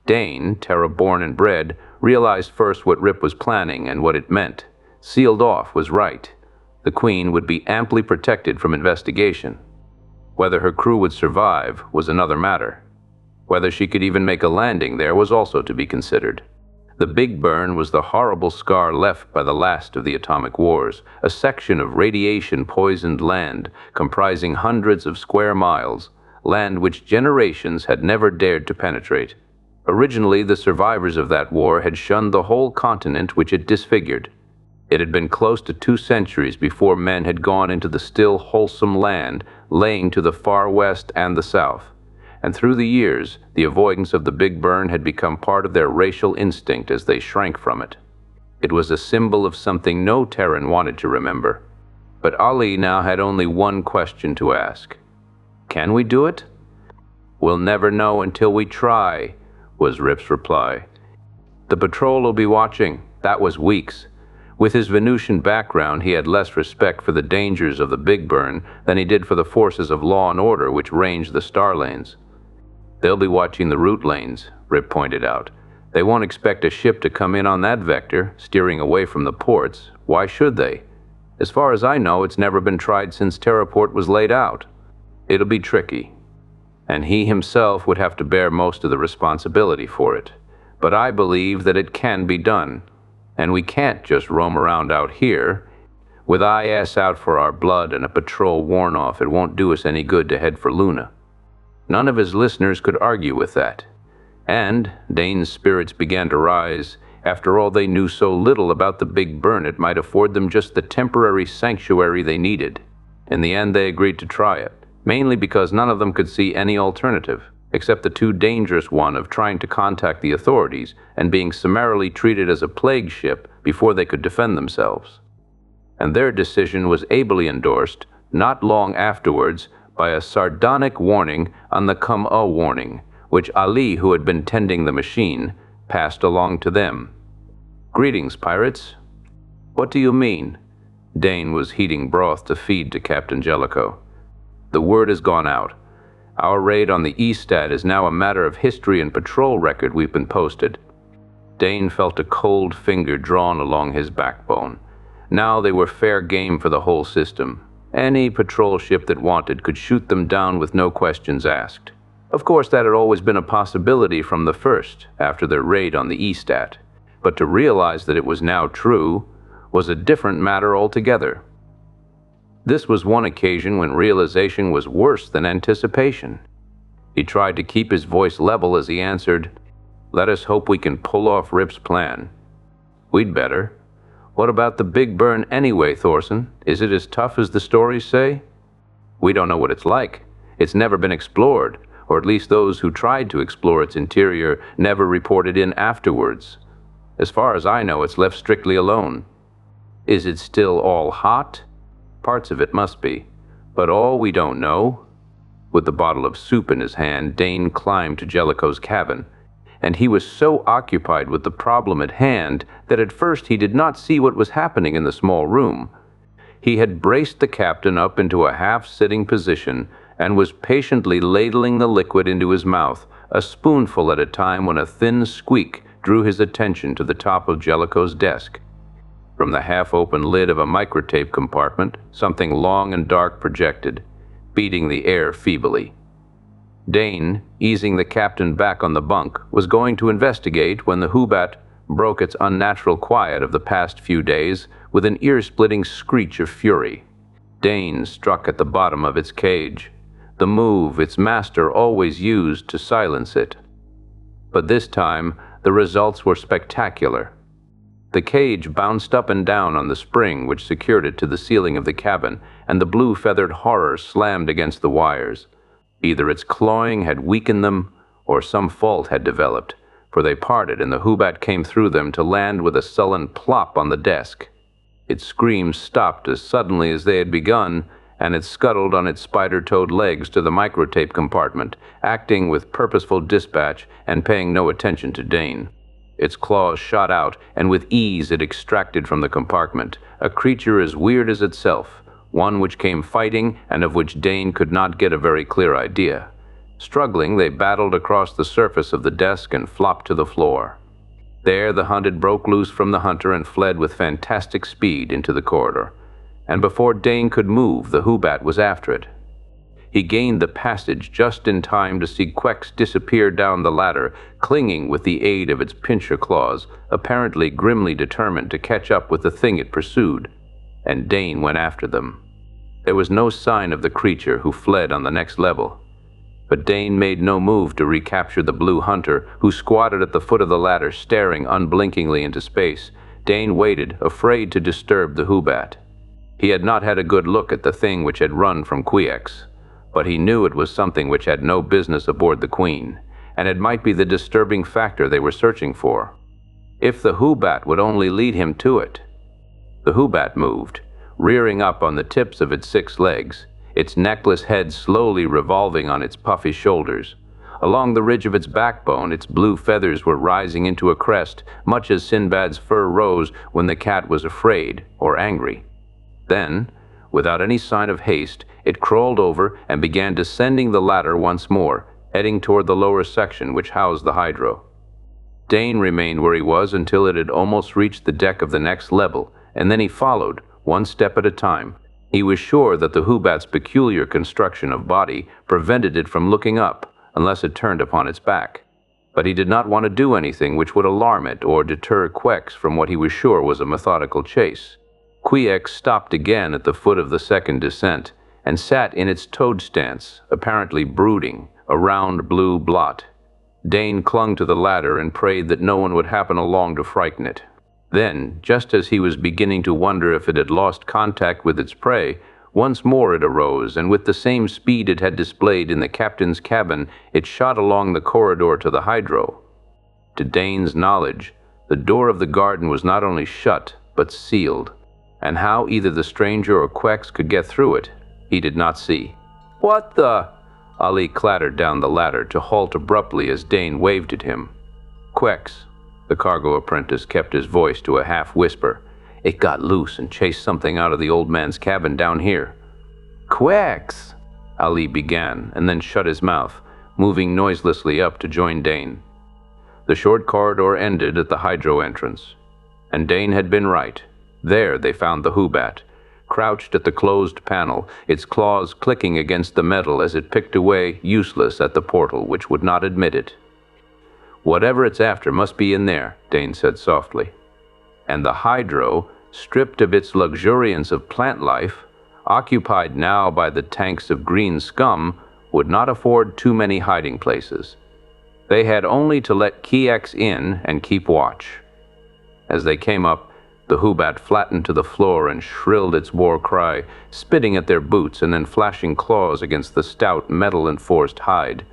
Dane, Terra-born and bred, realized first what Rip was planning and what it meant. Sealed off was right. The Queen would be amply protected from investigation. Whether her crew would survive was another matter. Whether she could even make a landing there was also to be considered. The Big Burn was the horrible scar left by the last of the atomic wars, a section of radiation-poisoned land comprising hundreds of square miles, land which generations had never dared to penetrate. Originally, the survivors of that war had shunned the whole continent which it disfigured. It had been close to 2 centuries before men had gone into the still wholesome land laying to the far west and the south. And through the years, the avoidance of the Big Burn had become part of their racial instinct as they shrank from it. It was a symbol of something no Terran wanted to remember. But Ali now had only one question to ask. "Can we do it?" "We'll never know until we try," was Rip's reply. "The patrol will be watching." That was Weeks. With his Venusian background, he had less respect for the dangers of the Big Burn than he did for the forces of law and order which ranged the star lanes. "They'll be watching the route lanes," Rip pointed out. "They won't expect a ship to come in on that vector, steering away from the ports. Why should they? As far as I know, it's never been tried since Terraport was laid out. It'll be tricky, and he himself would have to bear most of the responsibility for it. But I believe that it can be done, and we can't just roam around out here. With IS out for our blood and a patrol warn-off, it won't do us any good to head for Luna." None of his listeners could argue with that. And Dane's spirits began to rise. After all, they knew so little about the big burn, it might afford them just the temporary sanctuary they needed. In the end, they agreed to try it, mainly because none of them could see any alternative, except the too dangerous one of trying to contact the authorities and being summarily treated as a plague ship before they could defend themselves. And their decision was ably endorsed, not long afterwards, by a sardonic warning on the come-a warning, which Ali, who had been tending the machine, passed along to them. "Greetings, pirates." "What do you mean?" Dane was heating broth to feed to Captain Jellicoe. "The word has gone out. Our raid on the Estat is now a matter of history and patrol record we've been posted." Dane felt a cold finger drawn along his backbone. Now they were fair game for the whole system. Any patrol ship that wanted could shoot them down with no questions asked. Of course, that had always been a possibility from the first, after their raid on the Estat. But to realize that it was now true was a different matter altogether. This was one occasion when realization was worse than anticipation. He tried to keep his voice level as he answered, "Let us hope we can pull off Rip's plan." "We'd better. What about the big burn anyway, Thorson? Is it as tough as the stories say?" "We don't know what it's like. It's never been explored, or at least those who tried to explore its interior never reported in afterwards. As far as I know, it's left strictly alone." "Is it still all hot?" "Parts of it must be, but all we don't know." With the bottle of soup in his hand, Dane climbed to Jellicoe's cabin, and he was so occupied with the problem at hand that at first he did not see what was happening in the small room. He had braced the captain up into a half-sitting position and was patiently ladling the liquid into his mouth, a spoonful at a time, when a thin squeak drew his attention to the top of Jellicoe's desk. From the half-open lid of a microtape compartment, something long and dark projected, beating the air feebly. Dane, easing the captain back on the bunk, was going to investigate when the Hubbat broke its unnatural quiet of the past few days with an ear-splitting screech of fury. Dane struck at the bottom of its cage, the move its master always used to silence it. But this time, the results were spectacular. The cage bounced up and down on the spring which secured it to the ceiling of the cabin, and the blue-feathered horror slammed against the wires. Either its clawing had weakened them, or some fault had developed, for they parted and the Hubbat came through them to land with a sullen plop on the desk. Its screams stopped as suddenly as they had begun, and it scuttled on its spider-toed legs to the microtape compartment, acting with purposeful dispatch and paying no attention to Dane. Its claws shot out, and with ease it extracted from the compartment a creature as weird as itself, one which came fighting and of which Dane could not get a very clear idea. Struggling, they battled across the surface of the desk and flopped to the floor. There the hunted broke loose from the hunter and fled with fantastic speed into the corridor. And before Dane could move, the Hubbat was after it. He gained the passage just in time to see Quex disappear down the ladder, clinging with the aid of its pincher claws, apparently grimly determined to catch up with the thing it pursued. And Dane went after them. There was no sign of the creature, who fled on the next level. But Dane made no move to recapture the blue hunter, who squatted at the foot of the ladder, staring unblinkingly into space. Dane waited, afraid to disturb the Hubbat. He had not had a good look at the thing which had run from Quex, but he knew it was something which had no business aboard the Queen, and it might be the disturbing factor they were searching for. If the Hubbat would only lead him to it. The Hubbat moved, rearing up on the tips of its 6 legs, its necklace head slowly revolving on its puffy shoulders. Along the ridge of its backbone, its blue feathers were rising into a crest, much as Sinbad's fur rose when the cat was afraid or angry. Then, without any sign of haste, it crawled over and began descending the ladder once more, heading toward the lower section which housed the hydro. Dane remained where he was until it had almost reached the deck of the next level, and then he followed, one step at a time. He was sure that the Hubbat's peculiar construction of body prevented it from looking up unless it turned upon its back. But he did not want to do anything which would alarm it or deter Quex from what he was sure was a methodical chase. Quex stopped again at the foot of the second descent and sat in its toad stance, apparently brooding, a round blue blot. Dane clung to the ladder and prayed that no one would happen along to frighten it. Then, just as he was beginning to wonder if it had lost contact with its prey, once more it arose, and with the same speed it had displayed in the captain's cabin, it shot along the corridor to the hydro. To Dane's knowledge, the door of the garden was not only shut, but sealed, and how either the stranger or Quex could get through it, he did not see. "What the—" Ali clattered down the ladder to halt abruptly as Dane waved at him. "Quex," the cargo apprentice kept his voice to a half-whisper. "It got loose and chased something out of the old man's cabin down here." "Quex," Ali began, and then shut his mouth, moving noiselessly up to join Dane. The short corridor ended at the hydro entrance, and Dane had been right. There they found the Hoobat, crouched at the closed panel, its claws clicking against the metal as it picked away, useless, at the portal, which would not admit it. "Whatever it's after must be in there," Dane said softly. And the hydro, stripped of its luxuriance of plant life, occupied now by the tanks of green scum, would not afford too many hiding places. They had only to let Kiex in and keep watch. As they came up, the Hoobat flattened to the floor and shrilled its war cry, spitting at their boots and then flashing claws against the stout metal-enforced hide.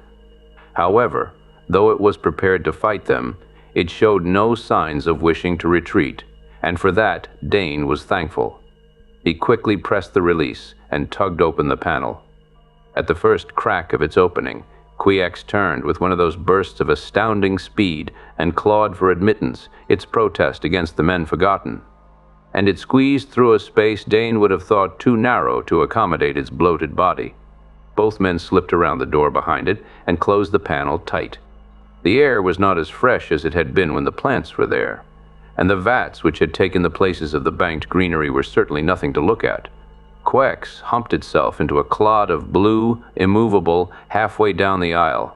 However, though it was prepared to fight them, it showed no signs of wishing to retreat, and for that Dane was thankful. He quickly pressed the release and tugged open the panel. At the first crack of its opening, Quex turned with one of those bursts of astounding speed and clawed for admittance, its protest against the men forgotten. And it squeezed through a space Dane would have thought too narrow to accommodate its bloated body. Both men slipped around the door behind it and closed the panel tight. The air was not as fresh as it had been when the plants were there, and the vats which had taken the places of the banked greenery were certainly nothing to look at. Quex humped itself into a clod of blue, immovable, halfway down the aisle.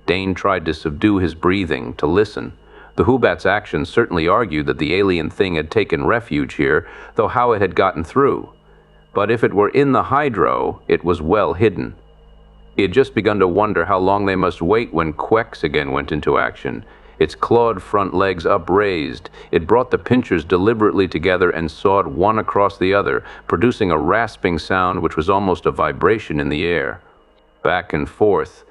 Dane tried to subdue his breathing, to listen. The Hoobat's actions certainly argued that the alien thing had taken refuge here, though how it had gotten through. But if it were in the hydro, it was well hidden. He had just begun to wonder how long they must wait when Quex again went into action. Its clawed front legs upraised, it brought the pinchers deliberately together and sawed one across the other, producing a rasping sound which was almost a vibration in the air. Back and forth,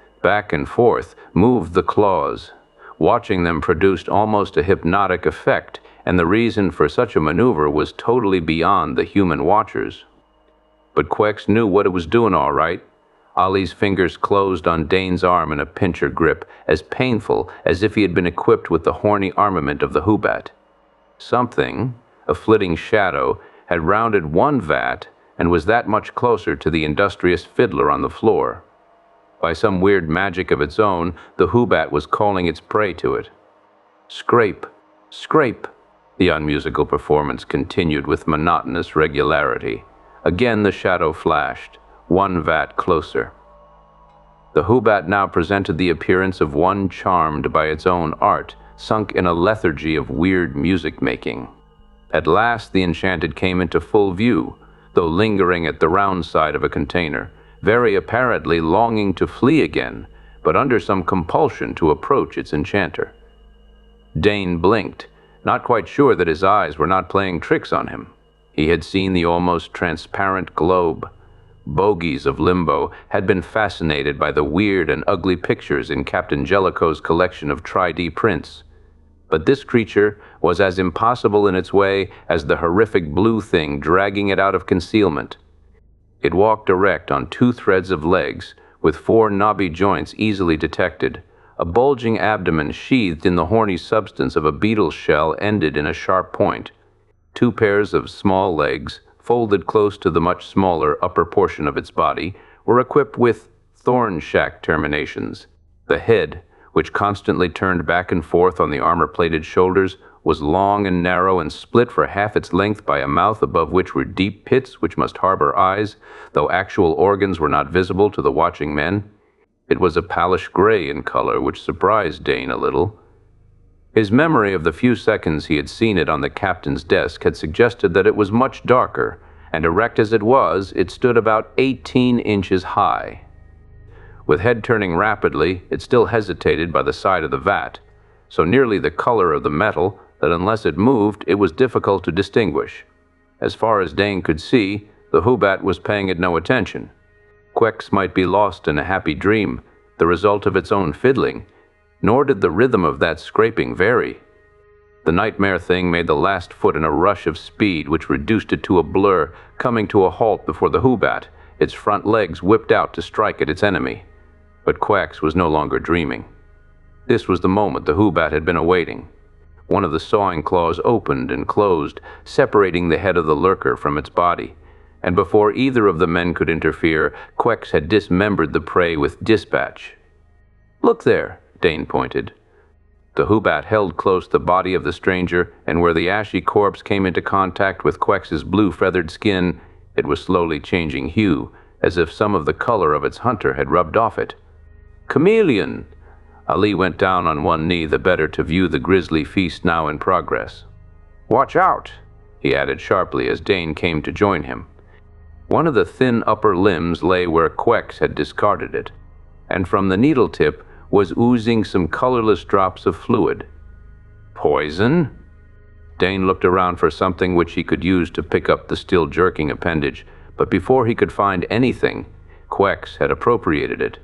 moved the claws. Watching them produced almost a hypnotic effect, and the reason for such a maneuver was totally beyond the human watchers. But Quex knew what it was doing all right. Ali's fingers closed on Dane's arm in a pincher grip, as painful as if he had been equipped with the horny armament of the Hoobat. Something, a flitting shadow, had rounded one vat and was that much closer to the industrious fiddler on the floor. By some weird magic of its own, the Hoobat was calling its prey to it. Scrape, scrape, the unmusical performance continued with monotonous regularity. Again the shadow flashed, one vat closer. The Hoobat now presented the appearance of one charmed by its own art, sunk in a lethargy of weird music-making. At last the enchanted came into full view, though lingering at the round side of a container, very apparently longing to flee again, but under some compulsion to approach its enchanter. Dane blinked, not quite sure that his eyes were not playing tricks on him. He had seen the almost transparent globe. Bogies of limbo had been fascinated by the weird and ugly pictures in Captain Jellicoe's collection of tri-D prints. But this creature was as impossible in its way as the horrific blue thing dragging it out of concealment. It walked erect on 2 threads of legs, with 4 knobby joints easily detected. A bulging abdomen sheathed in the horny substance of a beetle's shell ended in a sharp point. 2 pairs of small legs, folded close to the much smaller upper portion of its body, were equipped with thorn-shack terminations. The head, which constantly turned back and forth on the armor-plated shoulders, was long and narrow and split for half its length by a mouth above which were deep pits which must harbor eyes, though actual organs were not visible to the watching men. It was a palish gray in color, which surprised Dane a little. His memory of the few seconds he had seen it on the captain's desk had suggested that it was much darker, and erect as it was, it stood about 18 inches high. With head turning rapidly, it still hesitated by the side of the vat, so nearly the color of the metal that unless it moved, it was difficult to distinguish. As far as Dane could see, the Hubbat was paying it no attention. Quex might be lost in a happy dream, the result of its own fiddling, nor did the rhythm of that scraping vary. The nightmare thing made the last foot in a rush of speed which reduced it to a blur, coming to a halt before the Hubbat, its front legs whipped out to strike at its enemy. But Quax was no longer dreaming. This was the moment the Hubbat had been awaiting. One of the sawing claws opened and closed, separating the head of the lurker from its body, and before either of the men could interfere, Quex had dismembered the prey with dispatch. "Look there," Dane pointed. The Hubbat held close the body of the stranger, and where the ashy corpse came into contact with Quex's blue-feathered skin, it was slowly changing hue, as if some of the color of its hunter had rubbed off it. "Chameleon!" Ali went down on one knee the better to view the grisly feast now in progress. "Watch out!" he added sharply as Dane came to join him. One of the thin upper limbs lay where Quex had discarded it, and from the needle tip was oozing some colorless drops of fluid. "Poison?" Dane looked around for something which he could use to pick up the still jerking appendage, but before he could find anything, Quex had appropriated it,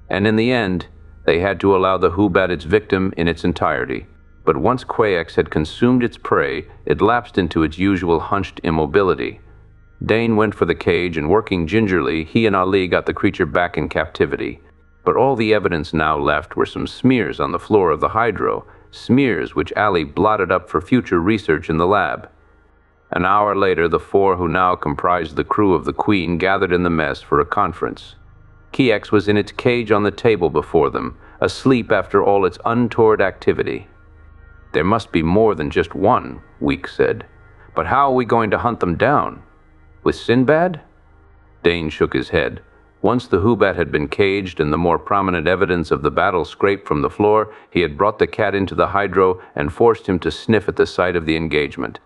and in the end, they had to allow the Hubbat its victim in its entirety. But once Quex had consumed its prey, it lapsed into its usual hunched immobility. Dane went for the cage, and working gingerly, he and Ali got the creature back in captivity. But all the evidence now left were some smears on the floor of the hydro, smears which Ali blotted up for future research in the lab. An hour later, the four who now comprised the crew of the Queen gathered in the mess for a conference. Quex was in its cage on the table before them, asleep after all its untoward activity. "There must be more than just one," Weeks said. "But how are we going to hunt them down? With Sinbad?" Dane shook his head. Once the Hubbat had been caged and the more prominent evidence of the battle scraped from the floor, he had brought the cat into the hydro and forced him to sniff at the site of the engagement.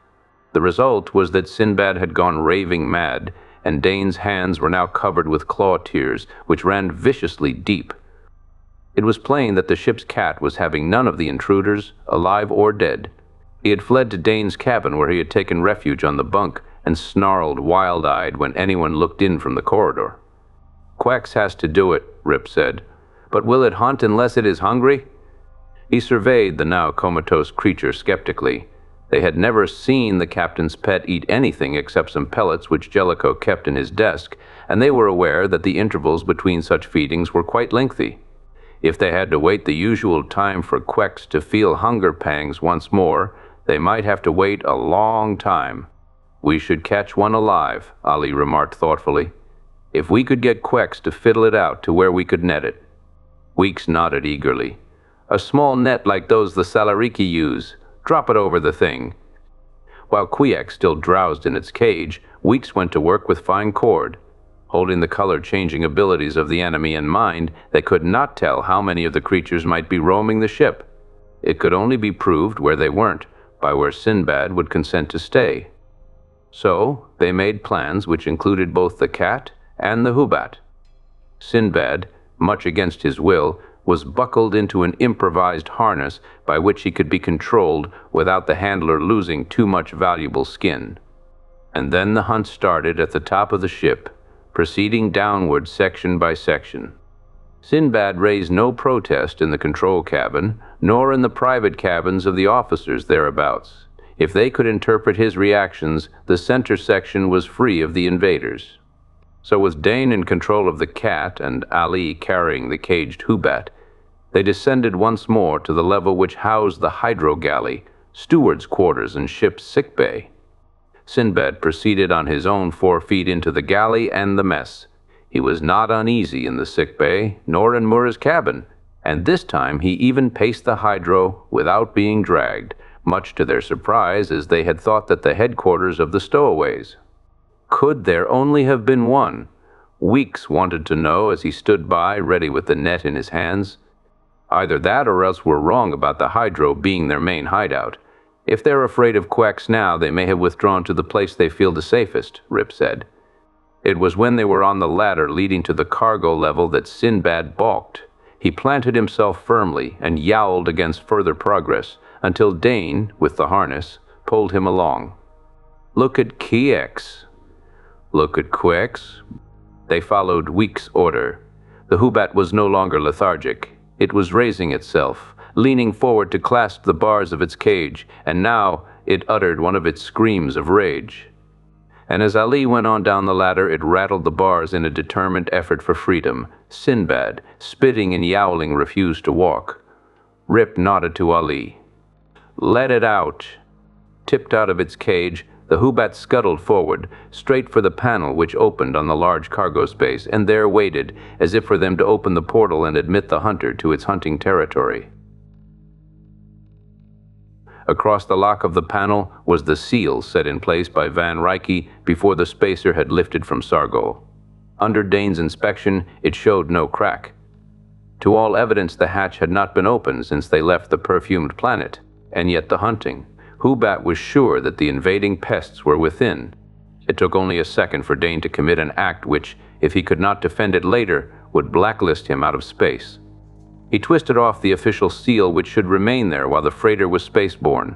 The result was that Sinbad had gone raving mad, and Dane's hands were now covered with claw tears, which ran viciously deep. It was plain that the ship's cat was having none of the intruders, alive or dead. He had fled to Dane's cabin, where he had taken refuge on the bunk, and snarled wild-eyed when anyone looked in from the corridor. "Quex has to do it," Rip said. "But will it hunt unless it is hungry?" He surveyed the now comatose creature skeptically. They had never seen the captain's pet eat anything except some pellets which Jellicoe kept in his desk, and they were aware that the intervals between such feedings were quite lengthy. If they had to wait the usual time for Quex to feel hunger pangs once more, they might have to wait a long time. "We should catch one alive," Ali remarked thoughtfully. "If we could get Quex to fiddle it out to where we could net it." Weeks nodded eagerly. "A small net like those the Salariki use. Drop it over the thing." While Quex still drowsed in its cage, Weeks went to work with fine cord. Holding the color-changing abilities of the enemy in mind, they could not tell how many of the creatures might be roaming the ship. It could only be proved where they weren't, by where Sinbad would consent to stay. So they made plans which included both the cat and the Hubbat. Sinbad, much against his will, was buckled into an improvised harness by which he could be controlled without the handler losing too much valuable skin. And then the hunt started at the top of the ship, proceeding downward section by section. Sinbad raised no protest in the control cabin, nor in the private cabins of the officers thereabouts. If they could interpret his reactions, the center section was free of the invaders. So with Dane in control of the cat and Ali carrying the caged Hubbat, they descended once more to the level which housed the hydro galley, steward's quarters, and ship's sick bay. Sinbad proceeded on his own 4 feet into the galley and the mess. He was not uneasy in the sick bay, nor in Mura's cabin, and this time he even paced the hydro without being dragged, much to their surprise, as they had thought that the headquarters of the stowaways. Could there only have been one? Weeks wanted to know as he stood by, ready with the net in his hands. Either that or else we're wrong about the hydro being their main hideout. If they're afraid of Quex now, they may have withdrawn to the place they feel the safest, Rip said. It was when they were on the ladder leading to the cargo level that Sinbad balked. He planted himself firmly and yowled against further progress until Dane, with the harness, pulled him along. "Look at Kiex." "Look at Quex." They followed Week's order. The Hubbat was no longer lethargic. It was raising itself, leaning forward to clasp the bars of its cage, and now it uttered one of its screams of rage. And as Ali went on down the ladder, it rattled the bars in a determined effort for freedom. Sinbad, spitting and yowling, refused to walk. Rip nodded to Ali. "Let it out." Tipped out of its cage, the Hubbat scuttled forward, straight for the panel which opened on the large cargo space, and there waited, as if for them to open the portal and admit the hunter to its hunting territory. Across the lock of the panel was the seal set in place by Van Ryke before the spacer had lifted from Sargo. Under Dane's inspection, it showed no crack. To all evidence, the hatch had not been opened since they left the perfumed planet, and yet the hunting. Hubbat was sure that the invading pests were within. It took only a second for Dane to commit an act which, if he could not defend it later, would blacklist him out of space. He twisted off the official seal which should remain there while the freighter was spaceborne.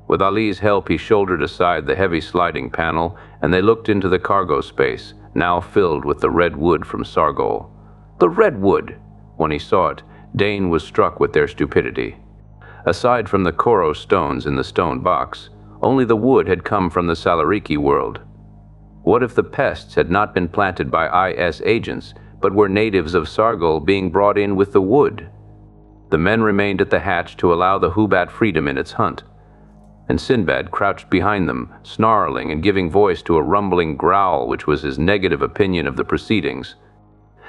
With Ali's help, he shouldered aside the heavy sliding panel, and they looked into the cargo space, now filled with the red wood from Sargol. The red wood! When he saw it, Dane was struck with their stupidity. Aside from the Koro stones in the stone box, only the wood had come from the Salariki world. What if the pests had not been planted by IS agents, but were natives of Sargol being brought in with the wood? The men remained at the hatch to allow the Hubbat freedom in its hunt, and Sinbad crouched behind them, snarling and giving voice to a rumbling growl which was his negative opinion of the proceedings.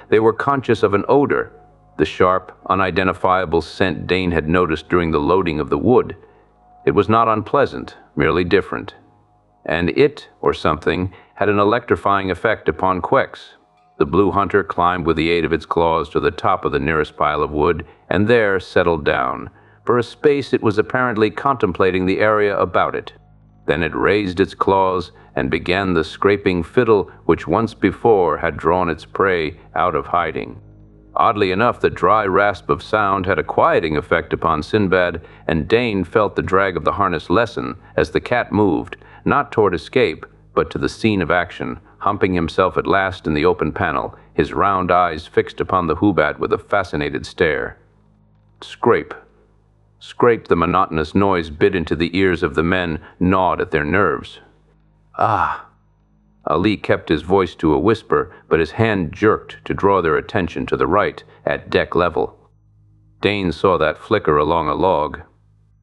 They were conscious of an odor, the sharp, unidentifiable scent Dane had noticed during the loading of the wood. It was not unpleasant, merely different. And it, or something, had an electrifying effect upon Quex. The blue hunter climbed with the aid of its claws to the top of the nearest pile of wood, and there settled down. For a space it was apparently contemplating the area about it. Then it raised its claws and began the scraping fiddle which once before had drawn its prey out of hiding. Oddly enough, the dry rasp of sound had a quieting effect upon Sinbad, and Dane felt the drag of the harness lessen as the cat moved, not toward escape, but to the scene of action, humping himself at last in the open panel, his round eyes fixed upon the Hubbat with a fascinated stare. Scrape. Scrape, the monotonous noise bit into the ears of the men, gnawed at their nerves. Ah! Ali kept his voice to a whisper, but his hand jerked to draw their attention to the right, at deck level. Dane saw that flicker along a log.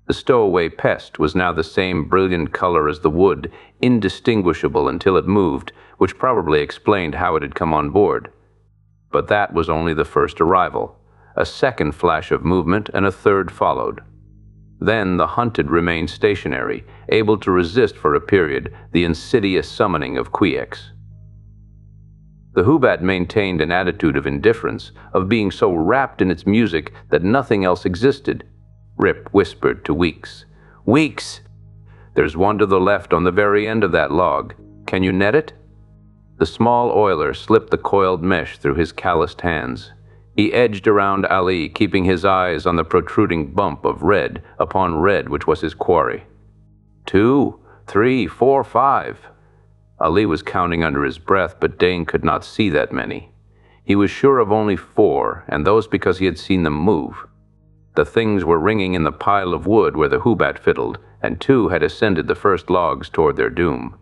The stowaway pest was now the same brilliant color as the wood, indistinguishable until it moved, which probably explained how it had come on board. But that was only the first arrival. A second flash of movement and a third followed. Then the hunted remained stationary, able to resist for a period the insidious summoning of Quex. The Hubbat maintained an attitude of indifference, of being so wrapped in its music that nothing else existed. Rip whispered to Weeks. "Weeks! There's one to the left on the very end of that log. Can you net it?" The small oiler slipped the coiled mesh through his calloused hands. He edged around Ali, keeping his eyes on the protruding bump of red upon red which was his quarry. 2, 3, 4, 5. Ali was counting under his breath, but Dane could not see that many. He was sure of only 4, and those because he had seen them move. The things were ringing in the pile of wood where the Hubbat fiddled, and 2 had ascended the first logs toward their doom.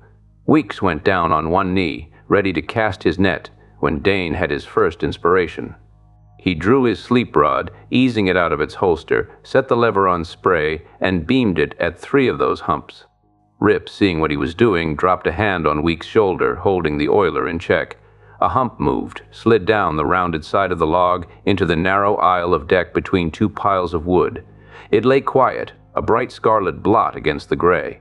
Weeks went down on one knee, ready to cast his net, when Dane had his first inspiration. He drew his sleep rod, easing it out of its holster, set the lever on spray, and beamed it at 3 of those humps. Rip, seeing what he was doing, dropped a hand on Weeks' shoulder, holding the oiler in check. A hump moved, slid down the rounded side of the log into the narrow aisle of deck between 2 piles of wood. It lay quiet, a bright scarlet blot against the gray.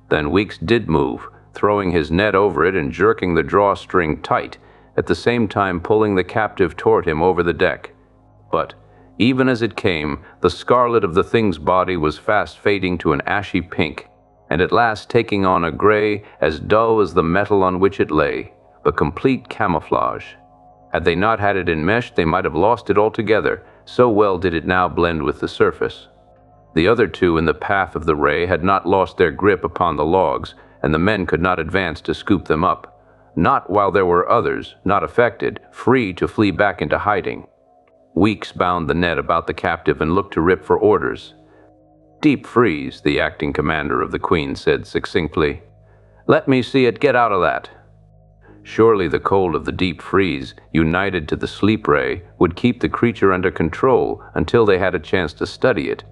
Then Weeks did move, throwing his net over it and jerking the drawstring tight, at the same time pulling the captive toward him over the deck. But, even as it came, the scarlet of the thing's body was fast fading to an ashy pink, and at last taking on a gray as dull as the metal on which it lay. but complete camouflage. Had they not had it enmeshed, they might have lost it altogether, so well did it now blend with the surface. The other two in the path of the ray had not lost their grip upon the logs, and the men could not advance to scoop them up. Not while there were others, not affected, free to flee back into hiding. Weeks bound the net about the captive and looked to Rip for orders. "Deep freeze," the acting commander of the Queen said succinctly. "Let me see it get out of that." Surely the cold of the deep freeze, united to the sleep ray, would keep the creature under control until they had a chance to study it.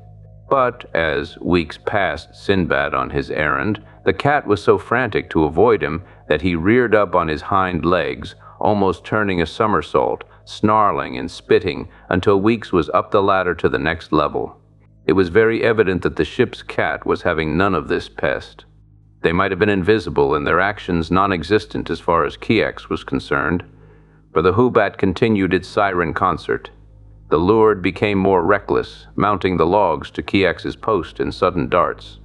But as weeks passed Sinbad on his errand, the cat was so frantic to avoid him that he reared up on his hind legs, almost turning a somersault, snarling and spitting, until Weeks was up the ladder to the next level. It was very evident that the ship's cat was having none of this pest. They might have been invisible and their actions non-existent as far as Kiex was concerned, for the Hoobat continued its siren concert. The lured became more reckless, mounting the logs to Kiex's post in sudden darts.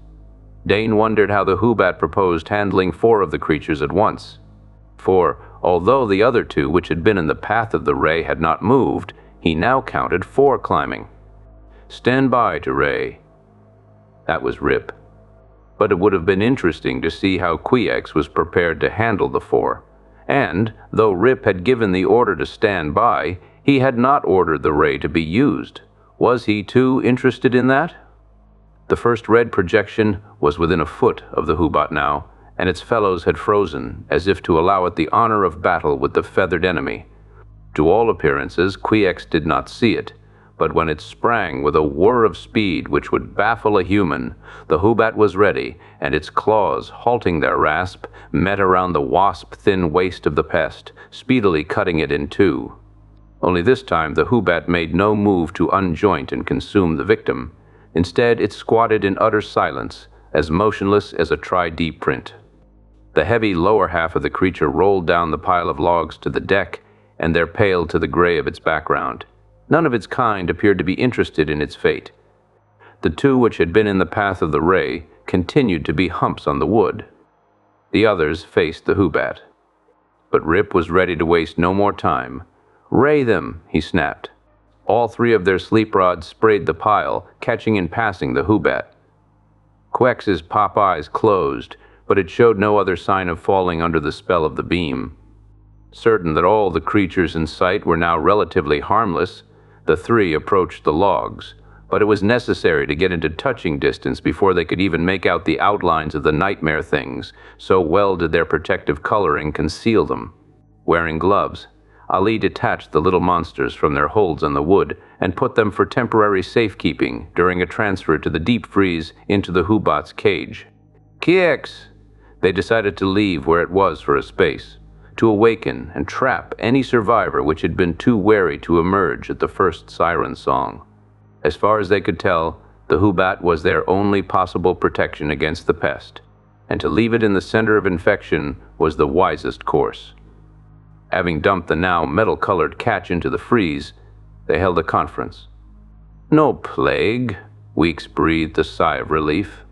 Dane wondered how the Hoobat proposed handling 4 of the creatures at once. For, although the other 2 which had been in the path of the ray had not moved, he now counted 4 climbing. "Stand by to ray." That was Rip. But it would have been interesting to see how Kiex was prepared to handle the 4. And, though Rip had given the order to stand by, he had not ordered the ray to be used. Was he, too, interested in that? The first red projection was within a foot of the Hoobat now, and its fellows had frozen, as if to allow it the honor of battle with the feathered enemy. To all appearances, Kiex did not see it, but when it sprang with a whir of speed which would baffle a human, the Hoobat was ready, and its claws, halting their rasp, met around the wasp-thin waist of the pest, speedily cutting it in 2. Only this time the Hoobat made no move to unjoint and consume the victim. Instead, it squatted in utter silence, as motionless as a tri-D print. The heavy lower half of the creature rolled down the pile of logs to the deck, and there paled to the gray of its background. None of its kind appeared to be interested in its fate. The 2 which had been in the path of the ray continued to be humps on the wood. The others faced the Hoobat. But Rip was ready to waste no more time. "Ray them," he snapped. All 3 of their sleep rods sprayed the pile, catching in passing the Hoobat. Quex's pop eyes closed, but it showed no other sign of falling under the spell of the beam. Certain that all the creatures in sight were now relatively harmless, the 3 approached the logs, but it was necessary to get into touching distance before they could even make out the outlines of the nightmare things, so well did their protective coloring conceal them. Wearing gloves, Ali detached the little monsters from their holds on the wood and put them for temporary safekeeping during a transfer to the deep freeze into the Hoobat's cage. "Kiex!" They decided to leave where it was for a space, to awaken and trap any survivor which had been too wary to emerge at the first siren song. As far as they could tell, the Hoobat was their only possible protection against the pest, and to leave it in the center of infection was the wisest course. Having dumped the now metal-colored catch into the freeze, they held a conference. "No plague," Weeks breathed a sigh of relief.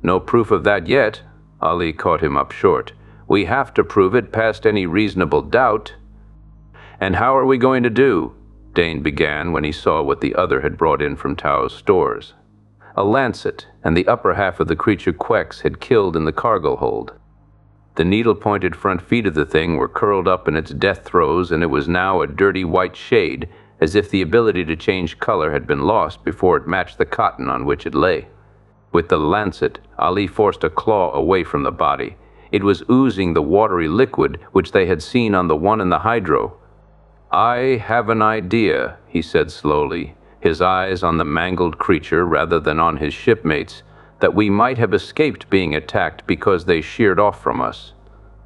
"No proof of that yet," Ali caught him up short. "We have to prove it past any reasonable doubt." "And how are we going to do?" Dane began when he saw what the other had brought in from Tao's stores. A lancet and the upper half of the creature Quex had killed in the cargo hold. The needle-pointed front feet of the thing were curled up in its death throes, and it was now a dirty white shade, as if the ability to change color had been lost before it matched the cotton on which it lay. With the lancet, Ali forced a claw away from the body. It was oozing the watery liquid which they had seen on the one in the hydro. "I have an idea," he said slowly, his eyes on the mangled creature rather than on his shipmates, "that we might have escaped being attacked because they sheared off from us.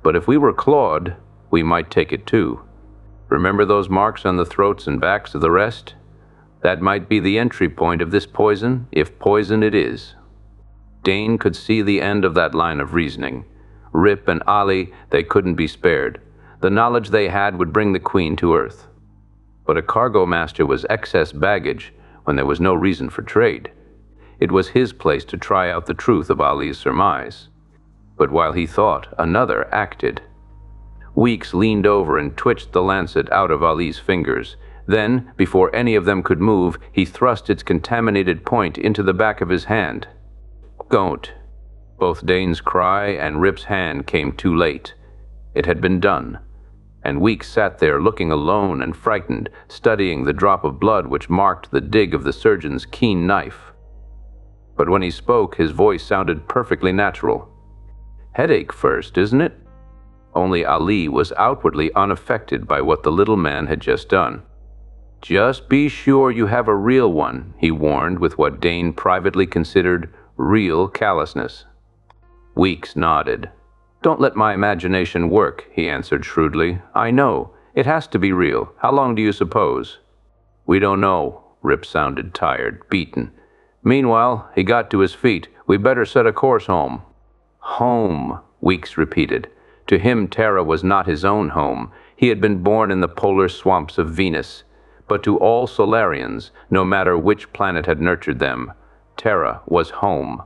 But if we were clawed, we might take it too. Remember those marks on the throats and backs of the rest? That might be the entry point of this poison, if poison it is." Dane could see the end of that line of reasoning. Rip and Ali, they couldn't be spared. The knowledge they had would bring the Queen to Earth. But a cargo master was excess baggage when there was no reason for trade. It was his place to try out the truth of Ali's surmise. But while he thought, another acted. Weeks leaned over and twitched the lancet out of Ali's fingers. Then, before any of them could move, he thrust its contaminated point into the back of his hand. Don't. Both Dane's cry and Rip's hand came too late. It had been done, and Weeks sat there looking alone and frightened, studying the drop of blood which marked the dig of the surgeon's keen knife. But when he spoke, his voice sounded perfectly natural. Headache first, isn't it? Only Ali was outwardly unaffected by what the little man had just done. Just be sure you have a real one, he warned with what Dane privately considered real callousness. Weeks nodded. Don't let my imagination work, he answered shrewdly. I know. It has to be real. How long do you suppose? We don't know. Rip sounded tired, beaten. Meanwhile, he got to his feet. We better set a course home. Home, Weeks repeated. To him, Terra was not his own home. He had been born in the polar swamps of Venus. But to all Solarians, no matter which planet had nurtured them, Terra was home.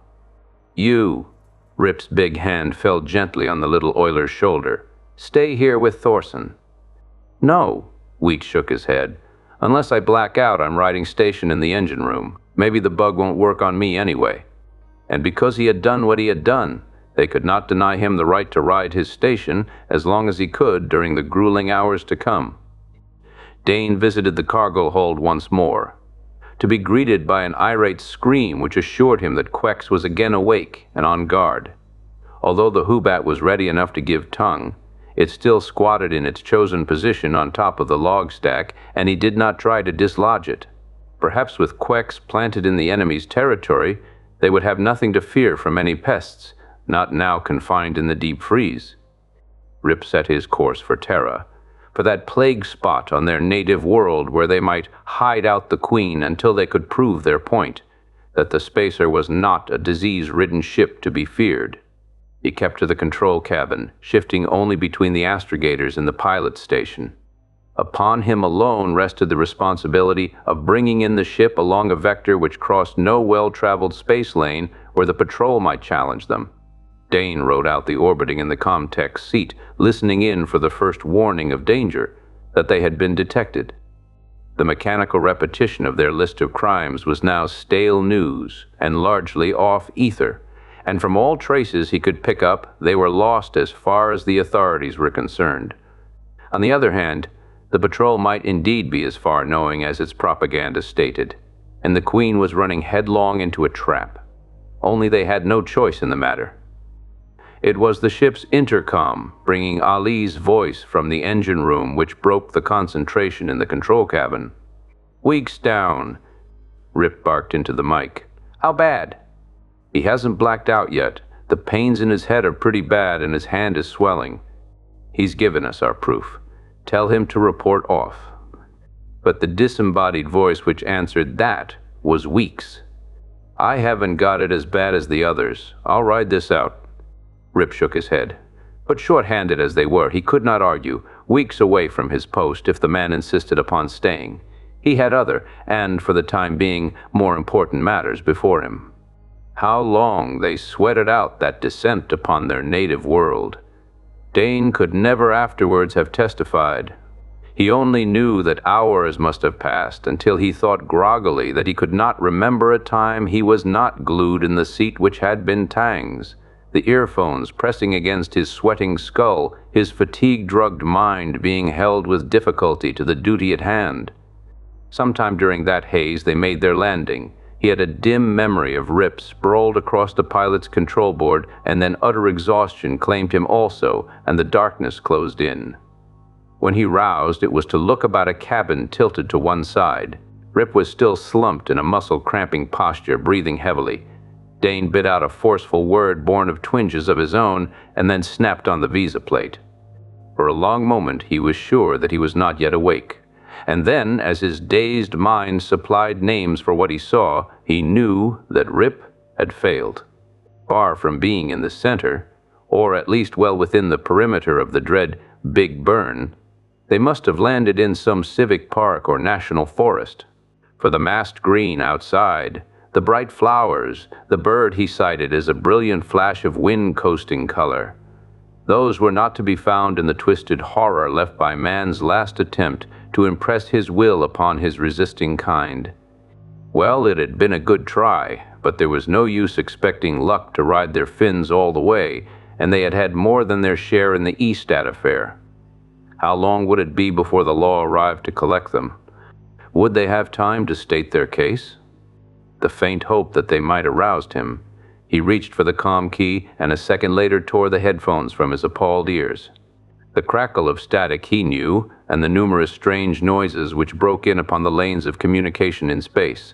You, Rip's big hand fell gently on the little oiler's shoulder. Stay here with Thorson. No, Weeks shook his head. Unless I black out, I'm riding station in the engine room. Maybe the bug won't work on me anyway. And because he had done what he had done, they could not deny him the right to ride his station as long as he could during the grueling hours to come. Dane visited the cargo hold once more, to be greeted by an irate scream which assured him that Quex was again awake and on guard. Although the Hoobat was ready enough to give tongue, it still squatted in its chosen position on top of the log stack, and he did not try to dislodge it. Perhaps with Quex planted in the enemy's territory, they would have nothing to fear from any pests, not now confined in the deep freeze. Rip set his course for Terra, for that plague spot on their native world where they might hide out the Queen until they could prove their point, that the Spacer was not a disease-ridden ship to be feared. He kept to the control cabin, shifting only between the astrogators and the pilot station. Upon him alone rested the responsibility of bringing in the ship along a vector which crossed no well-traveled space lane where the patrol might challenge them. Dane rode out the orbiting in the Comtech seat, listening in for the first warning of danger, that they had been detected. The mechanical repetition of their list of crimes was now stale news and largely off ether, and from all traces he could pick up, they were lost as far as the authorities were concerned. On the other hand, the patrol might indeed be as far-knowing as its propaganda stated, and the Queen was running headlong into a trap. Only they had no choice in the matter. It was the ship's intercom, bringing Ali's voice from the engine room, which broke the concentration in the control cabin. Weeks down, Rip barked into the mic. How bad? He hasn't blacked out yet. The pains in his head are pretty bad and his hand is swelling. He's given us our proof. Tell him to report off. But the disembodied voice which answered that was Weeks. I haven't got it as bad as the others. I'll ride this out. Rip shook his head. But short-handed as they were, he could not argue, weeks away from his post if the man insisted upon staying. He had other, and for the time being, more important matters before him. How long they sweated out that descent upon their native world. Dane could never afterwards have testified. He only knew that hours must have passed until he thought groggily that he could not remember a time he was not glued in the seat which had been Tang's, the earphones pressing against his sweating skull, his fatigue-drugged mind being held with difficulty to the duty at hand. Sometime during that haze they made their landing. He had a dim memory of Rip sprawled across the pilot's control board, and then utter exhaustion claimed him also, and the darkness closed in. When he roused, it was to look about a cabin tilted to one side. Rip was still slumped in a muscle-cramping posture, breathing heavily. Dane bit out a forceful word born of twinges of his own, and then snapped on the visa plate. For a long moment he was sure that he was not yet awake. And then, as his dazed mind supplied names for what he saw, he knew that Rip had failed. Far from being in the center, or at least well within the perimeter of the dread Big Burn, they must have landed in some civic park or national forest. For the massed green outside, the bright flowers, the bird he sighted as a brilliant flash of wind-coasting color. Those were not to be found in the twisted horror left by man's last attempt to impress his will upon his resisting kind. Well, it had been a good try, but there was no use expecting luck to ride their fins all the way, and they had had more than their share in the Eastat affair. How long would it be before the law arrived to collect them? Would they have time to state their case? The faint hope that they might aroused him. He reached for the comm key and a second later tore the headphones from his appalled ears. The crackle of static he knew, and the numerous strange noises which broke in upon the lanes of communication in space.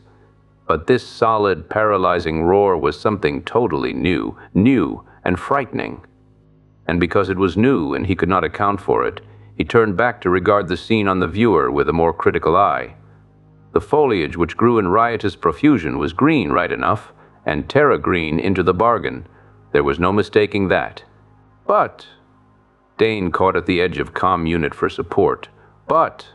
But this solid, paralyzing roar was something totally new and frightening. And because it was new and he could not account for it, he turned back to regard the scene on the viewer with a more critical eye. The foliage which grew in riotous profusion was green right enough, and terra green into the bargain. There was no mistaking that. But Dane caught at the edge of comm unit for support. But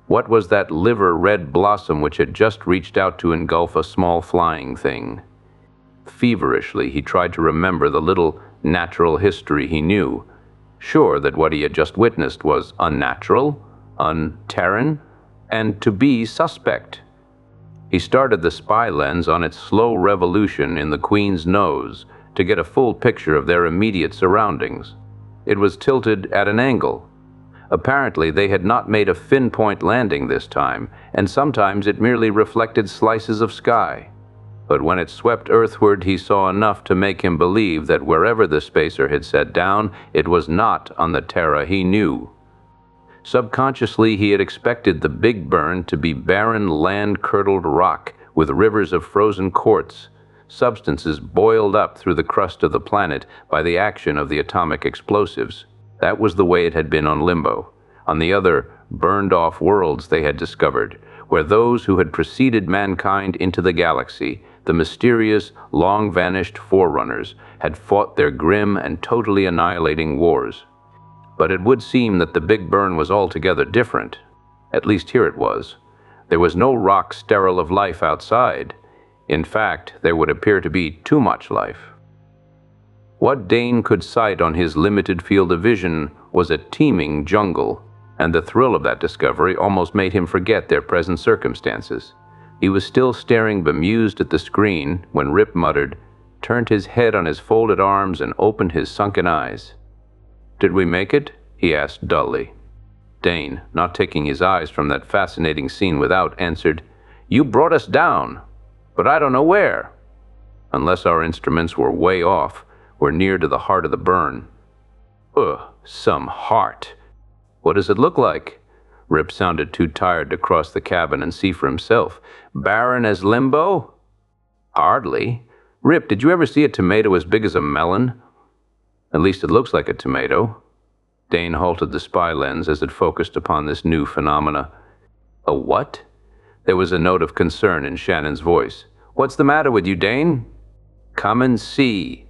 what was that liver-red blossom which had just reached out to engulf a small flying thing? Feverishly, he tried to remember the little natural history he knew, sure that what he had just witnessed was unnatural, un-Terran, and to be suspect. He started the spy lens on its slow revolution in the Queen's nose to get a full picture of their immediate surroundings. It was tilted at an angle. Apparently, they had not made a fin-point landing this time, and sometimes it merely reflected slices of sky. But when it swept earthward, he saw enough to make him believe that wherever the spacer had set down, it was not on the Terra he knew. Subconsciously, he had expected the Big Burn to be barren, land-curdled rock with rivers of frozen quartz, substances boiled up through the crust of the planet by the action of the atomic explosives. That was the way it had been on Limbo, on the other burned-off worlds they had discovered, where those who had preceded mankind into the galaxy, the mysterious, long-vanished Forerunners, had fought their grim and totally annihilating wars. But it would seem that the Big Burn was altogether different. At least here it was. There was no rock sterile of life outside. In fact, there would appear to be too much life. What Dane could sight on his limited field of vision was a teeming jungle, and the thrill of that discovery almost made him forget their present circumstances. He was still staring bemused at the screen when Rip muttered, turned his head on his folded arms, and opened his sunken eyes. "Did we make it?" he asked dully. Dane, not taking his eyes from that fascinating scene without, answered, "You brought us down, but I don't know where. Unless our instruments were way off, we're near to the heart of the burn." "Ugh, some heart. What does it look like?" Rip sounded too tired to cross the cabin and see for himself. "Barren as Limbo?" "Hardly. Rip, did you ever see a tomato as big as a melon? At least it looks like a tomato." Dane halted the spy lens as it focused upon this new phenomena. "A what?" There was a note of concern in Shannon's voice. "What's the matter with you, Dane?" "Come and see."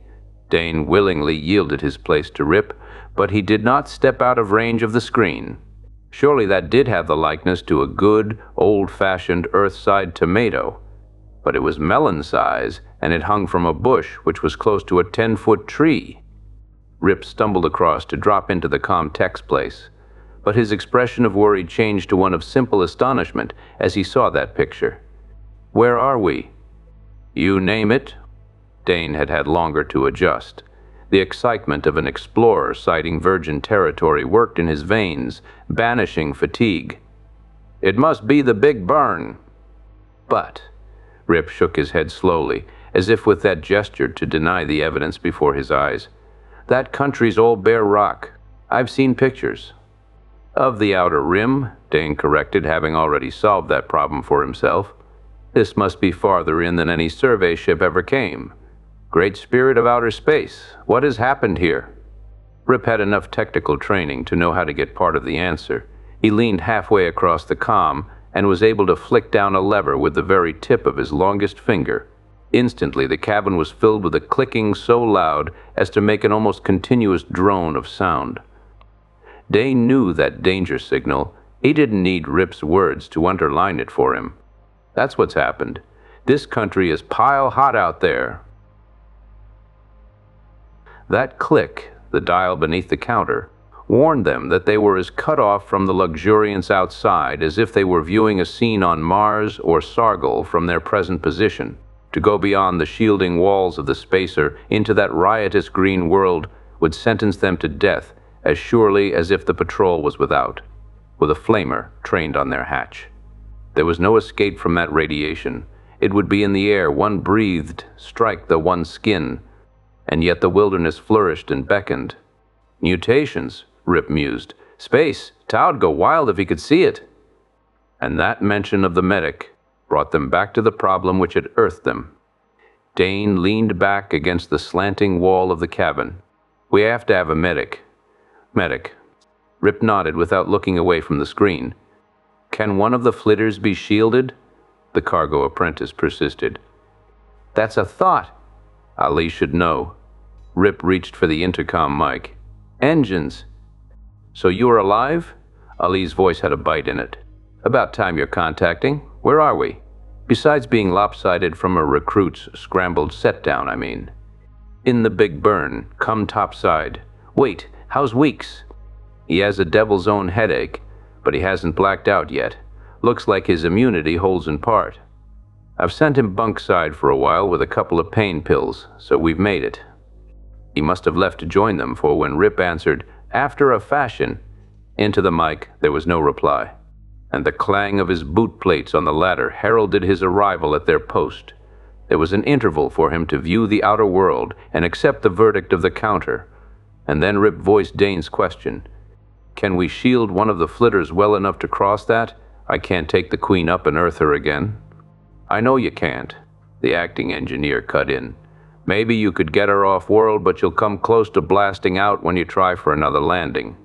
Dane willingly yielded his place to Rip, but he did not step out of range of the screen. Surely that did have the likeness to a good, old-fashioned earthside tomato. But it was melon size, and it hung from a bush which was close to a 10-foot tree. Rip stumbled across to drop into the comm tech's place, but his expression of worry changed to one of simple astonishment as he saw that picture. "Where are we?" "You name it." Dane had had longer to adjust. The excitement of an explorer sighting virgin territory worked in his veins, banishing fatigue. "It must be the Big Burn." "But," Rip shook his head slowly, as if with that gesture to deny the evidence before his eyes, "that country's all bare rock. I've seen pictures." "Of the outer rim," Dane corrected, having already solved that problem for himself. "This must be farther in than any survey ship ever came. Great spirit of outer space, what has happened here?" Rip had enough technical training to know how to get part of the answer. He leaned halfway across the comm and was able to flick down a lever with the very tip of his longest finger. Instantly, the cabin was filled with a clicking so loud as to make an almost continuous drone of sound. Dane knew that danger signal. He didn't need Rip's words to underline it for him. "That's what's happened. This country is pile hot out there." That click, the dial beneath the counter, warned them that they were as cut off from the luxuriance outside as if they were viewing a scene on Mars or Sargol from their present position. To go beyond the shielding walls of the spacer into that riotous green world would sentence them to death as surely as if the patrol was without, with a flamer trained on their hatch. There was no escape from that radiation. It would be in the air one breathed, strike the one skin, and yet the wilderness flourished and beckoned. Mutations, Rip mused. Space, Tao'd go wild if he could see it. And that mention of the medic brought them back to the problem which had earthed them. Dane leaned back against the slanting wall of the cabin. We have to have a medic. Medic. Rip nodded without looking away from the screen. Can one of the flitters be shielded? The cargo apprentice persisted. That's a thought. Ali should know. Rip reached for the intercom mic. Engines. So you are alive? Ali's voice had a bite in it. About time you're contacting. Where are we? Besides being lopsided from a recruit's scrambled set-down, I mean. In the Big Burn, come topside. Wait, how's Weeks? He has a devil's own headache, but he hasn't blacked out yet. Looks like his immunity holds in part. I've sent him bunkside for a while with a couple of pain pills, so we've made it. He must have left to join them, for when Rip answered, after a fashion, into the mic there was no reply, and the clang of his boot plates on the ladder heralded his arrival at their post. There was an interval for him to view the outer world and accept the verdict of the counter, and then Rip voiced Dane's question. Can we shield one of the flitters well enough to cross that? I can't take the Queen up and earth her again. I know you can't, the acting engineer cut in. Maybe you could get her off-world, but you'll come close to blasting out when you try for another landing.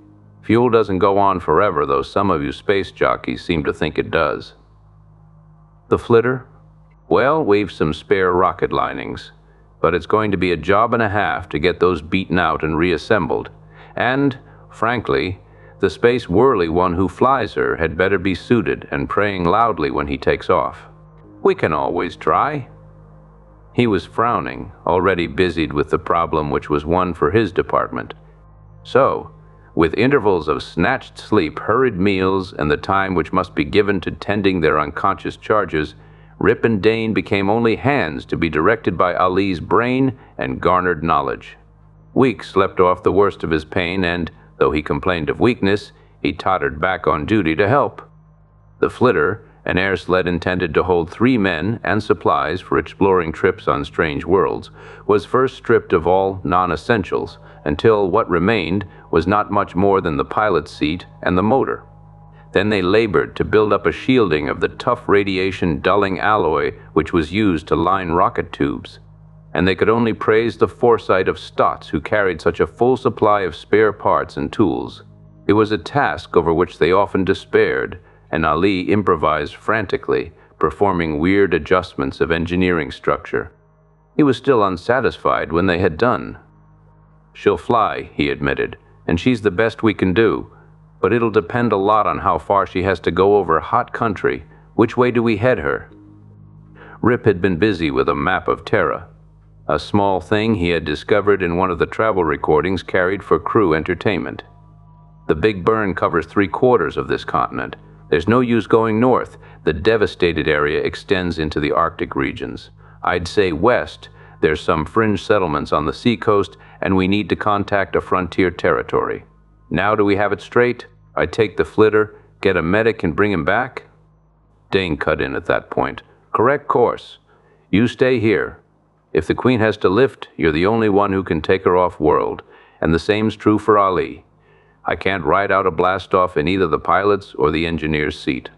Fuel doesn't go on forever, though some of you space jockeys seem to think it does. The flitter? Well, we've some spare rocket linings, but it's going to be a job and a half to get those beaten out and reassembled. And, frankly, the space whirly one who flies her had better be suited and praying loudly when he takes off. We can always try. He was frowning, already busied with the problem which was one for his department. So, with intervals of snatched sleep, hurried meals, and the time which must be given to tending their unconscious charges, Rip and Dane became only hands to be directed by Ali's brain and garnered knowledge. Weeks slept off the worst of his pain and, though he complained of weakness, he tottered back on duty to help. The flitter, an air sled intended to hold 3 men and supplies for exploring trips on strange worlds, was first stripped of all non-essentials until what remained was not much more than the pilot's seat and the motor. Then they labored to build up a shielding of the tough radiation-dulling alloy which was used to line rocket tubes, and they could only praise the foresight of Stotts who carried such a full supply of spare parts and tools. It was a task over which they often despaired, and Ali improvised frantically, performing weird adjustments of engineering structure. He was still unsatisfied when they had done. She'll fly, he admitted, and she's the best we can do, but it'll depend a lot on how far she has to go over hot country. Which way do we head her? Rip had been busy with a map of Terra, a small thing he had discovered in one of the travel recordings carried for crew entertainment. The Big Burn covers 3/4 of this continent. There's no use going north. The devastated area extends into the Arctic regions. I'd say west, there's some fringe settlements on the seacoast, and we need to contact a frontier territory. Now do we have it straight? I take the flitter, get a medic, and bring him back? Dane cut in at that point. Correct course. You stay here. If the Queen has to lift, you're the only one who can take her off-world, and the same's true for Ali. I can't ride out a blast-off in either the pilot's or the engineer's seat.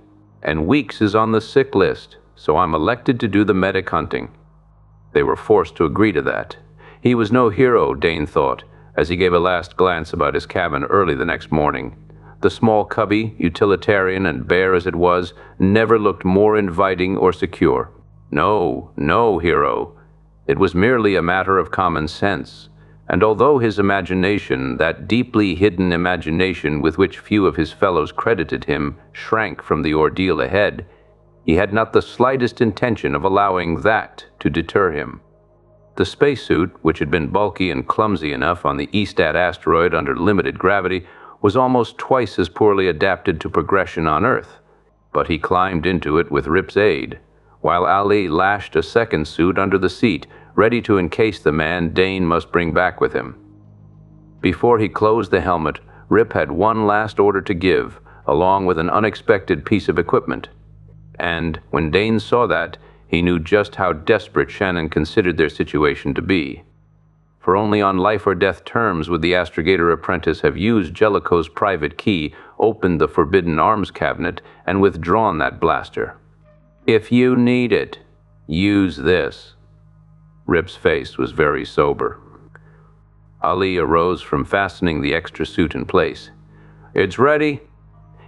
And Weeks is on the sick list, so I'm elected to do the medic hunting. They were forced to agree to that. He was no hero, Dane thought, as he gave a last glance about his cabin early the next morning. The small cubby, utilitarian and bare as it was, never looked more inviting or secure. No, no hero. It was merely a matter of common sense. And although his imagination, that deeply hidden imagination with which few of his fellows credited him, shrank from the ordeal ahead, he had not the slightest intention of allowing that to deter him. The spacesuit, which had been bulky and clumsy enough on the Eastat asteroid under limited gravity, was almost twice as poorly adapted to progression on Earth. But he climbed into it with Rip's aid, while Ali lashed a second suit under the seat, ready to encase the man Dane must bring back with him. Before he closed the helmet, Rip had one last order to give, along with an unexpected piece of equipment. And when Dane saw that, he knew just how desperate Shannon considered their situation to be. For only on life-or-death terms would the astrogator apprentice have used Jellicoe's private key, opened the forbidden arms cabinet, and withdrawn that blaster. "If you need it, use this." Rip's face was very sober. Ali arose from fastening the extra suit in place. "It's ready."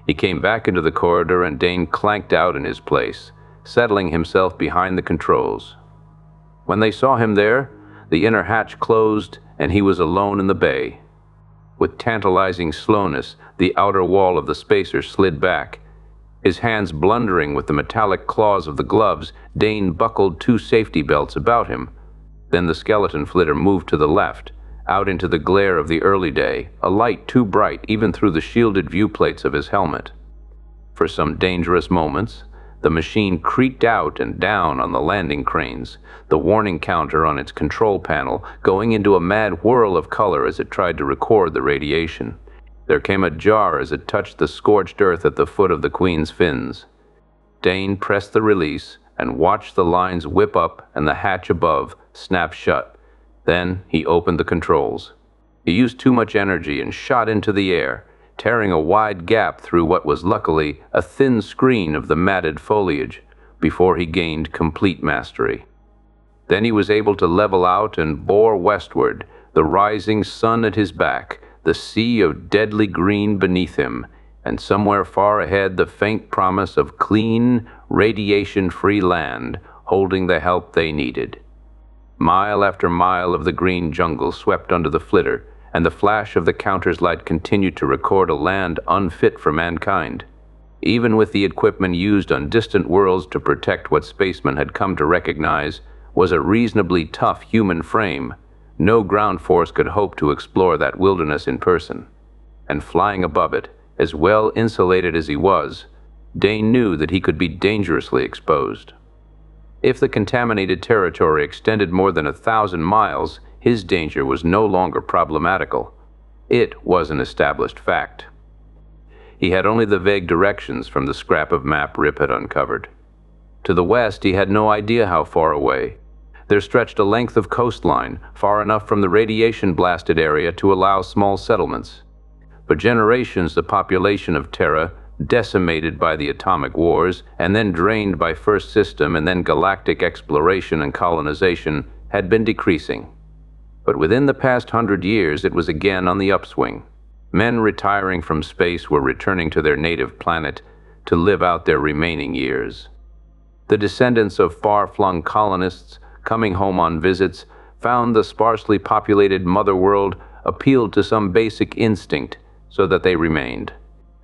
He came back into the corridor and Dane clanked out in his place, settling himself behind the controls. When they saw him there, the inner hatch closed and he was alone in the bay. With tantalizing slowness, the outer wall of the spacer slid back. His hands blundering with the metallic claws of the gloves, Dane buckled 2 safety belts about him. Then the skeleton flitter moved to the left, out into the glare of the early day, a light too bright even through the shielded viewplates of his helmet. For some dangerous moments, the machine creaked out and down on the landing cranes, the warning counter on its control panel going into a mad whirl of color as it tried to record the radiation. There came a jar as it touched the scorched earth at the foot of the Queen's fins. Dane pressed the release and watched the lines whip up and the hatch above snap shut. Then he opened the controls. He used too much energy and shot into the air, tearing a wide gap through what was luckily a thin screen of the matted foliage, before he gained complete mastery. Then he was able to level out and bore westward, the rising sun at his back, the sea of deadly green beneath him, and somewhere far ahead the faint promise of clean, radiation-free land holding the help they needed. Mile after mile of the green jungle swept under the flitter, and the flash of the counter's light continued to record a land unfit for mankind. Even with the equipment used on distant worlds to protect what spacemen had come to recognize was a reasonably tough human frame, no ground force could hope to explore that wilderness in person. And flying above it, as well insulated as he was, Dane knew that he could be dangerously exposed. If the contaminated territory extended more than 1,000 miles, his danger was no longer problematical. It was an established fact. He had only the vague directions from the scrap of map Rip had uncovered. To the west, he had no idea how far away. There stretched a length of coastline, far enough from the radiation-blasted area to allow small settlements. For generations, the population of Terra, decimated by the atomic wars, and then drained by First System and then galactic exploration and colonization, had been decreasing. But within the past 100 years, it was again on the upswing. Men retiring from space were returning to their native planet to live out their remaining years. The descendants of far-flung colonists, coming home on visits, found the sparsely populated mother world appealed to some basic instinct, so that they remained.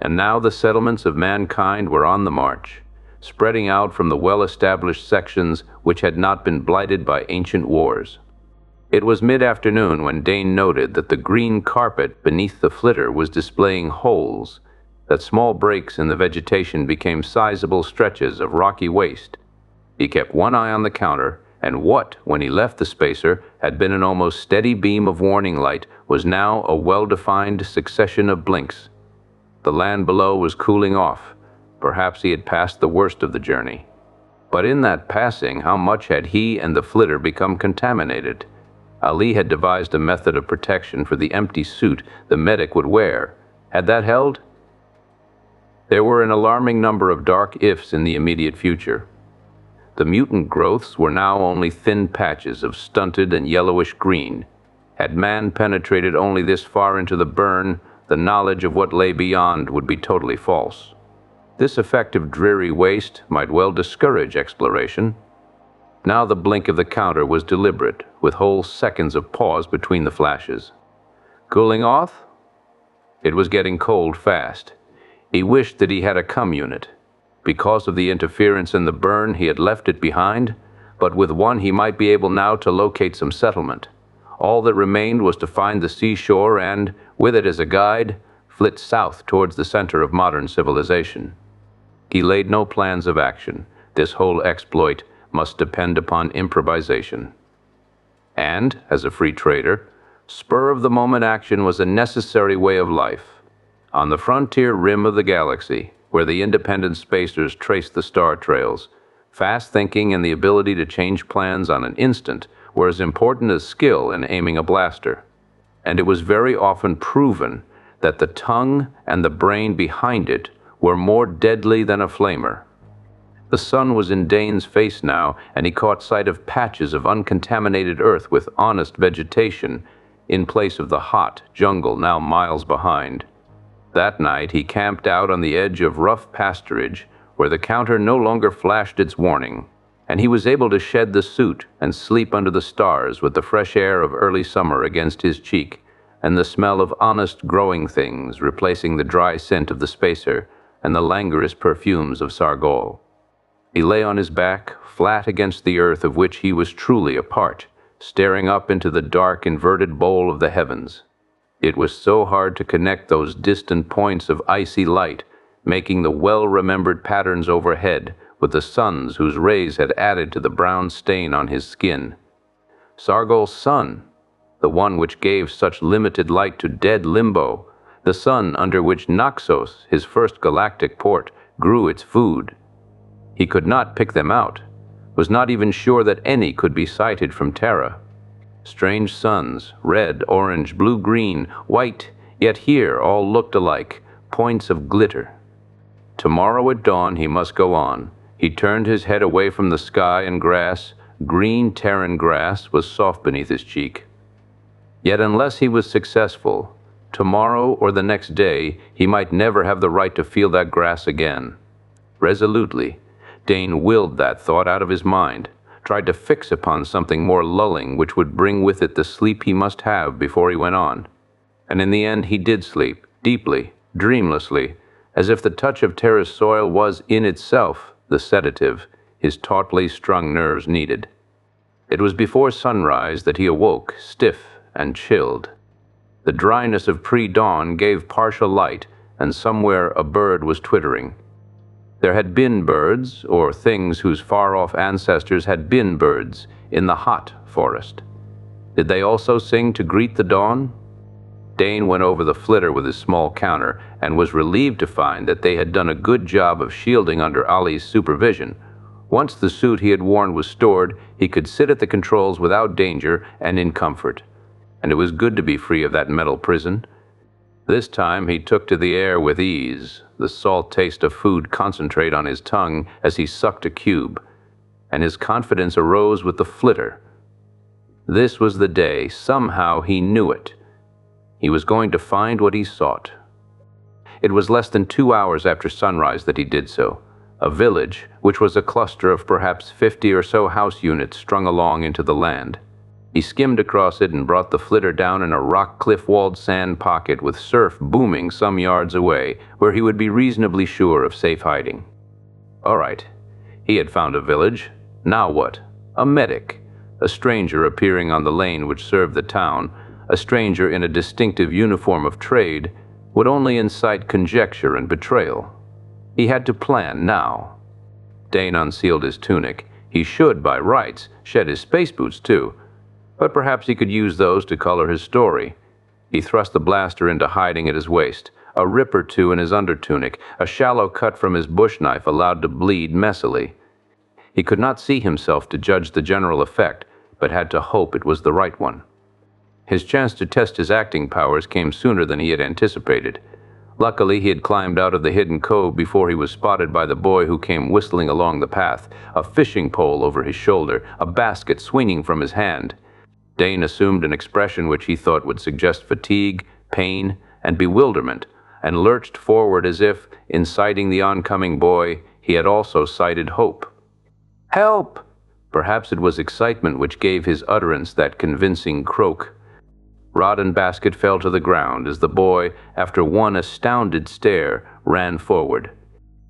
And now the settlements of mankind were on the march, spreading out from the well-established sections which had not been blighted by ancient wars. It was mid-afternoon when Dane noted that the green carpet beneath the flitter was displaying holes, that small breaks in the vegetation became sizable stretches of rocky waste. He kept one eye on the counter, and what, when he left the spacer, had been an almost steady beam of warning light was now a well-defined succession of blinks. The land below was cooling off. Perhaps he had passed the worst of the journey. But in that passing, how much had he and the flitter become contaminated? Ali had devised a method of protection for the empty suit the medic would wear. Had that held? There were an alarming number of dark ifs in the immediate future. The mutant growths were now only thin patches of stunted and yellowish green. Had man penetrated only this far into the burn, the knowledge of what lay beyond would be totally false. This effect of dreary waste might well discourage exploration. Now the blink of the counter was deliberate, with whole seconds of pause between the flashes. Cooling off? It was getting cold fast. He wished that he had a cum unit. Because of the interference and the burn, he had left it behind. but with one he might be able now to locate some settlement. All that remained was to find the seashore and, with it as a guide, flit south towards the center of modern civilization. He laid no plans of action. This whole exploit must depend upon improvisation. And, as a free trader, spur-of-the-moment action was a necessary way of life. On the frontier rim of the galaxy, where the independent spacers traced the star trails, fast thinking and the ability to change plans on an instant were as important as skill in aiming a blaster. And it was very often proven that the tongue and the brain behind it were more deadly than a flamer. The sun was in Dane's face now, and he caught sight of patches of uncontaminated earth with honest vegetation in place of the hot jungle now miles behind. That night he camped out on the edge of rough pasturage where the counter no longer flashed its warning, and he was able to shed the suit and sleep under the stars with the fresh air of early summer against his cheek and the smell of honest growing things replacing the dry scent of the spacer and the languorous perfumes of Sargol. He lay on his back, flat against the earth of which he was truly a part, staring up into the dark, inverted bowl of the heavens. It was so hard to connect those distant points of icy light, making the well-remembered patterns overhead with the sun's whose rays had added to the brown stain on his skin. Sargol's sun, the one which gave such limited light to dead Limbo, the sun under which Naxos, his first galactic port, grew its food. He could not pick them out, was not even sure that any could be sighted from Terra. Strange suns, red, orange, blue, green, white, yet here all looked alike, points of glitter. Tomorrow at dawn he must go on. He turned his head away from the sky and grass. Green Terran grass was soft beneath his cheek. Yet unless he was successful, tomorrow or the next day he might never have the right to feel that grass again. Resolutely, Dane willed that thought out of his mind, tried to fix upon something more lulling which would bring with it the sleep he must have before he went on. And in the end he did sleep, deeply, dreamlessly, as if the touch of Terra's soil was in itself the sedative his tautly strung nerves needed. It was before sunrise that he awoke, stiff and chilled. The dryness of pre-dawn gave partial light, and somewhere a bird was twittering. There had been birds, or things whose far-off ancestors had been birds, in the hot forest. Did they also sing to greet the dawn? Dane went over the flitter with his small counter and was relieved to find that they had done a good job of shielding under Ali's supervision. Once the suit he had worn was stored, he could sit at the controls without danger and in comfort. And it was good to be free of that metal prison. This time he took to the air with ease, the salt taste of food concentrate on his tongue as he sucked a cube, and his confidence arose with the flitter. This was the day, somehow he knew it. He was going to find what he sought. It was less than 2 hours after sunrise that he did so. A village, which was a cluster of perhaps 50 or so house units strung along into the land. He skimmed across it and brought the flitter down in a rock cliff-walled sand pocket with surf booming some yards away, where he would be reasonably sure of safe hiding. All right, he had found a village. Now what? A medic, a stranger appearing on the lane which served the town, a stranger in a distinctive uniform of trade, would only incite conjecture and betrayal. He had to plan now. Dane unsealed his tunic. He should, by rights, shed his space boots too, but perhaps he could use those to color his story. He thrust the blaster into hiding at his waist, a rip or two in his undertunic, a shallow cut from his bush knife allowed to bleed messily. He could not see himself to judge the general effect, but had to hope it was the right one. His chance to test his acting powers came sooner than he had anticipated. Luckily, he had climbed out of the hidden cove before he was spotted by the boy who came whistling along the path, a fishing pole over his shoulder, a basket swinging from his hand. Dane assumed an expression which he thought would suggest fatigue, pain, and bewilderment, and lurched forward as if, in sighting the oncoming boy, he had also sighted hope. "Help!" Perhaps it was excitement which gave his utterance that convincing croak. Rod and basket fell to the ground as the boy, after one astounded stare, ran forward.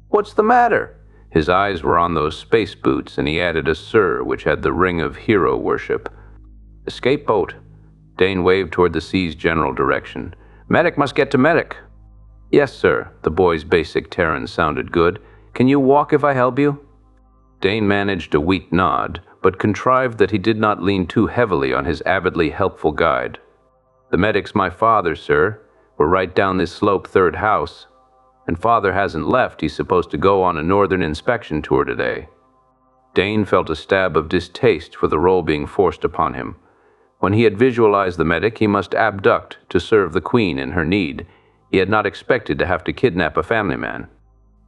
"What's the matter?" His eyes were on those space boots, and he added a "sir" which had the ring of hero worship. "Escape boat." Dane waved toward the sea's general direction. "Medic must get to medic." "Yes, sir." The boy's basic Terran sounded good. "Can you walk if I help you?" Dane managed a weak nod, but contrived that he did not lean too heavily on his avidly helpful guide. "The medic's my father, sir. We're right down this slope, third house. And father hasn't left. He's supposed to go on a northern inspection tour today." Dane felt a stab of distaste for the role being forced upon him. When he had visualized the medic, he must abduct to serve the Queen in her need. He had not expected to have to kidnap a family man.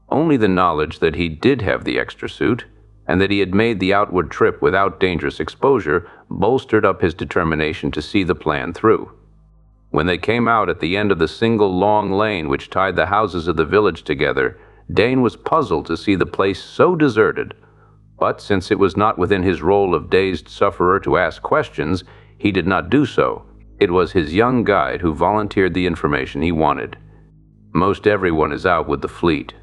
Only the knowledge that he did have the extra suit, and that he had made the outward trip without dangerous exposure, bolstered up his determination to see the plan through. When they came out at the end of the single long lane which tied the houses of the village together, Dane was puzzled to see the place so deserted. But since it was not within his role of dazed sufferer to ask questions, he did not do so. It was his young guide who volunteered the information he wanted. "Most everyone is out with the fleet.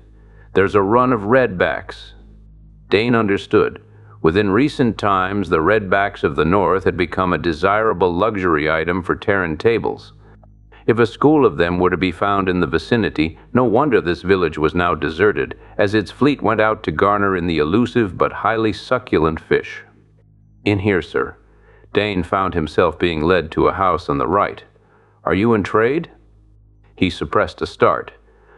There's a run of redbacks." Dane understood. Within recent times, the redbacks of the North had become a desirable luxury item for Terran tables. If a school of them were to be found in the vicinity, no wonder this village was now deserted, as its fleet went out to garner in the elusive but highly succulent fish. "In here, sir." Dane found himself being led to a house on the right. "Are you in trade?" He suppressed a start.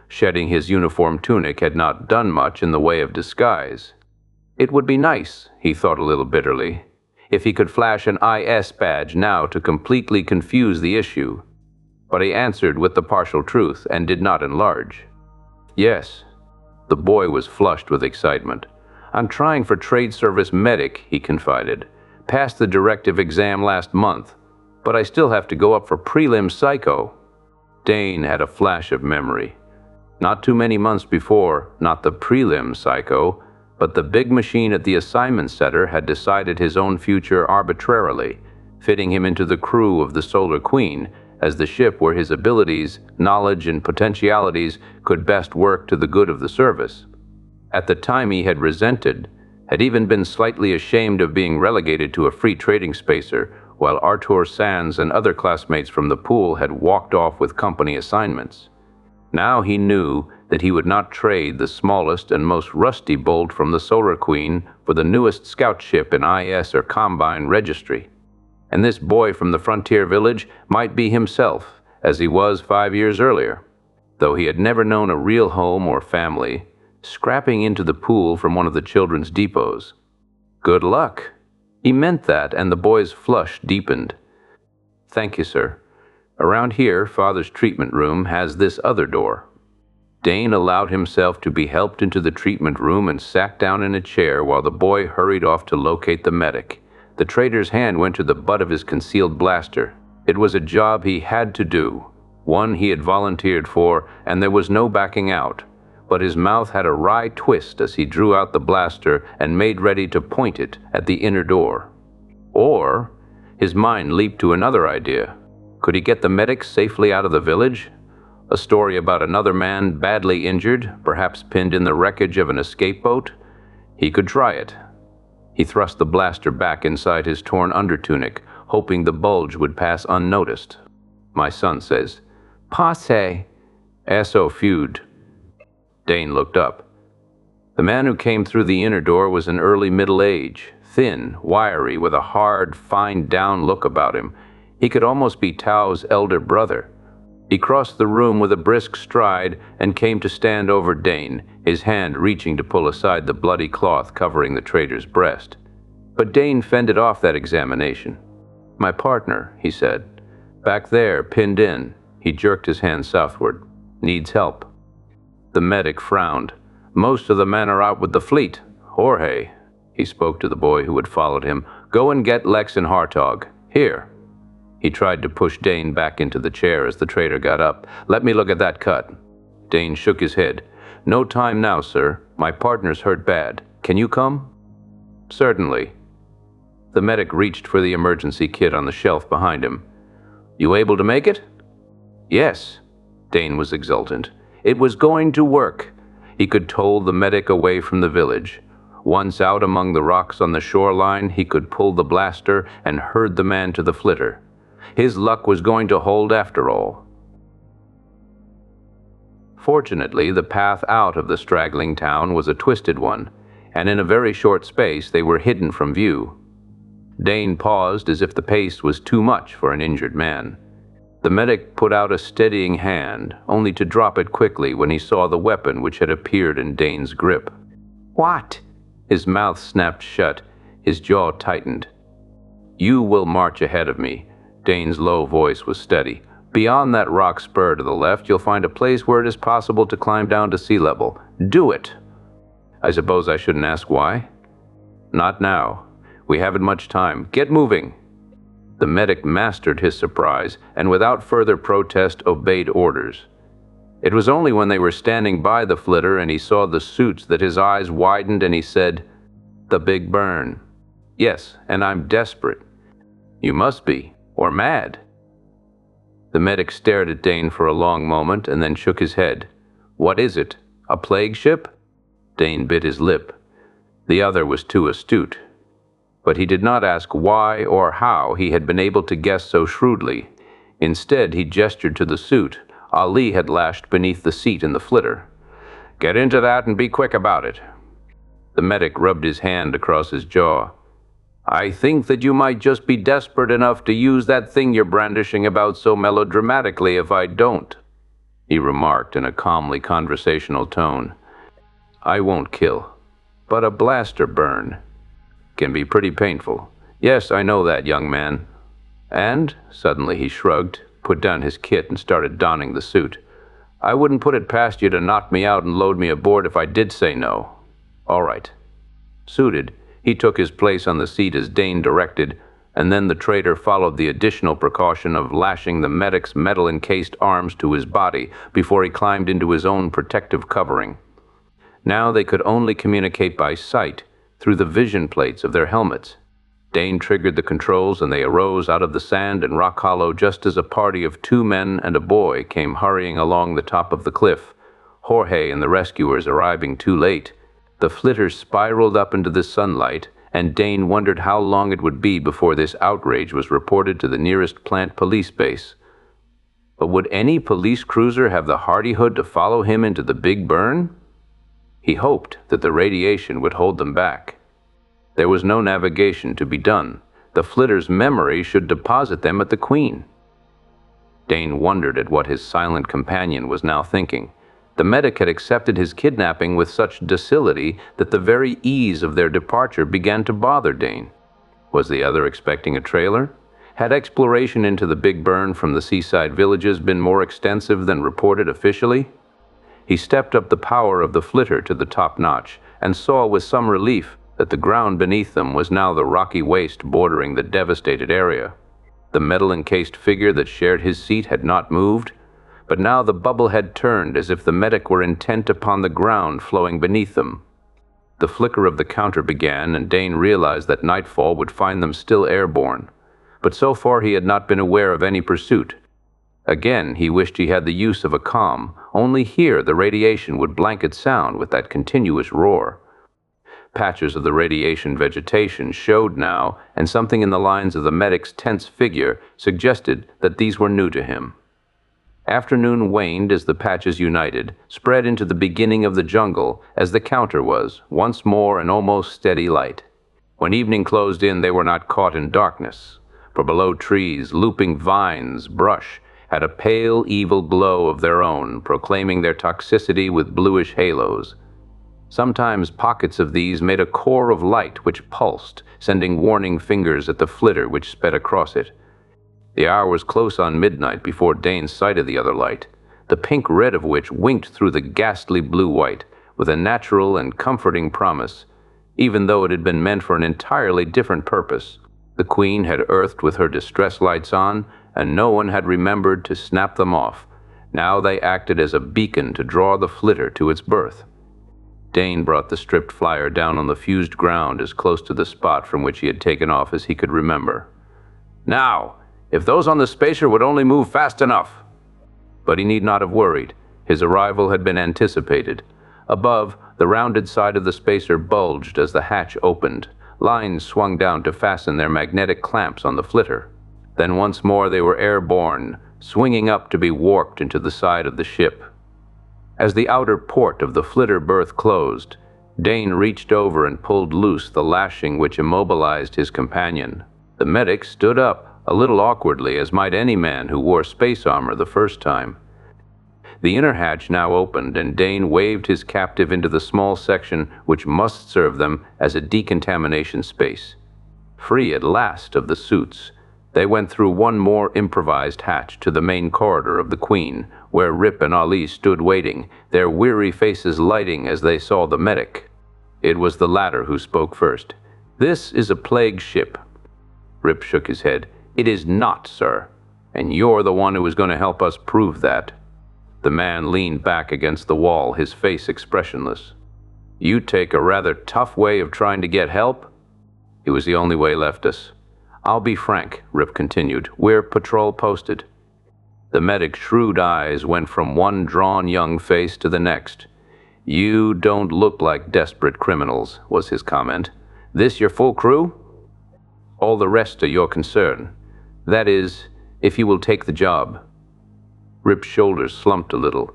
Shedding his uniform tunic had not done much in the way of disguise. It would be nice, he thought a little bitterly, if he could flash an IS badge now to completely confuse the issue. But he answered with the partial truth and did not enlarge. "Yes." The boy was flushed with excitement. "I'm trying for trade service medic," he confided. "Passed the directive exam last month, but I still have to go up for prelim psycho." Dane had a flash of memory. Not too many months before, not the prelim psycho, but the big machine at the assignment center had decided his own future arbitrarily, fitting him into the crew of the Solar Queen as the ship where his abilities, knowledge, and potentialities could best work to the good of the service. At the time he had resented, had even been slightly ashamed of being relegated to a free trading spacer, while Artur Sands and other classmates from the pool had walked off with company assignments. Now he knew that he would not trade the smallest and most rusty bolt from the Solar Queen for the newest scout ship in IS or Combine registry. And this boy from the frontier village might be himself, as he was 5 years earlier. Though he had never known a real home or family, scrapping into the pool from one of the children's depots. Good luck. He meant that, and the boy's flush deepened. "Thank you, sir. Around here, Father's treatment room has this other door." Dane allowed himself to be helped into the treatment room and sat down in a chair while the boy hurried off to locate the medic. The trader's hand went to the butt of his concealed blaster. It was a job he had to do, one he had volunteered for, and there was no backing out. But his mouth had a wry twist as he drew out the blaster and made ready to point it at the inner door. Or his mind leaped to another idea. Could he get the medic safely out of the village? A story about another man badly injured, perhaps pinned in the wreckage of an escape boat? He could try it. He thrust the blaster back inside his torn undertunic, hoping the bulge would pass unnoticed. "My son says, 'Passe.'" "So feud." Dane looked up. The man who came through the inner door was in early middle age, thin, wiry, with a hard, fine-down look about him. He could almost be Tao's elder brother. He crossed the room with a brisk stride and came to stand over Dane, his hand reaching to pull aside the bloody cloth covering the trader's breast. But Dane fended off that examination. "My partner," he said. "Back there, pinned in." He jerked his hand southward. "Needs help." The medic frowned. "Most of the men are out with the fleet. Jorge," he spoke to the boy who had followed him, "go and get Lex and Hartog. Here." He tried to push Dane back into the chair as the trader got up. "Let me look at that cut." Dane shook his head. "No time now, sir. My partner's hurt bad. Can you come?" "Certainly." The medic reached for the emergency kit on the shelf behind him. "You able to make it?" "Yes." Dane was exultant. It was going to work. He could tow the medic away from the village. Once out among the rocks on the shoreline, he could pull the blaster and herd the man to the flitter. His luck was going to hold after all. Fortunately, the path out of the straggling town was a twisted one, and in a very short space they were hidden from view. Dane paused as if the pace was too much for an injured man. The medic put out a steadying hand, only to drop it quickly when he saw the weapon which had appeared in Dane's grip. "What?" His mouth snapped shut, his jaw tightened. "You will march ahead of me." Dane's low voice was steady. "Beyond that rock spur to the left, you'll find a place where it is possible to climb down to sea level. Do it!" "I suppose I shouldn't ask why?" "Not now. We haven't much time. Get moving." The medic mastered his surprise, and without further protest obeyed orders. It was only when they were standing by the flitter and he saw the suits that his eyes widened and he said, "The big burn." "Yes, and I'm desperate." "You must be, or mad." The medic stared at Dane for a long moment and then shook his head. "What is it? A plague ship?" Dane bit his lip. The other was too astute. But he did not ask why or how he had been able to guess so shrewdly. Instead, he gestured to the suit Ali had lashed beneath the seat in the flitter. "Get into that and be quick about it." The medic rubbed his hand across his jaw. "I think that you might just be desperate enough to use that thing you're brandishing about so melodramatically if I don't," he remarked in a calmly conversational tone. "I won't kill, but a blaster burn can be pretty painful. Yes, I know that, young man." And, suddenly he shrugged, put down his kit and started donning the suit. "I wouldn't put it past you to knock me out and load me aboard if I did say no." "All right." Suited, he took his place on the seat as Dane directed, and then the traitor followed the additional precaution of lashing the medic's metal-encased arms to his body before he climbed into his own protective covering. Now they could only communicate by sight, through the vision plates of their helmets. Dane triggered the controls and they arose out of the sand and rock hollow just as a party of 2 men and a boy came hurrying along the top of the cliff, Jorge and the rescuers arriving too late. The flitter spiraled up into the sunlight, and Dane wondered how long it would be before this outrage was reported to the nearest plant police base. But would any police cruiser have the hardihood to follow him into the Big Burn? He hoped that the radiation would hold them back. There was no navigation to be done. The flitter's memory should deposit them at the Queen. Dane wondered at what his silent companion was now thinking. The medic had accepted his kidnapping with such docility that the very ease of their departure began to bother Dane. Was the other expecting a trailer? Had exploration into the Big Burn from the seaside villages been more extensive than reported officially? He stepped up the power of the flitter to the top notch and saw with some relief that the ground beneath them was now the rocky waste bordering the devastated area. The metal-encased figure that shared his seat had not moved, but now the bubble had turned as if the medic were intent upon the ground flowing beneath them. The flicker of the counter began, and Dane realized that nightfall would find them still airborne. But so far he had not been aware of any pursuit. Again, he wished he had the use of a comm. Only here the radiation would blanket sound with that continuous roar. Patches of the radiation vegetation showed now, and something in the lines of the medic's tense figure suggested that these were new to him. Afternoon waned as the patches united, spread into the beginning of the jungle, as the counter was, once more an almost steady light. When evening closed in, they were not caught in darkness, for below trees, looping vines, brush, had a pale, evil glow of their own, proclaiming their toxicity with bluish halos. Sometimes pockets of these made a core of light which pulsed, sending warning fingers at the flitter which sped across it. The hour was close on midnight before Dane sighted the other light, the pink red of which winked through the ghastly blue-white with a natural and comforting promise, even though it had been meant for an entirely different purpose. The Queen had earthed with her distress lights on, and no one had remembered to snap them off. Now they acted as a beacon to draw the flitter to its berth. Dane brought the stripped flyer down on the fused ground as close to the spot from which he had taken off as he could remember. Now, if those on the spacer would only move fast enough! But he need not have worried. His arrival had been anticipated. Above, the rounded side of the spacer bulged as the hatch opened. Lines swung down to fasten their magnetic clamps on the flitter. Then once more they were airborne, swinging up to be warped into the side of the ship. As the outer port of the flitter berth closed, Dane reached over and pulled loose the lashing which immobilized his companion. The medic stood up, a little awkwardly, as might any man who wore space armor the first time. The inner hatch now opened, and Dane waved his captive into the small section which must serve them as a decontamination space. Free at last of the suits, they went through one more improvised hatch to the main corridor of the Queen, where Rip and Ali stood waiting, their weary faces lighting as they saw the medic. It was the latter who spoke first. "This is a plague ship." Rip shook his head. "It is not, sir. And you're the one who is going to help us prove that." The man leaned back against the wall, his face expressionless. "You take a rather tough way of trying to get help?" "It was the only way left us." "I'll be frank," Rip continued. "We're patrol posted." The medic's shrewd eyes went from one drawn young face to the next. "You don't look like desperate criminals," was his comment. "This your full crew?" "All the rest are your concern. That is, if you will take the job." Rip's shoulders slumped a little.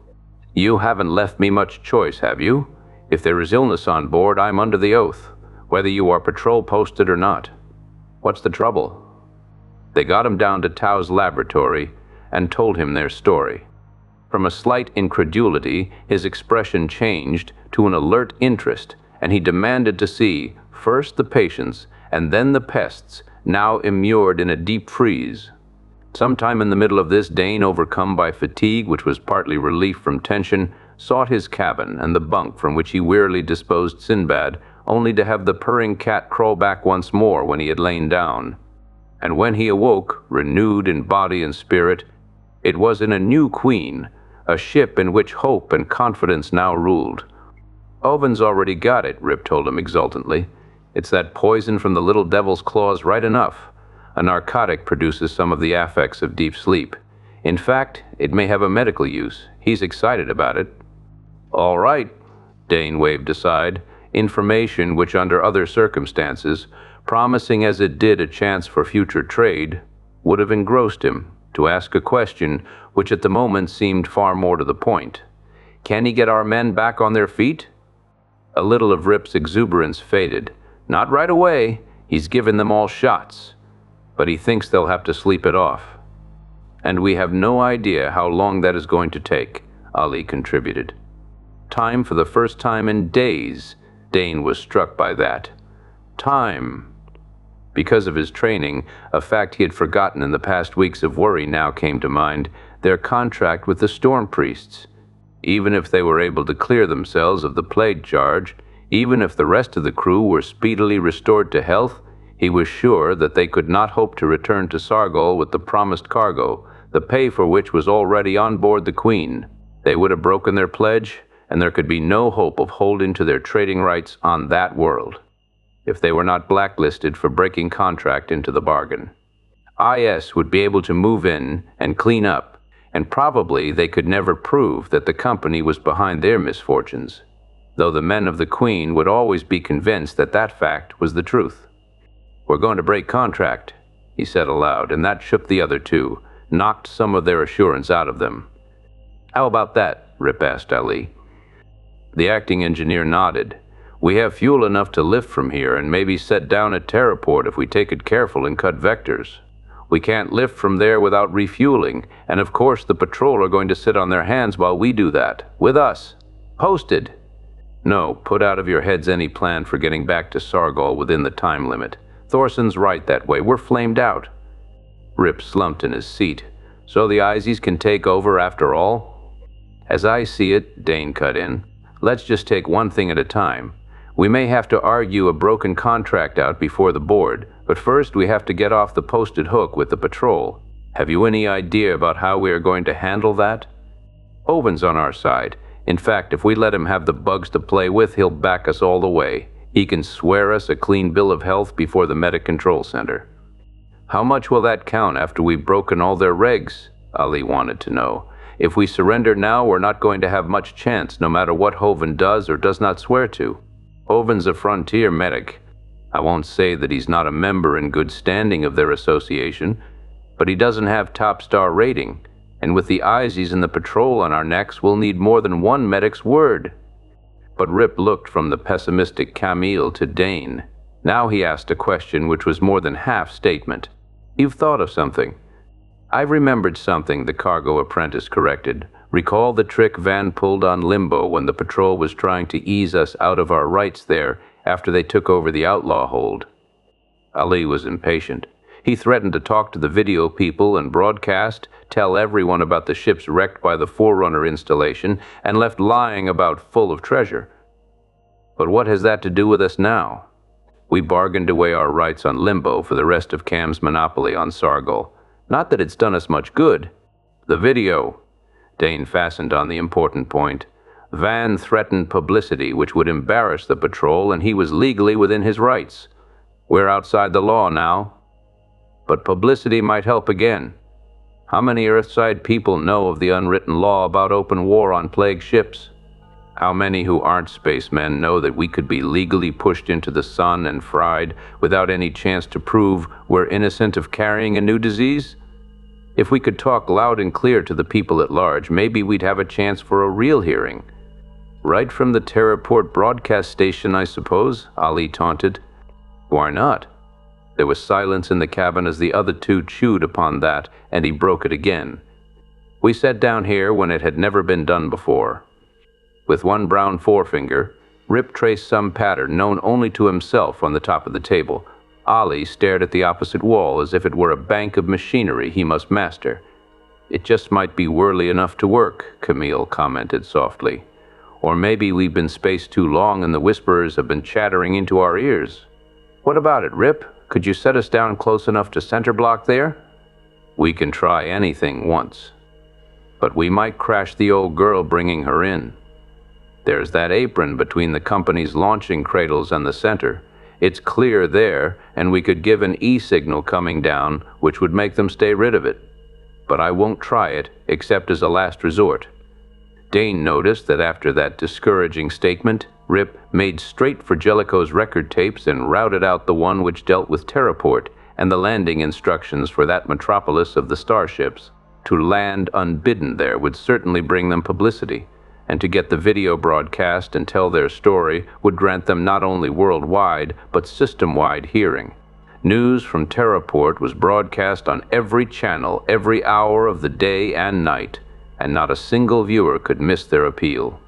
"You haven't left me much choice, have you? If there is illness on board, I'm under the oath, whether you are patrol posted or not. What's the trouble?" They got him down to Tao's laboratory and told him their story. From a slight incredulity, his expression changed to an alert interest, and he demanded to see first the patients and then the pests, now immured in a deep freeze. Sometime in the middle of this, Dane, overcome by fatigue, which was partly relief from tension, sought his cabin and the bunk from which he wearily disposed Sinbad, only to have the purring cat crawl back once more when he had lain down. And when he awoke, renewed in body and spirit, it was in a new Queen, a ship in which hope and confidence now ruled. "Owen's already got it," Rip told him exultantly. "It's that poison from the little devil's claws right enough. A narcotic produces some of the affects of deep sleep. In fact, it may have a medical use. He's excited about it." "All right," Dane waved aside. Information which, under other circumstances, promising as it did a chance for future trade, would have engrossed him, to ask a question which at the moment seemed far more to the point. "Can he get our men back on their feet?" A little of Rip's exuberance faded. "Not right away. He's given them all shots. But he thinks they'll have to sleep it off." "And we have no idea how long that is going to take," Ali contributed. Time for the first time in days, Dane was struck by that. Time. Because of his training, a fact he had forgotten in the past weeks of worry now came to mind, their contract with the storm priests. Even if they were able to clear themselves of the plague charge, even if the rest of the crew were speedily restored to health, he was sure that they could not hope to return to Sargol with the promised cargo, the pay for which was already on board the Queen. They would have broken their pledge, and there could be no hope of holding to their trading rights on that world, if they were not blacklisted for breaking contract into the bargain. IS would be able to move in and clean up, and probably they could never prove that the company was behind their misfortunes, though the men of the Queen would always be convinced that that fact was the truth. "We're going to break contract," he said aloud, and that shook the other two, knocked some of their assurance out of them. "How about that?" Rip asked Ali. The acting engineer nodded. "We have fuel enough to lift from here and maybe set down at Terraport if we take it careful and cut vectors. We can't lift from there without refueling, and of course the patrol are going to sit on their hands while we do that, with us. Posted. No, put out of your heads any plan for getting back to Sargol within the time limit. Thorson's right that way. We're flamed out." Rip slumped in his seat. "So the Izies can take over after all?" "As I see it," Dane cut in, "let's just take one thing at a time. We may have to argue a broken contract out before the board, but first we have to get off the posted hook with the patrol. Have you any idea about how we are going to handle that?" "Owen's on our side. In fact, if we let him have the bugs to play with, he'll back us all the way. He can swear us a clean bill of health before the Medic Control Center." "How much will that count after we've broken all their regs?" Ali wanted to know. If we surrender now, we're not going to have much chance, no matter what Hoven does or does not swear to. Hoven's a frontier medic. I won't say that he's not a member in good standing of their association, but he doesn't have top-star rating, and with the Izies and the patrol on our necks, we'll need more than one medic's word. But Rip looked from the pessimistic Camille to Dane. Now he asked a question which was more than half statement. "You've thought of something." "I've remembered something," the cargo apprentice corrected. "Recall the trick Van pulled on Limbo when the patrol was trying to ease us out of our rights there after they took over the outlaw hold?" Ali was impatient. He threatened to talk to the video people and broadcast, tell everyone about the ships wrecked by the Forerunner installation, and left lying about full of treasure. But what has that to do with us now? We bargained away our rights on Limbo for the rest of Cam's monopoly on Sargol. Not that it's done us much good. The video. Dane fastened on the important point. Van threatened publicity which would embarrass the patrol, and he was legally within his rights. We're outside the law now. But publicity might help again. How many Earthside people know of the unwritten law about open war on plague ships? How many who aren't spacemen know that we could be legally pushed into the sun and fried without any chance to prove we're innocent of carrying a new disease? If we could talk loud and clear to the people at large, maybe we'd have a chance for a real hearing. Right from the Terraport broadcast station, I suppose, Ali taunted. Why not? There was silence in the cabin as the other two chewed upon that, and he broke it again. We sat down here when it had never been done before. With one brown forefinger, Rip traced some pattern known only to himself on the top of the table. Ali stared at the opposite wall as if it were a bank of machinery he must master. "It just might be whirly enough to work," Camille commented softly. "Or maybe we've been spaced too long and the whisperers have been chattering into our ears. What about it, Rip? Could you set us down close enough to center block there?" "We can try anything once. But we might crash the old girl bringing her in. There's that apron between the company's launching cradles and the center. It's clear there, and we could give an E-signal coming down, which would make them stay rid of it. But I won't try it, except as a last resort." Dane noticed that after that discouraging statement, Rip made straight for Jellicoe's record tapes and routed out the one which dealt with Terraport and the landing instructions for that metropolis of the starships. To land unbidden there would certainly bring them publicity, and to get the video broadcast and tell their story would grant them not only worldwide, but system-wide hearing. News from Terraport was broadcast on every channel, every hour of the day and night, and not a single viewer could miss their appeal.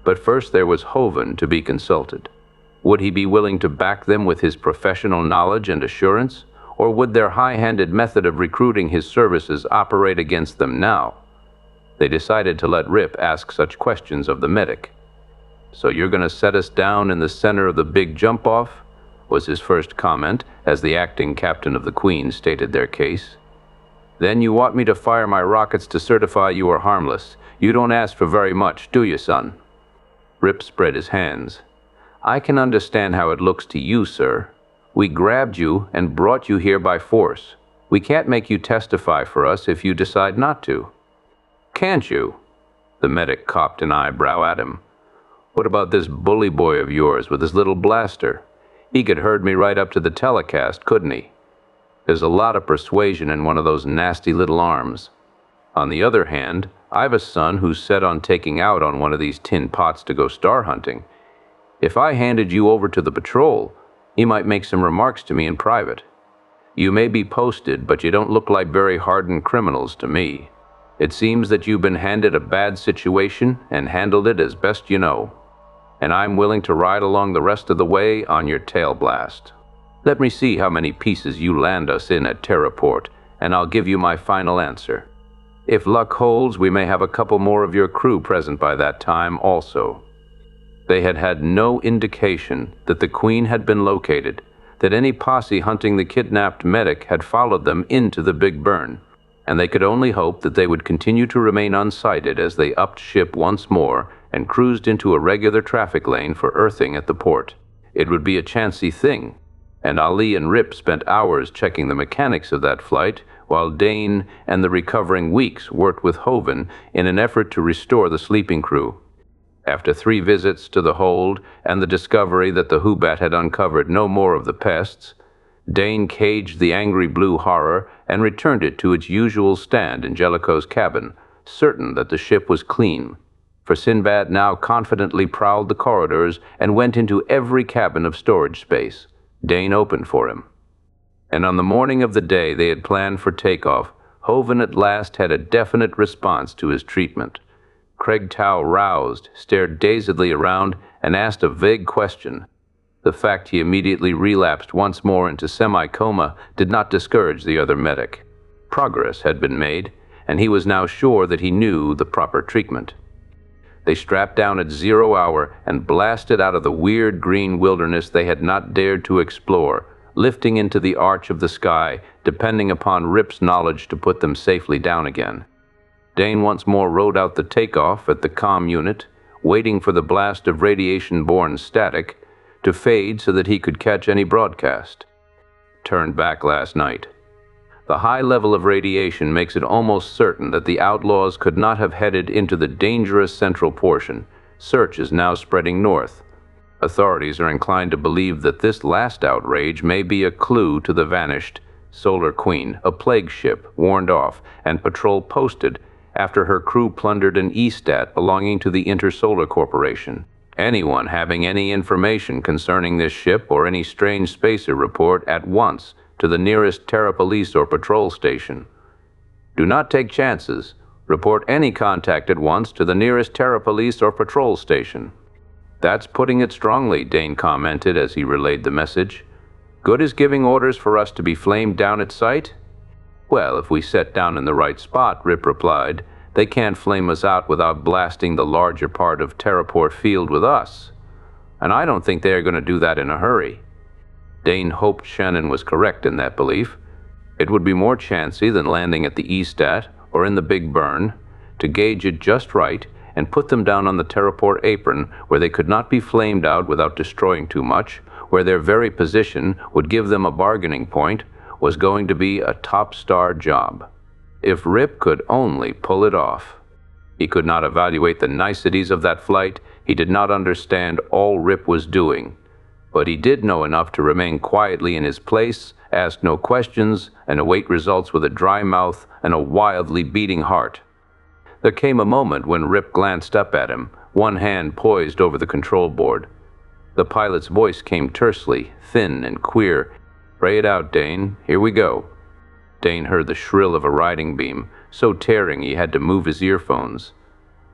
But first there was Hoven to be consulted. Would he be willing to back them with his professional knowledge and assurance, or would their high-handed method of recruiting his services operate against them now? They decided to let Rip ask such questions of the medic. "So you're going to set us down in the center of the big jump-off?" was his first comment, as the acting captain of the Queen stated their case. "Then you want me to fire my rockets to certify you are harmless. You don't ask for very much, do you, son?" Rip spread his hands. "I can understand how it looks to you, sir. We grabbed you and brought you here by force. We can't make you testify for us if you decide not to." "Can't you?" The medic cocked an eyebrow at him. "What about this bully boy of yours with his little blaster? He could herd me right up to the telecast, couldn't he? There's a lot of persuasion in one of those nasty little arms. On the other hand, I've a son who's set on taking out on one of these tin pots to go star hunting. If I handed you over to the patrol, he might make some remarks to me in private. You may be posted, but you don't look like very hardened criminals to me. It seems that you've been handed a bad situation and handled it as best you know. And I'm willing to ride along the rest of the way on your tail blast. Let me see how many pieces you land us in at Terraport, and I'll give you my final answer. If luck holds, we may have a couple more of your crew present by that time also." They had had no indication that the Queen had been located, that any posse hunting the kidnapped medic had followed them into the Big Burn, and they could only hope that they would continue to remain unsighted as they upped ship once more and cruised into a regular traffic lane for earthing at the port. It would be a chancy thing, and Ali and Rip spent hours checking the mechanics of that flight while Dane and the recovering Weeks worked with Hovind in an effort to restore the sleeping crew. After 3 visits to the hold and the discovery that the Hubat had uncovered no more of the pests, Dane caged the angry blue horror and returned it to its usual stand in Jellicoe's cabin, certain that the ship was clean. For Sinbad now confidently prowled the corridors and went into every cabin of storage space. Dane opened for him. And on the morning of the day they had planned for takeoff, Hovind at last had a definite response to his treatment. Craig Tao roused, stared dazedly around, and asked a vague question. The fact he immediately relapsed once more into semi-coma did not discourage the other medic. Progress had been made, and he was now sure that he knew the proper treatment. They strapped down at 0 hour and blasted out of the weird green wilderness they had not dared to explore, lifting into the arch of the sky, depending upon Rip's knowledge to put them safely down again. Dane once more rode out the takeoff at the comm unit, waiting for the blast of radiation-borne static to fade so that he could catch any broadcast. Turned back last night. The high level of radiation makes it almost certain that the outlaws could not have headed into the dangerous central portion. Search is now spreading north. Authorities are inclined to believe that this last outrage may be a clue to the vanished Solar Queen, a plague ship warned off and patrol posted after her crew plundered an E-stat belonging to the Intersolar Corporation. Anyone having any information concerning this ship or any strange spacer report at once to the nearest Terra Police or patrol station. Do not take chances. Report any contact at once to the nearest Terra Police or patrol station. That's putting it strongly, Dane commented as he relayed the message. Good as giving orders for us to be flamed down at sight? Well, if we set down in the right spot, Rip replied, they can't flame us out without blasting the larger part of Terraport Field with us. And I don't think they are going to do that in a hurry. Dane hoped Shannon was correct in that belief. It would be more chancy than landing at the E-stat or in the Big Burn, to gauge it just right and put them down on the Terraport apron where they could not be flamed out without destroying too much, where their very position would give them a bargaining point, was going to be a top-star job. If Rip could only pull it off. He could not evaluate the niceties of that flight. He did not understand all Rip was doing. But he did know enough to remain quietly in his place, ask no questions, and await results with a dry mouth and a wildly beating heart. There came a moment when Rip glanced up at him, one hand poised over the control board. The pilot's voice came tersely, thin and queer. Pray it out, Dane. Here we go. Dane heard the shrill of a riding beam, so tearing he had to move his earphones.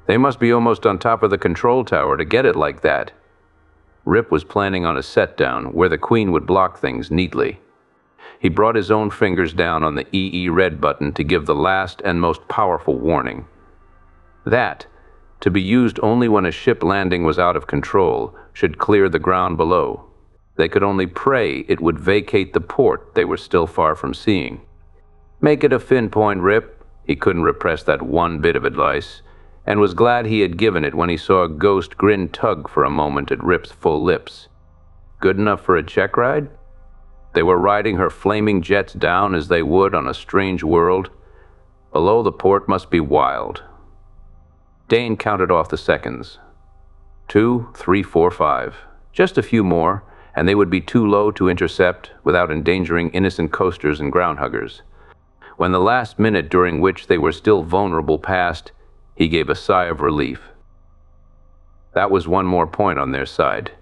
They must be almost on top of the control tower to get it like that. Rip was planning on a set-down where the Queen would block things neatly. He brought his own fingers down on the EE red button to give the last and most powerful warning. That, to be used only when a ship landing was out of control, should clear the ground below. They could only pray it would vacate the port they were still far from seeing. Make it a fin point, Rip. He couldn't repress that one bit of advice, and was glad he had given it when he saw a ghost grin tug for a moment at Rip's full lips. Good enough for a check ride? They were riding her flaming jets down as they would on a strange world. Below the port must be wild. Dane counted off the seconds. 2, 3, 4, 5. Just a few more, and they would be too low to intercept without endangering innocent coasters and ground huggers. When the last minute during which they were still vulnerable passed, he gave a sigh of relief. That was one more point on their side.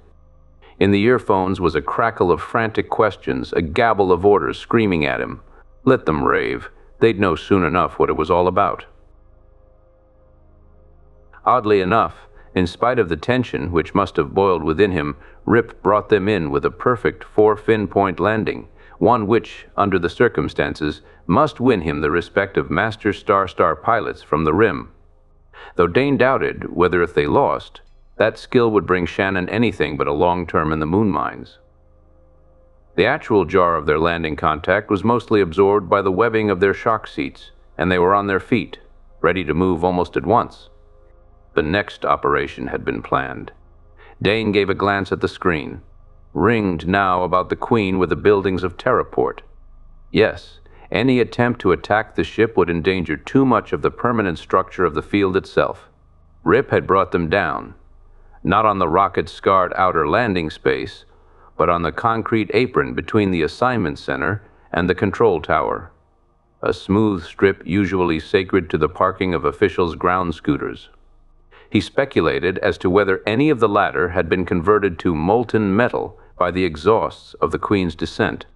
In the earphones was a crackle of frantic questions, a gabble of orders screaming at him. Let them rave. They'd know soon enough what it was all about. Oddly enough, in spite of the tension which must have boiled within him, Rip brought them in with a perfect 4-fin point landing, one which, under the circumstances, must win him the respect of master star pilots from the rim. Though Dane doubted whether if they lost, that skill would bring Shannon anything but a long term in the moon mines. The actual jar of their landing contact was mostly absorbed by the webbing of their shock seats, and they were on their feet, ready to move almost at once. The next operation had been planned. Dane gave a glance at the screen. Ringed now about the Queen were the buildings of Terraport. Yes, Any attempt to attack the ship would endanger too much of the permanent structure of the field itself. Rip had brought them down, not on the rocket-scarred outer landing space, but on the concrete apron between the assignment center and the control tower, a smooth strip usually sacred to the parking of officials' ground scooters. He speculated as to whether any of the latter had been converted to molten metal by the exhausts of the Queen's descent.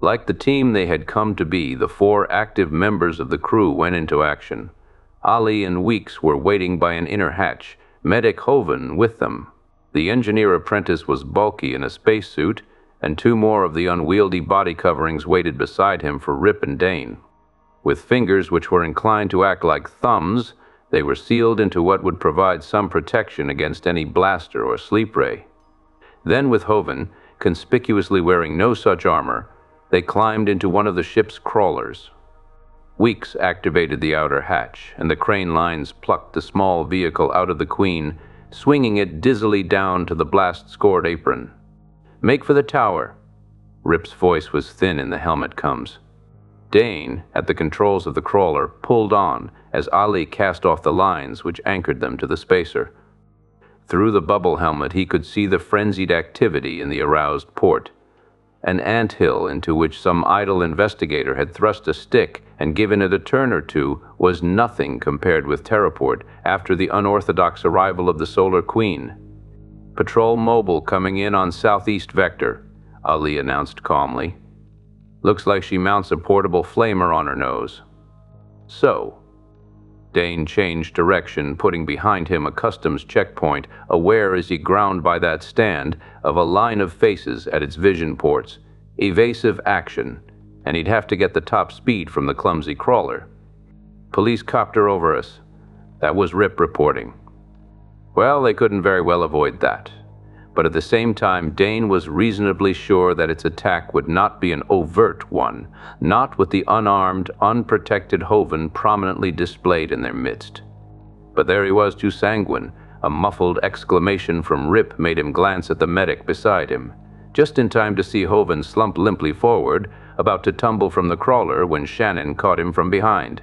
Like the team they had come to be, the 4 active members of the crew went into action. Ali and Weeks were waiting by an inner hatch, medic Hoven with them. The engineer apprentice was bulky in a spacesuit, and 2 more of the unwieldy body coverings waited beside him for Rip and Dane. With fingers which were inclined to act like thumbs, they were sealed into what would provide some protection against any blaster or sleep ray. Then, with Hoven, conspicuously wearing no such armor, they climbed into one of the ship's crawlers. Weeks activated the outer hatch, and the crane lines plucked the small vehicle out of the Queen, swinging it dizzily down to the blast-scored apron. "Make for the tower." Rip's voice was thin in the helmet combs. Dane, at the controls of the crawler, pulled on as Ali cast off the lines which anchored them to the spacer. Through the bubble helmet he could see the frenzied activity in the aroused port. An anthill into which some idle investigator had thrust a stick and given it a turn or two was nothing compared with Terraport after the unorthodox arrival of the Solar Queen. "Patrol mobile coming in on southeast vector," Ali announced calmly. "Looks like she mounts a portable flamer on her nose." "So?" Dane changed direction, putting behind him a customs checkpoint, aware as he ground by that stand of a line of faces at its vision ports. Evasive action, and he'd have to get the top speed from the clumsy crawler. "Police copter over us." That was Rip reporting. Well, they couldn't very well avoid that. But at the same time, Dane was reasonably sure that its attack would not be an overt one, not with the unarmed, unprotected Hoven prominently displayed in their midst. But there he was too sanguine. A muffled exclamation from Rip made him glance at the medic beside him, just in time to see Hoven slump limply forward, about to tumble from the crawler when Shannon caught him from behind.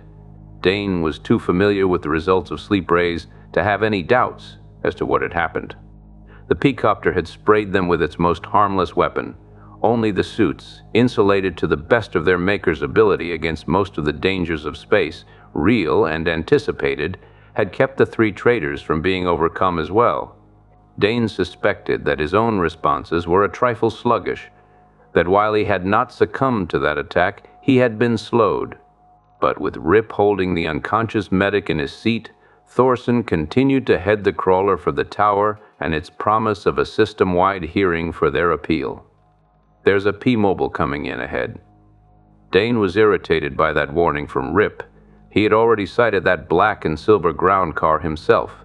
Dane was too familiar with the results of sleep rays to have any doubts as to what had happened. The P-copter had sprayed them with its most harmless weapon. Only the suits, insulated to the best of their maker's ability against most of the dangers of space, real and anticipated, had kept the 3 traitors from being overcome as well. Dane suspected that his own responses were a trifle sluggish, that while he had not succumbed to that attack, he had been slowed. But with Rip holding the unconscious medic in his seat, Thorson continued to head the crawler for the tower and its promise of a system-wide hearing for their appeal. "There's a P-mobile coming in ahead." Dane was irritated by that warning from Rip. He had already sighted that black and silver ground car himself,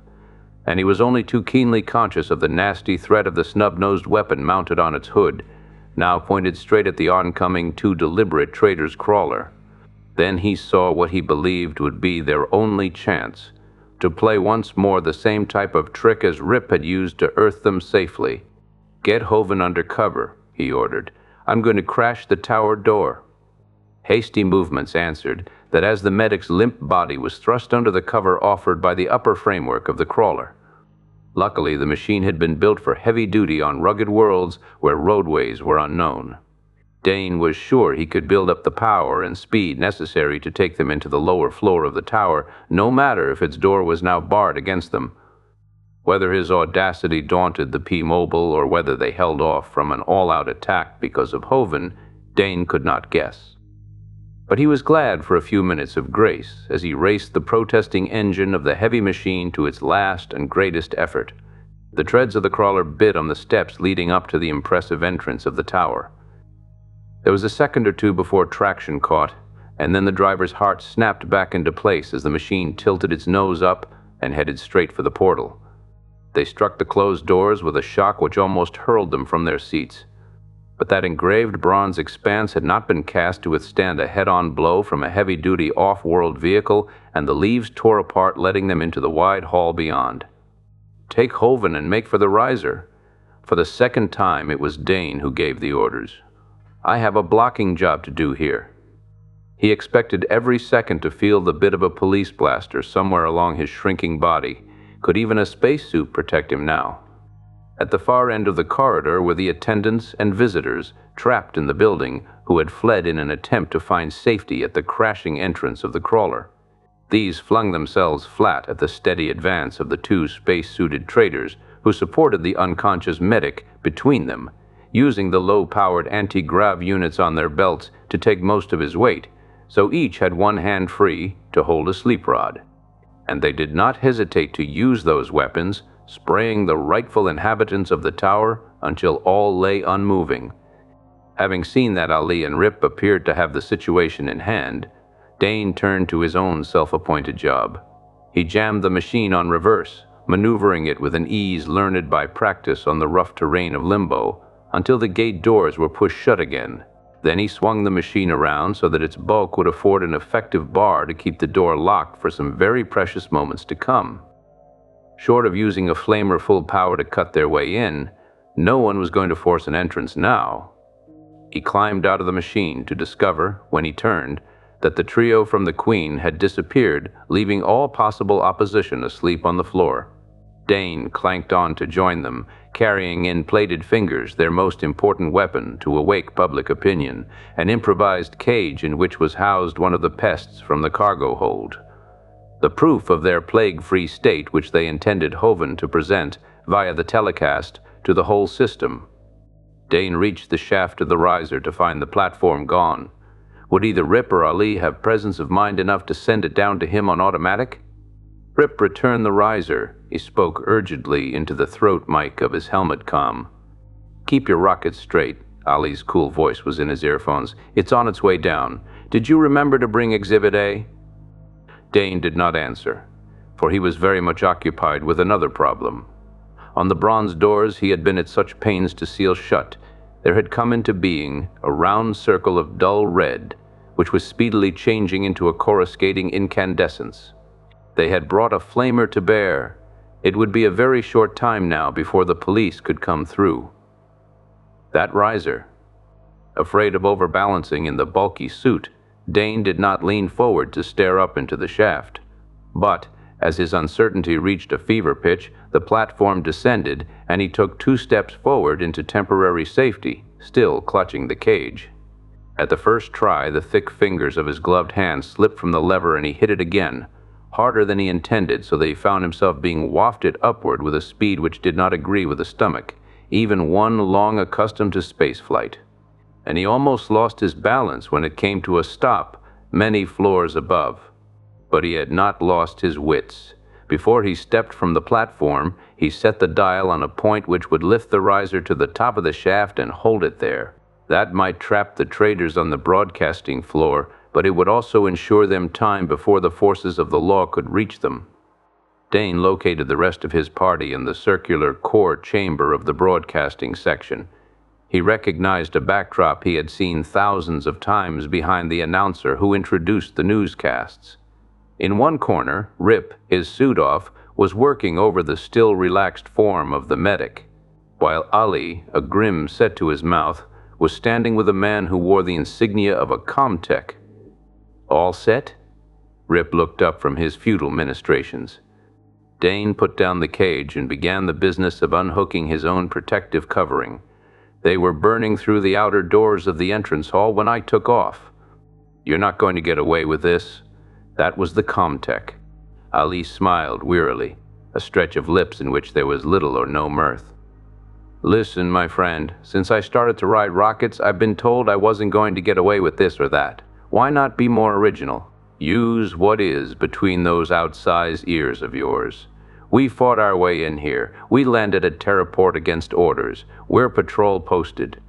and he was only too keenly conscious of the nasty threat of the snub-nosed weapon mounted on its hood, now pointed straight at the oncoming, too deliberate traitor's crawler. Then he saw what he believed would be their only chance to play once more the same type of trick as Rip had used to earth them safely. "Get Hoven under cover," he ordered. "I'm going to crash the tower door." Hasty movements answered that as the medic's limp body was thrust under the cover offered by the upper framework of the crawler. Luckily, the machine had been built for heavy duty on rugged worlds where roadways were unknown. Dane was sure he could build up the power and speed necessary to take them into the lower floor of the tower, no matter if its door was now barred against them. Whether his audacity daunted the P-mobile or whether they held off from an all-out attack because of Hoven, Dane could not guess. But he was glad for a few minutes of grace as he raced the protesting engine of the heavy machine to its last and greatest effort. The treads of the crawler bit on the steps leading up to the impressive entrance of the tower. There was a second or two before traction caught, and then the driver's heart snapped back into place as the machine tilted its nose up and headed straight for the portal. They struck the closed doors with a shock which almost hurled them from their seats. But that engraved bronze expanse had not been cast to withstand a head-on blow from a heavy-duty off-world vehicle, and the leaves tore apart, letting them into the wide hall beyond. "Take Hoven and make for the riser." For the second time, it was Dane who gave the orders. "I have a blocking job to do here." He expected every second to feel the bit of a police blaster somewhere along his shrinking body. Could even a spacesuit protect him now? At the far end of the corridor were the attendants and visitors trapped in the building who had fled in an attempt to find safety at the crashing entrance of the crawler. These flung themselves flat at the steady advance of the two space-suited traders who supported the unconscious medic between them, using the low-powered anti-grav units on their belts to take most of his weight, so each had one hand free to hold a sleep rod. And they did not hesitate to use those weapons, spraying the rightful inhabitants of the tower until all lay unmoving. Having seen that Ali and Rip appeared to have the situation in hand, Dane turned to his own self-appointed job. He jammed the machine on reverse, maneuvering it with an ease learned by practice on the rough terrain of Limbo, until the gate doors were pushed shut again. Then he swung the machine around so that its bulk would afford an effective bar to keep the door locked for some very precious moments to come. Short of using a flamer full power to cut their way in, no one was going to force an entrance now. He climbed out of the machine to discover, when he turned, that the trio from the Queen had disappeared, leaving all possible opposition asleep on the floor. Dane clanked on to join them, carrying in plated fingers their most important weapon to awake public opinion, an improvised cage in which was housed one of the pests from the cargo hold. The proof of their plague-free state which they intended Hoven to present, via the telecast, to the whole system. Dane reached the shaft of the riser to find the platform gone. Would either Rip or Ali have presence of mind enough to send it down to him on automatic? Rip returned the riser. He spoke urgently into the throat mic of his helmet comm. "Keep your rocket straight." Ali's cool voice was in his earphones. "It's on its way down. Did you remember to bring Exhibit A?" Dane did not answer, for he was very much occupied with another problem. On the bronze doors he had been at such pains to seal shut, there had come into being a round circle of dull red, which was speedily changing into a coruscating incandescence. They had brought a flamer to bear. It would be a very short time now before the police could come through. That riser. Afraid of overbalancing in the bulky suit, Dane did not lean forward to stare up into the shaft. But, as his uncertainty reached a fever pitch, the platform descended, and he took 2 steps forward into temporary safety, still clutching the cage. At the first try, the thick fingers of his gloved hand slipped from the lever and he hit it again, harder than he intended, so that he found himself being wafted upward with a speed which did not agree with the stomach, even one long accustomed to spaceflight. And he almost lost his balance when it came to a stop many floors above. But he had not lost his wits. Before he stepped from the platform, he set the dial on a point which would lift the riser to the top of the shaft and hold it there. That might trap the traders on the broadcasting floor, but it would also ensure them time before the forces of the law could reach them. Dane located the rest of his party in the circular core chamber of the broadcasting section. He recognized a backdrop he had seen thousands of times behind the announcer who introduced the newscasts. In one corner, Rip, his suit off, was working over the still relaxed form of the medic, while Ali, a grim set to his mouth, was standing with a man who wore the insignia of a comtech. "All set?" Rip looked up from his futile ministrations. Dane put down the cage and began the business of unhooking his own protective covering. "They were burning through the outer doors of the entrance hall when I took off. You're not going to get away with this." That was the comtech. Ali smiled wearily, a stretch of lips in which there was little or no mirth. "Listen, my friend, since I started to ride rockets, I've been told I wasn't going to get away with this or that. Why not be more original? Use what is between those outsized ears of yours. We fought our way in here. We landed at Terraport against orders. We're patrol posted.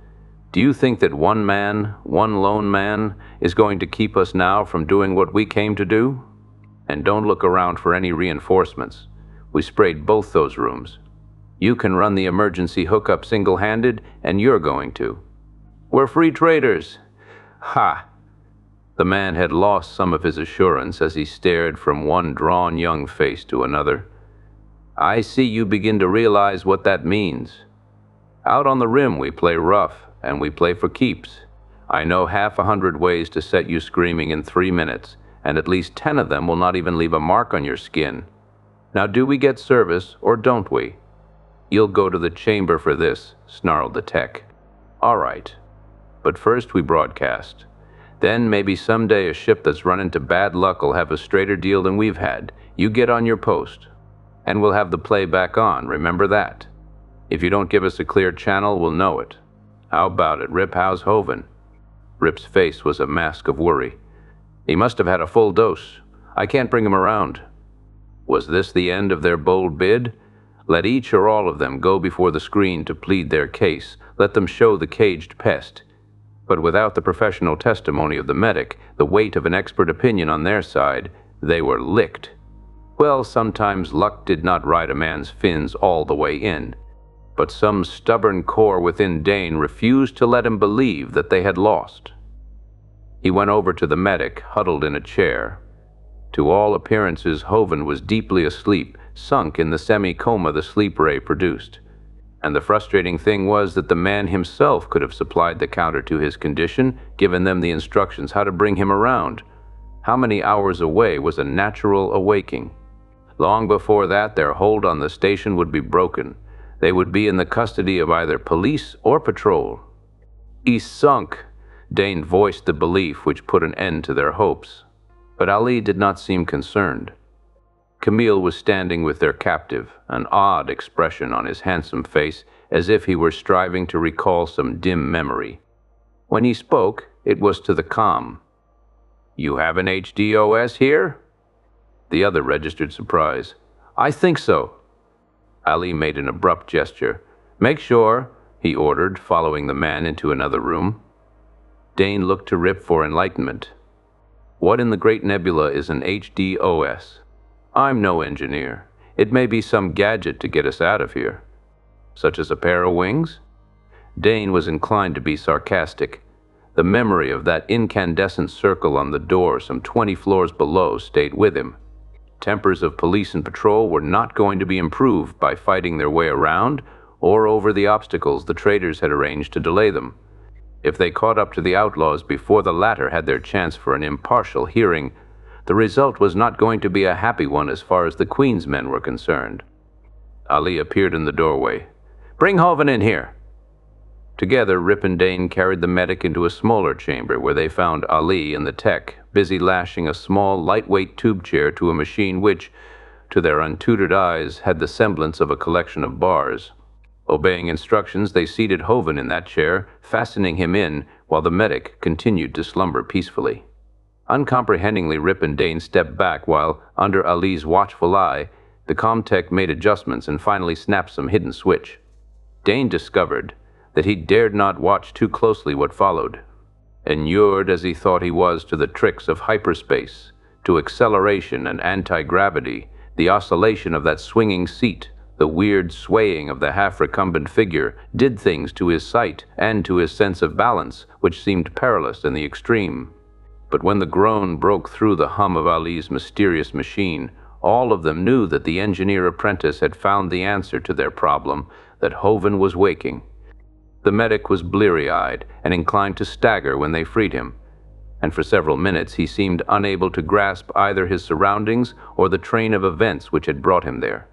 Do you think that one man, one lone man, is going to keep us now from doing what we came to do? And don't look around for any reinforcements. We sprayed both those rooms. You can run the emergency hookup single-handed, and you're going to. We're free traders." Ha! The man had lost some of his assurance as he stared from one drawn young face to another. "I see you begin to realize what that means. Out on the rim we play rough, and we play for keeps. I know 100 ways to set you screaming in 3 minutes, and at least 10 of them will not even leave a mark on your skin. Now do we get service, or don't we?" "You'll go to the chamber for this," snarled the tech. "All right. But first we broadcast. Then maybe someday a ship that's run into bad luck will have a straighter deal than we've had. You get on your post. And we'll have the play back on, remember that. If you don't give us a clear channel, we'll know it. How about it, Rip? How's Hoven?" Rip's face was a mask of worry. "He must have had a full dose. I can't bring him around." Was this the end of their bold bid? Let each or all of them go before the screen to plead their case. Let them show the caged pest. But without the professional testimony of the medic, the weight of an expert opinion on their side, they were licked. Well, sometimes luck did not ride a man's fins all the way in. But some stubborn core within Dane refused to let him believe that they had lost. He went over to the medic, huddled in a chair. To all appearances, Hoven was deeply asleep, sunk in the semi-coma the sleep ray produced. And the frustrating thing was that the man himself could have supplied the counter to his condition, given them the instructions how to bring him around. How many hours away was a natural awaking? Long before that, their hold on the station would be broken. They would be in the custody of either police or patrol. "He's sunk," Dane voiced the belief which put an end to their hopes. But Ali did not seem concerned. Camille was standing with their captive, an odd expression on his handsome face, as if he were striving to recall some dim memory. When he spoke, it was to the comm. "You have an HDOS here?" The other registered surprise. "I think so." Ali made an abrupt gesture. "Make sure," he ordered, following the man into another room. Dane looked to Rip for enlightenment. "What in the great nebula is an HDOS?" "I'm no engineer. It may be some gadget to get us out of here." "Such as a pair of wings?" Dane was inclined to be sarcastic. The memory of that incandescent circle on the door some 20 floors below stayed with him. Tempers of police and patrol were not going to be improved by fighting their way around or over the obstacles the traitors had arranged to delay them. If they caught up to the outlaws before the latter had their chance for an impartial hearing, the result was not going to be a happy one as far as the Queen's men were concerned. Ali appeared in the doorway. "Bring Hoven in here." Together, Rip and Dane carried the medic into a smaller chamber where they found Ali and the tech busy lashing a small, lightweight tube chair to a machine which, to their untutored eyes, had the semblance of a collection of bars. Obeying instructions, they seated Hoven in that chair, fastening him in, while the medic continued to slumber peacefully. Uncomprehendingly, Rip and Dane stepped back while, under Ali's watchful eye, the comtech made adjustments and finally snapped some hidden switch. Dane discovered that he dared not watch too closely what followed. Inured as he thought he was to the tricks of hyperspace, to acceleration and anti-gravity, the oscillation of that swinging seat, the weird swaying of the half-recumbent figure, did things to his sight and to his sense of balance which seemed perilous in the extreme. But when the groan broke through the hum of Ali's mysterious machine, all of them knew that the engineer apprentice had found the answer to their problem, that Hoven was waking. The medic was bleary-eyed and inclined to stagger when they freed him, and for several minutes he seemed unable to grasp either his surroundings or the train of events which had brought him there.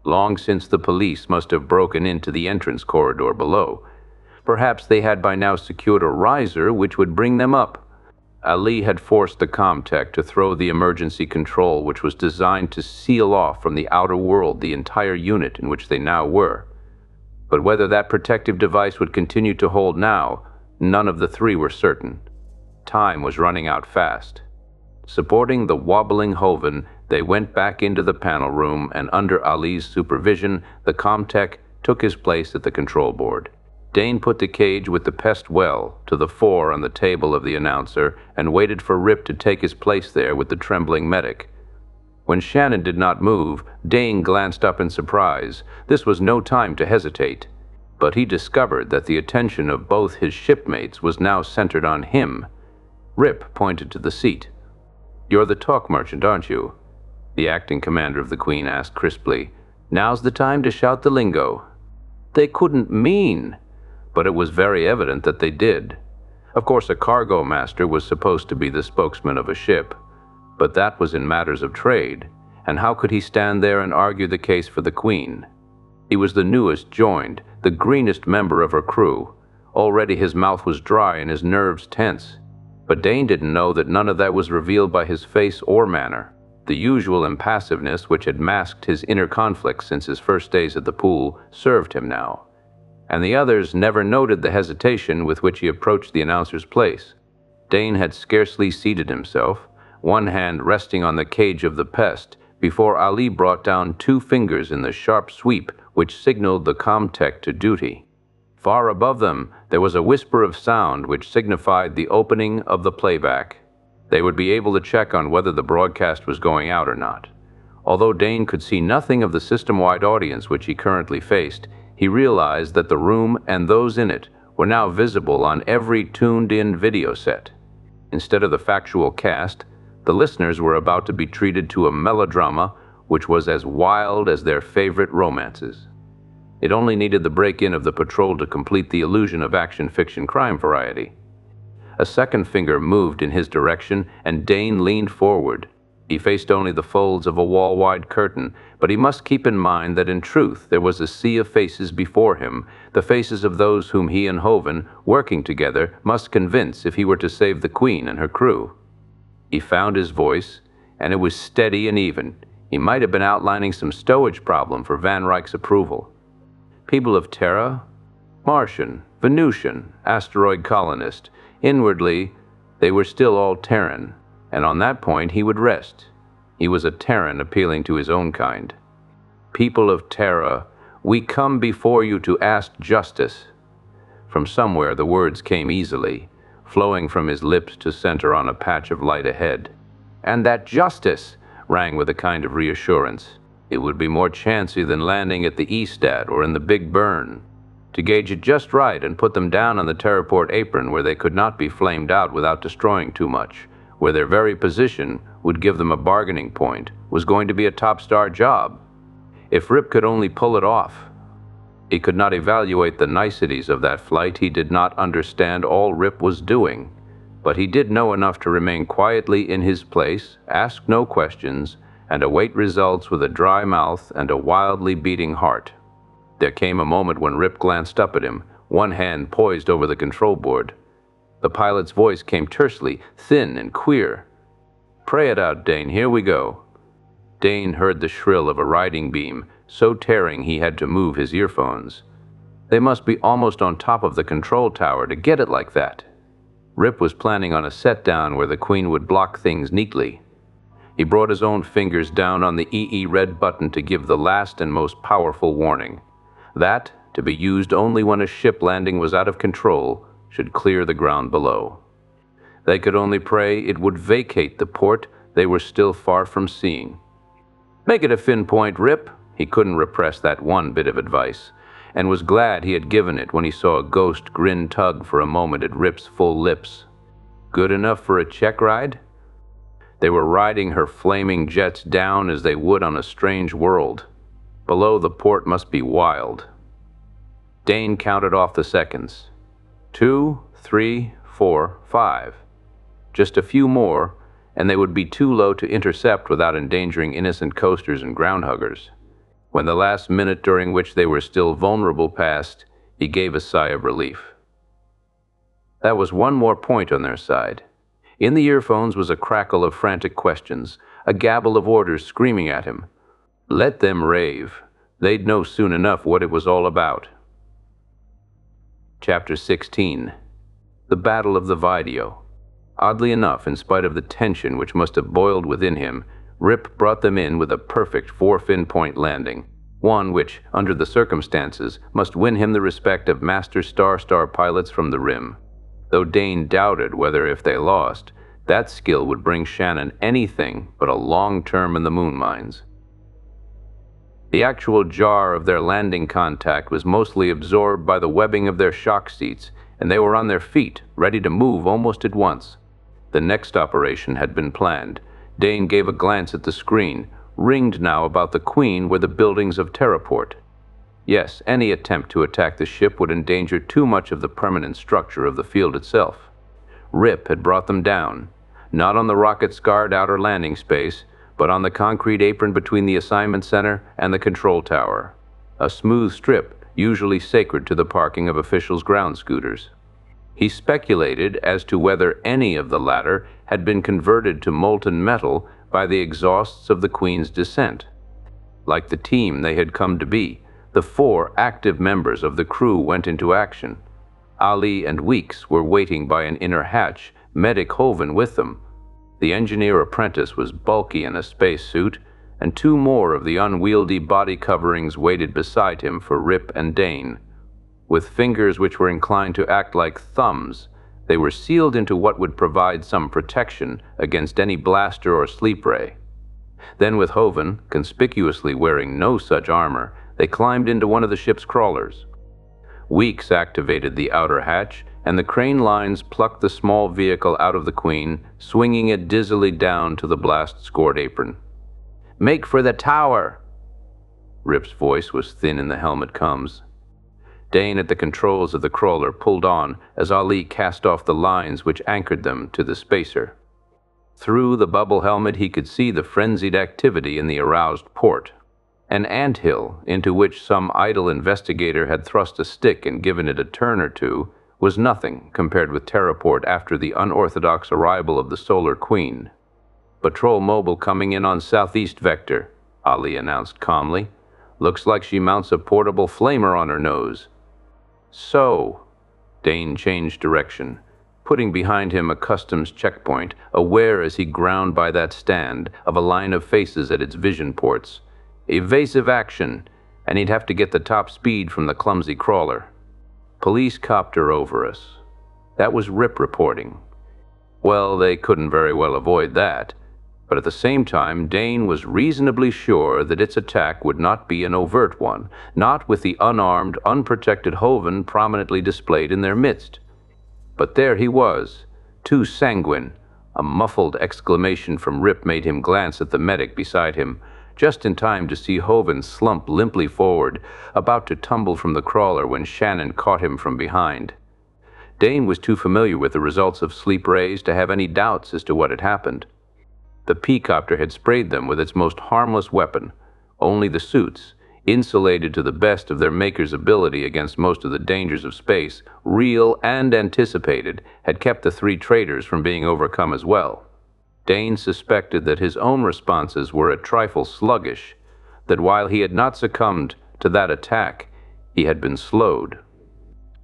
Long since the police must have broken into the entrance corridor below. Perhaps they had by now secured a riser which would bring them up. Ali had forced the comtech to throw the emergency control which was designed to seal off from the outer world the entire unit in which they now were. But whether that protective device would continue to hold now, none of the three were certain. Time was running out fast. Supporting the wobbling Hoven, they went back into the panel room, and under Ali's supervision, the comtech took his place at the control board. Dane put the cage with the pest well to the fore on the table of the announcer and waited for Rip to take his place there with the trembling medic. When Shannon did not move, Dane glanced up in surprise. This was no time to hesitate. But he discovered that the attention of both his shipmates was now centered on him. Rip pointed to the seat. "You're the talk merchant, aren't you?" the acting commander of the Queen asked crisply. "Now's the time to shout the lingo." They couldn't mean, but it was very evident that they did. Of course, a cargo master was supposed to be the spokesman of a ship, but that was in matters of trade, and how could he stand there and argue the case for the Queen? He was the newest joined, the greenest member of her crew. Already his mouth was dry and his nerves tense. But Dane didn't know that none of that was revealed by his face or manner. The usual impassiveness which had masked his inner conflicts since his first days at the pool served him now. And the others never noted the hesitation with which he approached the announcer's place. Dane had scarcely seated himself, one hand resting on the cage of the pest, before Ali brought down 2 fingers in the sharp sweep which signaled the comtech to duty. Far above them, there was a whisper of sound which signified the opening of the playback. They would be able to check on whether the broadcast was going out or not. Although Dane could see nothing of the system-wide audience which he currently faced, he realized that the room and those in it were now visible on every tuned-in video set. Instead of the factual cast, the listeners were about to be treated to a melodrama which was as wild as their favorite romances. It only needed the break-in of the patrol to complete the illusion of action-fiction crime variety. A second finger moved in his direction, and Dane leaned forward. He faced only the folds of a wall-wide curtain, but he must keep in mind that in truth there was a sea of faces before him, the faces of those whom he and Hoven, working together, must convince if he were to save the Queen and her crew. He found his voice, and it was steady and even. He might have been outlining some stowage problem for Van Ryck's approval. People of Terra, Martian, Venusian, asteroid colonist, inwardly, they were still all Terran, and on that point he would rest. He was a Terran appealing to his own kind. People of Terra, we come before you to ask justice. From somewhere the words came easily, flowing from his lips to center on a patch of light ahead. And that justice rang with a kind of reassurance. It would be more chancy than landing at the Eastad or in the Big Burn. To gauge it just right and put them down on the Terraport apron where they could not be flamed out without destroying too much, where their very position would give them a bargaining point, was going to be a top-star job. If Rip could only pull it off. He could not evaluate the niceties of that flight. He did not understand all Rip was doing. But he did know enough to remain quietly in his place, ask no questions, and await results with a dry mouth and a wildly beating heart. There came a moment when Rip glanced up at him, one hand poised over the control board. The pilot's voice came tersely, thin and queer. "Pray it out, Dane. Here we go." Dane heard the shrill of a riding beam, so tearing he had to move his earphones. They must be almost on top of the control tower to get it like that. Rip was planning on a set-down where the Queen would block things neatly. He brought his own fingers down on the EE red button to give the last and most powerful warning. That, to be used only when a ship landing was out of control, should clear the ground below. They could only pray it would vacate the port they were still far from seeing. "Make it a fin point, Rip." He couldn't repress that one bit of advice, and was glad he had given it when he saw a ghost grin tug for a moment at Rip's full lips. Good enough for a check ride? They were riding her flaming jets down as they would on a strange world. Below, the port must be wild. Dane counted off the seconds. 2, 3, 4, 5. Just a few more, and they would be too low to intercept without endangering innocent coasters and groundhuggers. When the last minute during which they were still vulnerable passed, he gave a sigh of relief. That was one more point on their side. In the earphones was a crackle of frantic questions, a gabble of orders screaming at him. Let them rave. They'd know soon enough what it was all about. Chapter 16. The Battle of the Video. Oddly enough, in spite of the tension which must have boiled within him, Rip brought them in with a perfect 4-fin point landing, one which, under the circumstances, must win him the respect of master star pilots from the rim. Though Dane doubted whether, if they lost, that skill would bring Shannon anything but a long term in the moon mines. The actual jar of their landing contact was mostly absorbed by the webbing of their shock seats, and they were on their feet, ready to move almost at once. The next operation had been planned. Dane gave a glance at the screen. Ringed now about the Queen were the buildings of Terraport. Yes, any attempt to attack the ship would endanger too much of the permanent structure of the field itself. Rip had brought them down, not on the rocket-scarred outer landing space, but on the concrete apron between the assignment center and the control tower, a smooth strip usually sacred to the parking of officials' ground scooters. He speculated as to whether any of the latter had been converted to molten metal by the exhausts of the Queen's descent. Like the team they had come to be, the 4 active members of the crew went into action. Ali and Weeks were waiting by an inner hatch, medic Hoven with them. The engineer apprentice was bulky in a spacesuit, and 2 more of the unwieldy body coverings waited beside him for Rip and Dane. With fingers which were inclined to act like thumbs, they were sealed into what would provide some protection against any blaster or sleep ray. Then with Hoven, conspicuously wearing no such armor, they climbed into one of the ship's crawlers. Weeks activated the outer hatch, and the crane lines plucked the small vehicle out of the Queen, swinging it dizzily down to the blast-scored apron. "Make for the tower!" Rip's voice was thin in the helmet coms. Dane at the controls of the crawler pulled on as Ali cast off the lines which anchored them to the spacer. Through the bubble helmet he could see the frenzied activity in the aroused port. An anthill, into which some idle investigator had thrust a stick and given it a turn or two, was nothing compared with Terraport after the unorthodox arrival of the Solar Queen. "Patrol mobile coming in on southeast vector," Ali announced calmly. "Looks like she mounts a portable flamer on her nose." "So," Dane changed direction, putting behind him a customs checkpoint, aware as he ground by that stand of a line of faces at its vision ports. "Evasive action, and he'd have to get the top speed from the clumsy crawler." "Police copter over us." That was Rip reporting. Well, they couldn't very well avoid that, but at the same time Dane was reasonably sure that its attack would not be an overt one, not with the unarmed, unprotected Hoven prominently displayed in their midst. But there he was, too sanguine. A muffled exclamation from Rip made him glance at the medic beside him, just in time to see Hoven slump limply forward, about to tumble from the crawler when Shannon caught him from behind. Dane was too familiar with the results of sleep rays to have any doubts as to what had happened. The P-copter had sprayed them with its most harmless weapon. Only the suits, insulated to the best of their maker's ability against most of the dangers of space, real and anticipated, had kept the 3 traitors from being overcome as well. Dane suspected that his own responses were a trifle sluggish, that while he had not succumbed to that attack, he had been slowed.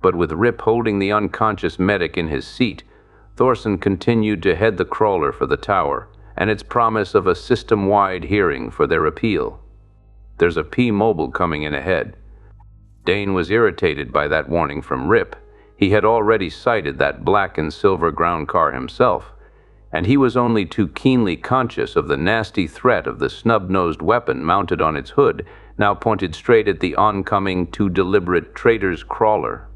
But with Rip holding the unconscious medic in his seat, Thorson continued to head the crawler for the tower, and its promise of a system-wide hearing for their appeal. "There's a P-mobile coming in ahead." Dane was irritated by that warning from Rip. He had already sighted that black and silver ground car himself, and he was only too keenly conscious of the nasty threat of the snub-nosed weapon mounted on its hood, now pointed straight at the oncoming, too deliberate traitor's crawler.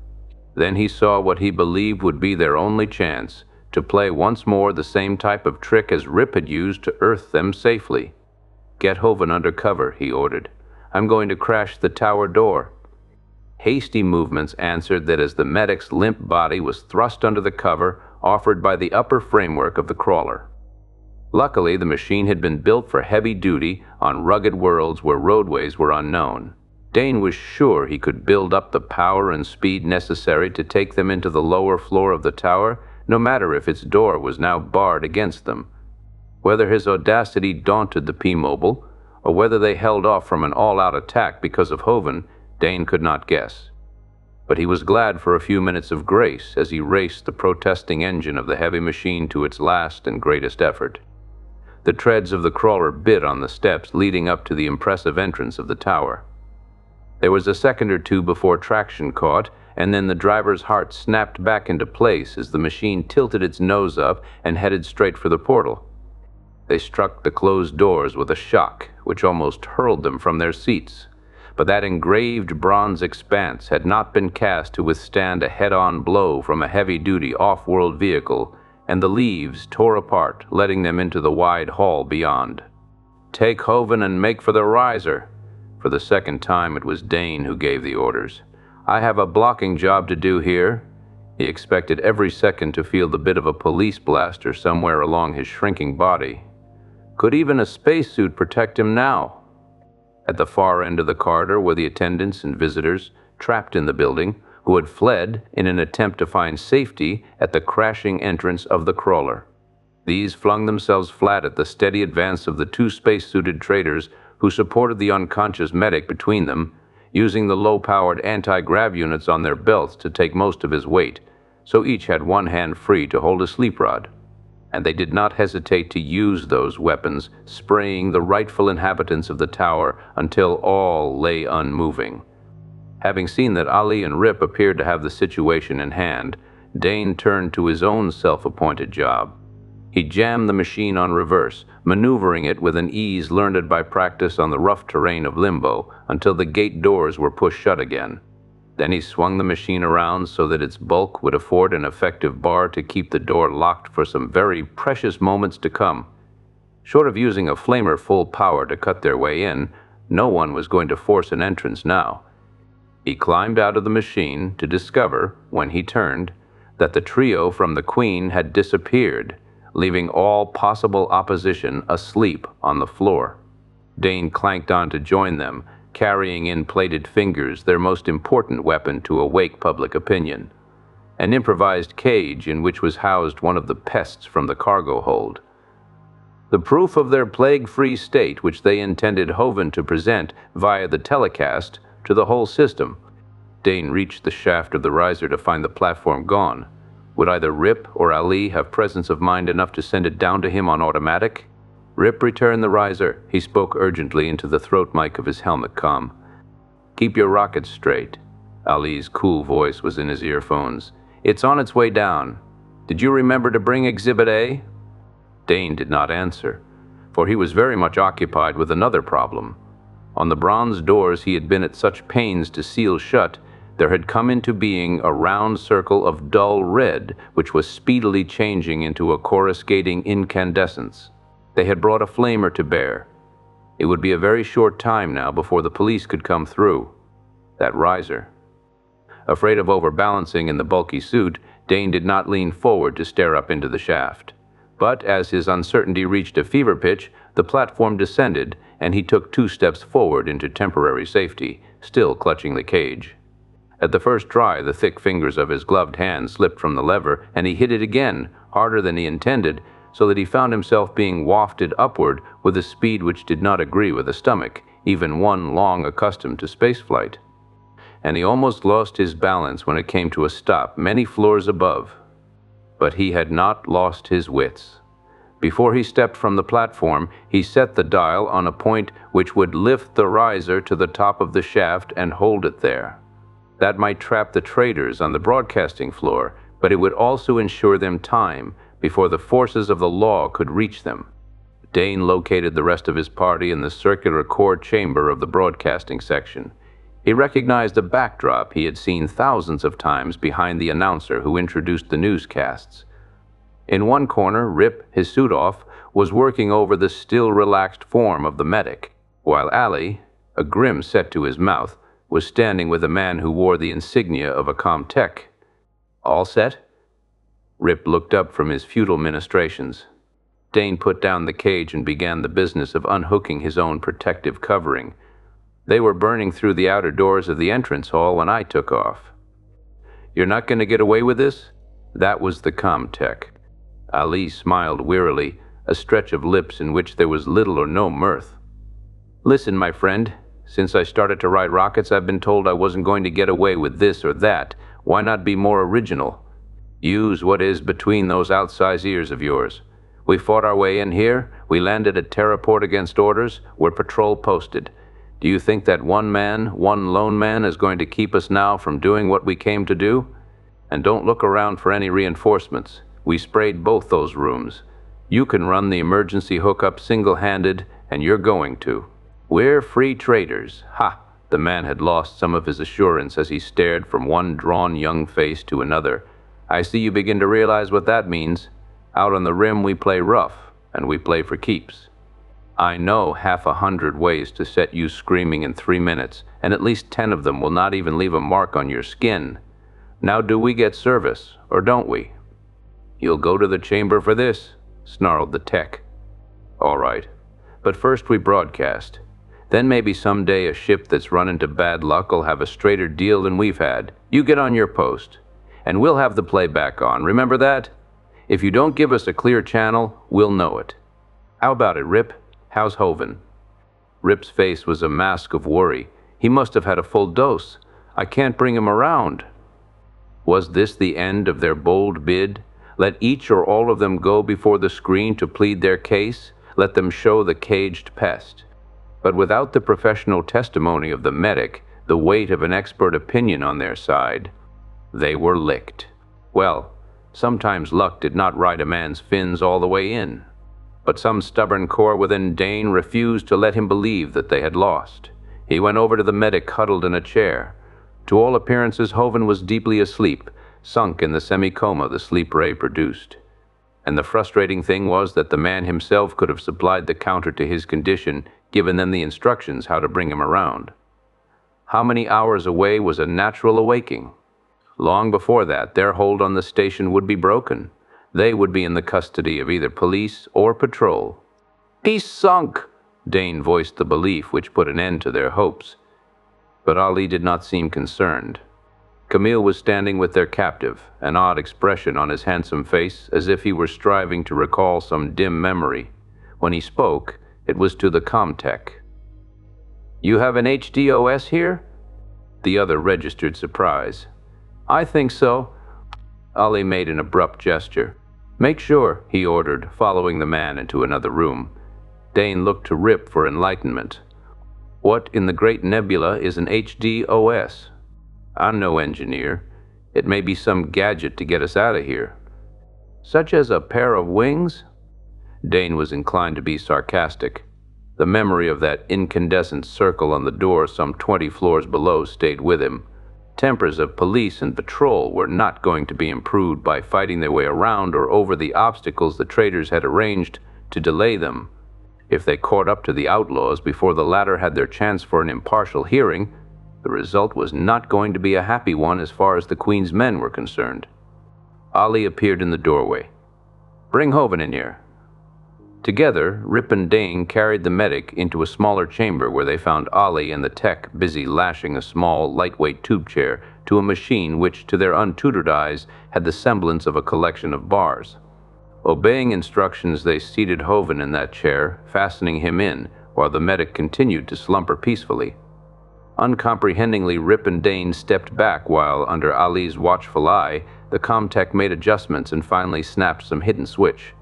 Then he saw what he believed would be their only chance to play once more the same type of trick as Rip had used to earth them safely. "Get Hoven under cover," he ordered. "I'm going to crash the tower door." Hasty movements answered that as the medic's limp body was thrust under the cover offered by the upper framework of the crawler. Luckily, the machine had been built for heavy duty on rugged worlds where roadways were unknown. Dane was sure he could build up the power and speed necessary to take them into the lower floor of the tower, no matter if its door was now barred against them. Whether his audacity daunted the P-mobile, or whether they held off from an all-out attack because of Hoven, Dane could not guess. But he was glad for a few minutes of grace as he raced the protesting engine of the heavy machine to its last and greatest effort. The treads of the crawler bit on the steps leading up to the impressive entrance of the tower. There was a second or two before traction caught, and then the driver's heart snapped back into place as the machine tilted its nose up and headed straight for the portal. They struck the closed doors with a shock which almost hurled them from their seats. But that engraved bronze expanse had not been cast to withstand a head-on blow from a heavy-duty off-world vehicle, and the leaves tore apart, letting them into the wide hall beyond. "Take Hoven and make for the riser." For the second time it was Dane who gave the orders. "I have a blocking job to do here." He expected every second to feel the bit of a police blaster somewhere along his shrinking body. Could even a spacesuit protect him now? At the far end of the corridor were the attendants and visitors, trapped in the building, who had fled in an attempt to find safety at the crashing entrance of the crawler. These flung themselves flat at the steady advance of the two spacesuited traders who supported the unconscious medic between them, using the low-powered anti-grav units on their belts to take most of his weight, so each had one hand free to hold a sleep rod. And they did not hesitate to use those weapons, spraying the rightful inhabitants of the tower until all lay unmoving. Having seen that Ali and Rip appeared to have the situation in hand, Dane turned to his own self-appointed job. He jammed the machine on reverse, maneuvering it with an ease learned by practice on the rough terrain of Limbo until the gate doors were pushed shut again. Then he swung the machine around so that its bulk would afford an effective bar to keep the door locked for some very precious moments to come. Short of using a flamer full power to cut their way in, no one was going to force an entrance now. He climbed out of the machine to discover, when he turned, that the trio from the Queen had disappeared, leaving all possible opposition asleep on the floor. Dane clanked on to join them, carrying in plated fingers their most important weapon to awake public opinion, an improvised cage in which was housed one of the pests from the cargo hold. The proof of their plague-free state which they intended Hovind to present via the telecast to the whole system. Dane reached the shaft of the riser to find the platform gone. Would either Rip or Ali have presence of mind enough to send it down to him on automatic? Rip returned the riser. He spoke urgently into the throat mic of his helmet comm. "Keep your rockets straight." Ali's cool voice was in his earphones. "It's on its way down. Did you remember to bring Exhibit A?" Dane did not answer, for he was very much occupied with another problem. On the bronze doors he had been at such pains to seal shut, there had come into being a round circle of dull red, which was speedily changing into a coruscating incandescence. They had brought a flamer to bear. It would be a very short time now before the police could come through. That riser. Afraid of overbalancing in the bulky suit, Dane did not lean forward to stare up into the shaft. But as his uncertainty reached a fever pitch, the platform descended, and he took 2 steps forward into temporary safety, still clutching the cage. At the first try, the thick fingers of his gloved hand slipped from the lever, and he hit it again, harder than he intended, so that he found himself being wafted upward with a speed which did not agree with a stomach, even one long accustomed to spaceflight. And he almost lost his balance when it came to a stop many floors above. But he had not lost his wits. Before he stepped from the platform, he set the dial on a point which would lift the riser to the top of the shaft and hold it there. That might trap the traders on the broadcasting floor, but it would also ensure them time before the forces of the law could reach them. Dane located the rest of his party in the circular core chamber of the broadcasting section. He recognized a backdrop he had seen thousands of times behind the announcer who introduced the newscasts. In one corner, Rip, his suit off, was working over the still relaxed form of the medic, while Ali, a grim set to his mouth, was standing with a man who wore the insignia of a Comtech. "All set?" Rip looked up from his futile ministrations. Dane put down the cage and began the business of unhooking his own protective covering. They were burning through the outer doors of the entrance hall when I took off. "You're not going to get away with this?" That was the Comtech. Ali smiled wearily, a stretch of lips in which there was little or no mirth. "Listen, my friend. Since I started to ride rockets, I've been told I wasn't going to get away with this or that. Why not be more original? Use what is between those outsized ears of yours. We fought our way in here. We landed at Terraport against orders. We're patrol posted. Do you think that one man, one lone man, is going to keep us now from doing what we came to do? And don't look around for any reinforcements. We sprayed both those rooms. You can run the emergency hookup single-handed, and you're going to. We're free traders." Ha! The man had lost some of his assurance as he stared from one drawn young face to another. "I see you begin to realize what that means. Out on the rim we play rough, and we play for keeps. I know 100 ways to set you screaming in 3 minutes, and at least 10 of them will not even leave a mark on your skin. Now do we get service, or don't we? You'll go to the chamber for this, snarled the tech. All right, but first we broadcast. Then maybe someday a ship that's run into bad luck will have a straighter deal than we've had. You get on your post, and we'll have the playback on. Remember that? If you don't give us a clear channel, we'll know it. How about it, Rip? How's Hoven? Rip's face was a mask of worry. He must have had a full dose. I can't bring him around. Was this the end of their bold bid? Let each or all of them go before the screen to plead their case? Let them show the caged pest? But without the professional testimony of the medic, the weight of an expert opinion on their side, they were licked. Well, sometimes luck did not ride a man's fins all the way in. But some stubborn core within Dane refused to let him believe that they had lost. He went over to the medic huddled in a chair. To all appearances, Hoven was deeply asleep, sunk in the semi-coma the sleep ray produced. And the frustrating thing was that the man himself could have supplied the counter to his condition, given them the instructions how to bring him around. How many hours away was a natural awaking? Long before that, their hold on the station would be broken. They would be in the custody of either police or patrol. "He's sunk," Dane voiced the belief which put an end to their hopes. But Ali did not seem concerned. Camille was standing with their captive, an odd expression on his handsome face, as if he were striving to recall some dim memory. When he spoke, it was to the comtech. "You have an HDOS here?" The other registered surprise. "I think so." Ali made an abrupt gesture. "Make sure," he ordered, following the man into another room. Dane looked to Rip for enlightenment. What in the great nebula is an HDOS? I'm no engineer. It may be some gadget to get us out of here. Such as a pair of wings? Dane was inclined to be sarcastic. The memory of that incandescent circle on the door some 20 floors below stayed with him. Tempers of police and patrol were not going to be improved by fighting their way around or over the obstacles the traitors had arranged to delay them. If they caught up to the outlaws before the latter had their chance for an impartial hearing, the result was not going to be a happy one as far as the Queen's men were concerned. Ali appeared in the doorway. "Bring Hoven in here." Together, Rip and Dane carried the medic into a smaller chamber where they found Ali and the tech busy lashing a small, lightweight tube chair to a machine which, to their untutored eyes, had the semblance of a collection of bars. Obeying instructions, they seated Hoven in that chair, fastening him in, while the medic continued to slumber peacefully. Uncomprehendingly, Rip and Dane stepped back while, under Ali's watchful eye, the comtech made adjustments and finally snapped some hidden switch.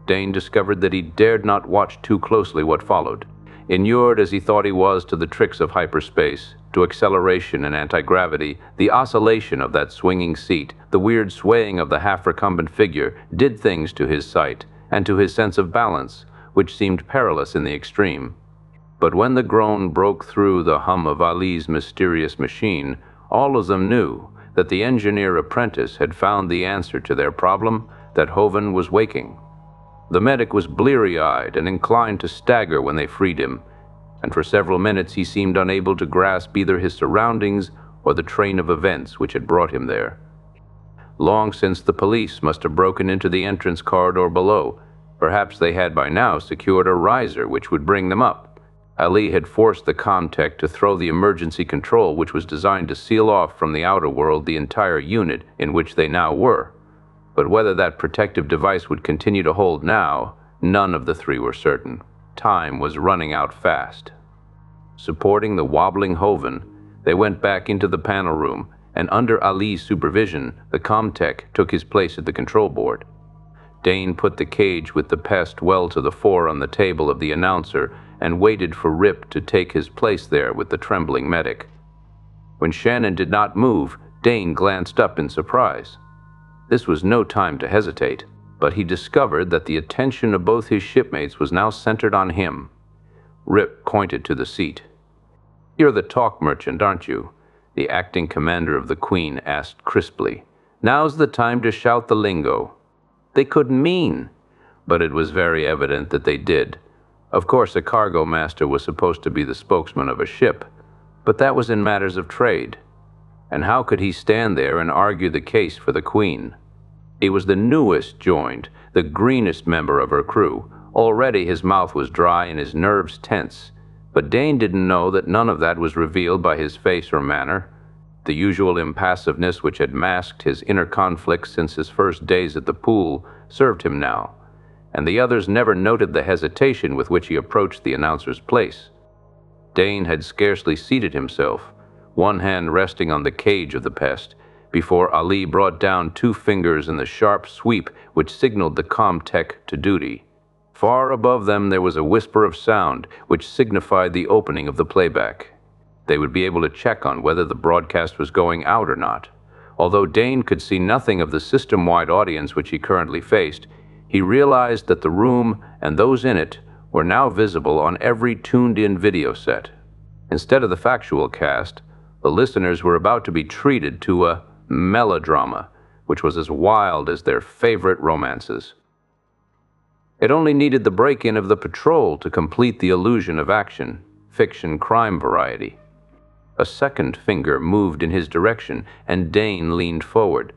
Dane discovered that he dared not watch too closely what followed. Inured as he thought he was to the tricks of hyperspace, to acceleration and anti-gravity, the oscillation of that swinging seat, the weird swaying of the half-recumbent figure, did things to his sight and to his sense of balance, which seemed perilous in the extreme. But when the groan broke through the hum of Ali's mysterious machine, all of them knew that the engineer apprentice had found the answer to their problem, that Hoven was waking. The medic was bleary-eyed and inclined to stagger when they freed him, and for several minutes he seemed unable to grasp either his surroundings or the train of events which had brought him there. Long since the police must have broken into the entrance corridor below. Perhaps they had by now secured a riser which would bring them up. Ali had forced the comtech to throw the emergency control which was designed to seal off from the outer world the entire unit in which they now were. But whether that protective device would continue to hold now, none of the three were certain. Time was running out fast. Supporting the wobbling Hoven, they went back into the panel room, and under Ali's supervision, the comtech took his place at the control board. Dane put the cage with the pest well to the fore on the table of the announcer and waited for Rip to take his place there with the trembling medic. When Shannon did not move, Dane glanced up in surprise. This was no time to hesitate, but he discovered that the attention of both his shipmates was now centered on him. Rip pointed to the seat. "You're the talk merchant, aren't you?" the acting commander of the Queen asked crisply. "Now's the time to shout the lingo." They couldn't mean, but it was very evident that they did. Of course, a cargo master was supposed to be the spokesman of a ship, but that was in matters of trade. And how could he stand there and argue the case for the Queen? He was the newest joined, the greenest member of her crew. Already his mouth was dry and his nerves tense. But Dane didn't know that none of that was revealed by his face or manner. The usual impassiveness which had masked his inner conflicts since his first days at the pool served him now, and the others never noted the hesitation with which he approached the announcer's place. Dane had scarcely seated himself, one hand resting on the cage of the pest, before Ali brought down 2 fingers in the sharp sweep which signaled the com-tech to duty. Far above them there was a whisper of sound which signified the opening of the playback. They would be able to check on whether the broadcast was going out or not. Although Dane could see nothing of the system-wide audience which he currently faced, he realized that the room and those in it were now visible on every tuned-in video set. Instead of the factual cast, the listeners were about to be treated to a melodrama, which was as wild as their favorite romances. It only needed the break-in of the patrol to complete the illusion of action, fiction crime variety. A second finger moved in his direction, and Dane leaned forward.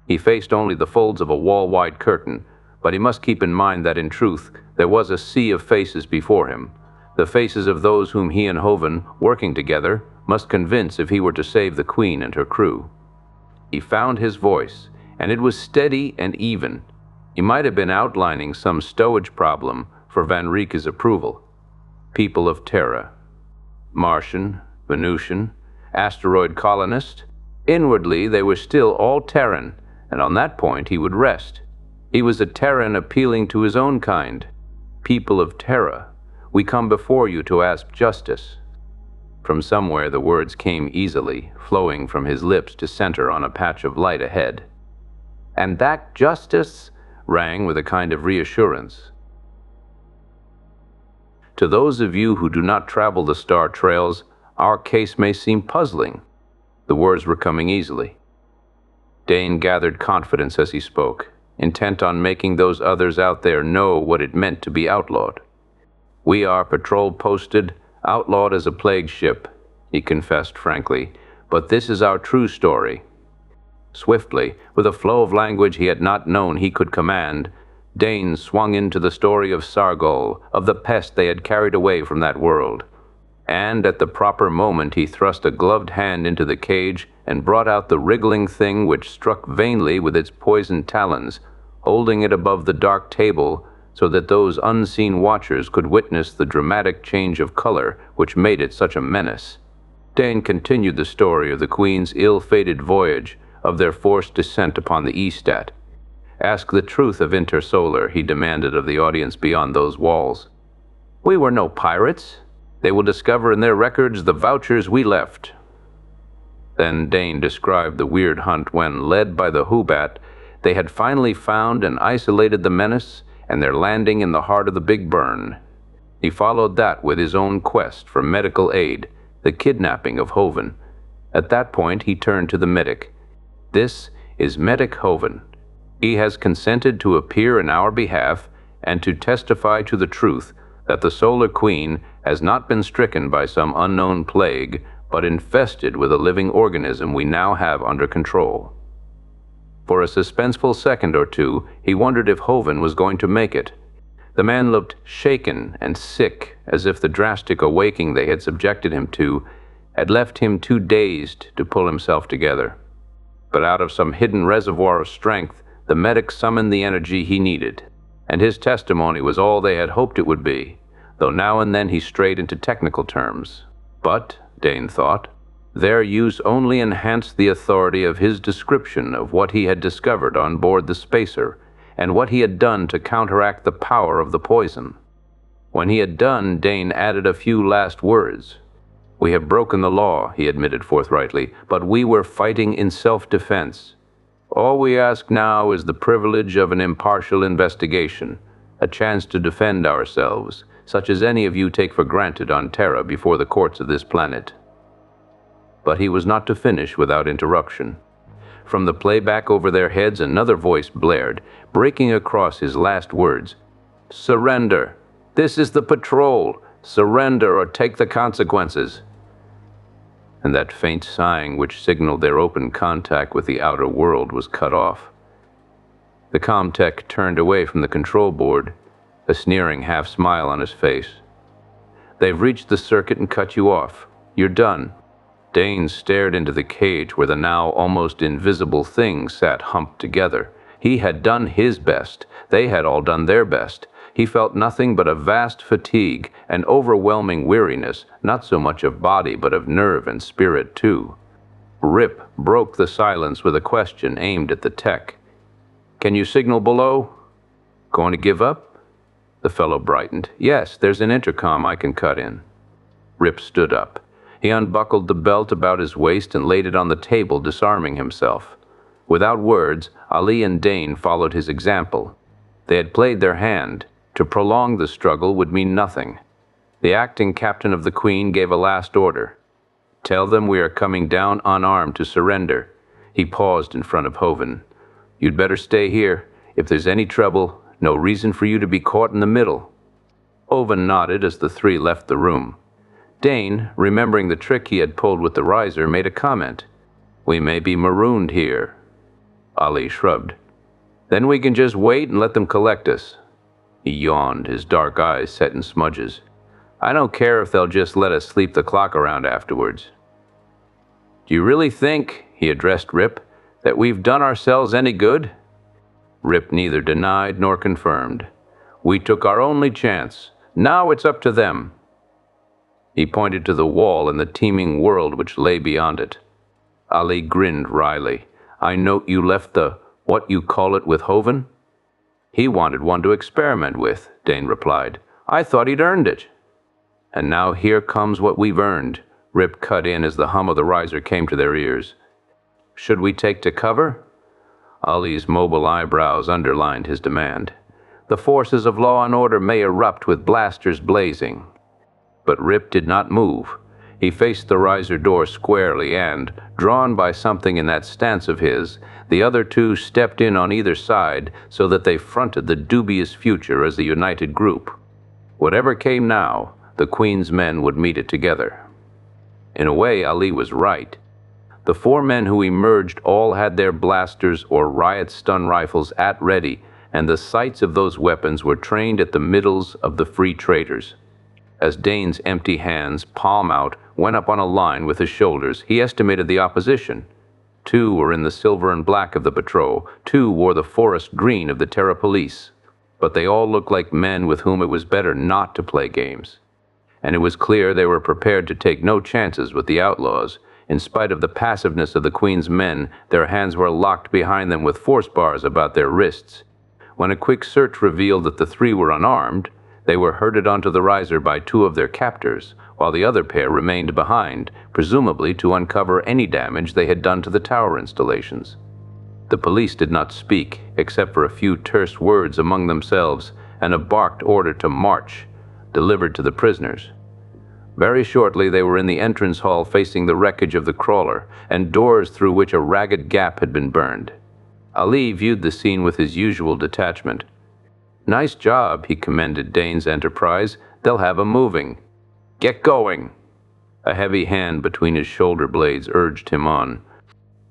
He faced only the folds of a wall-wide curtain, but he must keep in mind that in truth there was a sea of faces before him, the faces of those whom he and Hoven, working together, must convince if he were to save the Queen and her crew. He found his voice, and it was steady and even. He might have been outlining some stowage problem for Van Rieke's approval. People of Terra. Martian, Venusian, asteroid colonist. Inwardly, they were still all Terran, and on that point he would rest. He was a Terran appealing to his own kind. People of Terra, we come before you to ask justice. From somewhere the words came easily, flowing from his lips to center on a patch of light ahead. And that justice rang with a kind of reassurance. To those of you who do not travel the star trails, our case may seem puzzling. The words were coming easily. Dane gathered confidence as he spoke, intent on making those others out there know what it meant to be outlawed. We are patrol posted, outlawed as a plague ship, he confessed frankly, but this is our true story. Swiftly, with a flow of language he had not known he could command, Dane swung into the story of Sargol, of the pest they had carried away from that world. And at the proper moment he thrust a gloved hand into the cage and brought out the wriggling thing which struck vainly with its poisoned talons, holding it above the dark table so that those unseen watchers could witness the dramatic change of color which made it such a menace. Dane continued the story of the Queen's ill-fated voyage, of their forced descent upon the Estat. Ask the truth of Intersolar, he demanded of the audience beyond those walls. We were no pirates. They will discover in their records the vouchers we left. Then Dane described the weird hunt when, led by the Hubat, they had finally found and isolated the menace and their landing in the heart of the Big Burn. He followed that with his own quest for medical aid, the kidnapping of Hoven. At that point he turned to the medic. This is Medic Hoven. He has consented to appear in our behalf and to testify to the truth that the Solar Queen has not been stricken by some unknown plague, but infested with a living organism we now have under control. For a suspenseful second or two, he wondered if Hoven was going to make it. The man looked shaken and sick, as if the drastic awakening they had subjected him to had left him too dazed to pull himself together. But out of some hidden reservoir of strength, the medic summoned the energy he needed, and his testimony was all they had hoped it would be, though now and then he strayed into technical terms. But, Dane thought, their use only enhanced the authority of his description of what he had discovered on board the spacer, and what he had done to counteract the power of the poison. When he had done, Dane added a few last words. We have broken the law, he admitted forthrightly, but we were fighting in self-defense. All we ask now is the privilege of an impartial investigation, a chance to defend ourselves, such as any of you take for granted on Terra before the courts of this planet. But he was not to finish without interruption. From the playback over their heads, another voice blared, breaking across his last words. Surrender. This is the patrol. Surrender or take the consequences. and that faint sighing which signaled their open contact with the outer world was cut off. The comm-tech turned away from the control board, a sneering half-smile on his face. "They've reached the circuit and cut you off. You're done." Dane stared into the cage where the now almost invisible thing sat humped together. He had done his best. They had all done their best. He felt nothing but a vast fatigue, an overwhelming weariness, not so much of body but of nerve and spirit too. Rip broke the silence with a question aimed at the tech. "Can you signal below?" "Going to give up?" The fellow brightened. "Yes, there's an intercom I can cut in." Rip stood up. He unbuckled the belt about his waist and laid it on the table, disarming himself. Without words, Ali and Dane followed his example. They had played their hand. To prolong the struggle would mean nothing. The acting captain of the Queen gave a last order. "Tell them we are coming down unarmed to surrender." He paused in front of Hoven. "You'd better stay here. If there's any trouble, no reason for you to be caught in the middle." Hoven nodded as the three left the room. Dane, remembering the trick he had pulled with the riser, made a comment. "We may be marooned here." Ali shrugged. "Then we can just wait and let them collect us." He yawned, his dark eyes set in smudges. "I don't care if they'll just let us sleep the clock around afterwards." "Do you really think," he addressed Rip, "that we've done ourselves any good?" Rip neither denied nor confirmed. "We took our only chance. Now it's up to them." He pointed to the wall and the teeming world which lay beyond it. Ali grinned wryly. "I note you left the what-you-call-it with Hoven?" "He wanted one to experiment with," Dane replied. "I thought he'd earned it." "And now here comes what we've earned," Rip cut in as the hum of the riser came to their ears. "Should we take to cover?" Ali's mobile eyebrows underlined his demand. "The forces of law and order may erupt with blasters blazing." But Rip did not move. He faced the riser door squarely and, drawn by something in that stance of his, the other two stepped in on either side so that they fronted the dubious future as a united group. Whatever came now, the Queen's men would meet it together. In a way, Ali was right. The four men who emerged all had their blasters or riot-stun rifles at ready, and the sights of those weapons were trained at the middles of the free traders. As Dane's empty hands, palm out, went up on a line with his shoulders, he estimated the opposition. 2 were in the silver and black of the patrol, 2 wore the forest green of the Terra Police. But they all looked like men with whom it was better not to play games. And it was clear they were prepared to take no chances with the outlaws. In spite of the passiveness of the Queen's men, their hands were locked behind them with force bars about their wrists. When a quick search revealed that the 3 were unarmed, they were herded onto the riser by 2 of their captors, while the other pair remained behind, presumably to uncover any damage they had done to the tower installations. The police did not speak, except for a few terse words among themselves and a barked order to march, delivered to the prisoners. Very shortly they were in the entrance hall facing the wreckage of the crawler, and doors through which a ragged gap had been burned. Ali viewed the scene with his usual detachment. "Nice job," he commended Dane's enterprise. "They'll have 'em moving. Get going." A heavy hand between his shoulder blades urged him on.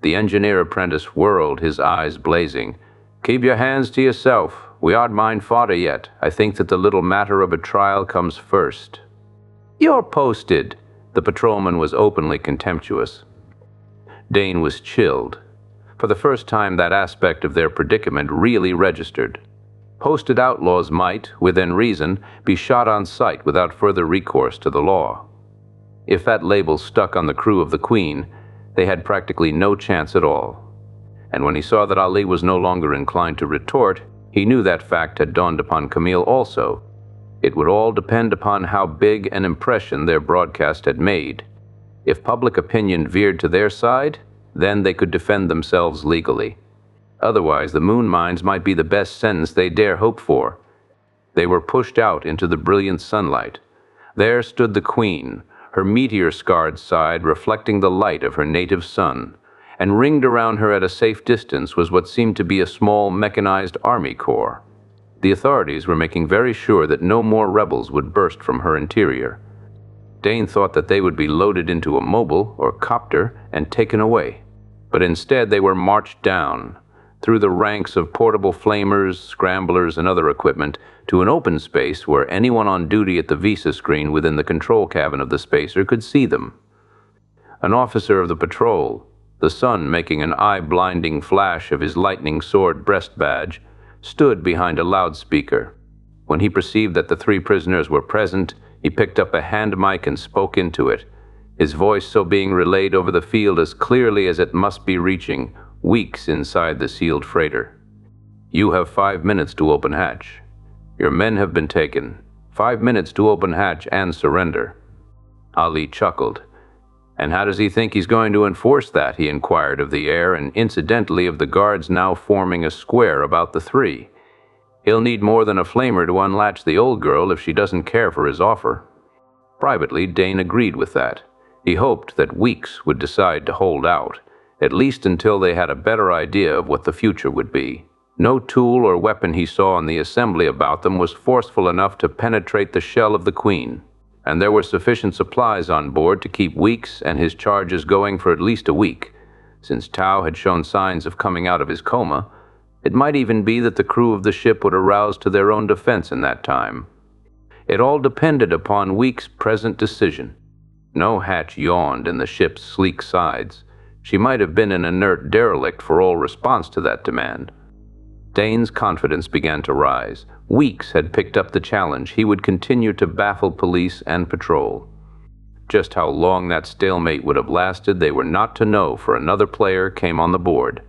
The engineer apprentice whirled, his eyes blazing. "Keep your hands to yourself. We aren't mind fodder yet. I think that the little matter of a trial comes first." "You're posted." The patrolman was openly contemptuous. Dane was chilled. For the first time, that aspect of their predicament really registered. Posted outlaws might, within reason, be shot on sight without further recourse to the law. If that label stuck on the crew of the Queen, they had practically no chance at all. And when he saw that Ali was no longer inclined to retort, he knew that fact had dawned upon Camille also. It would all depend upon how big an impression their broadcast had made. If public opinion veered to their side, then they could defend themselves legally. Otherwise, the moon mines might be the best sentence they dare hope for. They were pushed out into the brilliant sunlight. There stood the Queen, her meteor-scarred side reflecting the light of her native sun, and ringed around her at a safe distance was what seemed to be a small mechanized army corps. The authorities were making very sure that no more rebels would burst from her interior. Dane thought that they would be loaded into a mobile or copter and taken away. But instead they were marched down, through the ranks of portable flamers, scramblers, and other equipment, to an open space where anyone on duty at the visa screen within the control cabin of the spacer could see them. An officer of the patrol, the sun making an eye-blinding flash of his lightning sword breast badge, stood behind a loudspeaker. When he perceived that the 3 prisoners were present, he picked up a hand mic and spoke into it, his voice so being relayed over the field as clearly as it must be reaching Weeks inside the sealed freighter. "You have 5 minutes to open hatch. Your men have been taken. 5 minutes to open hatch and surrender." Ali chuckled. "And how does he think he's going to enforce that?" he inquired of the air, and incidentally of the guards now forming a square about the 3. "He'll need more than a flamer to unlatch the old girl if she doesn't care for his offer." Privately, Dane agreed with that. He hoped that Weeks would decide to hold out, at least until they had a better idea of what the future would be. No tool or weapon he saw in the assembly about them was forceful enough to penetrate the shell of the Queen, and there were sufficient supplies on board to keep Weeks and his charges going for at least a week. Since Tao had shown signs of coming out of his coma, it might even be that the crew of the ship would arouse to their own defense in that time. It all depended upon Weeks' present decision. No hatch yawned in the ship's sleek sides. She might have been an inert derelict for all response to that demand. Dane's confidence began to rise. Weeks had picked up the challenge. He would continue to baffle police and patrol. Just how long that stalemate would have lasted, they were not to know, for another player came on the board.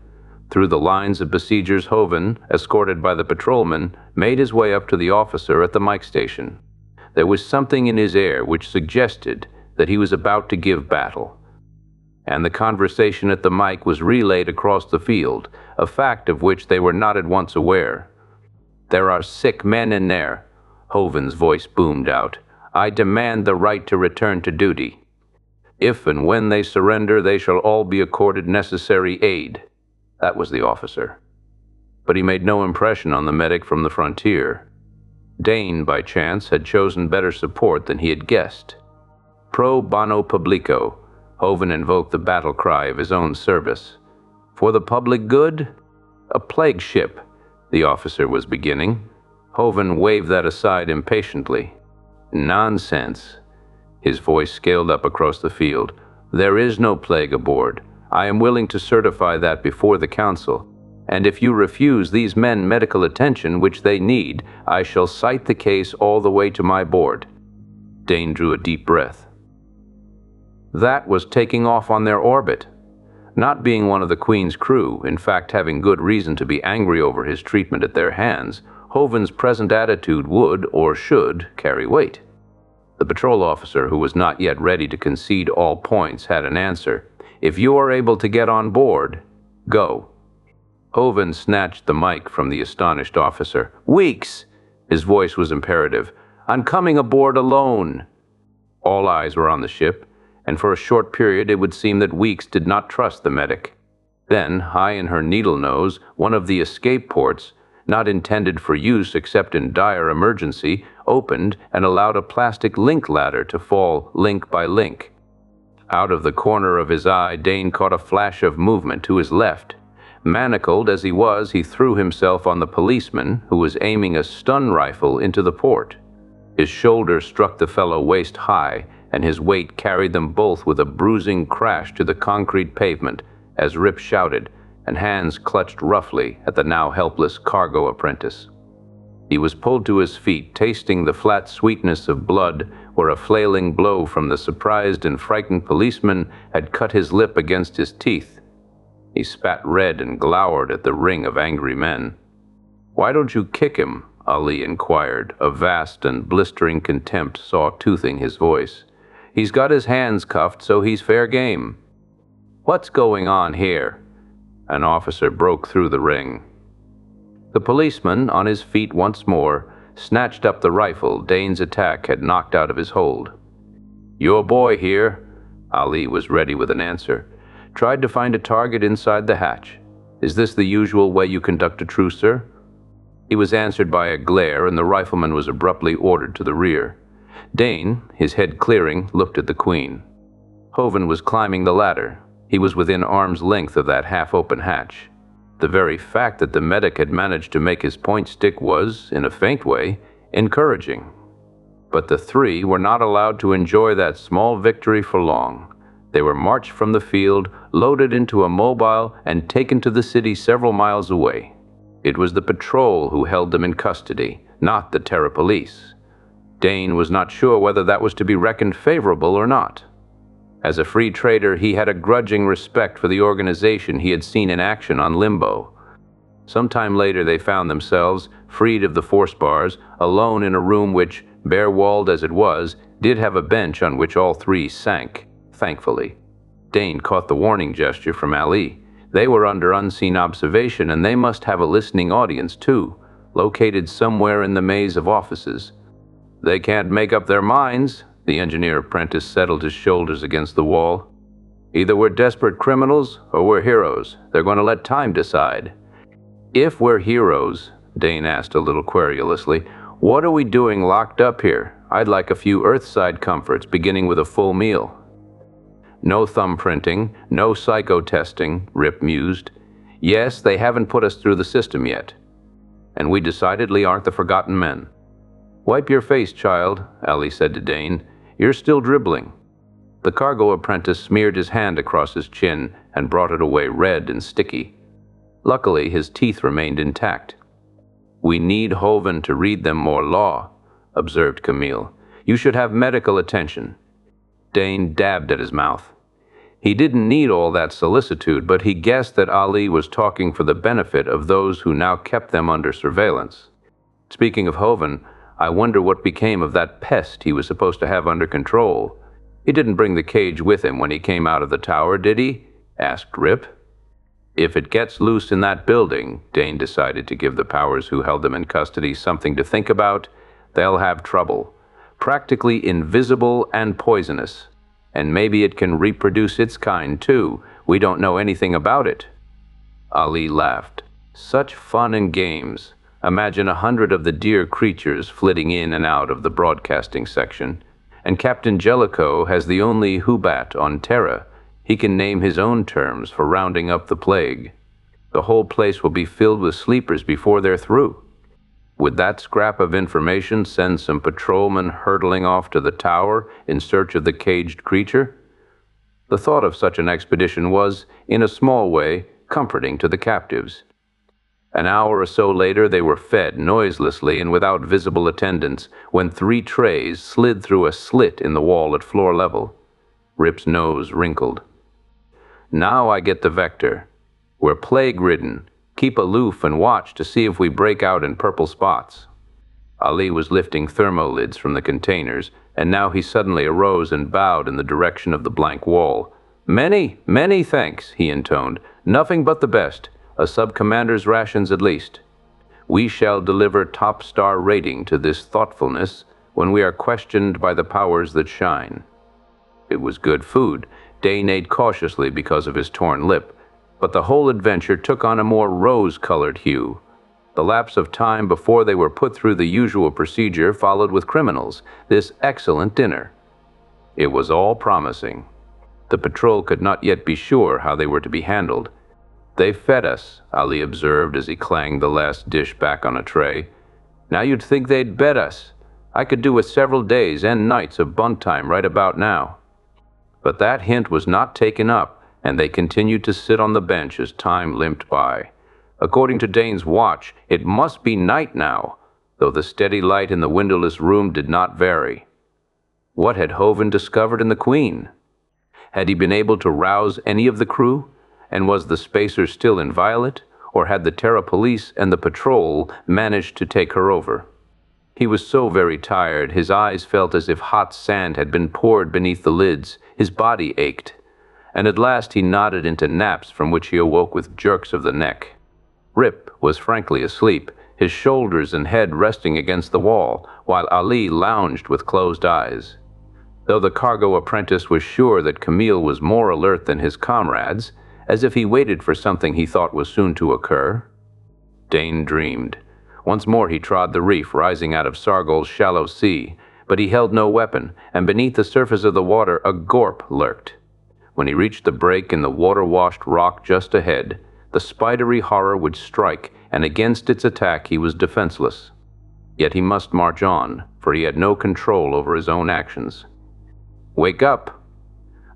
Through the lines of besiegers, Hoven, escorted by the patrolman, made his way up to the officer at the mic station. There was something in his air which suggested that he was about to give battle. And the conversation at the mic was relayed across the field, a fact of which they were not at once aware. "There are sick men in there," Hoven's voice boomed out. "I demand the right to return to duty. If and when they surrender, they shall all be accorded necessary aid." That was the officer. But he made no impression on the medic from the frontier. Dane, by chance, had chosen better support than he had guessed. Pro bono publico, Hoven invoked the battle cry of his own service. "For the public good? A plague ship," the officer was beginning. Hoven waved that aside impatiently. "Nonsense." His voice scaled up across the field. "There is no plague aboard. I am willing to certify that before the council. And if you refuse these men medical attention, which they need, I shall cite the case all the way to my board." Dane drew a deep breath. That was taking off on their orbit. Not being one of the Queen's crew, in fact having good reason to be angry over his treatment at their hands, Hoven's present attitude would, or should, carry weight. The patrol officer, who was not yet ready to concede all points, had an answer. "If you are able to get on board, go." Hoven snatched the mic from the astonished officer. "Weeks!" His voice was imperative. "I'm coming aboard alone." All eyes were on the ship, and for a short period it would seem that Weeks did not trust the medic. Then, high in her needle nose, one of the escape ports, not intended for use except in dire emergency, opened and allowed a plastic link ladder to fall link by link. Out of the corner of his eye, Dane caught a flash of movement to his left. Manacled as he was, he threw himself on the policeman, who was aiming a stun rifle into the port. His shoulder struck the fellow waist high, and his weight carried them both with a bruising crash to the concrete pavement as Rip shouted, and hands clutched roughly at the now helpless cargo apprentice. He was pulled to his feet, tasting the flat sweetness of blood where a flailing blow from the surprised and frightened policeman had cut his lip against his teeth. He spat red and glowered at the ring of angry men. "Why don't you kick him?" Ali inquired, a vast and blistering contempt saw-toothing his voice. "He's got his hands cuffed, so he's fair game." "What's going on here?" An officer broke through the ring. The policeman, on his feet once more, snatched up the rifle Dane's attack had knocked out of his hold. "Your boy here," Ali was ready with an answer, "tried to find a target inside the hatch. Is this the usual way you conduct a truce, sir?" He was answered by a glare, and the rifleman was abruptly ordered to the rear. Dane, his head clearing, looked at the Queen. Hoven was climbing the ladder. He was within arm's length of that half-open hatch. The very fact that the medic had managed to make his point stick was, in a faint way, encouraging. But the three were not allowed to enjoy that small victory for long. They were marched from the field, loaded into a mobile, and taken to the city several miles away. It was the patrol who held them in custody, not the Terra Police. Dane was not sure whether that was to be reckoned favorable or not. As a free trader, he had a grudging respect for the organization he had seen in action on Limbo. Sometime later, they found themselves, freed of the force bars, alone in a room which, bare-walled as it was, did have a bench on which all three sank, thankfully. Dane caught the warning gesture from Ali. They were under unseen observation, and they must have a listening audience, too, located somewhere in the maze of offices. "They can't make up their minds," the engineer apprentice settled his shoulders against the wall. "Either we're desperate criminals or we're heroes. They're going to let time decide." "If we're heroes," Dane asked a little querulously, "what are we doing locked up here? I'd like a few Earthside comforts, beginning with a full meal." "No thumbprinting, no psycho-testing," Rip mused. "Yes, they haven't put us through the system yet. And we decidedly aren't the forgotten men." "Wipe your face, child," Ali said to Dane. "You're still dribbling." The cargo apprentice smeared his hand across his chin and brought it away red and sticky. Luckily, his teeth remained intact. "We need Hoven to read them more law," observed Camille. "You should have medical attention." Dane dabbed at his mouth. He didn't need all that solicitude, but he guessed that Ali was talking for the benefit of those who now kept them under surveillance. "Speaking of Hoven, I wonder what became of that pest he was supposed to have under control. He didn't bring the cage with him when he came out of the tower, did he?" asked Rip. "If it gets loose in that building," Dane decided to give the powers who held them in custody something to think about, "they'll have trouble. Practically invisible and poisonous. And maybe it can reproduce its kind, too. We don't know anything about it." Ali laughed. "Such fun and games. Imagine 100 of the dear creatures flitting in and out of the broadcasting section. And Captain Jellicoe has the only Hubat on Terra. He can name his own terms for rounding up the plague. The whole place will be filled with sleepers before they're through. Would that scrap of information send some patrolmen hurtling off to the tower in search of the caged creature? The thought of such an expedition was, in a small way, comforting to the captives. An hour or so later, they were fed noiselessly and without visible attendants when 3 trays slid through a slit in the wall at floor level. Rip's nose wrinkled. "Now I get the vector. We're plague-ridden. Keep aloof and watch to see if we break out in purple spots." Ali was lifting thermolids from the containers, and now he suddenly arose and bowed in the direction of the blank wall. "Many, many thanks," he intoned. "Nothing but the best. A sub-commander's rations at least. We shall deliver top-star rating to this thoughtfulness when we are questioned by the powers that shine." It was good food. Dane ate cautiously because of his torn lip, but the whole adventure took on a more rose-colored hue. The lapse of time before they were put through the usual procedure followed with criminals, this excellent dinner. It was all promising. The patrol could not yet be sure how they were to be handled. "They fed us," Ali observed as he clanged the last dish back on a tray. "Now you'd think they'd bed us. I could do with several days and nights of bunt time right about now." But that hint was not taken up, and they continued to sit on the bench as time limped by. According to Dane's watch, it must be night now, though the steady light in the windowless room did not vary. What had Hoven discovered in the Queen? Had he been able to rouse any of the crew? And was the spacer still inviolate, or had the Terra Police and the patrol managed to take her over? He was so very tired, his eyes felt as if hot sand had been poured beneath the lids, his body ached, and at last he nodded into naps from which he awoke with jerks of the neck. Rip was frankly asleep, his shoulders and head resting against the wall, while Ali lounged with closed eyes. Though the cargo apprentice was sure that Camille was more alert than his comrades, as if he waited for something he thought was soon to occur. Dane dreamed. Once more he trod the reef rising out of Sargol's shallow sea, But he held no weapon, and beneath the surface of the water a gorp lurked. When he reached the break in the water-washed rock just ahead, the spidery horror would strike, and against its attack he was defenseless. Yet he must march on, for he had no control over his own actions. "Wake up!"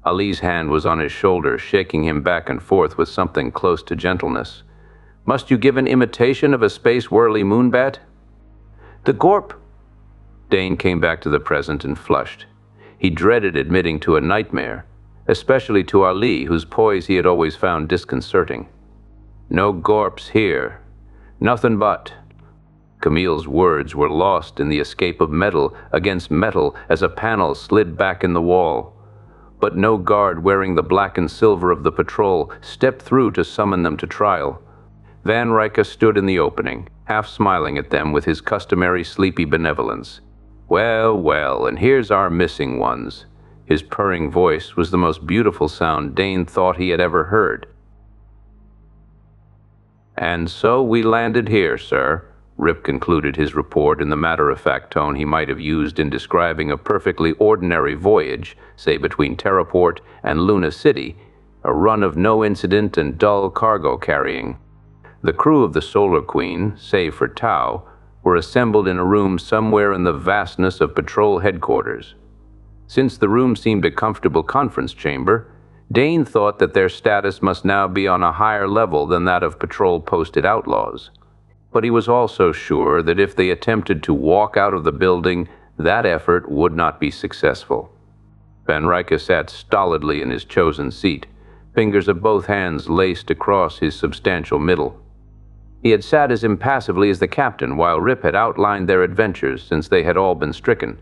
Ali's hand was on his shoulder, shaking him back and forth with something close to gentleness. "Must you give an imitation of a space-whirly moonbat?" "The gorp!" Dane came back to the present and flushed. He dreaded admitting to a nightmare, especially to Ali, whose poise he had always found disconcerting. "No gorps here. Nothing but—" Camille's words were lost in the escape of metal against metal as a panel slid back in the wall. But no guard wearing the black and silver of the patrol stepped through to summon them to trial. Van Rycke stood in the opening, half smiling at them with his customary sleepy benevolence. "Well, well, and here's our missing ones." His purring voice was the most beautiful sound Dane thought he had ever heard. "And so we landed here, sir," Rip concluded his report in the matter-of-fact tone he might have used in describing a perfectly ordinary voyage, say between Terraport and Luna City, a run of no incident and dull cargo carrying. The crew of the Solar Queen, save for Tau, were assembled in a room somewhere in the vastness of patrol headquarters. Since the room seemed a comfortable conference chamber, Dane thought that their status must now be on a higher level than that of patrol-posted outlaws. But he was also sure that if they attempted to walk out of the building, that effort would not be successful. Van Rycke sat stolidly in his chosen seat, fingers of both hands laced across his substantial middle. He had sat as impassively as the captain while Rip had outlined their adventures since they had all been stricken.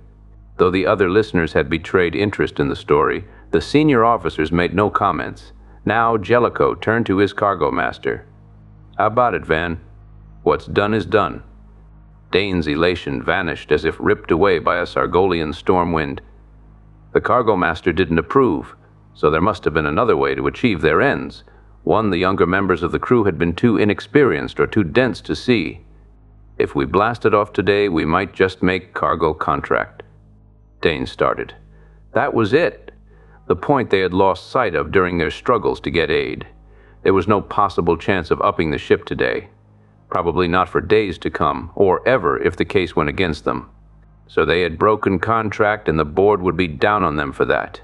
Though the other listeners had betrayed interest in the story, the senior officers made no comments. Now Jellicoe turned to his cargo master. "How about it, Van? What's done is done." Dane's elation vanished as if ripped away by a Sargolian storm wind. The cargo master didn't approve, so there must have been another way to achieve their ends, one the younger members of the crew had been too inexperienced or too dense to see. "If we blasted off today, we might just make cargo contract." Dane started. That was it, the point they had lost sight of during their struggles to get aid. There was no possible chance of upping the ship today. Probably not for days to come, or ever if the case went against them. So they had broken contract and the board would be down on them for that.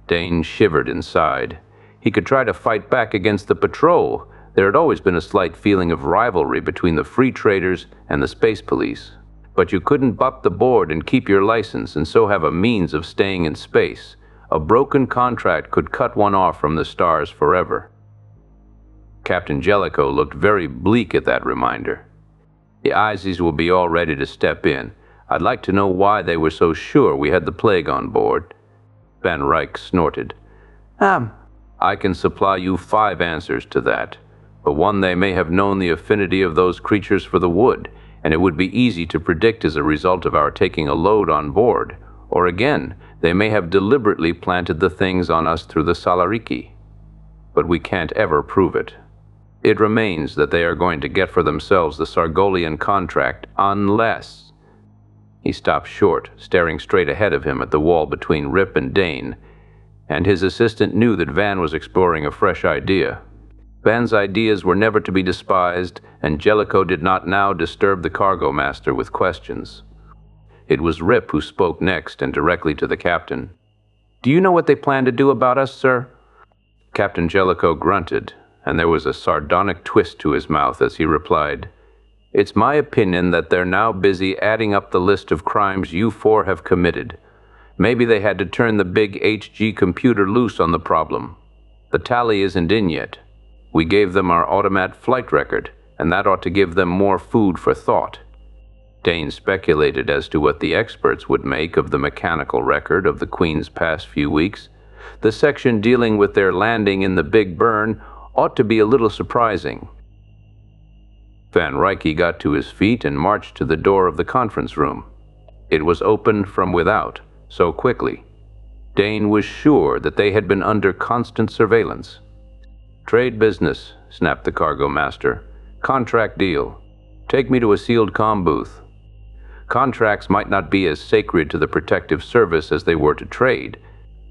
Dane shivered inside. He could try to fight back against the patrol. There had always been a slight feeling of rivalry between the free traders and the space police. But you couldn't buck the board and keep your license and so have a means of staying in space. A broken contract could cut one off from the stars forever. Captain Jellicoe looked very bleak at that reminder. "The Izies will be all ready to step in. I'd like to know why they were so sure we had the plague on board." Van Rycke snorted. I can supply you 5 answers to that. For one, they may have known the affinity of those creatures for the wood, and it would be easy to predict as a result of our taking a load on board. Or again, they may have deliberately planted the things on us through the Salariki. But we can't ever prove it. It remains that they are going to get for themselves the Sargolian contract unless— He stopped short, staring straight ahead of him at the wall between Rip and Dane, and his assistant knew that Van was exploring a fresh idea. Van's ideas were never to be despised, and Jellicoe did not now disturb the cargo master with questions. It was Rip who spoke next and directly to the captain. "Do you know what they plan to do about us, sir?" Captain Jellicoe grunted, and there was a sardonic twist to his mouth as he replied, "It's my opinion that they're now busy adding up the list of crimes you 4 have committed. Maybe they had to turn the big HG computer loose on the problem. The tally isn't in yet. We gave them our automat flight record, and that ought to give them more food for thought." Dane speculated as to what the experts would make of the mechanical record of the Queen's past few weeks. The section dealing with their landing in the Big Burn ought to be a little surprising. Van Rycke got to his feet and marched to the door of the conference room. It was opened from without, so quickly. Dane was sure that they had been under constant surveillance. "Trade business," snapped the cargo master. "Contract deal. Take me to a sealed comm booth." Contracts might not be as sacred to the protective service as they were to trade,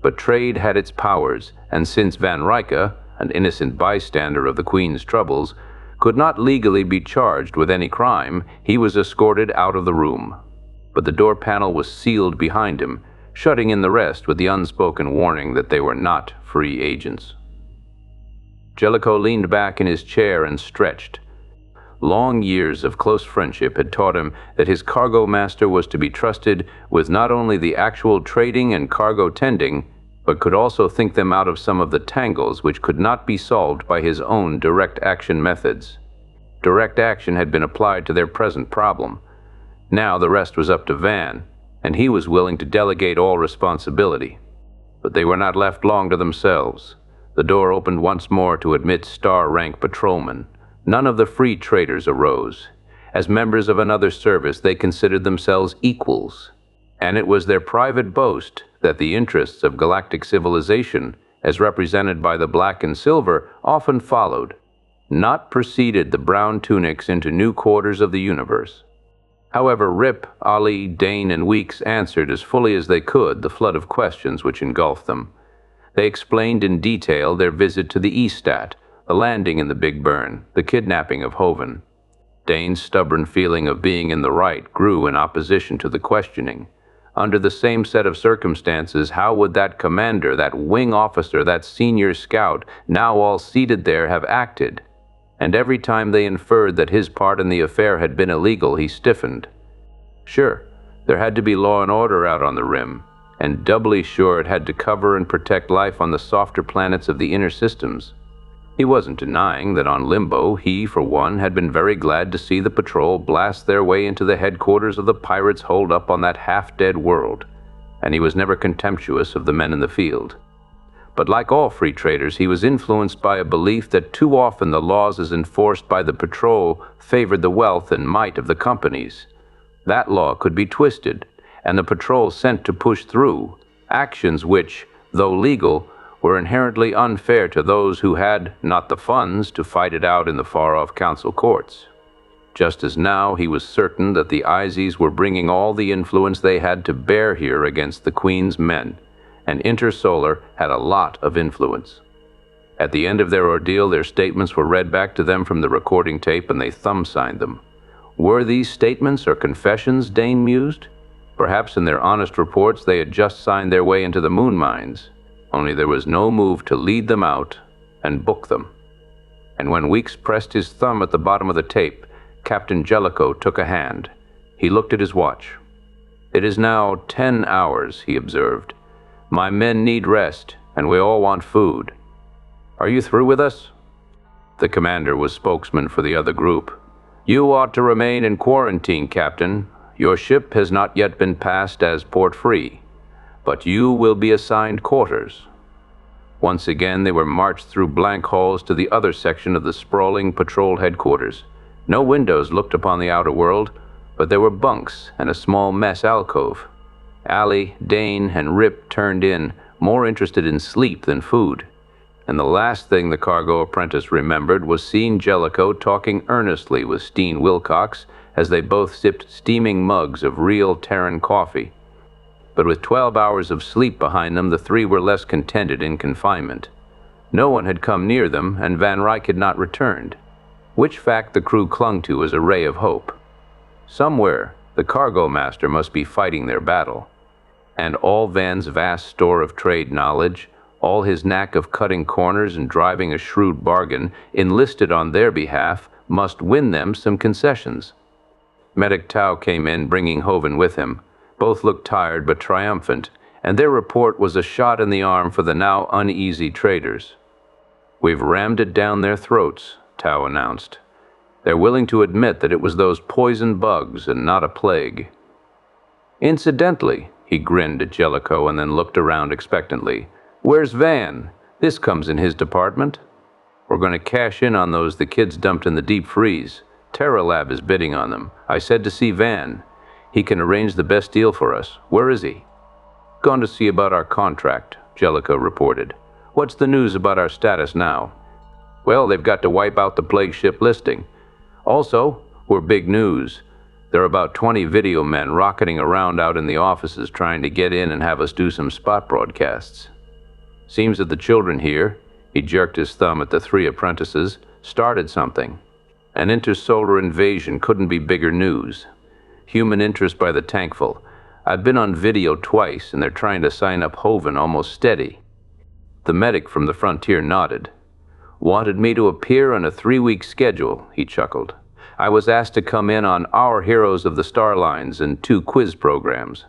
but trade had its powers, and since Van Rycke, an innocent bystander of the Queen's troubles, could not legally be charged with any crime, he was escorted out of the room. But the door panel was sealed behind him, shutting in the rest with the unspoken warning that they were not free agents. Jellicoe leaned back in his chair and stretched. Long years of close friendship had taught him that his cargo master was to be trusted with not only the actual trading and cargo tending, but could also think them out of some of the tangles which could not be solved by his own direct action methods. Direct action had been applied to their present problem. Now the rest was up to Van, and he was willing to delegate all responsibility. But they were not left long to themselves. The door opened once more to admit star-rank patrolmen. None of the free traders arose. As members of another service, they considered themselves equals, and it was their private boast that the interests of galactic civilization, as represented by the black and silver, often followed, not preceded the brown tunics into new quarters of the universe. However, Rip, Ali, Dane, and Weeks answered as fully as they could the flood of questions which engulfed them. They explained in detail their visit to the Estat, the landing in the Big Burn, the kidnapping of Hoven. Dane's stubborn feeling of being in the right grew in opposition to the questioning. Under the same set of circumstances, how would that commander, that wing officer, that senior scout, now all seated there, have acted? And every time they inferred that his part in the affair had been illegal, he stiffened. Sure, there had to be law and order out on the rim, and doubly sure it had to cover and protect life on the softer planets of the inner systems. He wasn't denying that on Limbo, he, for one, had been very glad to see the patrol blast their way into the headquarters of the pirates holed up on that half-dead world, and he was never contemptuous of the men in the field. But like all free traders, he was influenced by a belief that too often the laws as enforced by the patrol favored the wealth and might of the companies. That law could be twisted, and the patrol sent to push through actions which, though legal, were inherently unfair to those who had not the funds to fight it out in the far-off council courts. Just as now he was certain that the Izies were bringing all the influence they had to bear here against the Queen's men, and Intersolar had a lot of influence. At the end of their ordeal, their statements were read back to them from the recording tape, and they thumb-signed them. Were these statements or confessions, Dane mused? Perhaps in their honest reports they had just signed their way into the moon mines, only there was no move to lead them out and book them. And when Weeks pressed his thumb at the bottom of the tape, Captain Jellicoe took a hand. He looked at his watch. "It is now 10 hours, he observed. "My men need rest, and we all want food. Are you through with us?" The commander was spokesman for the other group. "You ought to remain in quarantine, Captain. Your ship has not yet been passed as port-free, but you will be assigned quarters." Once again, they were marched through blank halls to the other section of the sprawling patrol headquarters. No windows looked upon the outer world, but there were bunks and a small mess alcove. Ali, Dane, and Rip turned in, more interested in sleep than food. And the last thing the cargo apprentice remembered was seeing Jellicoe talking earnestly with Steen Wilcox as they both sipped steaming mugs of real Terran coffee. But with 12 hours of sleep behind them, the three were less contented in confinement. No one had come near them, and Van Rycke had not returned, which fact the crew clung to as a ray of hope. Somewhere, the cargo master must be fighting their battle, and all Van's vast store of trade knowledge, all his knack of cutting corners and driving a shrewd bargain, enlisted on their behalf, must win them some concessions. Medic Tau came in, bringing Hoven with him. Both looked tired but triumphant, and their report was a shot in the arm for the now uneasy traders. "We've rammed it down their throats," Tau announced. "They're willing to admit that it was those poison bugs and not a plague." "Incidentally," he grinned at Jellicoe and then looked around expectantly, "where's Van? This comes in his department. We're going to cash in on those the kids dumped in the deep freeze. TerraLab is bidding on them. I said to see Van. He can arrange the best deal for us. Where is he?" "Gone to see about our contract," Jellicoe reported. "What's the news about our status now?" "Well, they've got to wipe out the plague ship listing. Also, we're big news. There are about 20 video men rocketing around out in the offices trying to get in and have us do some spot broadcasts. Seems that the children here," he jerked his thumb at the 3 apprentices, "started something. An interstellar invasion couldn't be bigger news. Human interest by the tankful. I've been on video twice, and they're trying to sign up Hovind almost steady." The medic from the frontier nodded. "Wanted me to appear on a 3-week schedule," he chuckled. "I was asked to come in on Our Heroes of the Starlines and 2 quiz programs.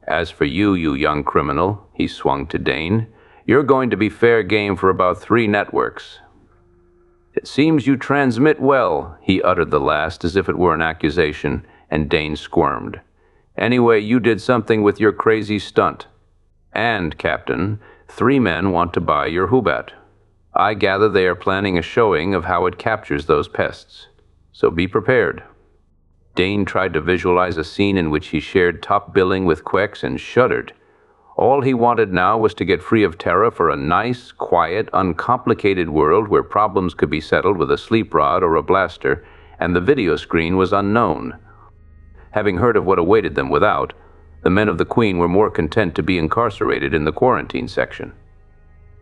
As for you, you young criminal," he swung to Dane, "you're going to be fair game for about 3 networks." "It seems you transmit well," he uttered the last as if it were an accusation, and Dane squirmed. "Anyway, you did something with your crazy stunt. And, Captain, 3 men want to buy your Hubat. I gather they are planning a showing of how it captures those pests. So be prepared." Dane tried to visualize a scene in which he shared top billing with Quex and shuddered. All he wanted now was to get free of Terra for a nice, quiet, uncomplicated world where problems could be settled with a sleep rod or a blaster, and the video screen was unknown. Having heard of what awaited them without, the men of the Queen were more content to be incarcerated in the quarantine section.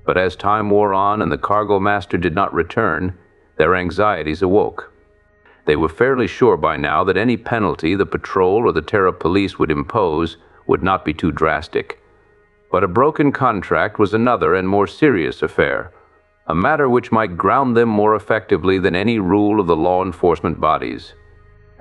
But as time wore on and the cargo master did not return, their anxieties awoke. They were fairly sure by now that any penalty the patrol or the Terra police would impose would not be too drastic. But a broken contract was another and more serious affair, a matter which might ground them more effectively than any rule of the law enforcement bodies.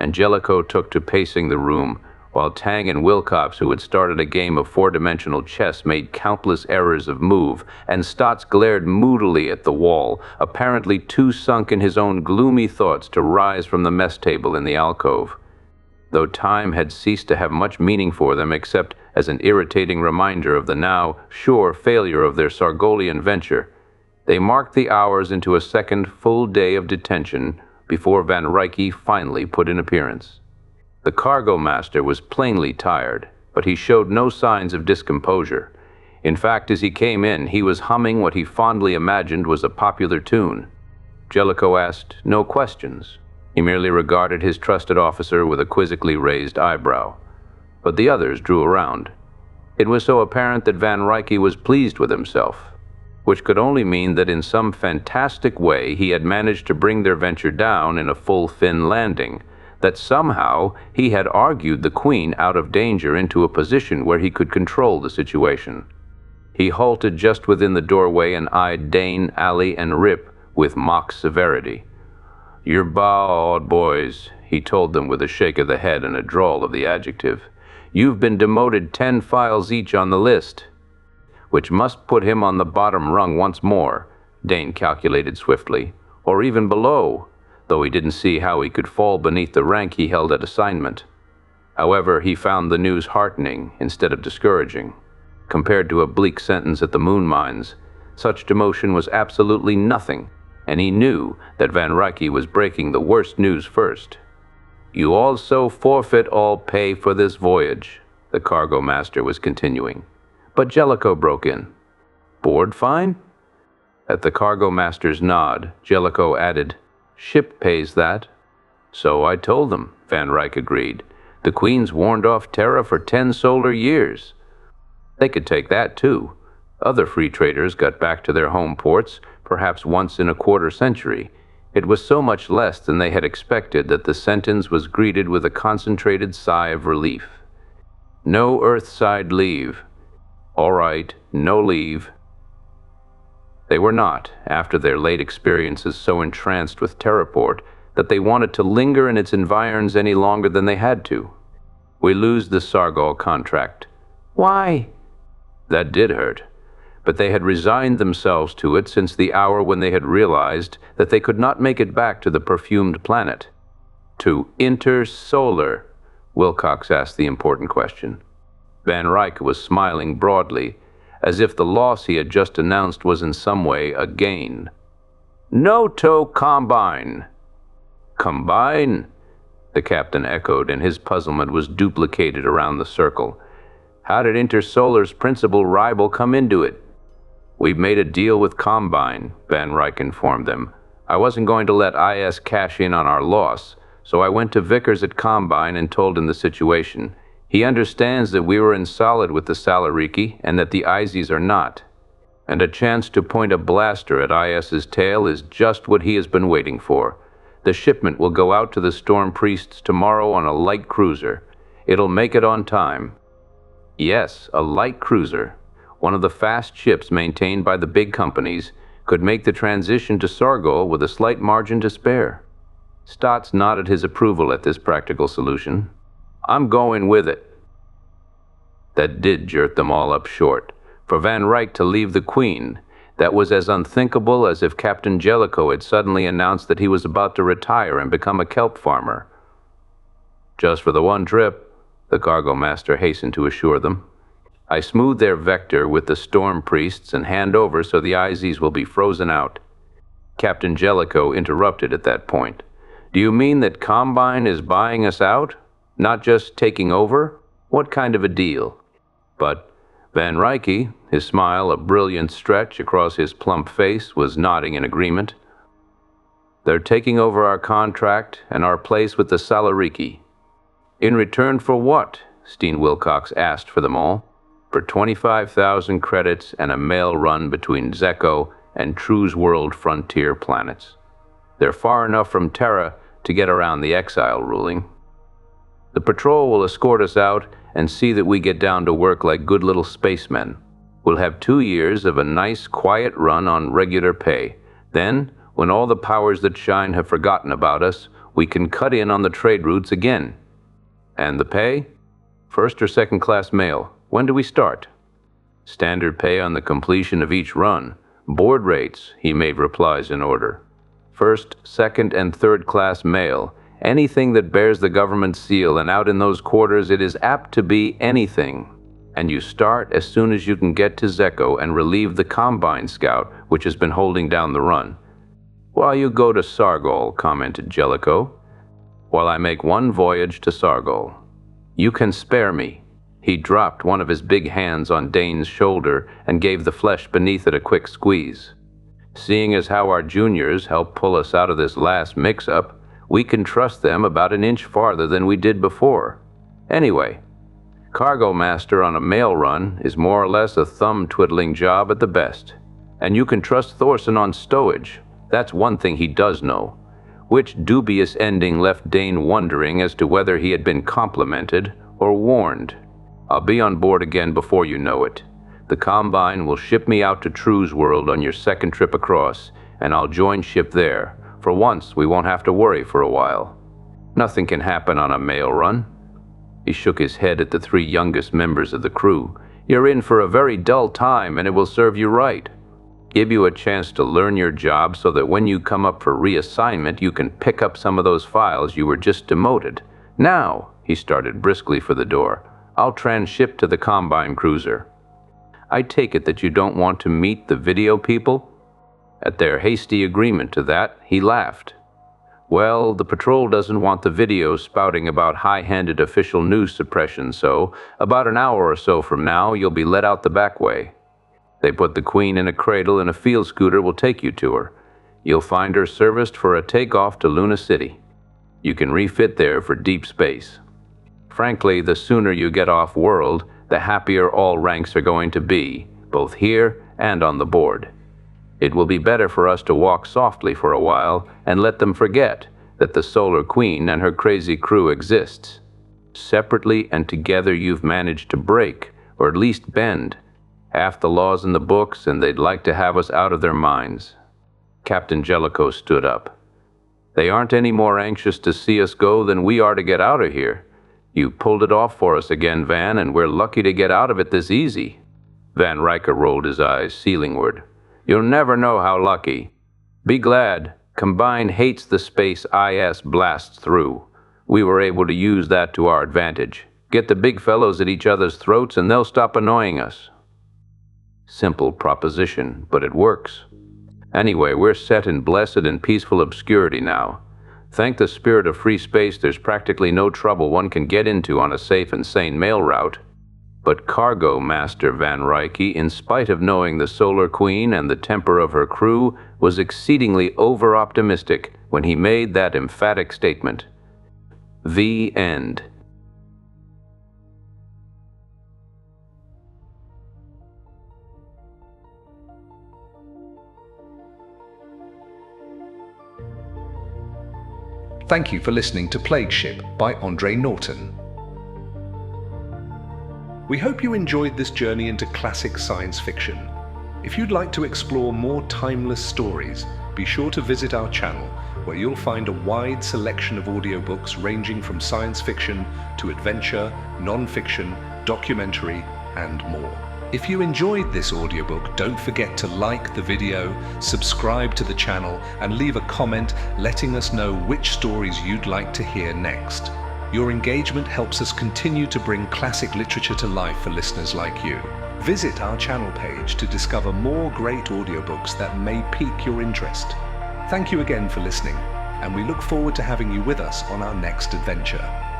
Angelico took to pacing the room, while Tang and Wilcox, who had started a game of 4-dimensional chess, made countless errors of move, and Stotts glared moodily at the wall, apparently too sunk in his own gloomy thoughts to rise from the mess table in the alcove. Though time had ceased to have much meaning for them except as an irritating reminder of the now sure failure of their Sargolian venture, they marked the hours into a second full day of detention before Van Ryke finally put in appearance. The cargo master was plainly tired, but he showed no signs of discomposure. In fact, as he came in, he was humming what he fondly imagined was a popular tune. Jellicoe asked no questions. He merely regarded his trusted officer with a quizzically raised eyebrow. But the others drew around. It was so apparent that Van Ryke was pleased with himself, which could only mean that in some fantastic way he had managed to bring their venture down in a full fin landing, that somehow he had argued the Queen out of danger into a position where he could control the situation. He halted just within the doorway and eyed Dane, Ali, and Rip with mock severity. "You're bald, boys," he told them with a shake of the head and a drawl of the adjective. "You've been demoted 10 files each on the list." Which must put him on the bottom rung once more, Dane calculated swiftly, or even below, though he didn't see how he could fall beneath the rank he held at assignment. However, he found the news heartening instead of discouraging. Compared to a bleak sentence at the moon mines, such demotion was absolutely nothing, and he knew that Van Ryke was breaking the worst news first. "You also forfeit all pay for this voyage," the cargo master was continuing. But Jellicoe broke in. "Board fine?" At the cargo master's nod, Jellicoe added, "Ship pays that." "So I told them," Van Ryke agreed. "The Queen's warned off Terra for 10 solar years. They could take that, too. Other free traders got back to their home ports, perhaps once in a quarter century. It was so much less than they had expected that the sentence was greeted with a concentrated sigh of relief. No Earthside leave. All right, no leave. They were not, after their late experiences, so entranced with Terraport that they wanted to linger in its environs any longer than they had to. "We lose the Sargol contract." "Why?" That did hurt, but they had resigned themselves to it since the hour when they had realized that they could not make it back to the perfumed planet. "To interstellar," Wilcox asked the important question. Van Ryke was smiling broadly, as if the loss he had just announced was in some way a gain. "Noto Combine." "Combine?" the captain echoed, and his puzzlement was duplicated around the circle. "How did Intersolar's principal rival come into it?" "We've made a deal with Combine," Van Ryke informed them. "I wasn't going to let IS cash in on our loss, So I went to Vickers at Combine and told him the situation. He understands that we were in solid with the Salariki and that the IZs are not. And a chance to point a blaster at IS's tail is just what he has been waiting for. The shipment will go out to the Storm Priests tomorrow on a light cruiser. It'll make it on time. Yes, a light cruiser. One of the fast ships maintained by the big companies could make the transition to Sargol with a slight margin to spare. Stotts nodded his approval at this practical solution. I'm going with it. That did jerk them all up short. For Van Ryck to leave the Queen, that was as unthinkable as if Captain Jellicoe had suddenly announced that he was about to retire and become a kelp farmer. Just for the one trip, the cargo master hastened to assure them. I smooth their vector with the Storm Priests and hand over so the IZs will be frozen out. Captain Jellicoe interrupted at that point. Do you mean that Combine is buying us out? Not just taking over? What kind of a deal? But Van Ryck, his smile a brilliant stretch across his plump face, was nodding in agreement. They're taking over our contract and our place with the Salariki. In return for what? Steen Wilcox asked for them all. For 25,000 credits and a mail run between Zeko and True's World frontier planets. They're far enough from Terra to get around the exile ruling. The patrol will escort us out and see that we get down to work like good little spacemen. We'll have 2 years of a nice, quiet run on regular pay. Then, when all the powers that shine have forgotten about us, we can cut in on the trade routes again. And the pay? First or second class mail. When do we start? Standard pay on the completion of each run. Board rates, he made replies in order. First, second, and third class mail. Anything that bears the government seal, and out in those quarters it is apt to be anything. And you start as soon as you can get to Zeko and relieve the Combine scout, which has been holding down the run. While you go to Sargol, commented Jellicoe, while I make one voyage to Sargol. You can spare me. He dropped one of his big hands on Dane's shoulder and gave the flesh beneath it a quick squeeze. Seeing as how our juniors helped pull us out of this last mix-up, we can trust them about an inch farther than we did before. Anyway, cargo master on a mail run is more or less a thumb-twiddling job at the best. And you can trust Thorson on stowage. That's one thing he does know. Which dubious ending left Dane wondering as to whether he had been complimented or warned. I'll be on board again before you know it. The Combine will ship me out to True's World on your second trip across, and I'll join ship there. For once, we won't have to worry for a while. Nothing can happen on a mail run. He shook his head at the 3 youngest members of the crew. You're in for a very dull time, and it will serve you right. Give you a chance to learn your job so that when you come up for reassignment, you can pick up some of those files you were just demoted. Now, he started briskly for the door, I'll transship to the Combine cruiser. I take it that you don't want to meet the video people? At their hasty agreement to that, he laughed. Well, the patrol doesn't want the videos spouting about high-handed official news suppression, so about an hour or so from now, you'll be let out the back way. They put the Queen in a cradle and a field scooter will take you to her. You'll find her serviced for a takeoff to Luna City. You can refit there for deep space. Frankly, the sooner you get off-world, the happier all ranks are going to be, both here and on the board. It will be better for us to walk softly for a while and let them forget that the Solar Queen and her crazy crew exists. Separately and together you've managed to break, or at least bend, half the laws in the books, and they'd like to have us out of their minds. Captain Jellicoe stood up. They aren't any more anxious to see us go than we are to get out of here. You pulled it off for us again, Van, and we're lucky to get out of it this easy. Van Ryck rolled his eyes ceilingward. You'll never know how lucky. Be glad. Combine hates the space IS blasts through. We were able to use that to our advantage. Get the big fellows at each other's throats and they'll stop annoying us. Simple proposition, but it works. Anyway, we're set in blessed and peaceful obscurity now. Thank the spirit of free space, there's practically no trouble one can get into on a safe and sane mail route. But Cargo Master Van Ryck, in spite of knowing the Solar Queen and the temper of her crew, was exceedingly over-optimistic when he made that emphatic statement. The end. Thank you for listening to Plague Ship by Andre Norton. We hope you enjoyed this journey into classic science fiction. If you'd like to explore more timeless stories, be sure to visit our channel, where you'll find a wide selection of audiobooks ranging from science fiction to adventure, non-fiction, documentary, and more. If you enjoyed this audiobook, don't forget to like the video, subscribe to the channel, and leave a comment letting us know which stories you'd like to hear next. Your engagement helps us continue to bring classic literature to life for listeners like you. Visit our channel page to discover more great audiobooks that may pique your interest. Thank you again for listening, and we look forward to having you with us on our next adventure.